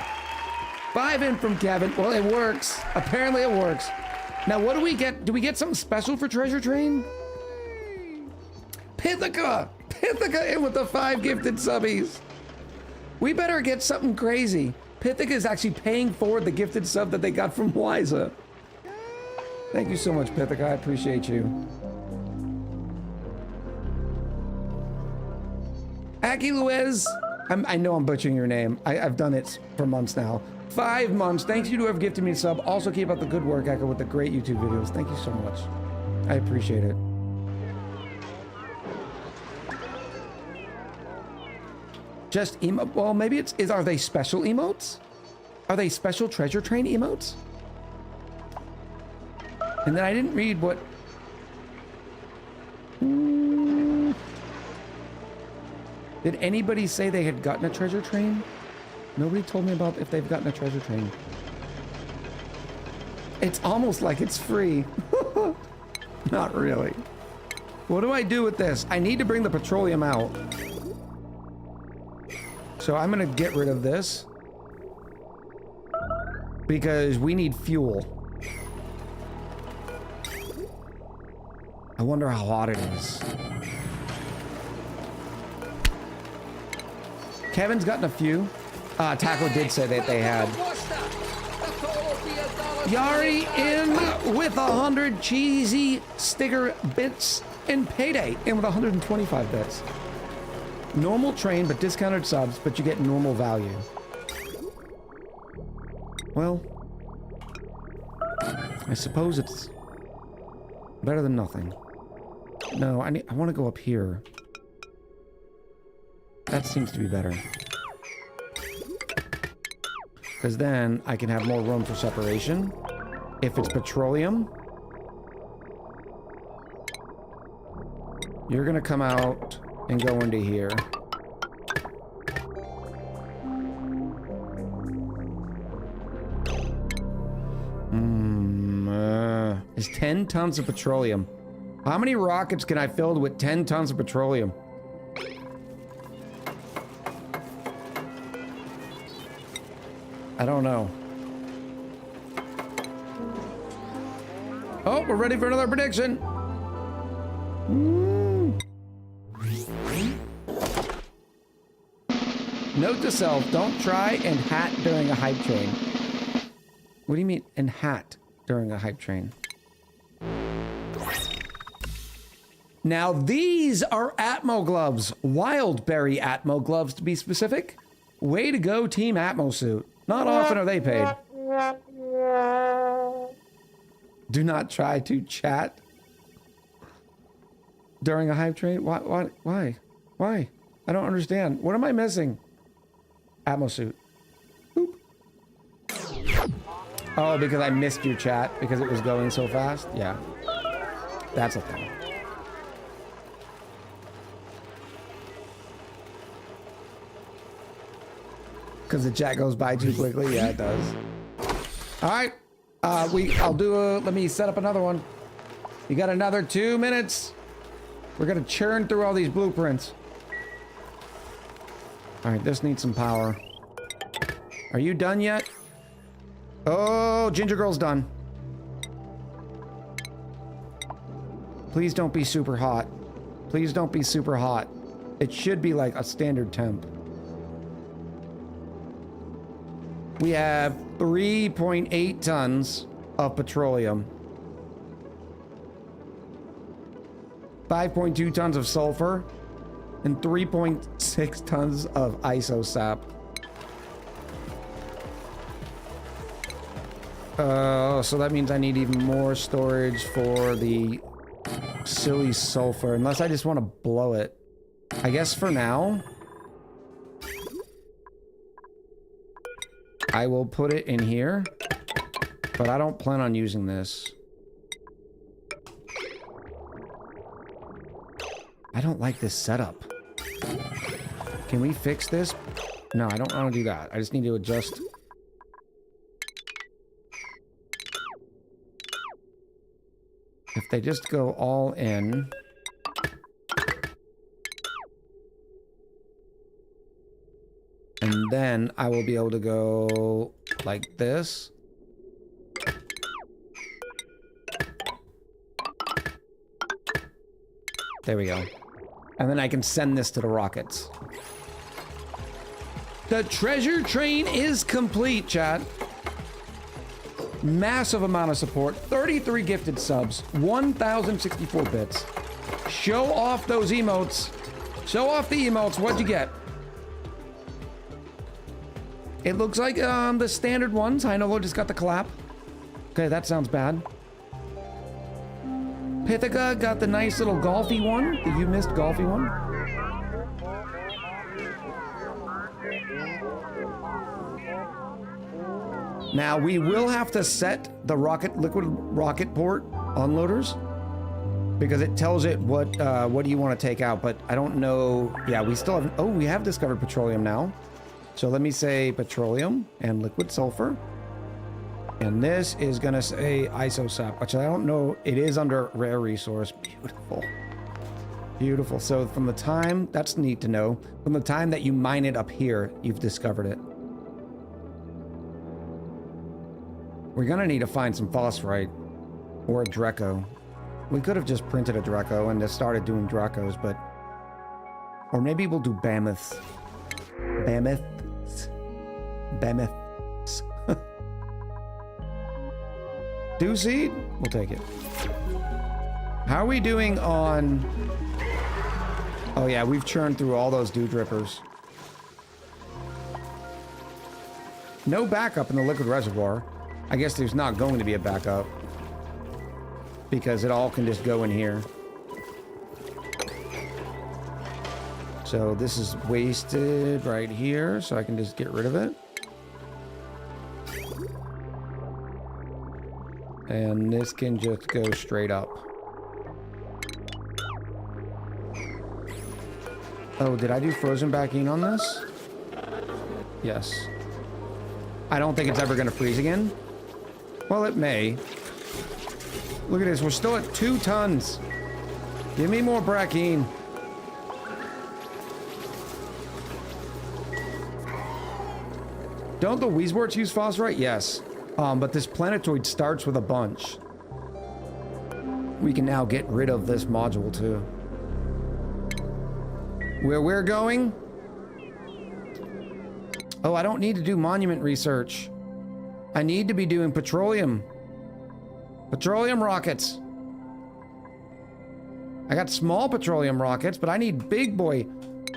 5 in from Kevin. Well, it works. Apparently it works. Now, what do we get? Do we get something special for Treasure Train? Pithica! Pithica in with the 5 gifted subbies. We better get something crazy. Pithica is actually paying forward the gifted sub that they got from Wiza. Thank you so much, Pithica. I appreciate you. Aki Luez, I know I'm butchering your name. I've done it for months now. 5 months. Thanks you to have gifted me a sub. Also keep up the good work, Echo, with the great YouTube videos. Thank you so much. I appreciate it. Just emote. Well, maybe are they special emotes? Are they special treasure train emotes? And then I didn't read what. Did anybody say they had gotten a treasure train? Nobody told me about if they've gotten a treasure train. It's almost like it's free. Not really. What do I do with this? I need to bring the petroleum out. So I'm gonna get rid of this because we need fuel. I wonder how hot it is. Kevin's gotten a few. Taco did say that they had. Yari in with 100 cheesy sticker bits and Payday in with 125 bits. Normal train, but discounted subs, but you get normal value. Well, I suppose it's better than nothing. No, I want to go up here. That seems to be better. Because then I can have more room for separation. If it's petroleum, you're gonna come out and go into here. It's 10 tons of petroleum. How many rockets can I fill with 10 tons of petroleum? I don't know. Oh, we're ready for another prediction. Note to self, don't try and hat during a hype train. What do you mean, and hat during a hype train? Now these are Atmo gloves. Wildberry Atmo gloves to be specific. Way to go, Team Atmo suit. Not often are they paid. Do not try to chat during a hype train. Why? I don't understand. What am I missing? Atmo suit. Boop. Oh, because I missed your chat because it was going so fast? Yeah. That's a thing. Because the chat goes by too quickly? Yeah, it does. All right. Let me set up another one. You got another 2 minutes. We're going to churn through all these blueprints. All right, this needs some power. Are you done yet? Oh, Ginger Girl's done. Please don't be super hot. Please don't be super hot. It should be like a standard temp. We have 3.8 tons of petroleum. 5.2 tons of sulfur. And 3.6 tons of isosap. So that means I need even more storage for the silly sulfur. Unless I just want to blow it. I guess for now, I will put it in here, but I don't plan on using this. I don't like this setup. Can we fix this? No, I don't want to do that. I just need to adjust. If they just go all in. And then I will be able to go like this. There we go. And then I can send this to the rockets. The treasure train is complete, chat. Massive amount of support. 33 gifted subs. 1,064 bits. Show off those emotes. Show off the emotes. What'd you get? It looks like the standard ones. Hinolo just got the clap. Okay, that sounds bad. Pithica got the nice little golfy one. If you missed golfy one. Now we will have to set the liquid rocket port unloaders because it tells it what do you want to take out, but I don't know. Yeah, we still have. Oh, we have discovered petroleum now. So let me say petroleum and liquid sulfur. And this is gonna say isosap, which I don't know. It is under rare resource. Beautiful. Beautiful. So from the time, that's neat to know. From the time that you mine it up here, you've discovered it. We're gonna need to find some phosphorite or a Dreco. We could have just printed a Dreco and just started doing Dracos, but... Or maybe we'll do Mammoths. Mammoths. Mammoths. 2 seed? We'll take it. How are we doing on... Oh yeah, we've churned through all those dew drippers. No backup in the liquid reservoir. I guess there's not going to be a backup, because it all can just go in here. So this is wasted right here, so I can just get rid of it. And this can just go straight up. Oh, did I do frozen backing on this? Yes. I don't think it's ever going to freeze again. Well, it may. Look at this. We're still at 2 tons. Give me more brackine. Don't the Weezeworts use phosphorite? Yes. But this planetoid starts with a bunch. We can now get rid of this module too. Where we're going? Oh, I don't need to do monument research. I need to be doing petroleum. Petroleum rockets. I got small petroleum rockets, but I need big boy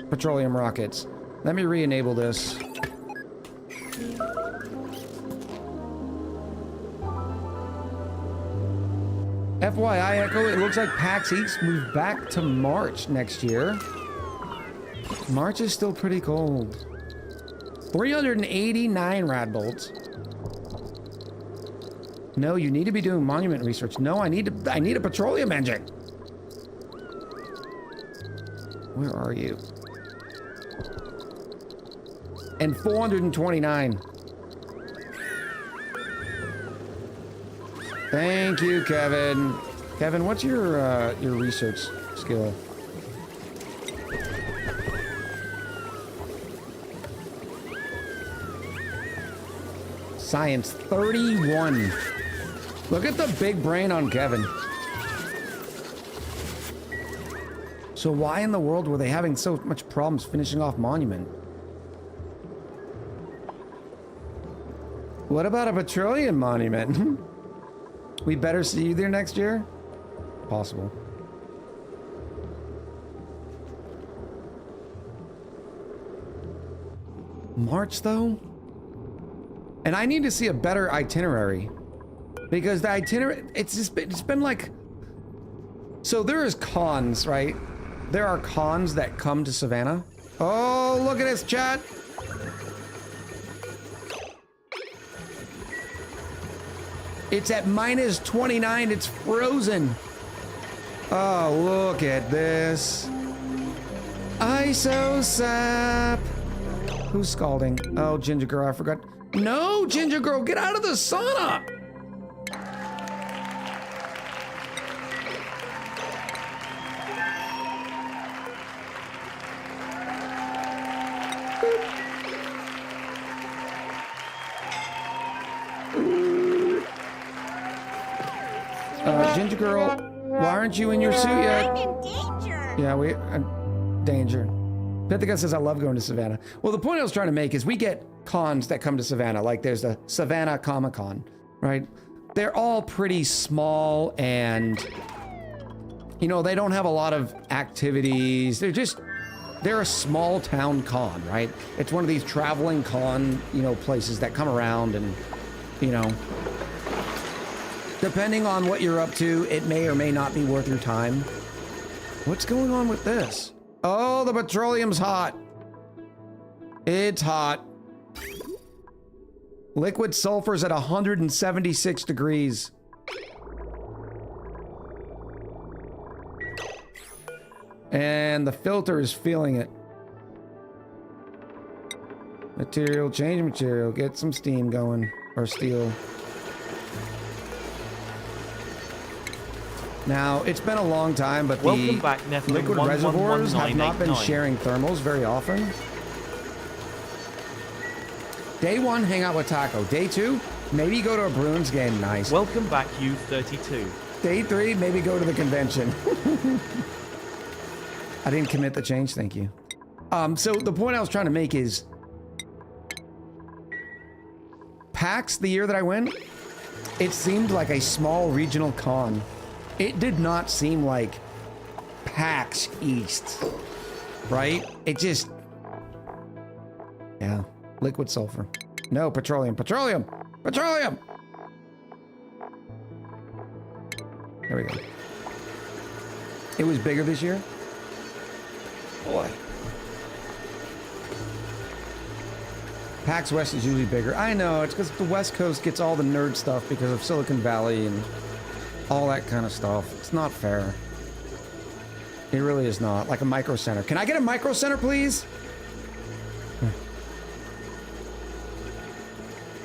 petroleum rockets. Let me re-enable this. FYI, Echo, it looks like PAX East moved back to March next year. March is still pretty cold. 389 rad bolts. No, you need to be doing monument research. No, I need a petroleum engine. Where are you? And 429. Thank you, Kevin. Kevin, what's your research skill? Science 31. Look at the big brain on Kevin. So why in the world were they having so much problems finishing off Monument? What about a petroleum monument? We better see you there next year? Possible. March, though? And I need to see a better itinerary. Because the itinerary, it's been like... So there is cons, right? There are cons that come to Savannah. Oh, look at this, chat! It's at minus 29, it's frozen. Oh, look at this. ISO sap. Who's scalding? Oh, Ginger Girl, I forgot. No, Ginger Girl, get out of the sauna! Ginger Girl, why aren't you in your suit yet? I'm in danger. Yeah, danger. Pithica says, I love going to Savannah. Well, the point I was trying to make is we get cons that come to Savannah. Like there's the Savannah Comic-Con, right? They're all pretty small and, you know, they don't have a lot of activities. They're a small town con, right? It's one of these traveling con, you know, places that come around and, you know, depending on what you're up to, it may or may not be worth your time. What's going on with this? Oh, the petroleum's hot. It's hot. Liquid sulfur's at 176 degrees. And the filter is feeling it. Material, change material, get some steam going, or steel. Now, it's been a long time, but the liquid reservoirs have not been sharing thermals very often. Day 1, hang out with Taco. Day 2, maybe go to a Bruins game. Nice. Welcome back, U32. Day 3, maybe go to the convention. I didn't commit the change, thank you. So the point I was trying to make is PAX, the year that I went, it seemed like a small regional con. It did not seem like PAX East, right? It just, yeah, liquid sulfur. No, petroleum, petroleum, petroleum. There we go. It was bigger this year? Boy. PAX West is usually bigger. I know, it's because the West Coast gets all the nerd stuff because of Silicon Valley and all that kind of stuff. It's not fair. It really is not. Like a micro center. Can I get a micro center, please?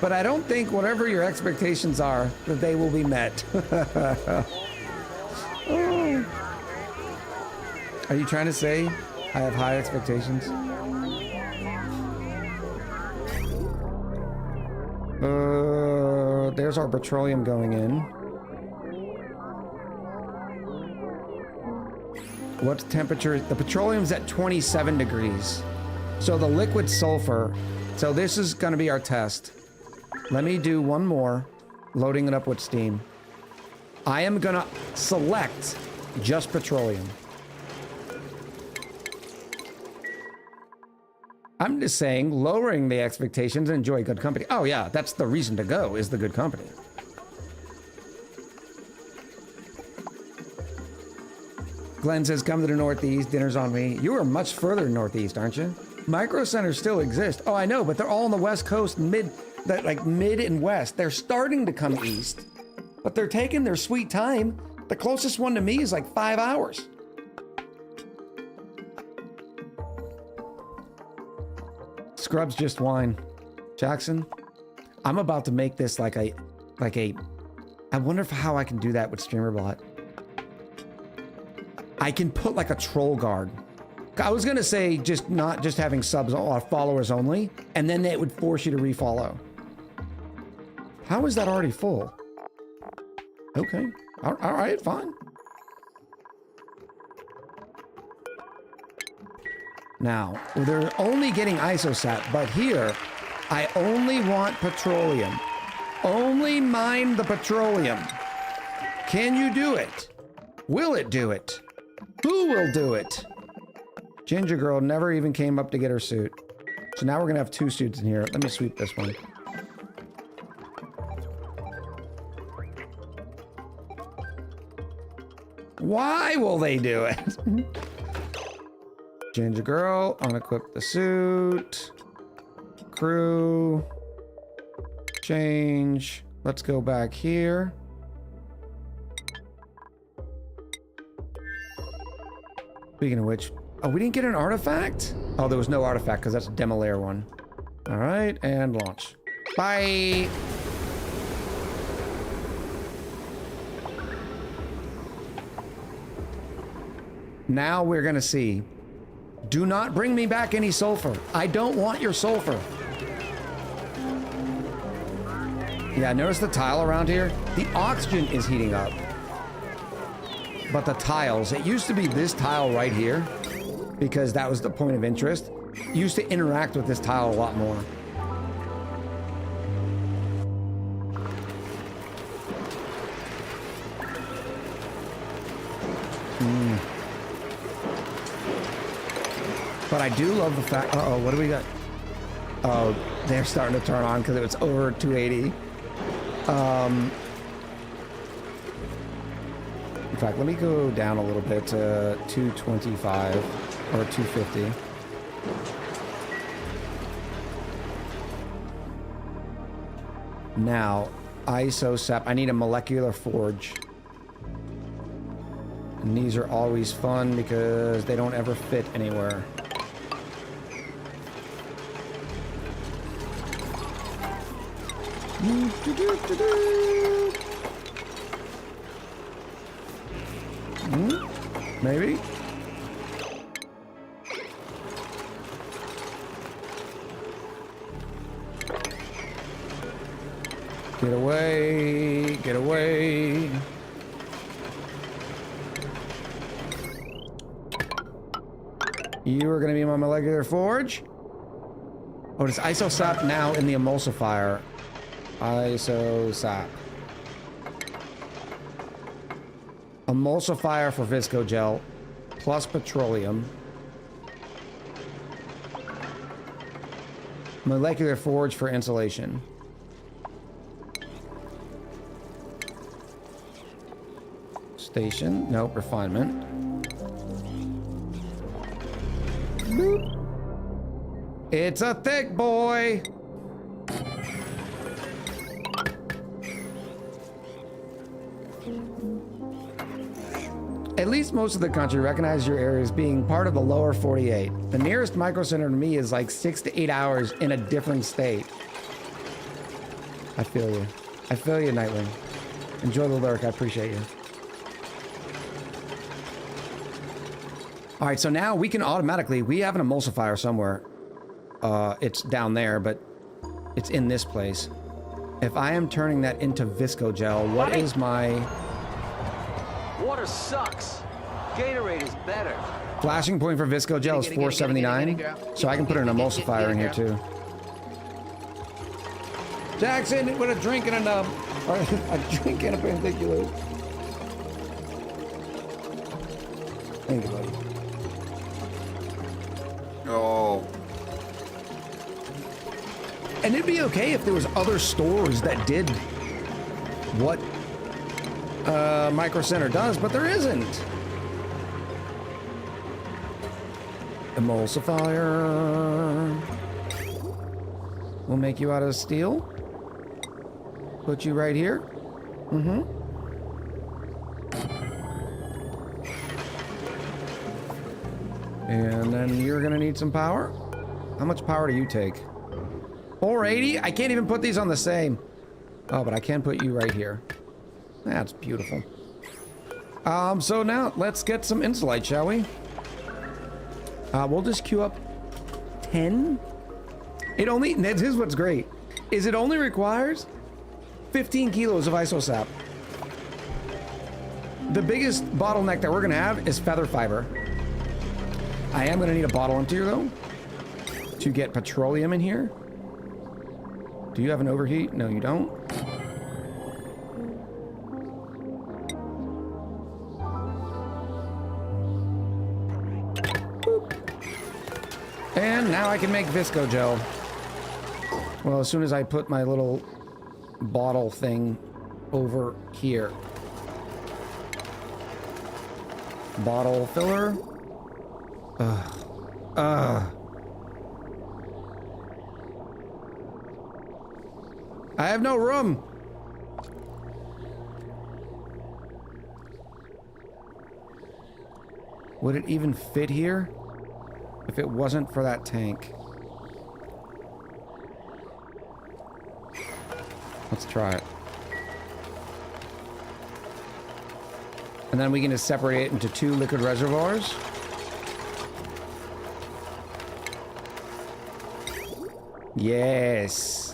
But I don't think whatever your expectations are, that they will be met. Oh. Are you trying to say I have high expectations? There's our petroleum going in. What temperature? The petroleum's at 27 degrees. So the liquid sulfur. So this is going to be our test. Let me do one more, loading it up with steam. I am going to select just petroleum. I'm just saying, lowering the expectations and enjoy good company. Oh yeah, that's the reason to go, is the good company. Glenn says, come to the Northeast, dinner's on me. You are much further northeast, aren't you? Micro centers still exist. Oh, I know, but they're all on the West Coast, mid and west. They're starting to come east, but they're taking their sweet time. The closest one to me is like 5 hours. Scrubs just wine. Jackson, I'm about to make this like a, I wonder how I can do that with StreamerBot. I can put like a troll guard. I was gonna say not just having subs or followers only, and then it would force you to refollow. How is that already full? Okay, all right, fine. Now, they're only getting isosat, but here, I only want petroleum. Only mine the petroleum. Can you do it? Will it do it? Who will do it? Ginger girl never even came up to get her suit. So now we're gonna have 2 suits in here. Let me sweep this one. Why will they do it? Ginger girl, unequip the suit. Crew. Change. Let's go back here. Speaking of which, oh, we didn't get an artifact? Oh, there was no artifact because that's a demo layer one. All right, and launch. Bye. Now we're gonna see. Do not bring me back any sulfur. I don't want your sulfur. Yeah, notice the tile around here? The oxygen is heating up. But the tiles, it used to be this tile right here, because that was the point of interest. Used to interact with this tile a lot more. But I do love the fact, uh-oh, what do we got? Oh, they're starting to turn on because it was over 280. In fact, let me go down a little bit to 225 or 250. Now, ISO-SEP, I need a molecular forge. And these are always fun because they don't ever fit anywhere. Maybe? Get away, get away. You are going to be my molecular forge. Oh, does isosap now in the emulsifier? Isosap. Emulsifier for viscogel plus petroleum. Molecular forge for insulation. Station. Nope. Refinement. Boop. It's a thick boy. At least most of the country recognizes your area as being part of the lower 48. The nearest micro center to me is like 6 to 8 hours in a different state. I feel you. I feel you, Nightwing. Enjoy the lurk. I appreciate you. All right, so now we can automatically, we have an emulsifier somewhere. It's down there, but it's in this place. If I am turning that into viscogel, what is my... Water sucks. Gatorade is better. Flashing point for viscogel is 479, so I can put an emulsifier in here too. Jackson with a drink and a nub. Or a drink and a particulate. Thank you, buddy. Oh. And it'd be okay if there was other stores that did what Micro Center does, but there isn't. Emulsifier. We'll make you out of steel. Put you right here. Mm-hmm. And then you're gonna need some power. How much power do you take? 480? I can't even put these on the same. Oh, but I can put you right here. That's beautiful. So now let's get some insulite, shall we? We'll just queue up 10. It only, here's what's great, is it only requires 15 kilos of isosap. The biggest bottleneck that we're gonna have is feather fiber. I am gonna need a bottle emptier though, to get petroleum in here. Do you have an overheat? No, you don't. And now I can make viscogel. Well, as soon as I put my little bottle thing over here. Bottle filler. I have no room. Would it even fit here if it wasn't for that tank? Let's try it. And then we can just separate it into 2 liquid reservoirs. Yes.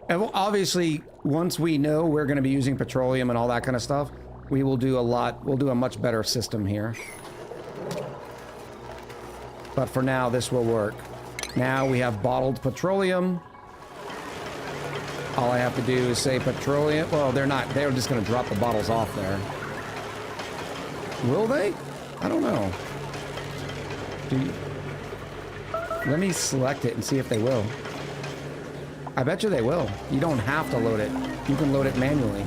And well, obviously, once we know we're going to be using petroleum and all that kind of stuff, we will do we'll do a much better system here. But for now, this will work. Now we have bottled petroleum. All I have to do is say petroleum. Well, they're not. They're just going to drop the bottles off there. Will they? I don't know. Let me select it and see if they will. I bet you they will. You don't have to load it. You can load it manually.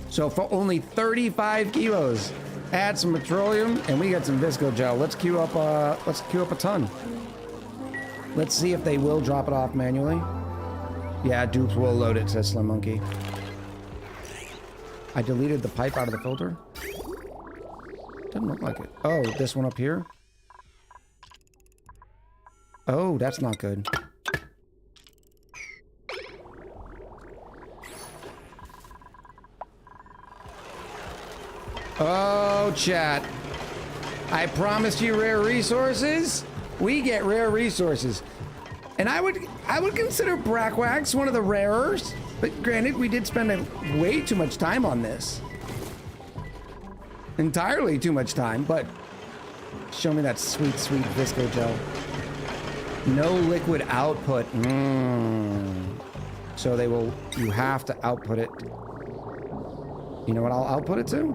So for only 35 kilos, add some petroleum and we got some viscogel. Let's queue up a ton. Let's see if they will drop it off manually. Yeah, dupes will load it, says Slim Monkey. I deleted the pipe out of the filter. Doesn't look like it. Oh, this one up here. Oh, that's not good. Oh, chat. I promised you rare resources. We get rare resources. And I would consider Brackwax one of the rarers. But granted, we did spend way too much time on this. Entirely too much time, but show me that sweet, sweet Visco gel. No liquid output. So you have to output it. You know what I'll output it to?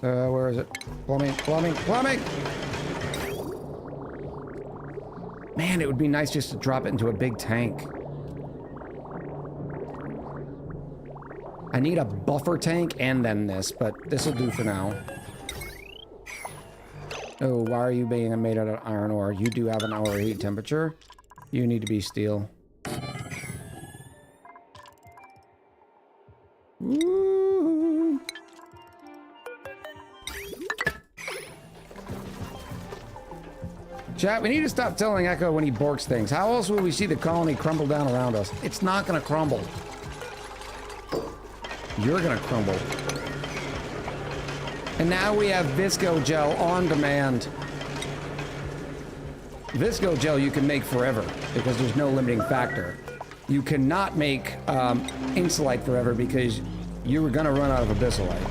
Where is it? Plumbing. Man, it would be nice just to drop it into a big tank. I need a buffer tank and then this, but this will do for now. Oh, why are you being made out of iron ore? You do have an hour heat temperature. You need to be steel. Woo. Chat, we need to stop telling Echo when he borks things. How else will we see the colony crumble down around us? It's not gonna crumble. You're gonna crumble. And now we have Visco gel on demand. Visco gel you can make forever because there's no limiting factor. You cannot make Insulite forever because you were gonna run out of Abyssalite.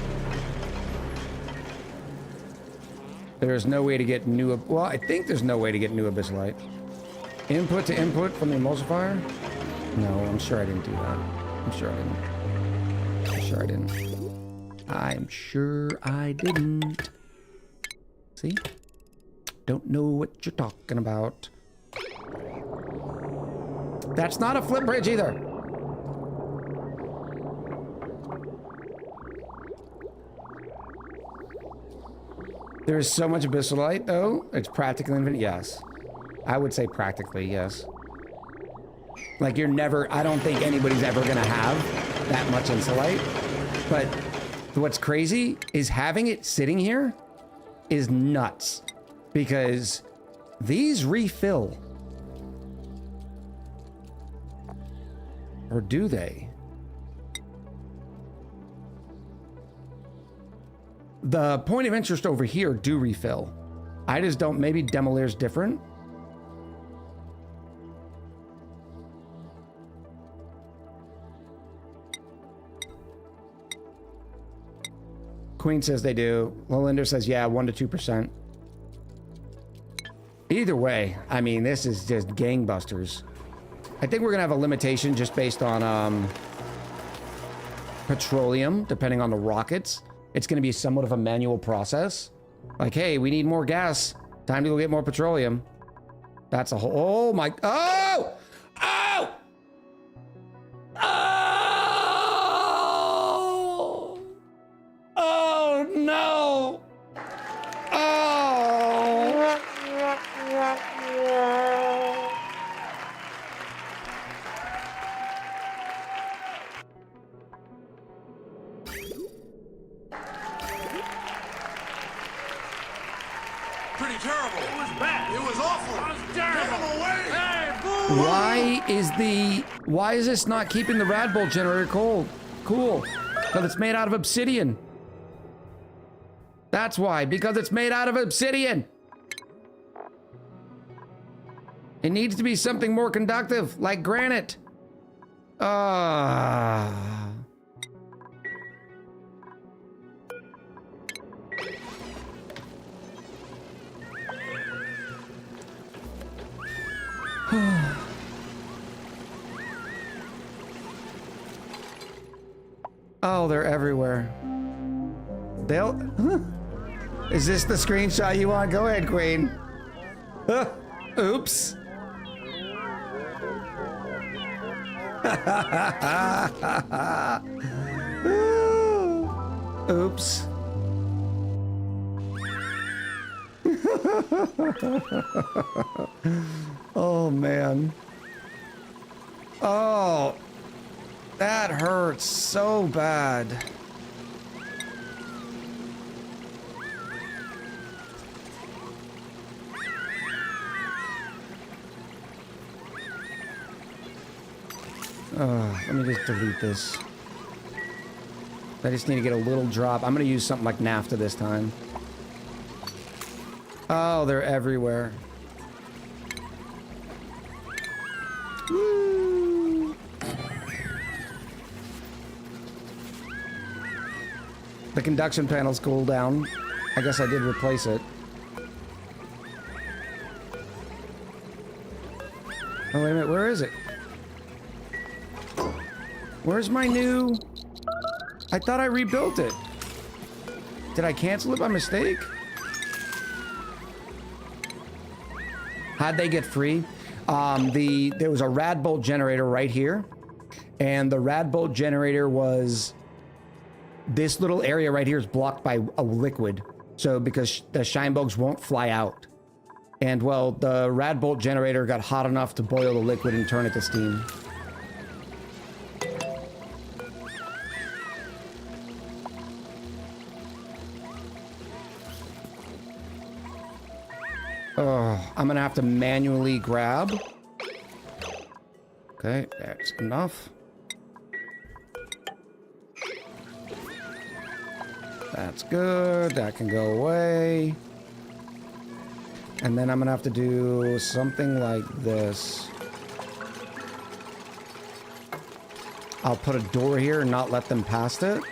There's no way to get new, well, I think there's no way to get new Abyssalite. Input to input from the emulsifier? No, I'm sure I didn't do that. I'm sure I didn't. See? Don't know what you're talking about. That's not a flip bridge either. There is so much Abyssalite, though. It's practically infinite. Yes. I would say practically, yes. Like, you're never... I don't think anybody's ever going to have that much Insulite. But what's crazy is having it sitting here is nuts. Because these refill. Or do they? The point of interest over here do refill. I just don't, maybe Demolier's different. Queen says they do. Lolinder says, yeah, 1 to 2%. Either way, I mean, this is just gangbusters. I think we're gonna have a limitation just based on petroleum, depending on the rockets. It's gonna be somewhat of a manual process. Like, hey, we need more gas. Time to go get more petroleum. That's a whole, oh my, oh! Oh! Oh! Oh no! Oh! Pretty terrible. It was bad. It was awful. It was terrible. Get him away. Hey, boo! Why is this not keeping the rad bolt generator cool? Because it's made out of obsidian. That's why, because it's made out of obsidian. It needs to be something more conductive, like granite. Oh, they're everywhere. Is this the screenshot you want? Go ahead, Queen. Oops. Oops. Oh, man. Oh, that hurts so bad. Let me just delete this. I just need to get a little drop. I'm gonna use something like NAFTA this time. Oh, they're everywhere. Woo. The conduction panel's cooled down. I guess I did replace it. Oh, wait a minute, where is it? Where's my new... I thought I rebuilt it. Did I cancel it by mistake? How'd they get free? There was a rad bolt generator right here. And the rad bolt generator was... This little area right here is blocked by a liquid. So, because the shine bugs won't fly out. And, well, the rad bolt generator got hot enough to boil the liquid and turn it to steam. Oh, I'm gonna have to manually grab. Okay, that's enough. That's good. That can go away. And then I'm gonna have to do something like this. I'll put a door here and not let them past it.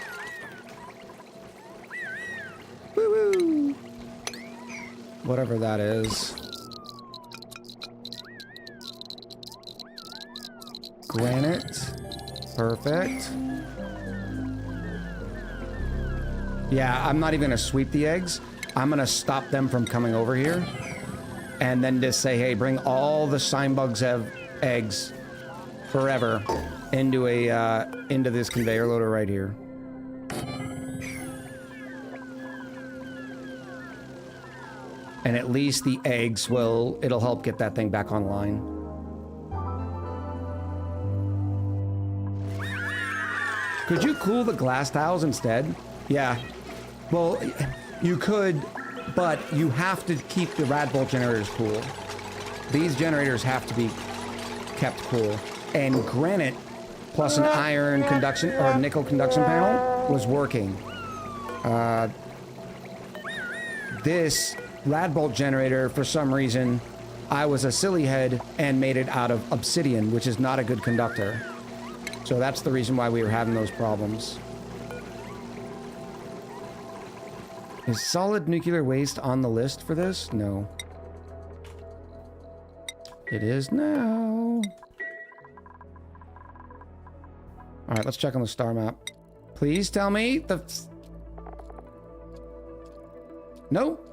Woo-woo! Whatever that is. Granite. Perfect. Yeah, I'm not even gonna sweep the eggs. I'm gonna stop them from coming over here. And then just say, hey, bring all the shine bugs have eggs forever into into this conveyor loader right here. And at least the eggs it'll help get that thing back online. Could you cool the glass tiles instead? Yeah. Well, you could, but you have to keep the rad bolt generators cool. These generators have to be kept cool. And granite plus an iron conduction or nickel conduction panel was working. This rad bolt generator, for some reason, I was a silly head and made it out of obsidian, which is not a good conductor. So that's the reason why we were having those problems. Is solid nuclear waste on the list for this? No. It is now. All right, let's check on the star map. Please tell me Nope.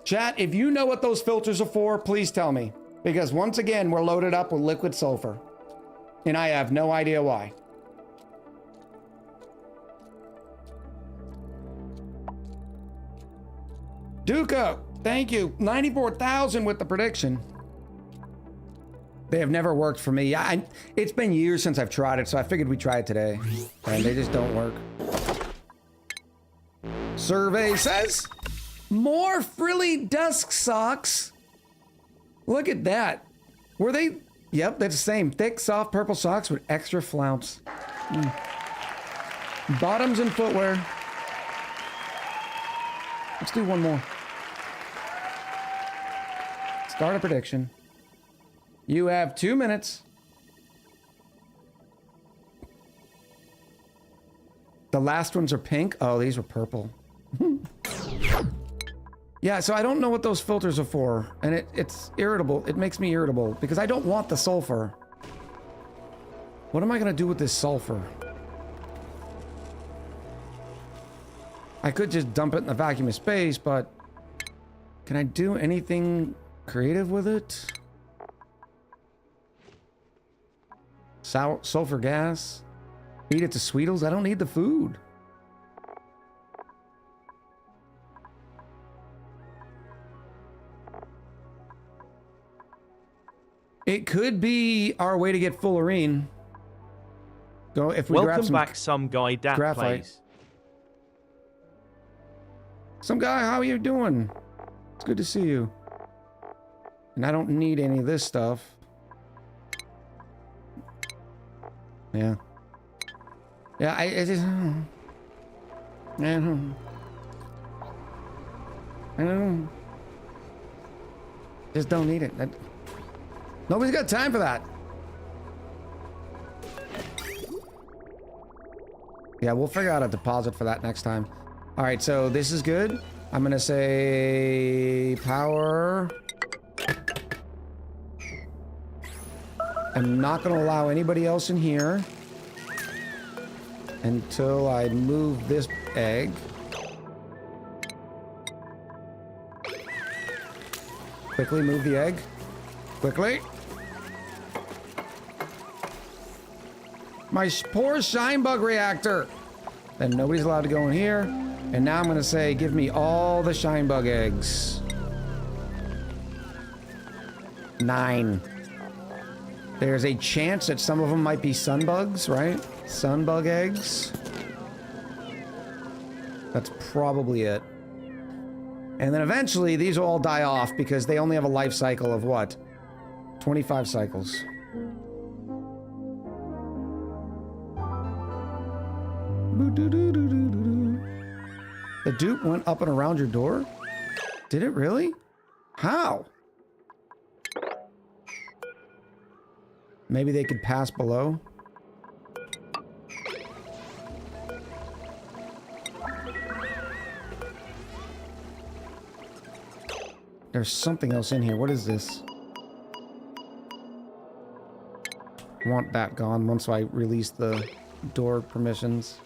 Chat, if you know what those filters are for, please tell me. Because once again, we're loaded up with liquid sulfur. And I have no idea why. Duco, thank you. 94,000 with the prediction. They have never worked for me. It's been years since I've tried it, so I figured we'd try it today. And they just don't work. Survey says, more frilly dusk socks. Look at that. Were they? Yep, they're the same. Thick, soft purple socks with extra flounce. Bottoms and footwear. Let's do one more. Start a prediction. You have 2 minutes. The last ones are pink. Oh, these were purple. Yeah, so I don't know what those filters are for. And it's irritable. It makes me irritable because I don't want the sulfur. What am I going to do with this sulfur? I could just dump it in the vacuum of space, but can I do anything creative with it? Sulfur gas? Feed it to Sweetles? I don't need the food. It could be our way to get fullerene. Go if we grab Welcome some back, some guy dat graphite. plays. Some guy, how are you doing? It's good to see you. And I don't need any of this stuff. Yeah. Yeah, I just... I don't... Just don't need it. Nobody's got time for that. Yeah, we'll figure out a deposit for that next time. All right, so this is good. I'm gonna say power. I'm not gonna allow anybody else in here until I move this egg. Quickly move the egg. Quickly. My poor shine bug reactor. Then nobody's allowed to go in here. And now I'm gonna say, give me all the shine bug eggs. 9. There's a chance that some of them might be sun bugs, right? Sun bug eggs. That's probably it. And then eventually these will all die off because they only have a life cycle of what? 25 cycles. The dupe went up and around your door? Did it really? How? Maybe they could pass below? There's something else in here. What is this? I want that gone once I release the door permissions.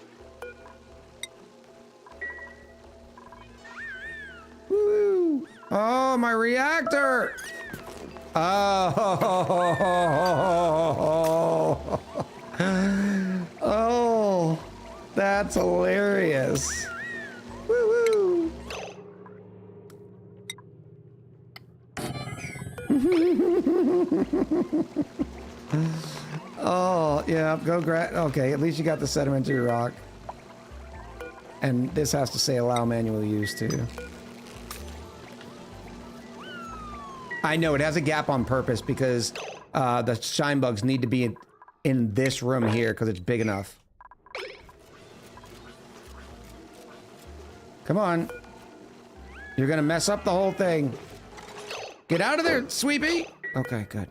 Woo! Oh, my reactor! Oh, oh, that's hilarious. Woo-woo. Oh, yeah, go grab. Okay, at least you got the sedimentary rock. And this has to say allow manual use too. I know it has a gap on purpose because the shine bugs need to be in this room here because it's big enough. Come on. You're gonna mess up the whole thing. Get out of there, Sweepy! Okay, good.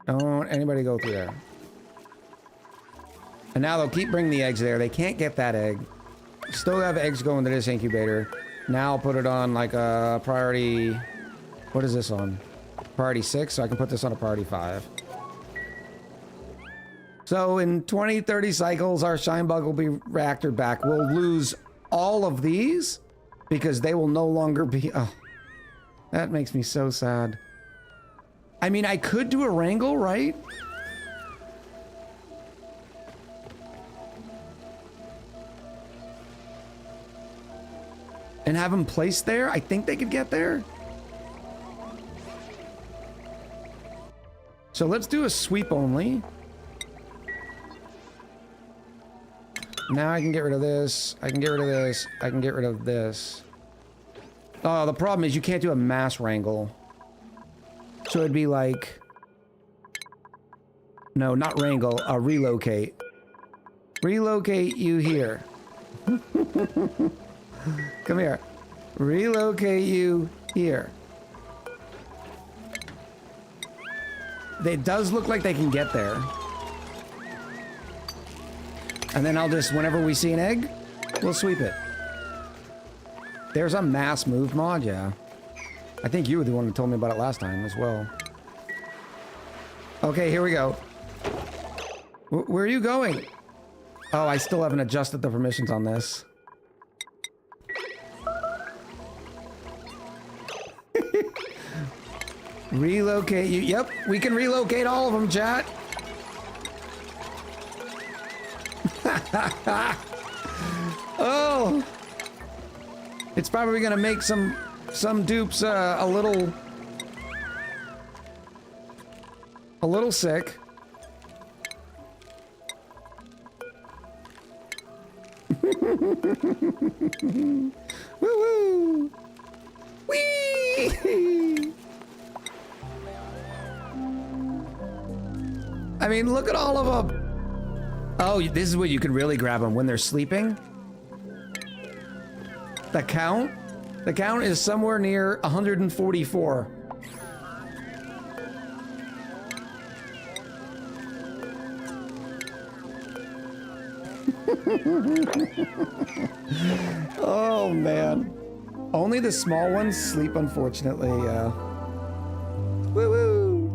Don't want anybody go through there. And now they'll keep bringing the eggs there. They can't get that egg. Still have eggs going to this incubator. Now I'll put it on like a priority... What is this on? Priority 6, so I can put this on a priority 5. So in 20, 30 cycles, our shine bug will be reactored back. We'll lose all of these because they will no longer be... Oh, that makes me so sad. I mean, I could do a wrangle, right? And have them placed there? I think they could get there. So let's do a sweep only. Now I can get rid of this. I can get rid of this. I can get rid of this. Oh, the problem is you can't do a mass wrangle. So it'd be like... No, not wrangle. Relocate. Relocate you here. Come here. Relocate you here. It does look like they can get there. And then I'll just, whenever we see an egg, we'll sweep it. There's a mass move mod, yeah. I think you were the one who told me about it last time as well. Okay, here we go. Where are you going? Oh, I still haven't adjusted the permissions on this. Relocate you. Yep, we can relocate all of them, chat. Oh, it's probably gonna make some dupes a little sick. Woo woo! Whee! I mean, look at all of them. Oh, this is where you can really grab them when they're sleeping. The count is somewhere near 144. Oh man. Only the small ones sleep, unfortunately. Woo-woo.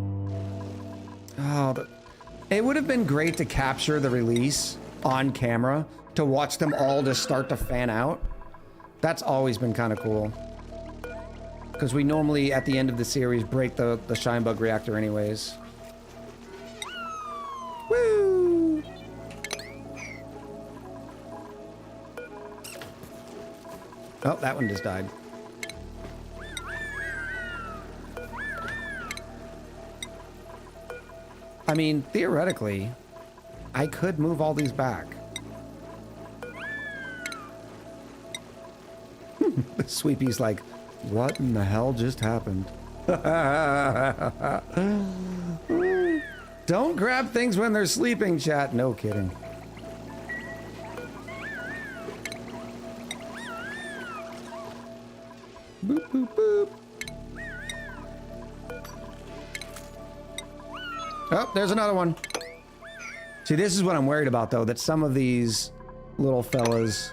Oh, it would have been great to capture the release on camera to watch them all just start to fan out. That's always been kind of cool. Because we normally, at the end of the series, break the Shinebug reactor anyways. Woo! Oh, that one just died. I mean, theoretically, I could move all these back. The Sweepy's like, what in the hell just happened? Don't grab things when they're sleeping, chat. No kidding. Boop, boop, boop. Oh, there's another one. See, this is what I'm worried about, though, that some of these little fellas...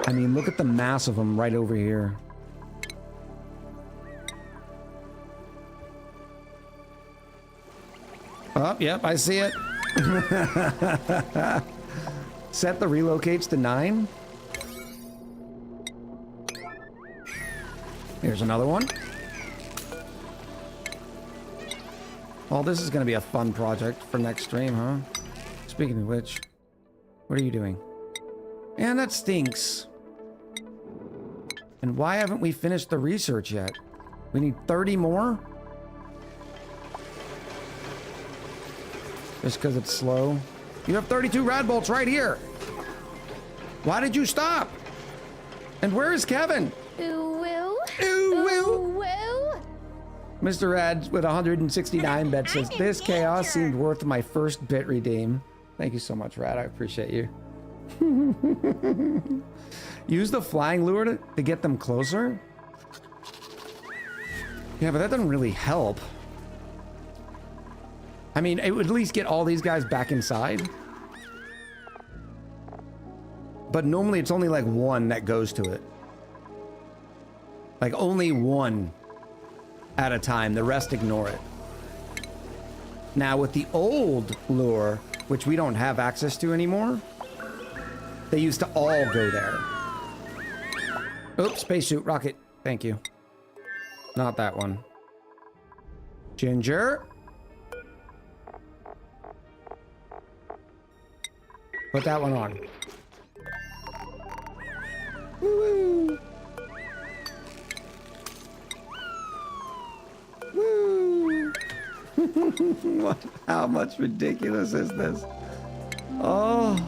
I mean, look at the mass of them right over here. Oh, yep, I see it. Set the relocates to 9. Here's another one. Well, this is going to be a fun project for next stream, huh? Speaking of which, what are you doing? And that stinks. And why haven't we finished the research yet? We need 30 more? Just because it's slow? You have 32 rad bolts right here. Why did you stop? And where is Kevin? Ooh, woo. Ooh, woo. Woo. Mr. Rad with 169 bets says, this chaos seemed worth my first bit redeem. Thank you so much, Rad. I appreciate you. Use the flying lure to get them closer? Yeah, but that doesn't really help. I mean, it would at least get all these guys back inside. But normally it's only like one that goes to it. Like only one at a time. The rest ignore it. Now with the old lure, which we don't have access to anymore, they used to all go there. Oops, spacesuit, rocket. Thank you. Not that one. Ginger. Put that one on. Woo! Woo! What? How much ridiculous is this? Oh.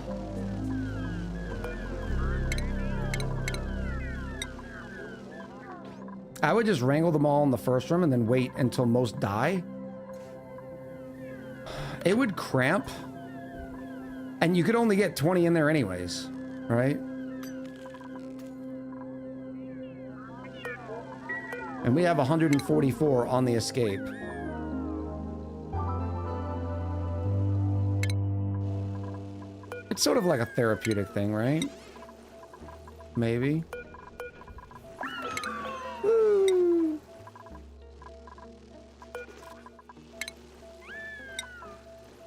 I would just wrangle them all in the first room and then wait until most die. It would cramp. And you could only get 20 in there anyways, right? And we have 144 on the escape. It's sort of like a therapeutic thing, right? Maybe. Woo.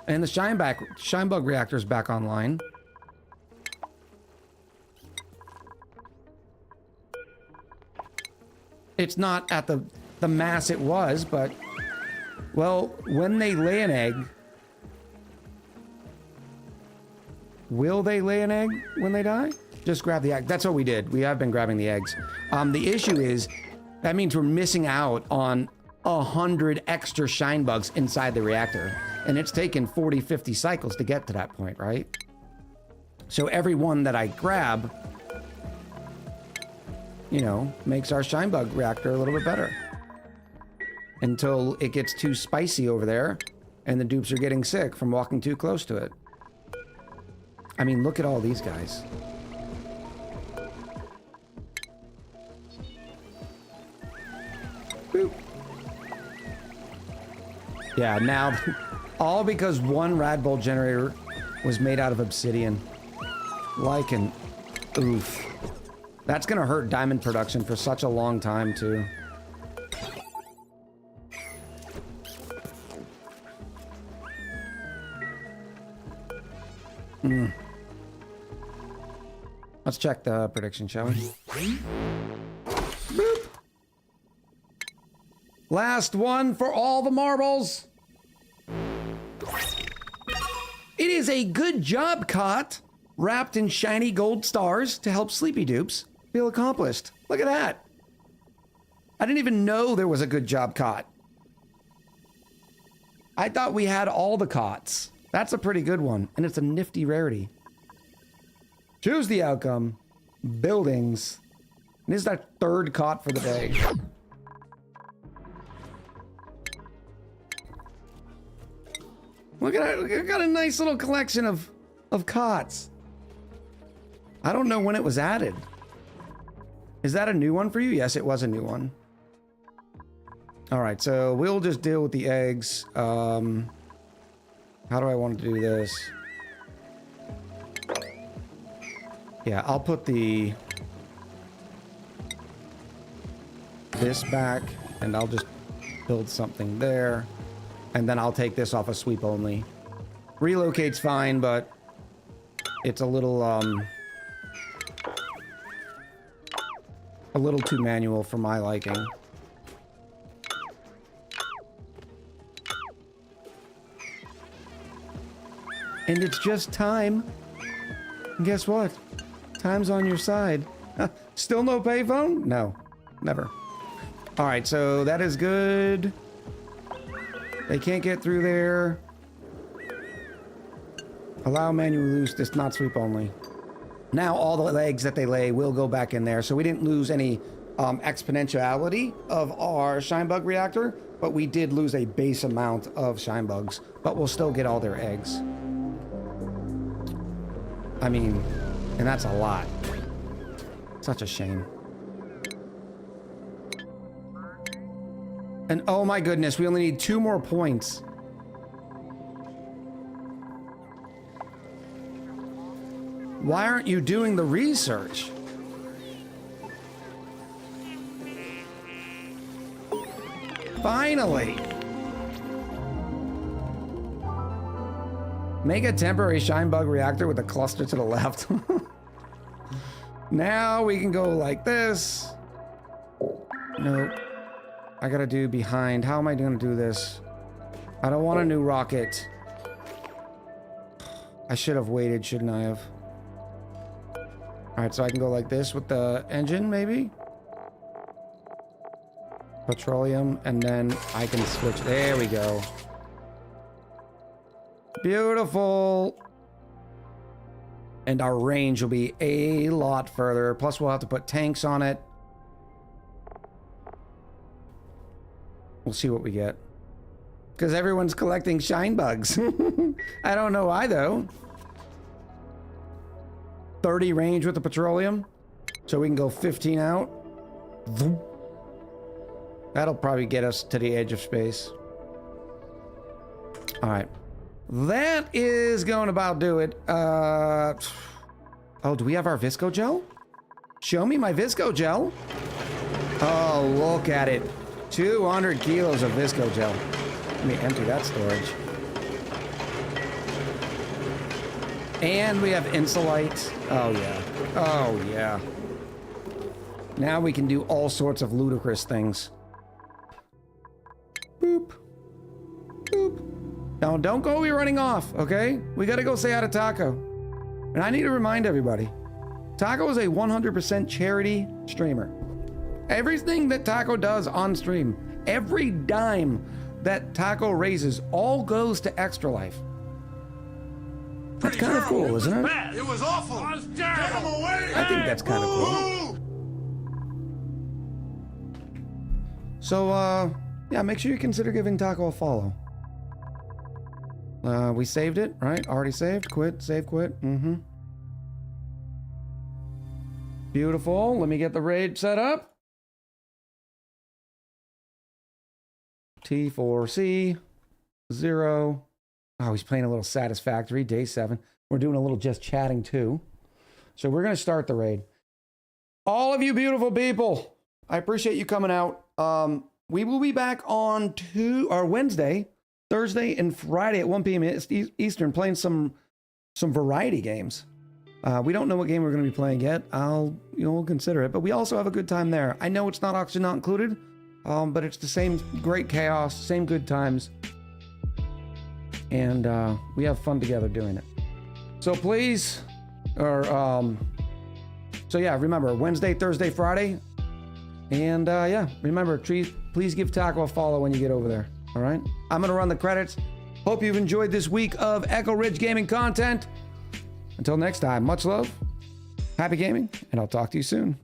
And the Shinebug reactor is back online. It's not at the mass it was, but, well, when they lay an egg, will they lay an egg when they die? Just grab the egg. That's what we did. We have been grabbing the eggs. The issue is, that means we're missing out on 100 extra Shinebugs inside the reactor. And it's taken 40, 50 cycles to get to that point, right? So every one that I grab, you know, makes our Shinebug reactor a little bit better. Until it gets too spicy over there, And the dupes are getting sick from walking too close to it. I mean, look at all these guys. Boop. Yeah, now, all because one rad bolt generator was made out of obsidian. Like an oof. That's gonna hurt diamond production for such a long time, too. Let's check the prediction, shall we? Boop. Last one for all the marbles. It is a good job cot wrapped in shiny gold stars to help sleepy dupes feel accomplished. Look at that. I didn't even know there was a good job cot. I thought we had all the cots. That's a pretty good one, and it's a nifty rarity. Choose the outcome. Buildings. And this is our third cot for the day. Look at it. We got a nice little collection of cots. I don't know when it was added. Is that a new one for you? Yes, it was a new one. All right, so we'll just deal with the eggs. How do I want to do this? Yeah, I'll put this back, and I'll just build something there. And then I'll take this off a sweep only. Relocate's fine, but it's a little too manual for my liking. And it's just time. And guess what? Time's on your side. Still no payphone? No, never. All right, so that is good. They can't get through there. Allow manual loose, this not sweep only. Now all the eggs that they lay will go back in there. So we didn't lose any exponentiality of our shine bug reactor, but we did lose a base amount of shine bugs, but we'll still get all their eggs. I mean, and that's a lot. Such a shame. And oh my goodness, we only need 2 more points. Why aren't you doing the research? Finally! Make a temporary shine bug reactor with a cluster to the left. Now we can go like this. Nope. I gotta do behind. How am I gonna do this? I don't want a new rocket. I should have waited, shouldn't I have? Alright, so I can go like this with the engine, maybe? Petroleum, and then I can switch. There we go. Beautiful. And our range will be a lot further. Plus, we'll have to put tanks on it. We'll see what we get. Because everyone's collecting shine bugs. I don't know why, though. 30 range with the petroleum. So we can go 15 out. That'll probably get us to the edge of space. All right. That is going to about do it. Oh, do we have our Visco gel? Show me my Visco gel. Oh, look at it. 200 kilos of Visco gel. Let me empty that storage. And we have Insulite. Oh, yeah. Oh, yeah. Now we can do all sorts of ludicrous things. Boop. Boop. Now, don't go be running off, okay? We gotta go say hi to Taco. And I need to remind everybody, Taco is a 100% charity streamer. Everything that Taco does on stream, every dime that Taco raises, all goes to Extra Life. That's kind of cool, isn't it? Bad. It was awful. Get him away. I think that's kind of cool. So, yeah, make sure you consider giving Taco a follow. We saved it, right? Already saved. Quit, save, quit. Mm-hmm. Beautiful. Let me get the raid set up. T4C 0. Oh, he's playing a little Satisfactory. Day 7. We're doing a little just chatting too. So we're going to start the raid. All of you beautiful people, I appreciate you coming out. We will be back on Wednesday, Thursday, and Friday at 1 p.m. Eastern playing some variety games. We don't know what game we're going to be playing yet. We'll consider it, but we also have a good time there. I know it's not Oxygen Not Included, but it's the same great chaos, same good times, and we have fun together doing it. So please, remember Wednesday, Thursday, Friday, and remember, please give Taco a follow when you get over there. All right, I'm gonna run the credits. Hope you've enjoyed this week of Echo Ridge Gaming content. Until next time, much love, happy gaming, and I'll talk to you soon.